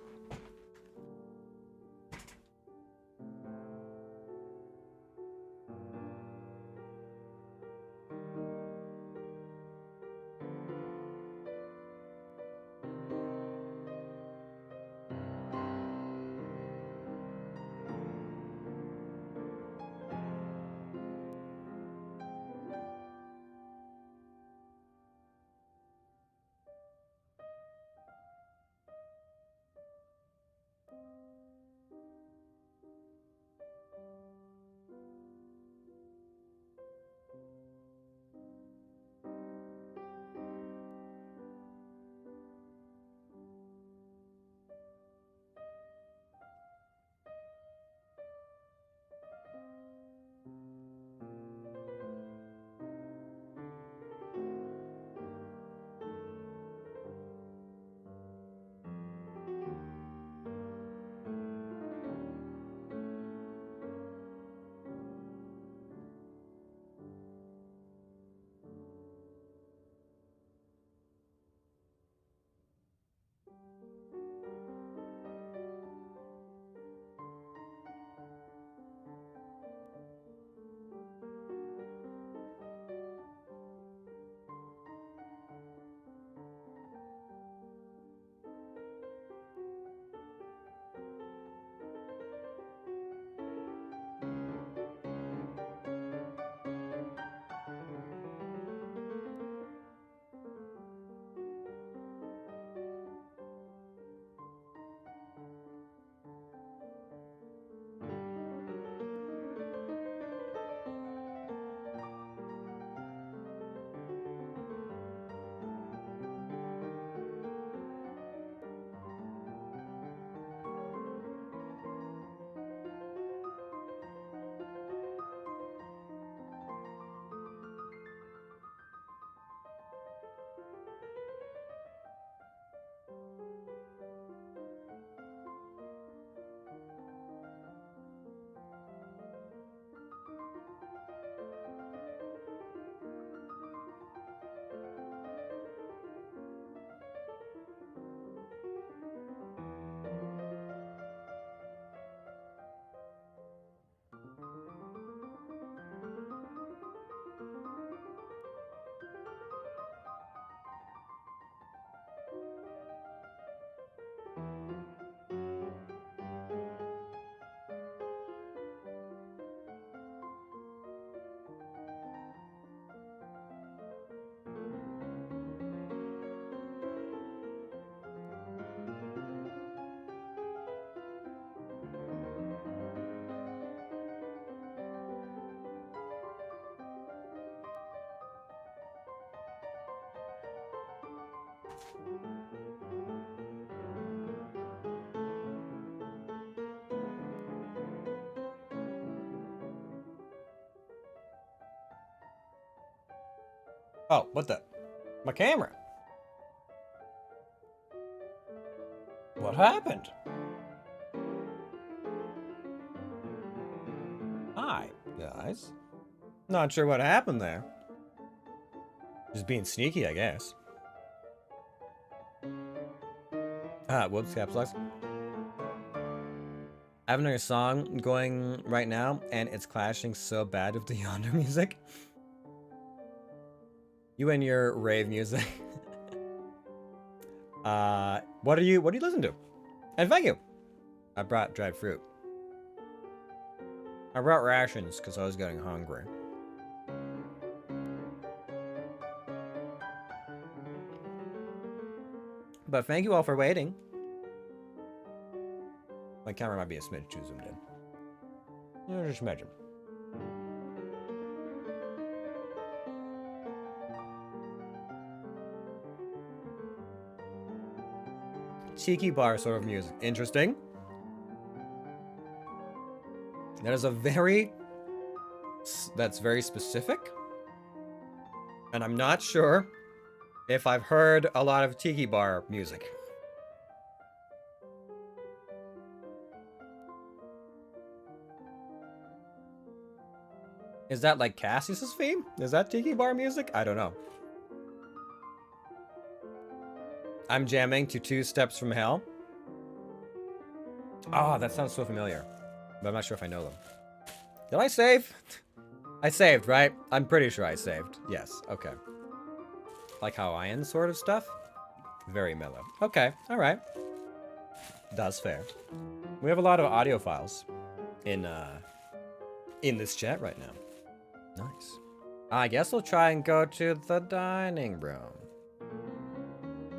Oh, what the? My camera. What happened? Hi, guys. Not sure what happened there. Just being sneaky, I guess. Whoops, caps locks. I have another song going right now, and it's clashing so bad with the Yonder music. You and your rave music. What do you listen to? And thank you. I brought dried fruit. I brought rations because I was getting hungry. But thank you all for waiting. My camera might be a smidge too zoomed in. Yeah, just imagine. Tiki bar sort of music. Interesting. That is that's very specific. And I'm not sure if I've heard a lot of tiki bar music. Is that like Cassius's theme? Is that tiki bar music? I don't know. I'm jamming to Two Steps from Hell. Oh, that sounds so familiar. But I'm not sure if I know them. Did I save? I saved, right? I'm pretty sure I saved. Yes, okay. Like Hawaiian sort of stuff? Very mellow. Okay, alright. That's fair. We have a lot of audio files in this chat right now. Nice. I guess we'll try and go to the dining room.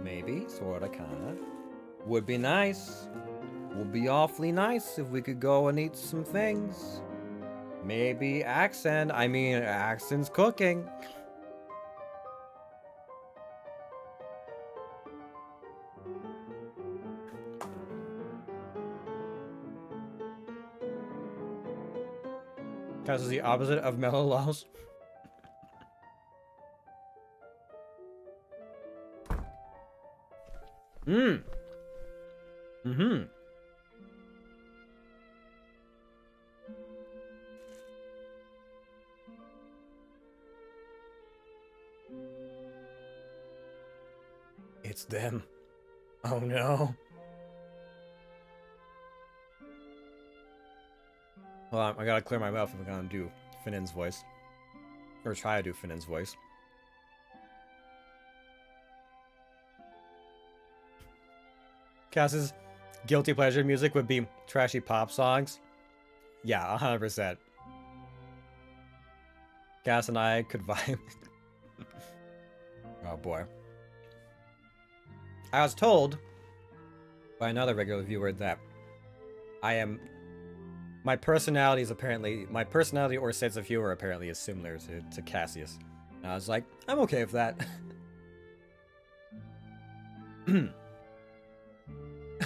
Maybe, sorta, kinda. Would be nice. Would be awfully nice if we could go and eat some things. Maybe Axon's cooking. This is the opposite of mellow laws. Mm-hmm. It's them. Oh no. Hold on, I gotta clear my mouth if I'm gonna do Finnen's voice. Or try to do Finnen's voice. Cass's guilty pleasure music would be trashy pop songs. Yeah, 100%. Cass and I could vibe. Oh boy. I was told by another regular viewer that my personality or sense of humor apparently is similar to Cassius. And I was like, I'm okay with that.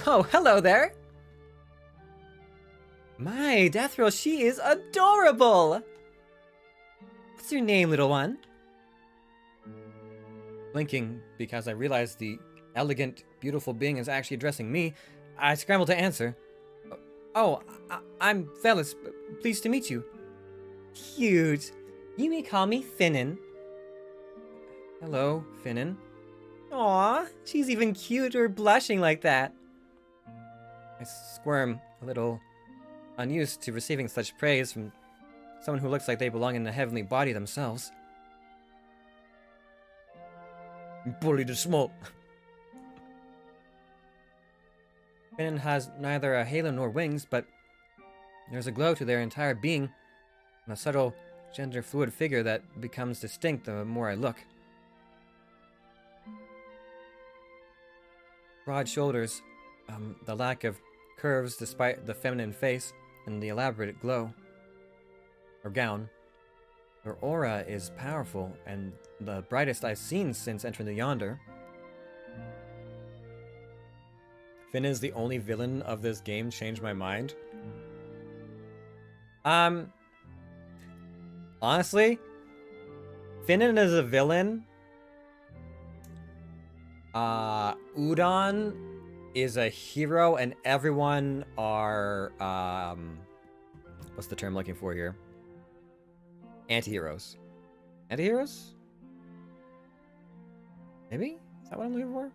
Oh, hello there! My, Deathrow, she is adorable! What's your name, little one? Blinking because I realized the elegant, beautiful being is actually addressing me, I scrambled to answer. Oh, I'm Velis. Pleased to meet you. Cute. You may call me Finnen. Hello, Finnen. Aw, she's even cuter blushing like that. I squirm, a little unused to receiving such praise from someone who looks like they belong in a heavenly body themselves. Bully the smoke. Finnen has neither a halo nor wings, but there's a glow to their entire being, and a subtle, gender-fluid figure that becomes distinct the more I look. Broad shoulders, the lack of curves despite the feminine face, and the elaborate glow. Or gown. Her aura is powerful, and the brightest I've seen since entering the Yonder. Finn is the only villain of this game changed my mind. Honestly, Finnan is a villain. Udon is a hero, and everyone are what's the term I'm looking for here? Anti-heroes. Anti-heroes? Maybe? Is that what I'm looking for?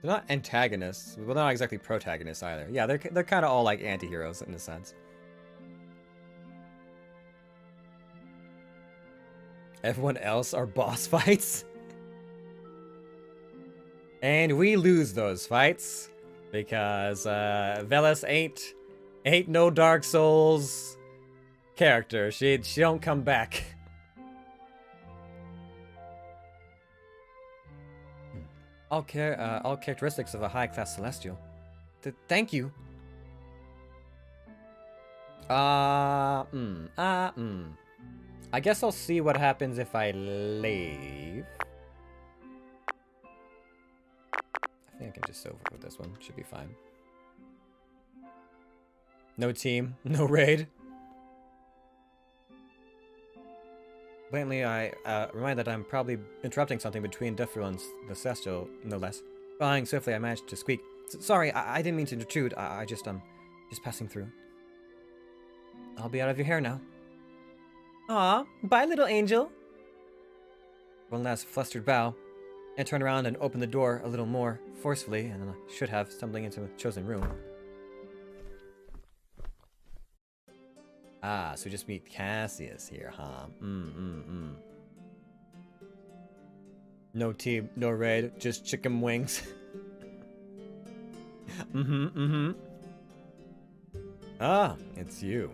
They're not antagonists, but they're not exactly protagonists either. Yeah, they're kind of all like anti-heroes in a sense. Everyone else are boss fights. And we lose those fights because Velas ain't no Dark Souls character. She don't come back. All characteristics of a high-class celestial. Thank you. I guess I'll see what happens if I leave. I think I can just over with this one. Should be fine. No team, no raid. Blatantly, I remind that I'm probably interrupting something between Deathrill and the Celestial, no less. Flying swiftly, I managed to squeak. Sorry, I didn't mean to intrude. I just passing through. I'll be out of your hair now. Aw, bye, little angel. One last flustered bow, and turn around and open the door a little more forcefully, and I should have, stumbling into a chosen room. Ah, so we just meet Cassius here, huh? No team, no raid, just chicken wings. Ah, it's you.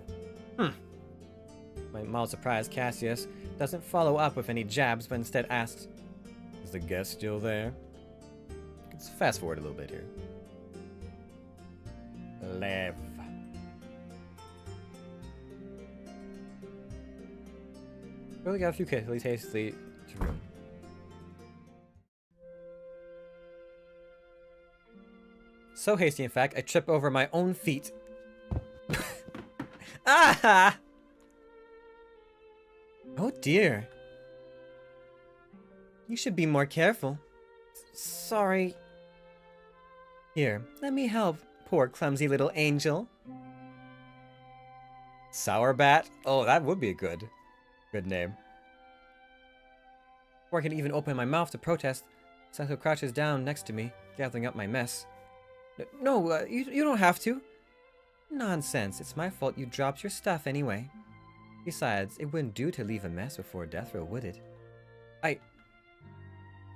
My mild surprise, Cassius doesn't follow up with any jabs, but instead asks, "Is the guest still there?" Let's fast forward a little bit here. Lev. Really got a few really tasty to room. So hasty, in fact, I trip over my own feet. Ah! Oh dear. You should be more careful. Sorry. Here, let me help, poor clumsy little angel. Sourbat? Oh, that would be a good name. Before I can even open my mouth to protest, Sato crouches down next to me, gathering up my mess. No, you don't have to. Nonsense, it's my fault you dropped your stuff anyway. Besides, it wouldn't do to leave a mess before death row, would it?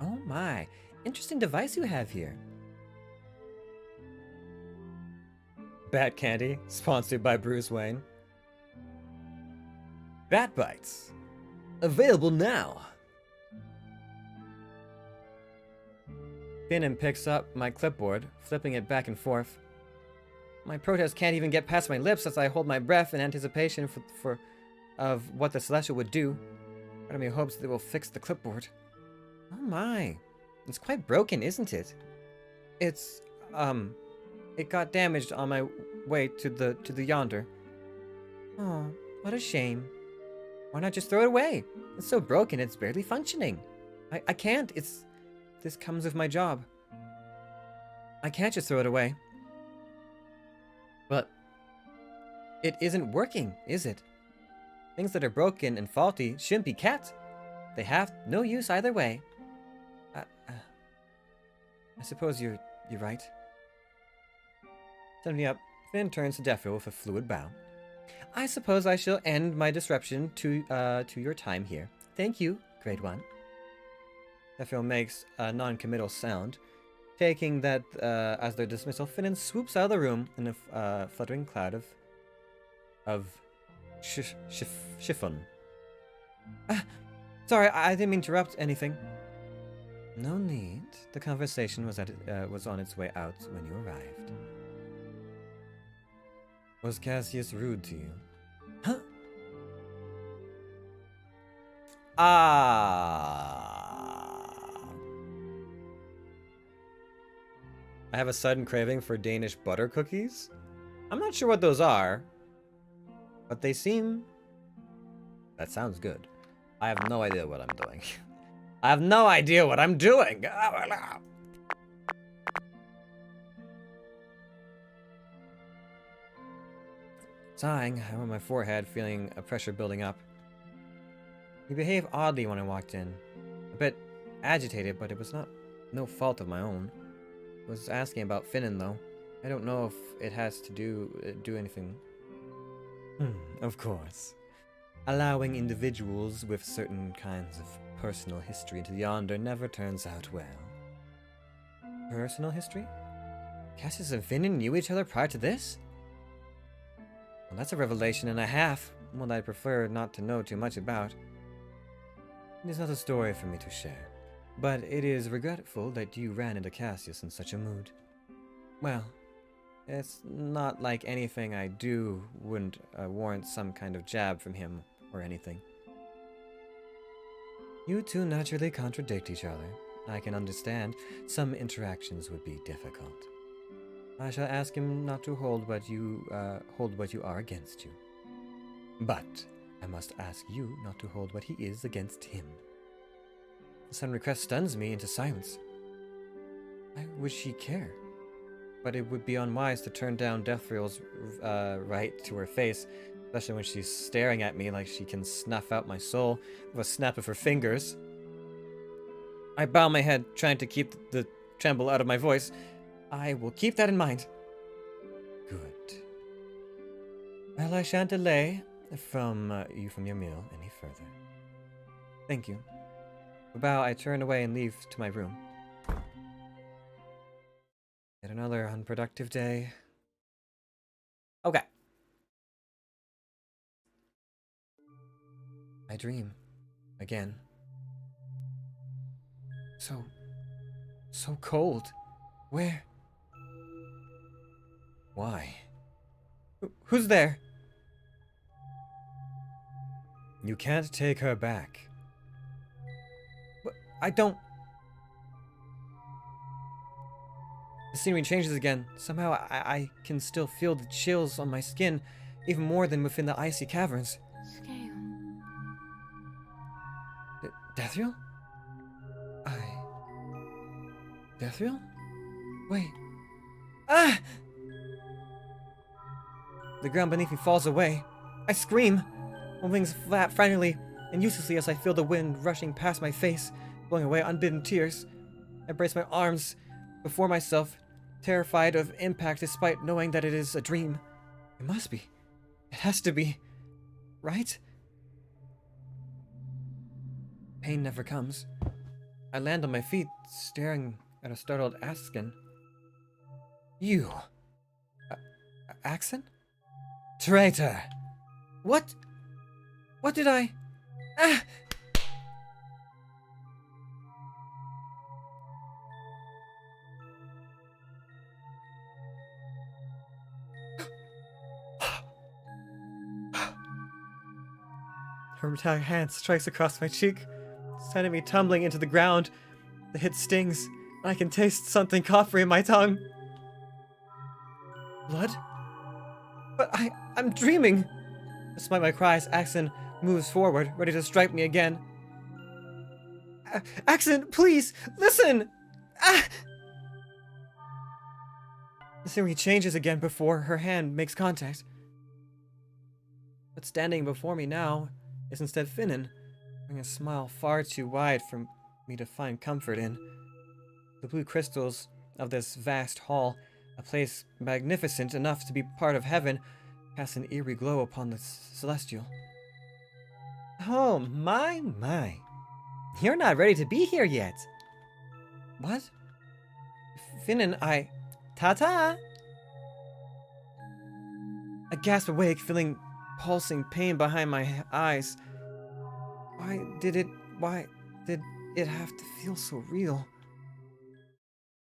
Oh my, interesting device you have here. Bat Candy, sponsored by Bruce Wayne. Bat Bites. Available now. Finnan picks up my clipboard, flipping it back and forth. My protest can't even get past my lips as I hold my breath in anticipation of what the Celestial would do. Part of me hopes that it will fix the clipboard. Oh my, it's quite broken, isn't it? It got damaged on my way to the Yonder. Oh, what a shame. Why not just throw it away? It's so broken, it's barely functioning. I can't, this comes with my job. I can't just throw it away. But it isn't working, is it? Things that are broken and faulty shouldn't be kept. They have no use either way. I suppose you're right. Standing up, Finn turns to Deathrill with a fluid bow. I suppose I shall end my disruption to your time here. Thank you, Great One. Deathrill makes a non-committal sound, taking that as their dismissal. Finn swoops out of the room in a fluttering cloud of chiffon. Sorry, I didn't mean to interrupt anything. No need. The conversation was on its way out when you arrived. Was Cassius rude to you? Huh? I have a sudden craving for Danish butter cookies. I'm not sure what those are, but they seem... That sounds good. I have no idea what I'm doing. I have no idea what I'm doing! Sighing, I went my forehead, feeling a pressure building up. He behaved oddly when I walked in. A bit agitated, but it was no fault of my own. I was asking about Finnan, though. I don't know if it has to do anything. Of course. Allowing individuals with certain kinds of personal history into Yonder never turns out well. Personal history? Cassius and Finnan knew each other prior to this? Well, that's a revelation and a half, one that I prefer not to know too much about. It is not a story for me to share, but it is regretful that you ran into Cassius in such a mood. Well, it's not like anything I do wouldn't warrant some kind of jab from him or anything. You two naturally contradict each other. I can understand some interactions would be difficult. I shall ask him not to hold what you are against you. But I must ask you not to hold what he is against him. The sudden request stuns me into silence. Why would she care? But it would be unwise to turn down Deathriel's right to her face, especially when she's staring at me like she can snuff out my soul with a snap of her fingers. I bow my head, trying to keep the tremble out of my voice. I will keep that in mind. Good. Well, I shan't delay from your meal any further. Thank you. With a bow, I turn away and leave to my room. Yet another unproductive day. Okay. I dream. Again. So cold. Where? Why? Who's there? You can't take her back. I don't... The scenery changes again. Somehow I can still feel the chills on my skin, even more than within the icy caverns. Scale. Deathriel? Deathriel? Wait. Ah! The ground beneath me falls away. I scream. My wings flap frantically and uselessly as I feel the wind rushing past my face, blowing away unbidden tears. I brace my arms before myself, terrified of impact despite knowing that it is a dream. It must be. It has to be. Right? Pain never comes. I land on my feet, staring at a startled Asken. You. Axon? Traitor! What? What did I... Ah! Her metallic hand strikes across my cheek, sending me tumbling into the ground. The hit stings, and I can taste something coppery in my tongue. Blood? But I'm dreaming! Despite my cries, Axon moves forward, ready to strike me again. Axon, please, listen! Ah! The scenery changes again before her hand makes contact. But standing before me now is instead Finnan, wearing a smile far too wide for me to find comfort in. The blue crystals of this vast hall, a place magnificent enough to be part of heaven, cast an eerie glow upon the celestial. Oh, my. You're not ready to be here yet. What? Finnan, Ta-ta! I gasp awake, feeling pulsing pain behind my eyes. Why did it have to feel so real?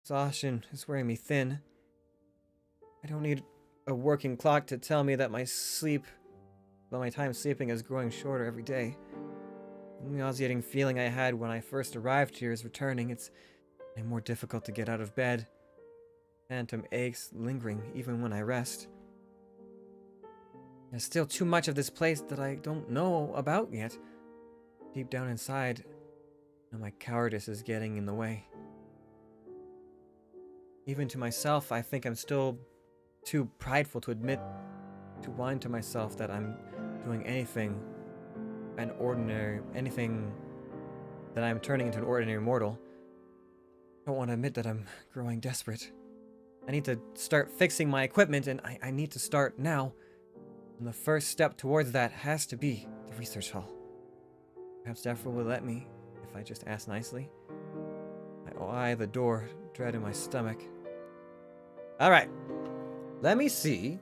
Exhaustion is wearing me thin. I don't need a working clock to tell me that my time sleeping is growing shorter every day. The nauseating feeling I had when I first arrived here is returning. It's getting more difficult to get out of bed. phantom aches lingering even when I rest. There's still too much of this place that I don't know about yet. Deep down inside, my cowardice is getting in the way. Even to myself, I think I'm still too prideful to admit, to whine to myself that I'm doing anything that I'm turning into an ordinary mortal. I don't want to admit that I'm growing desperate. I need to start fixing my equipment, and I need to start now. And the first step towards that has to be the research hall. Perhaps Daphne will let me, if I just ask nicely. I eye the door, dread in my stomach. Alright. Let me see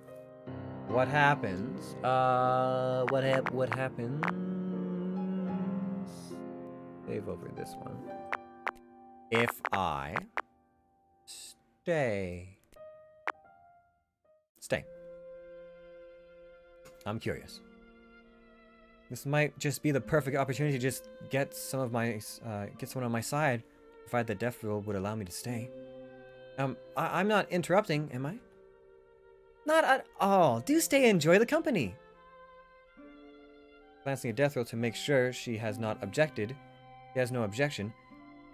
what happens. What happens? Save over this one. If I stay. I'm curious. This might just be the perfect opportunity to just get someone on my side, provided that Daphne would allow me to stay. I'm not interrupting, am I? Not at all. Do stay and enjoy the company. Glancing at Deathrow to make sure she has not objected. She has no objection.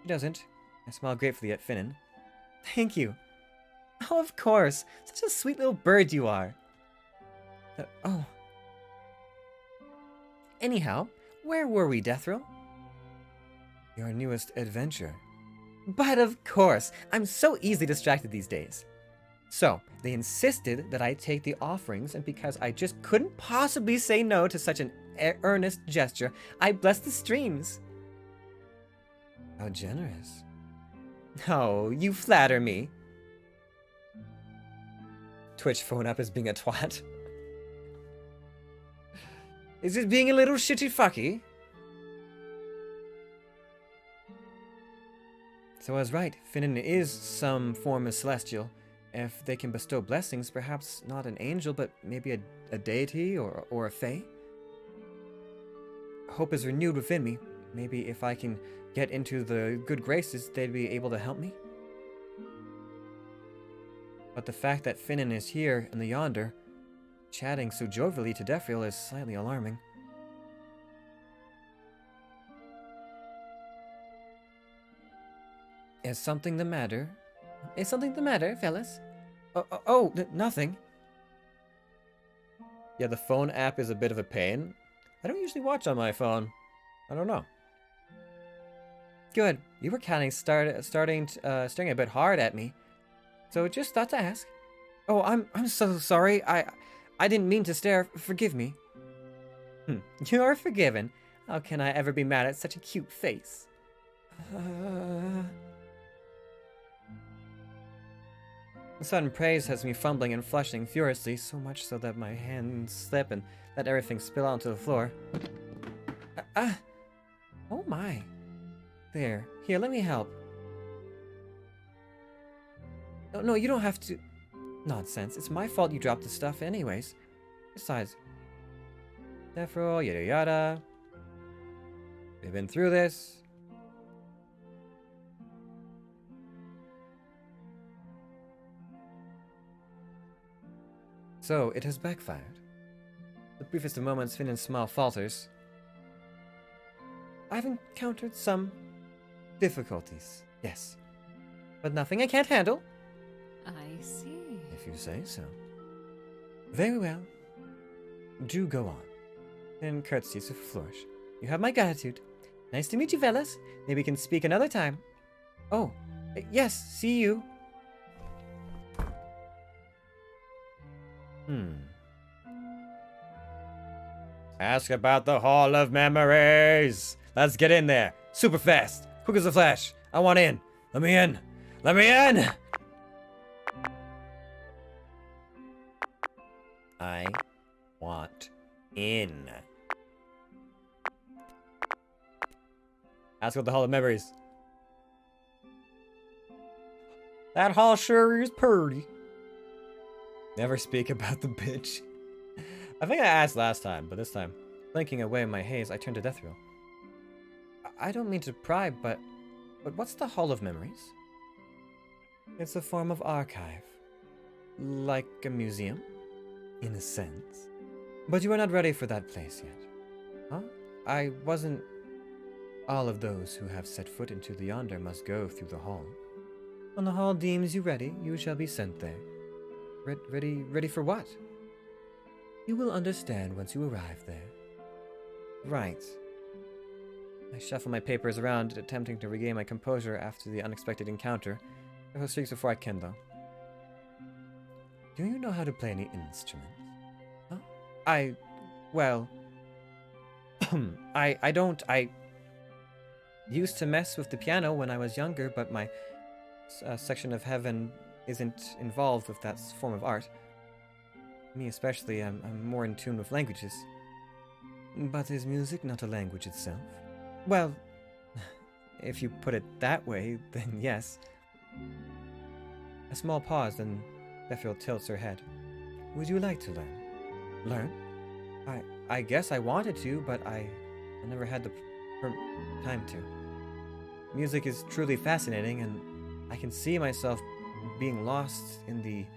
She doesn't. I smile gratefully at Finnan. Thank you. Oh, of course. Such a sweet little bird you are. Oh. Anyhow, where were we, Deathrow? Your newest adventure. But of course, I'm so easily distracted these days. So, they insisted that I take the offerings, and because I just couldn't possibly say no to such an earnest gesture, I blessed the streams. How generous. Oh, you flatter me. Twitch phone up as being a twat. Is it being a little shitty fucky? So I was right, Finnan is some form of celestial. If they can bestow blessings, perhaps not an angel, but maybe a deity or a fae? Hope is renewed within me. Maybe if I can get into the good graces, they'd be able to help me. But the fact that Finnan is here in the Yonder, chatting so jovially to Deathriel, is slightly alarming. Is something the matter? Is something the matter, fellas? Nothing. Yeah, the phone app is a bit of a pain. I don't usually watch on my phone. I don't know. Good. You were kind of staring a bit hard at me. So just thought to ask. Oh, I'm so sorry. I didn't mean to stare. Forgive me. You are forgiven. How can I ever be mad at such a cute face? Sudden praise has me fumbling and flushing furiously, so much so that my hands slip and let everything spill onto the floor. Oh my. There. Here, let me help. No, you don't have to. Nonsense. It's my fault you dropped the stuff anyways. Besides, Nephro, yada yada. We've been through this. So, it has backfired. The briefest of moments, Finnan's smile falters. I've encountered some difficulties, yes. But nothing I can't handle. I see. If you say so. Very well. Do go on. And curtsies with a flourish. You have my gratitude. Nice to meet you, fellas. Maybe we can speak another time. Oh, yes, see you. Ask about the Hall of Memories. Let's get in there. Super fast. Quick as a flash. I want in. Let me in. Let me in! I want in. Ask about the Hall of Memories. That hall sure is pretty. Never speak about the bitch. I think I asked last time, but this time, Blinking away in my haze, I turn to Deathriel. I don't mean to pry, but what's the Hall of Memories? It's a form of archive. Like a museum, in a sense. But you are not ready for that place yet. Huh? I wasn't... All of those who have set foot into the Yonder must go through the hall. When the hall deems you ready, you shall be sent there. Ready for what? You will understand once you arrive there. Right. I shuffle my papers around, attempting to regain my composure after the unexpected encounter. Several streaks before I can, though. Do you know how to play any instruments? Huh? Well... I don't... I used to mess with the piano when I was younger, but my section of heaven isn't involved with that form of art. Me especially, I'm more in tune with languages. But is music not a language itself? Well, if you put it that way, then yes. A small pause, then Bethel tilts her head. Would you like to learn? Learn? I guess I wanted to, but I never had the time to. Music is truly fascinating, and I can see myself being lost in the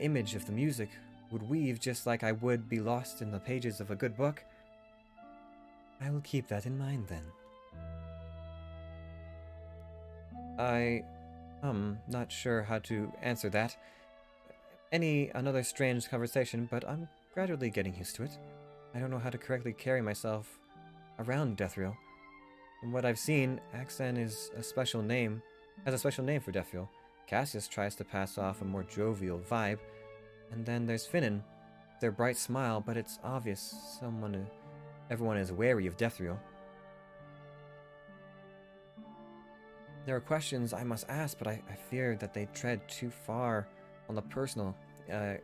image of the music would weave just like I would be lost in the pages of a good book. I will keep that in mind then. Not sure how to answer that. Another strange conversation, but I'm gradually getting used to it. I don't know how to correctly carry myself around Deathriel. From what I've seen, Axan has a special name for Deathriel. Cassius tries to pass off a more jovial vibe. And then there's Finnan, their bright smile, but it's obvious everyone is wary of Deathriel. There are questions I must ask, but I fear that they tread too far on the personal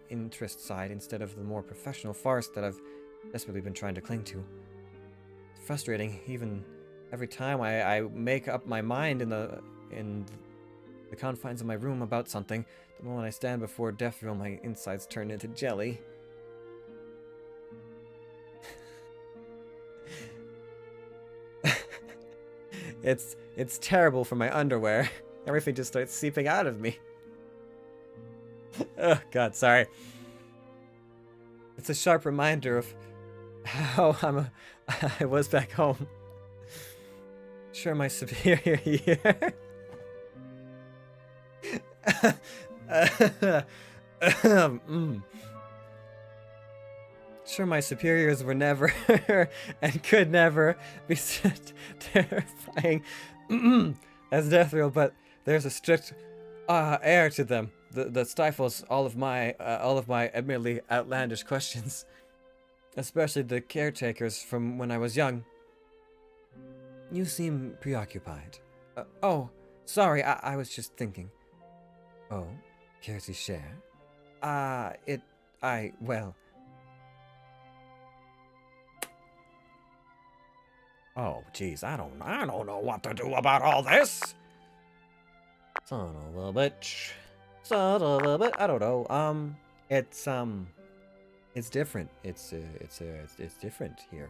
interest side instead of the more professional farce that I've desperately been trying to cling to. It's frustrating, even every time I make up my mind in the confines of my room about something. The moment I stand before Deathriel, my insides turn into jelly. It's terrible for my underwear. Everything just starts seeping out of me. Oh god, sorry. It's a sharp reminder of how I was back home. Sure, my superior here. Sure, my superiors were never and could never be terrifying as Deathriel, but there's a strict air to them that stifles all of my admittedly outlandish questions, especially the caretakers from when I was young. You seem preoccupied. Oh, sorry, I was just thinking. Oh, care to share? Well. Oh, jeez, I don't know what to do about all this. Son of a bitch. I don't know. It's different. It's different here.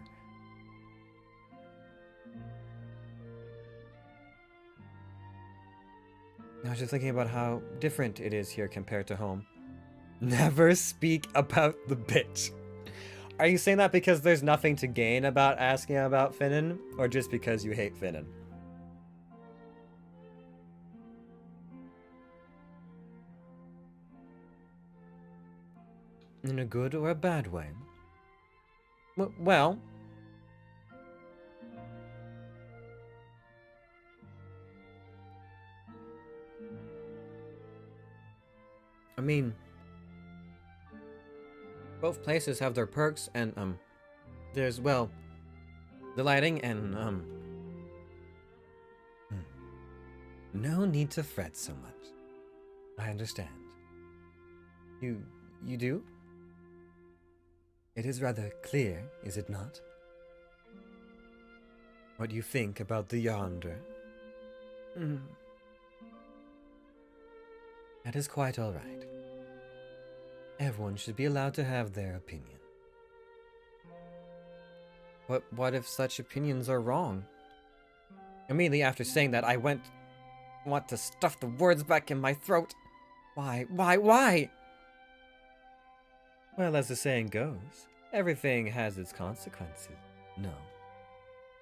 I was just thinking about how different it is here compared to home. Never speak about the bitch. Are you saying that because there's nothing to gain about asking about Finnan, or just because you hate Finnan? In a good or a bad way? Well... I mean... both places have their perks, and, there's, well, the lighting and, No need to fret so much. I understand. You do? It is rather clear, is it not? What you think about the Yonder. That is quite all right. Everyone should be allowed to have their opinion. What if such opinions are wrong? Immediately after saying that, I went want to stuff the words back in my throat. Why? Well, as the saying goes, everything has its consequences. No.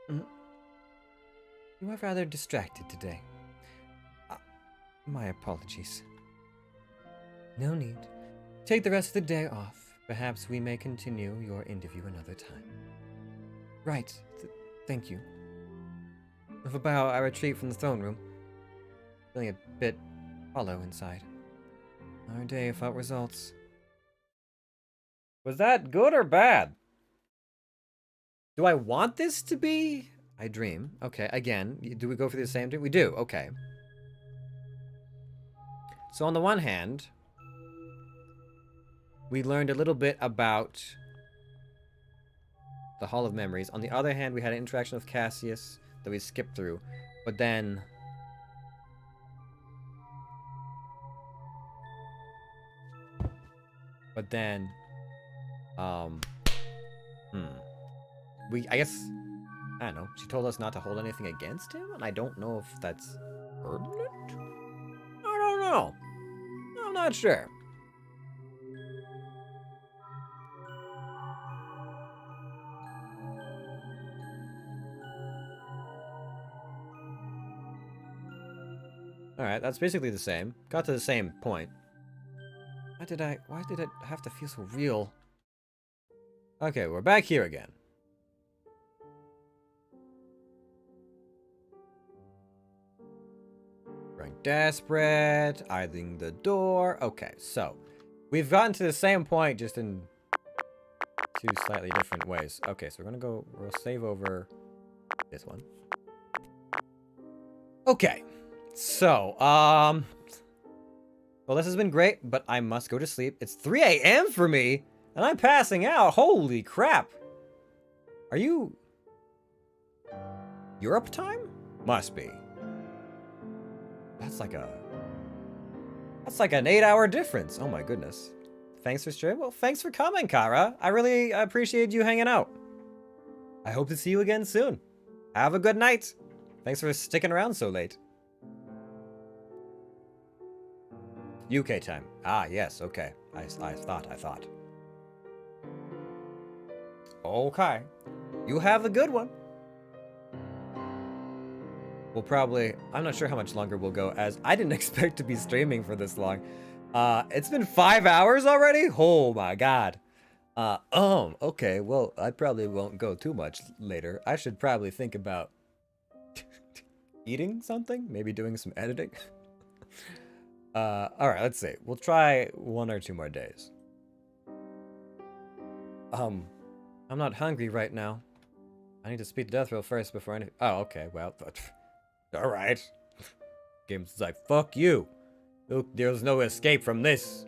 You are rather distracted today. My apologies. No need. Take the rest of the day off. Perhaps we may continue your interview another time. Right. Thank you. With a bow, I retreat from the throne room, feeling a bit hollow inside. Our day without results. Was that good or bad? Do I want this to be? I dream. Okay, again, do we go for the same thing? We do, okay. So on the one hand, we learned a little bit about the Hall of Memories. On the other hand, we had an interaction with Cassius that we skipped through. But then... I guess, I don't know, she told us not to hold anything against him, and I don't know if that's permanent? I don't know. I'm not sure. Alright, that's basically the same. Got to the same point. Why did it have to feel so real? Okay, we're back here again. Growing desperate, eyeing the door. Okay, so we've gotten to the same point, just in two slightly different ways. Okay, so we'll save over this one. Okay, so, well, this has been great, but I must go to sleep. It's 3 a.m. for me, and I'm passing out. Holy crap. Are you... Europe time? Must be. That's like an 8-hour difference. Oh my goodness. Thanks for streaming. Well, thanks for coming, Kara. I really appreciate you hanging out. I hope to see you again soon. Have a good night. Thanks for sticking around so late. UK time. Ah, yes, okay. I thought. Okay. You have a good one. We'll probably... I'm not sure how much longer we'll go, as I didn't expect to be streaming for this long. It's been 5 hours already? Oh my god. Okay, well, I probably won't go too much later. I should probably think about... eating something? Maybe doing some editing? Alright, let's see. We'll try 1 or 2 more days. I'm not hungry right now. I need to speak to Death Row first before anything. Oh, okay, well... Alright. Game's like, fuck you. There's no escape from this.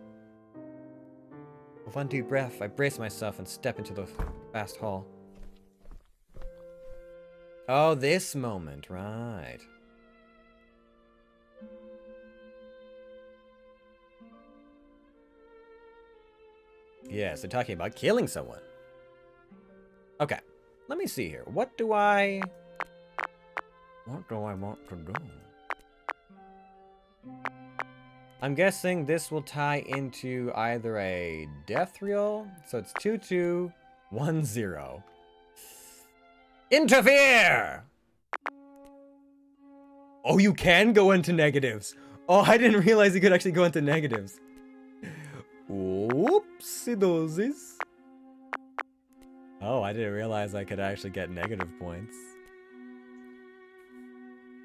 With one deep breath, I brace myself and step into the vast hall. Oh, this moment, right. Yes, they're talking about killing someone. Okay, let me see here. What do I want to do? I'm guessing this will tie into either a death reel. So it's 2210. Interfere! Oh, you can go into negatives. Oh, I didn't realize you could actually go into negatives. Whoopsie daisies. Oh, I didn't realize I could actually get negative points.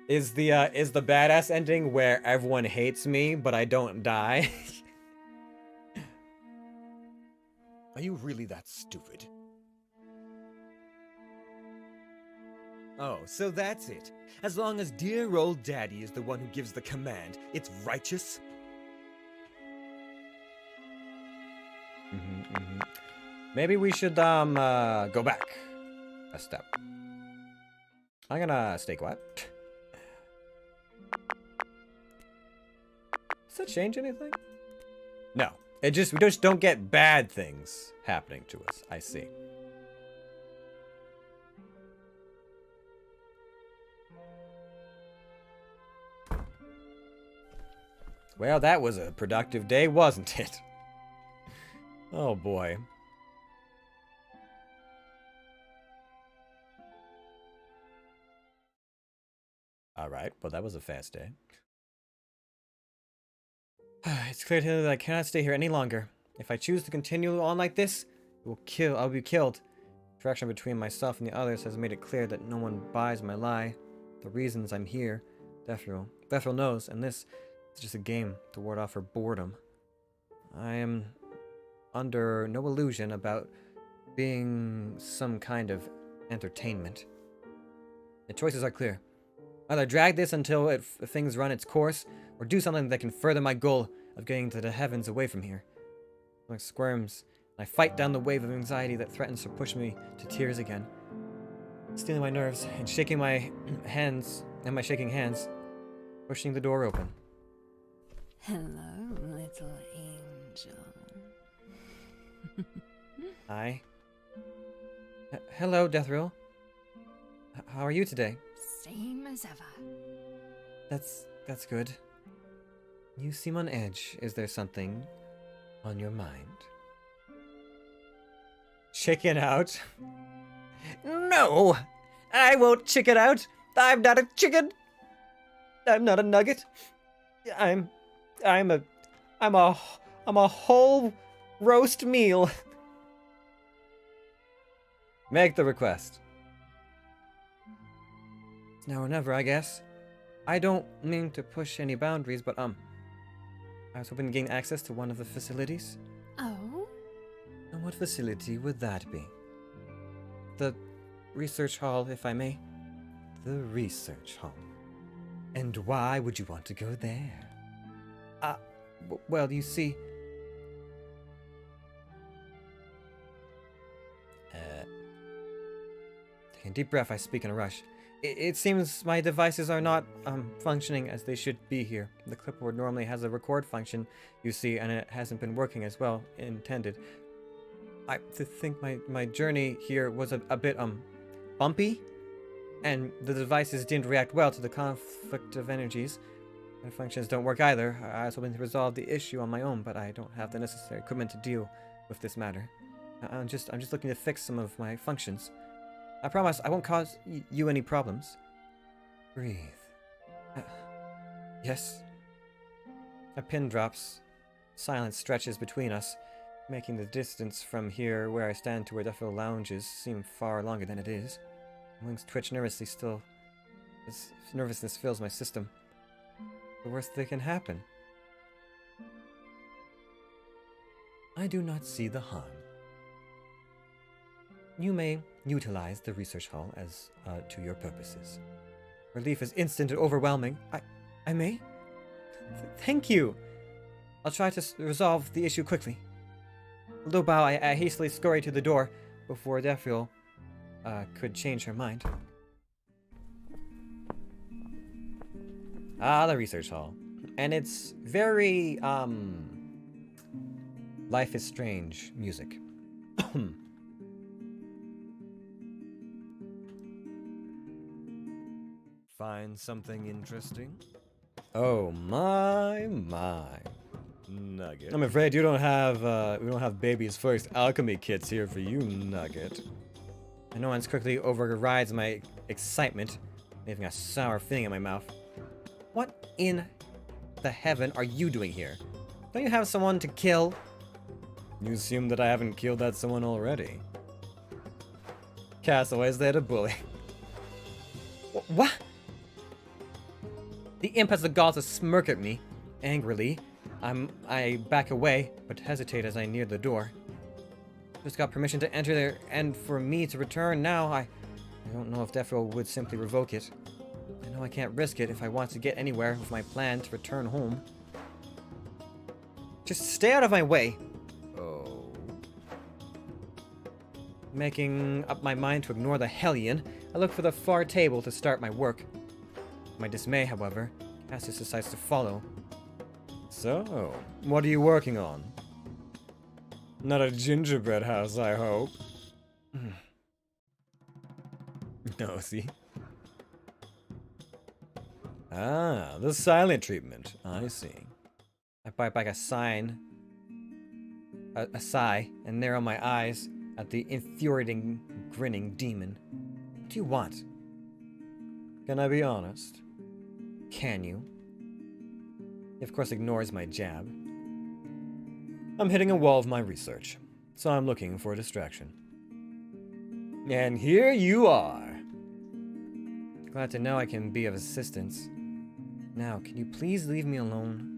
Is the badass ending where everyone hates me, but I don't die? Are you really that stupid? Oh, so that's it. As long as dear old daddy is the one who gives the command, it's righteous? Maybe we should, go back a step. I'm gonna stay quiet. Does that change anything? No. We just don't get bad things happening to us. I see. Well, that was a productive day, wasn't it? Oh boy. Alright, well that was a fast day. It's clear to me that I cannot stay here any longer. If I choose to continue on like this, I'll be killed. Interaction between myself and the others has made it clear that no one buys my lie. The reasons I'm here, Deathrill knows, and this is just a game to ward off her boredom. I am under no illusion about being some kind of entertainment. The choices are clear. Either drag this until things run its course, or do something that can further my goal of getting to the heavens away from here. My squirms, and I fight down the wave of anxiety that threatens to push me to tears again. Stealing my nerves and shaking my hands, pushing the door open. Hello, little angel. Hi. Hello, Deathrill. How are you today? Same as ever. That's good. You seem on edge. Is there something on your mind? Chicken out? No! I won't chicken out! I'm not a chicken! I'm not a nugget! I'm a whole roast meal! Make the request. It's now or never, I guess. I don't mean to push any boundaries, but I was hoping to gain access to one of the facilities. Oh? And what facility would that be? The research hall, if I may. The research hall. And why would you want to go there? Well, you see... Taking a deep breath, I speak in a rush. It seems my devices are not functioning as they should be here. The clipboard normally has a record function, you see, and it hasn't been working as well intended. I think my journey here was a bit bumpy, and the devices didn't react well to the conflict of energies. The functions don't work either. I was hoping to resolve the issue on my own, but I don't have the necessary equipment to deal with this matter. I'm just looking to fix some of my functions. I promise I won't cause you any problems. Breathe. Yes? A pin drops. Silence stretches between us, making the distance from here where I stand to where Deathrill lounges seem far longer than it is. My wings twitch nervously still. This nervousness fills my system. The worst that can happen. I do not see the harm. You may utilize the research hall as to your purposes. Relief is instant and overwhelming. I may? Thank you! I'll try to resolve the issue quickly. With a low bow, I hastily scurry to the door before Deathrill could change her mind. The research hall. And it's very, Life is Strange music. Find something interesting? Oh my. Nugget. I'm afraid you don't have we don't have baby's first alchemy kits here for you, Nugget. The annoyance quickly overrides my excitement, leaving a sour feeling in my mouth. What in the heaven are you doing here? Don't you have someone to kill? You assume that I haven't killed that someone already. Castaways there to bully. What? The imp has the gall to smirk at me, angrily. I back away, but hesitate as I near the door. Just got permission to enter there, and for me to return now, I don't know if Deathrill would simply revoke it. I know I can't risk it if I want to get anywhere with my plan to return home. Just stay out of my way. Oh. Making up my mind to ignore the hellion, I look for the far table to start my work. To my dismay, however, Cassius decides to follow. So, what are you working on? Not a gingerbread house, I hope. No, see? The silent treatment. I see. back a sign, a sigh, and narrow my eyes at the infuriating, grinning demon. What do you want? Can I be honest? Can you? He, of course, ignores my jab. I'm hitting a wall of my research, so I'm looking for a distraction. And here you are. Glad to know I can be of assistance. Now, can you please leave me alone?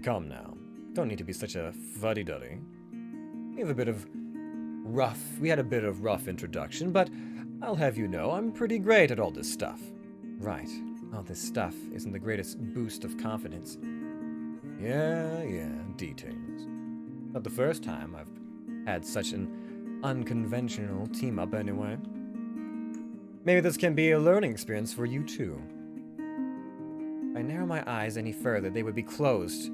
Come now. Don't need to be such a fuddy-duddy. We had a bit of rough introduction, but I'll have you know I'm pretty great at all this stuff. Right. All this stuff isn't the greatest boost of confidence. Yeah, details. Not the first time I've had such an unconventional team-up anyway. Maybe this can be a learning experience for you too. If I narrow my eyes any further, they would be closed.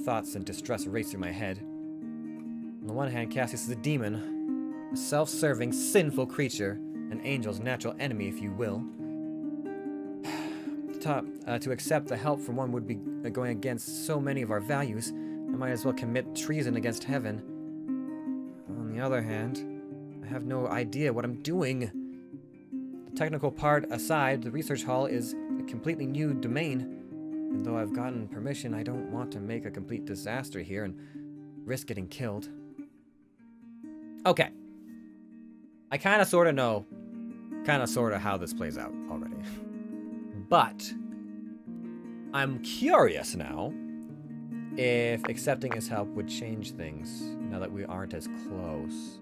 Thoughts and distress race through my head. On the one hand, Cassius is a demon, a self-serving, sinful creature, an angel's natural enemy, if you will. To accept the help from one would be going against so many of our values. I might as well commit treason against heaven. On the other hand, I have no idea what I'm doing. The technical part aside, the research hall is a completely new domain. And though I've gotten permission, I don't want to make a complete disaster here and risk getting killed. Okay. I kind of sort of know, how this plays out already. But I'm curious now if accepting his help would change things now that we aren't as close.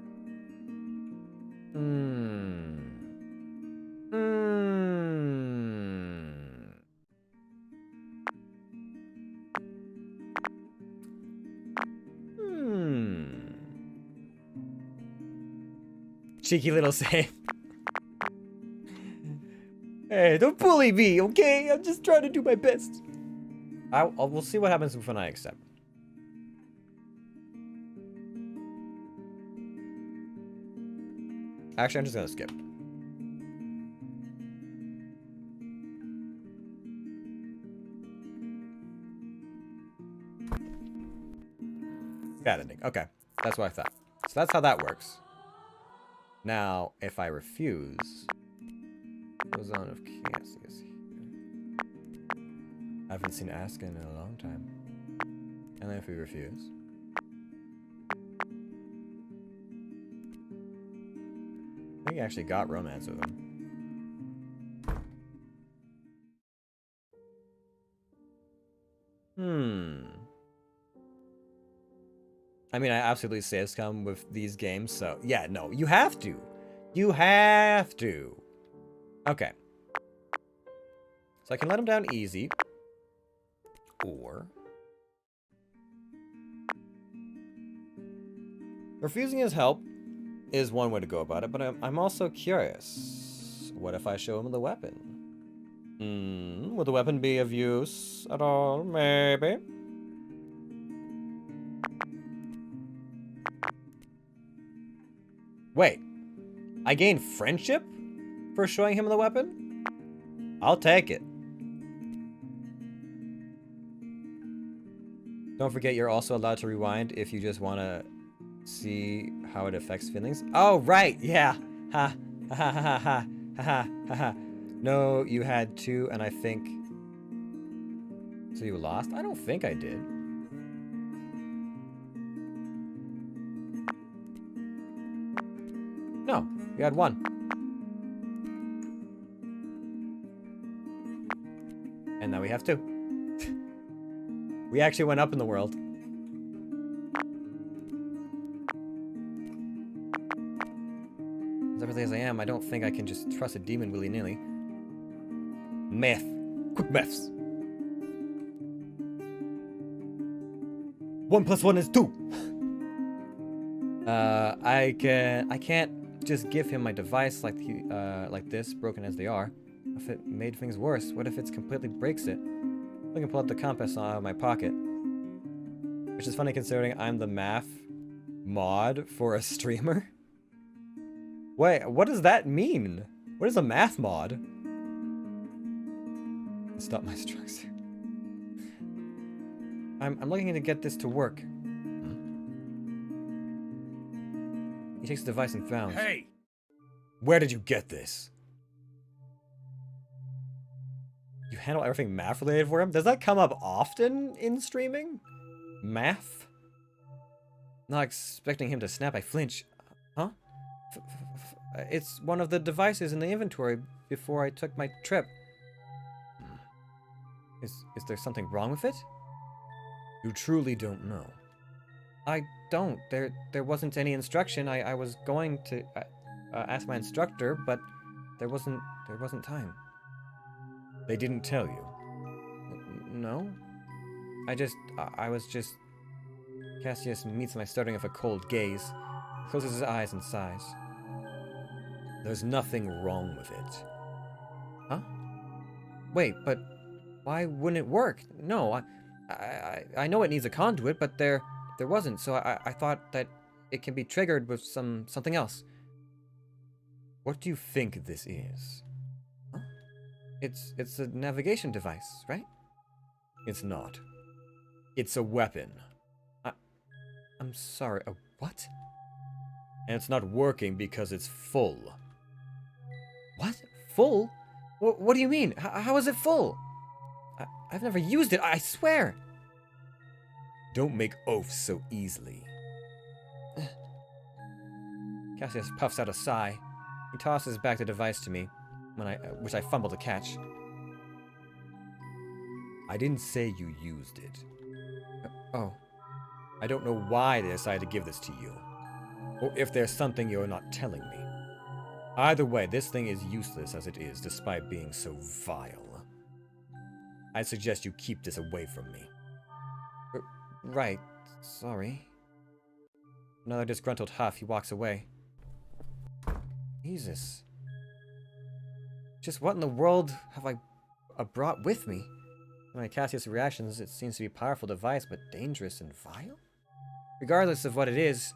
Cheeky little save. Hey, don't bully me, okay? I'm just trying to do my best. We'll see what happens when I accept. Actually, I'm just gonna skip. Bad ending. Okay, that's what I thought. So that's how that works. Now, if I refuse, goes on of Cassius here. I haven't seen Asuka in a long time. And then if we refuse, I think I actually got romance with him. I mean, I absolutely say it's come with these games, so yeah, no, you have to. You have to. Okay. So I can let him down easy. Or refusing his help is one way to go about it, but I'm also curious. What if I show him the weapon? Would the weapon be of use at all? Maybe. Wait, I gained friendship for showing him the weapon? I'll take it. Don't forget you're also allowed to rewind if you just want to see how it affects feelings. Oh, right, yeah. Ha, ha, ha, ha, ha, ha, ha, ha. No, you had two, and I think... So you lost? I don't think I did. No, you had one. And now we have two. We actually went up in the world. As everything as I am, I don't think I can just trust a demon willy-nilly. Math. Quick maths. 1 + 1 is 2. I can't just give him my device like this, broken as they are. If it made things worse, what if it completely breaks it? I can pull out the compass out of my pocket. Which is funny considering I'm the math mod for a streamer. Wait, what does that mean? What is a math mod? Stop my strokes here. I'm looking to get this to work. He takes the device and frowns. Hey! Where did you get this? You handle everything math related for him? Does that come up often in streaming? Math? Not expecting him to snap, I flinch. Huh? It's one of the devices in the inventory before I took my trip. Is there something wrong with it? You truly don't know. I don't. There wasn't any instruction. I was going to ask my instructor, but there wasn't time. They didn't tell you. No. I was just... Cassius meets my starting with a cold gaze, closes his eyes and sighs. There's nothing wrong with it. Huh? Wait, but why wouldn't it work? No, I know it needs a conduit, but there wasn't, so I thought that it can be triggered with something else. What do you think this is? Huh? It's a navigation device, right? It's not. It's a weapon. I'm sorry, a what? And it's not working because it's full. What? Full? What do you mean? How is it full? I've never used it, I swear! Don't make oaths so easily. Cassius puffs out a sigh. He tosses back the device to me, which I fumble to catch. I didn't say you used it. Oh. I don't know why they decided to give this to you. Or if there's something you're not telling me. Either way, this thing is useless as it is, despite being so vile. I suggest you keep this away from me. Right. Sorry. Another disgruntled huff, he walks away. Jesus. Just what in the world have I brought with me? My Cassius' reactions, it seems to be a powerful device, but dangerous and vile? Regardless of what it is,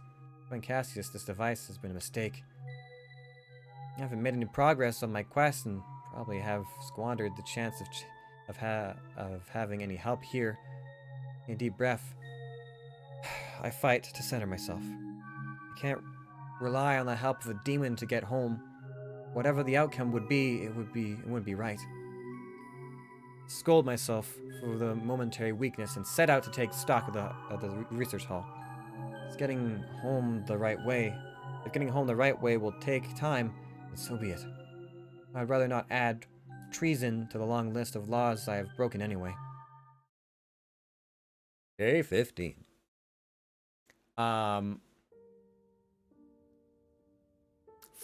when Cassius, this device has been a mistake. I haven't made any progress on my quest and probably have squandered the chance of having any help here. A deep breath. I fight to center myself. I can't rely on the help of a demon to get home. Whatever the outcome would be, it wouldn't be right. Scold myself for the momentary weakness and set out to take stock of the research hall. If getting home the right way will take time, then so be it. I'd rather not add treason to the long list of laws I have broken anyway. Day 15.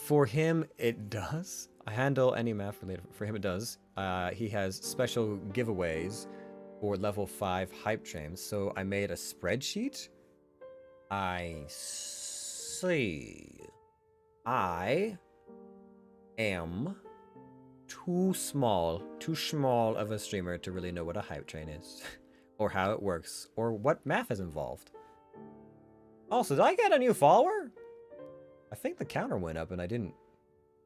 For him, it does. I handle any math related. For him, it does. He has special giveaways for level 5 hype trains. So I made a spreadsheet. I see. I am too small of a streamer to really know what a hype train is, or how it works, or what math is involved. Also, did I get a new follower? I think the counter went up and I didn't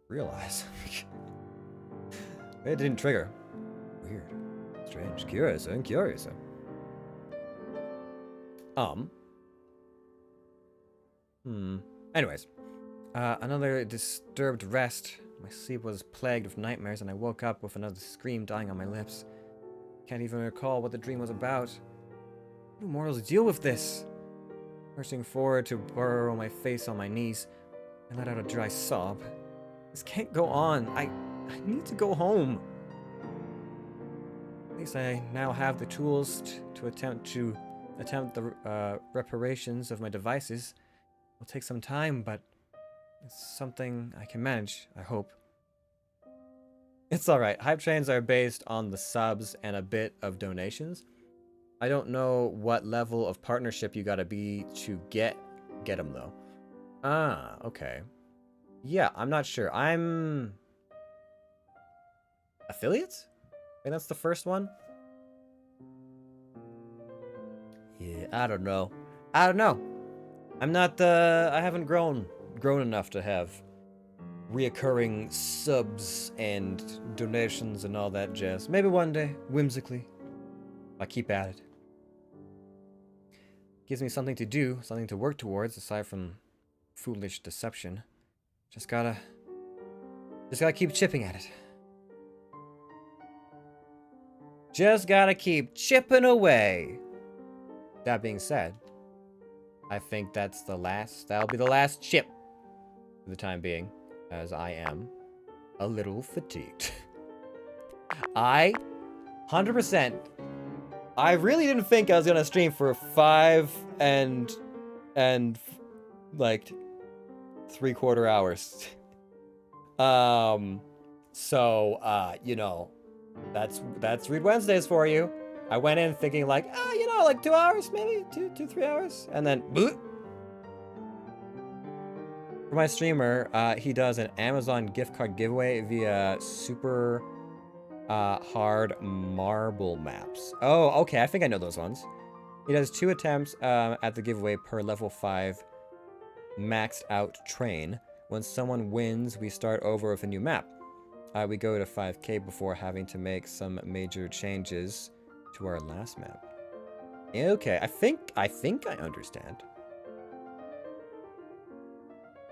realize. It didn't trigger. Weird. Strange. Curious. I'm curious. Anyways. Another disturbed rest. My sleep was plagued with nightmares and I woke up with another scream dying on my lips. Can't even recall what the dream was about. How do mortals deal with this? Rushing forward to burrow my face on my knees, I let out a dry sob. This can't go on. I need to go home. At least I now have the tools to attempt the reparations of my devices. It'll take some time, but it's something I can manage, I hope. It's alright. Hype trains are based on the subs and a bit of donations. I don't know what level of partnership you gotta be to get them though. Ah, okay. Yeah, I'm not sure. I'm... affiliates? I think that's the first one. Yeah, I don't know. I'm not, I haven't grown enough to have reoccurring subs and donations and all that jazz. Maybe one day, whimsically. I keep at it. Gives me something to do, something to work towards, aside from foolish deception. Just gotta keep chipping at it. Just gotta keep chipping away. That being said, I think that'll be the last chip for the time being, as I am a little fatigued. 100%, I really didn't think I was gonna stream for 5 and like 3/4 hours. So you know, that's Read Wednesdays for you. I went in thinking like, you know, like 2 hours, maybe 3 hours, and then boop. For my streamer, he does an Amazon gift card giveaway via super hard marble maps. Oh, okay, I think I know those ones. He does 2 attempts at the giveaway per level 5 maxed out train. When someone wins, we start over with a new map. We go to 5k before having to make some major changes to our last map. Okay, I think I understand.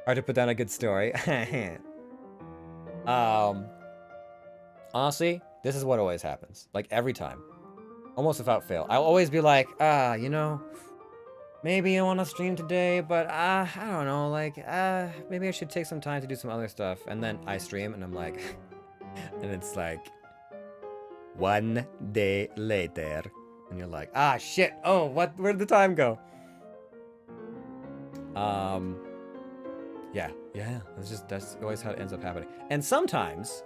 Hard to put down a good story. Honestly, this is what always happens. Like every time. Almost without fail. I'll always be like, you know, maybe I want to stream today, but I don't know, like, maybe I should take some time to do some other stuff. And then I stream and I'm like, and it's like 1 day later. And you're like, shit, oh, where'd the time go? Yeah, that's always how it ends up happening. And sometimes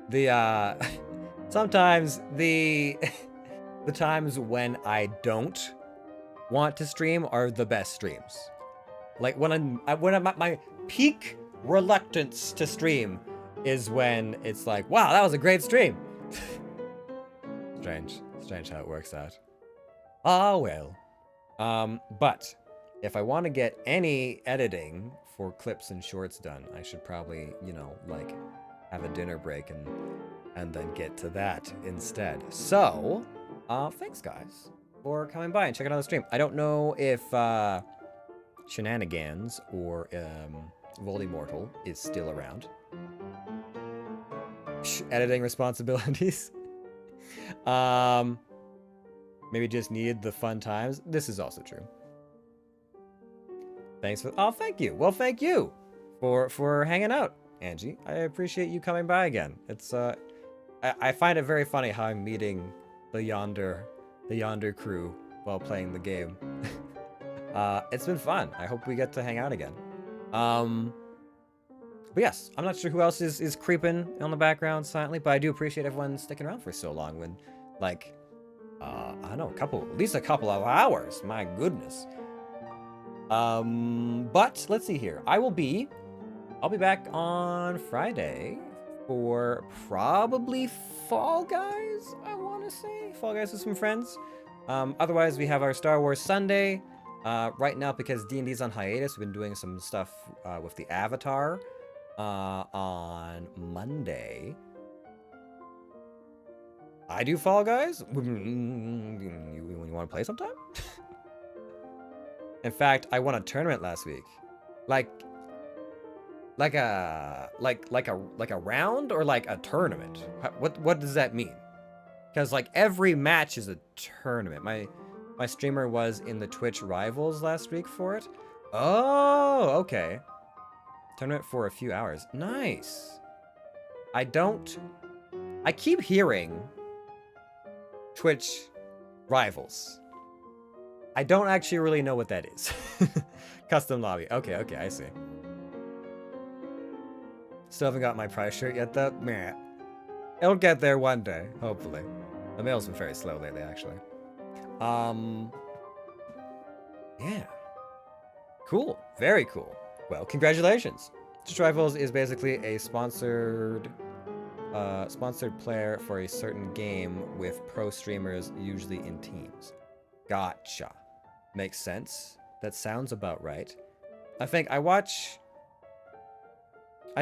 the times when I don't want to stream are the best streams. Like when I'm my peak reluctance to stream is when it's like, wow, that was a great stream. Strange how it works out. Well. But if I want to get any editing for clips and shorts done, I should probably, you know, like have a dinner break and then get to that instead. So, thanks guys for coming by and checking out the stream. I don't know if Shenanigans or Voldemortal is still around. Editing responsibilities. Maybe just needed the fun times. This is also true. Thanks for thank you. Well, thank you for hanging out, Angie. I appreciate you coming by again. It's I find it very funny how I'm meeting the Yonder crew while playing the game. It's been fun. I hope we get to hang out again. But yes, I'm not sure who else is creeping on the background silently, but I do appreciate everyone sticking around for so long when, like, I don't know, at least a couple of hours. My goodness. But let's see here. I'll be back on Friday for probably Fall Guys, I want to say. Fall Guys with some friends. Otherwise, we have our Star Wars Sunday. Right now, because D&D's on hiatus, we've been doing some stuff with the Avatar on Monday. I do Fall Guys. You want to play sometime? In fact, I won a tournament last week. Like a round or like a tournament? What does that mean? Because like every match is a tournament. My streamer was in the Twitch Rivals last week for it. Oh, okay. Tournament for a few hours. Nice. I keep hearing Twitch Rivals. I don't actually really know what that is. Custom lobby. Okay, I see. Still haven't got my prize shirt yet, though. Meh. It'll get there one day, hopefully. The mail's been very slow lately, actually. Yeah. Cool. Very cool. Well, congratulations. Twitch Rivals is basically a sponsored player for a certain game with pro streamers, usually in teams. Gotcha. Makes sense. That sounds about right. I think I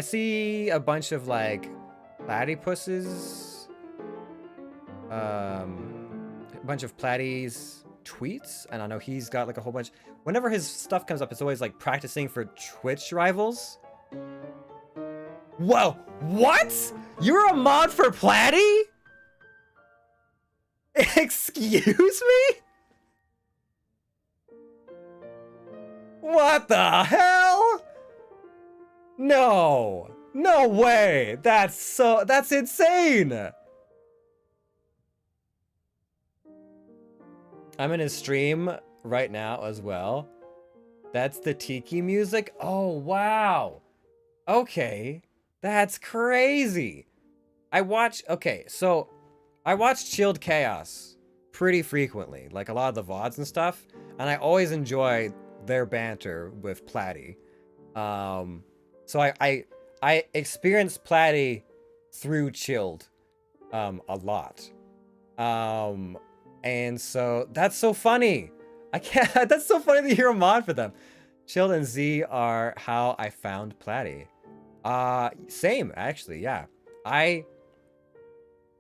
see a bunch of like platypuses, a bunch of platies tweets, and I know he's got like a whole bunch. Whenever his stuff comes up, it's always like practicing for Twitch rivals. Whoa, what? You're a mod for Platy? Excuse me? What the hell? No. No way. That's insane. I'm in his stream right now as well. That's the Tiki music? Oh, wow. Okay. That's crazy. So I watch Chilled Chaos pretty frequently, like a lot of the VODs and stuff, and I always enjoy their banter with Platy. So I experienced Platy through Chilled a lot. And so that's so funny. That's so funny that you're a mod for them. Chilled and Z are how I found Platy. Same actually, yeah. I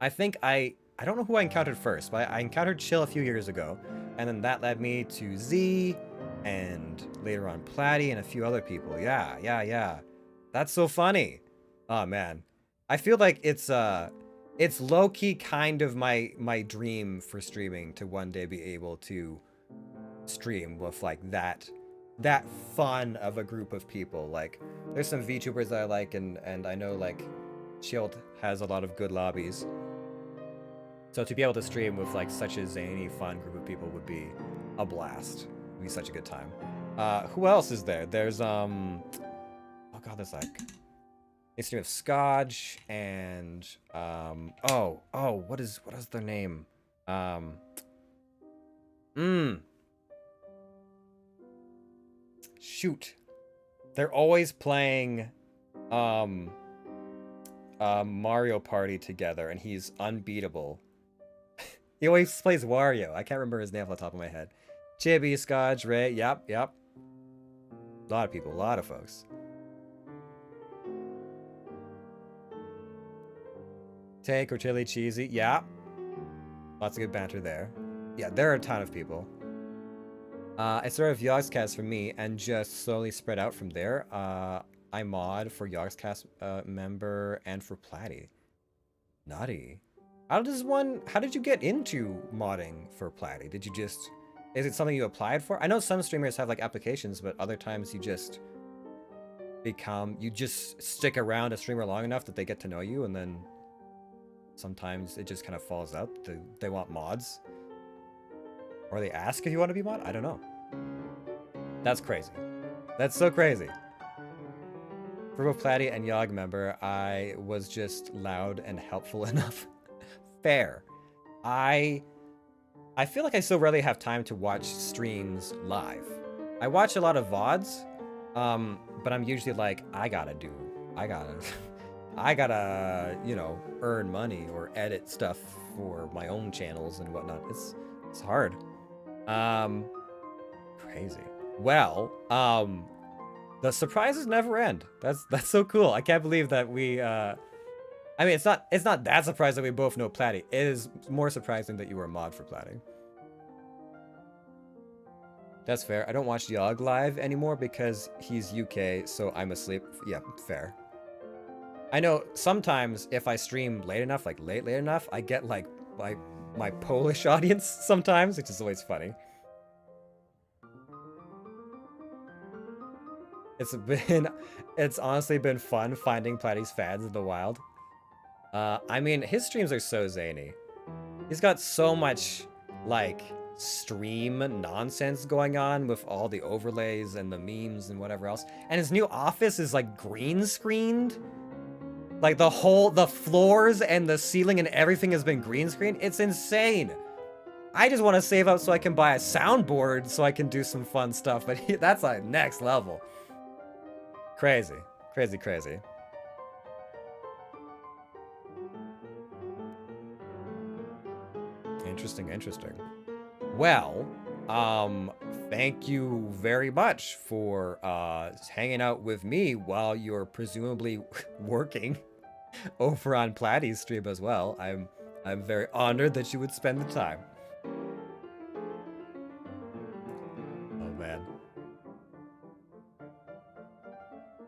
think I don't know who I encountered first, but I encountered Chill a few years ago, and then that led me to Z, and later on Platy and a few other people. Yeah. That's so funny. Oh man, I feel like it's low-key kind of my dream for streaming to one day be able to stream with like that fun of a group of people. Like there's some VTubers that I like, and I know like Chilled has a lot of good lobbies. So to be able to stream with like such a zany, fun group of people would be a blast. It would be such a good time. Who else is there? There's oh god, there's like they stream with Scotch and what is their name? Shoot. They're always playing Mario Party together, and he's unbeatable. He always plays Wario. I can't remember his name off the top of my head. Chibi, Scotch, Ray. Yep. A lot of people, a lot of folks. Take or Chili Cheesy. Yeah. Lots of good banter there. Yeah, there are a ton of people. I started with Yogscast for me and just slowly spread out from there. I mod for Yogscast member and for Platy. Nutty. How did you get into modding for Platy? Is it something you applied for? I know some streamers have like applications, but other times you just stick around a streamer long enough that they get to know you, and then sometimes it just kind of falls out. They want mods. Or they ask if you want to be mod? I don't know. That's crazy. That's so crazy. For both Platy and Yog member, I was just loud and helpful enough. Fair. I feel like I so rarely have time to watch streams live. I watch a lot of VODs, but I'm usually like, I gotta, earn money or edit stuff for my own channels and whatnot. It's hard. Crazy. Well, the surprises never end. That's so cool. I can't believe that we, I mean, it's not that surprising that we both know Platy. It is more surprising that you were a mod for Platy. That's fair. I don't watch Yog live anymore because he's UK, so I'm asleep. Yeah, fair. I know sometimes if I stream late enough, like late enough, I get like my Polish audience sometimes, which is always funny. It's honestly been fun finding Platy's fans in the wild. I mean, his streams are so zany. He's got so much, like, stream nonsense going on with all the overlays and the memes and whatever else. And his new office is, like, green screened. Like, the floors and the ceiling and everything has been green screened. It's insane. I just want to save up so I can buy a soundboard so I can do some fun stuff. But that's, like, next level. Crazy. Crazy. Interesting. Well, thank you very much for hanging out with me while you're presumably working over on Platy's stream as well. I'm very honored that you would spend the time.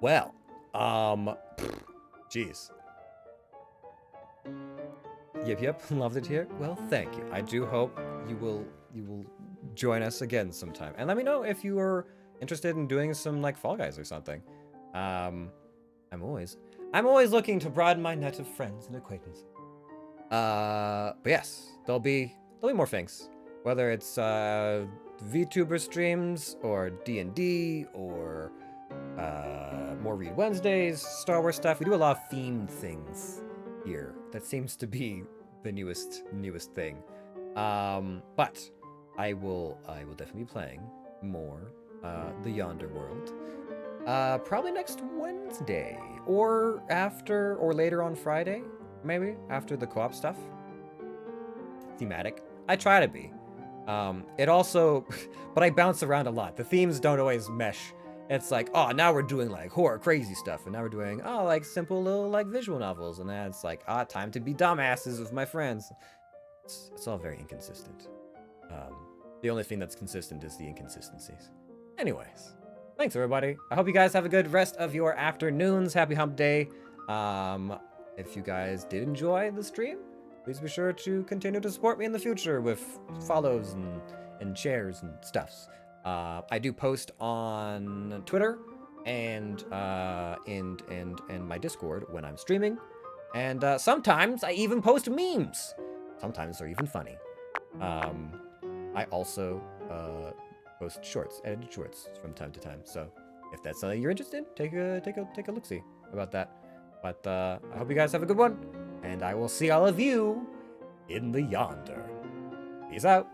Well, jeez. Yep, loved it here. Well, thank you. I do hope you will join us again sometime. And let me know if you are interested in doing some like Fall Guys or something. I'm always looking to broaden my net of friends and acquaintances. But yes, there'll be more things. Whether it's VTuber streams or D&D or more Read Wednesdays, Star Wars stuff. We do a lot of themed things here. That seems to be the newest thing. But I will definitely be playing more the Yonder world. Probably next Wednesday or later on Friday, maybe after the co-op stuff. Thematic. I try to be. It also, but I bounce around a lot. The themes don't always mesh. It's like, oh, now we're doing like horror crazy stuff, and now we're doing like simple little like visual novels, and then it's like time to be dumbasses with my friends. It's all very inconsistent. The only thing that's consistent is the inconsistencies. Anyways, thanks everybody. I hope you guys have a good rest of your afternoons. Happy Hump Day. If you guys did enjoy the stream, please be sure to continue to support me in the future with follows and shares and stuffs. I do post on Twitter and my Discord when I'm streaming, and sometimes I even post memes. Sometimes they're even funny. I also post shorts, edited shorts from time to time. So if that's something you're interested in, take a look-see about that. But I hope you guys have a good one, and I will see all of you in the Yonder. Peace out.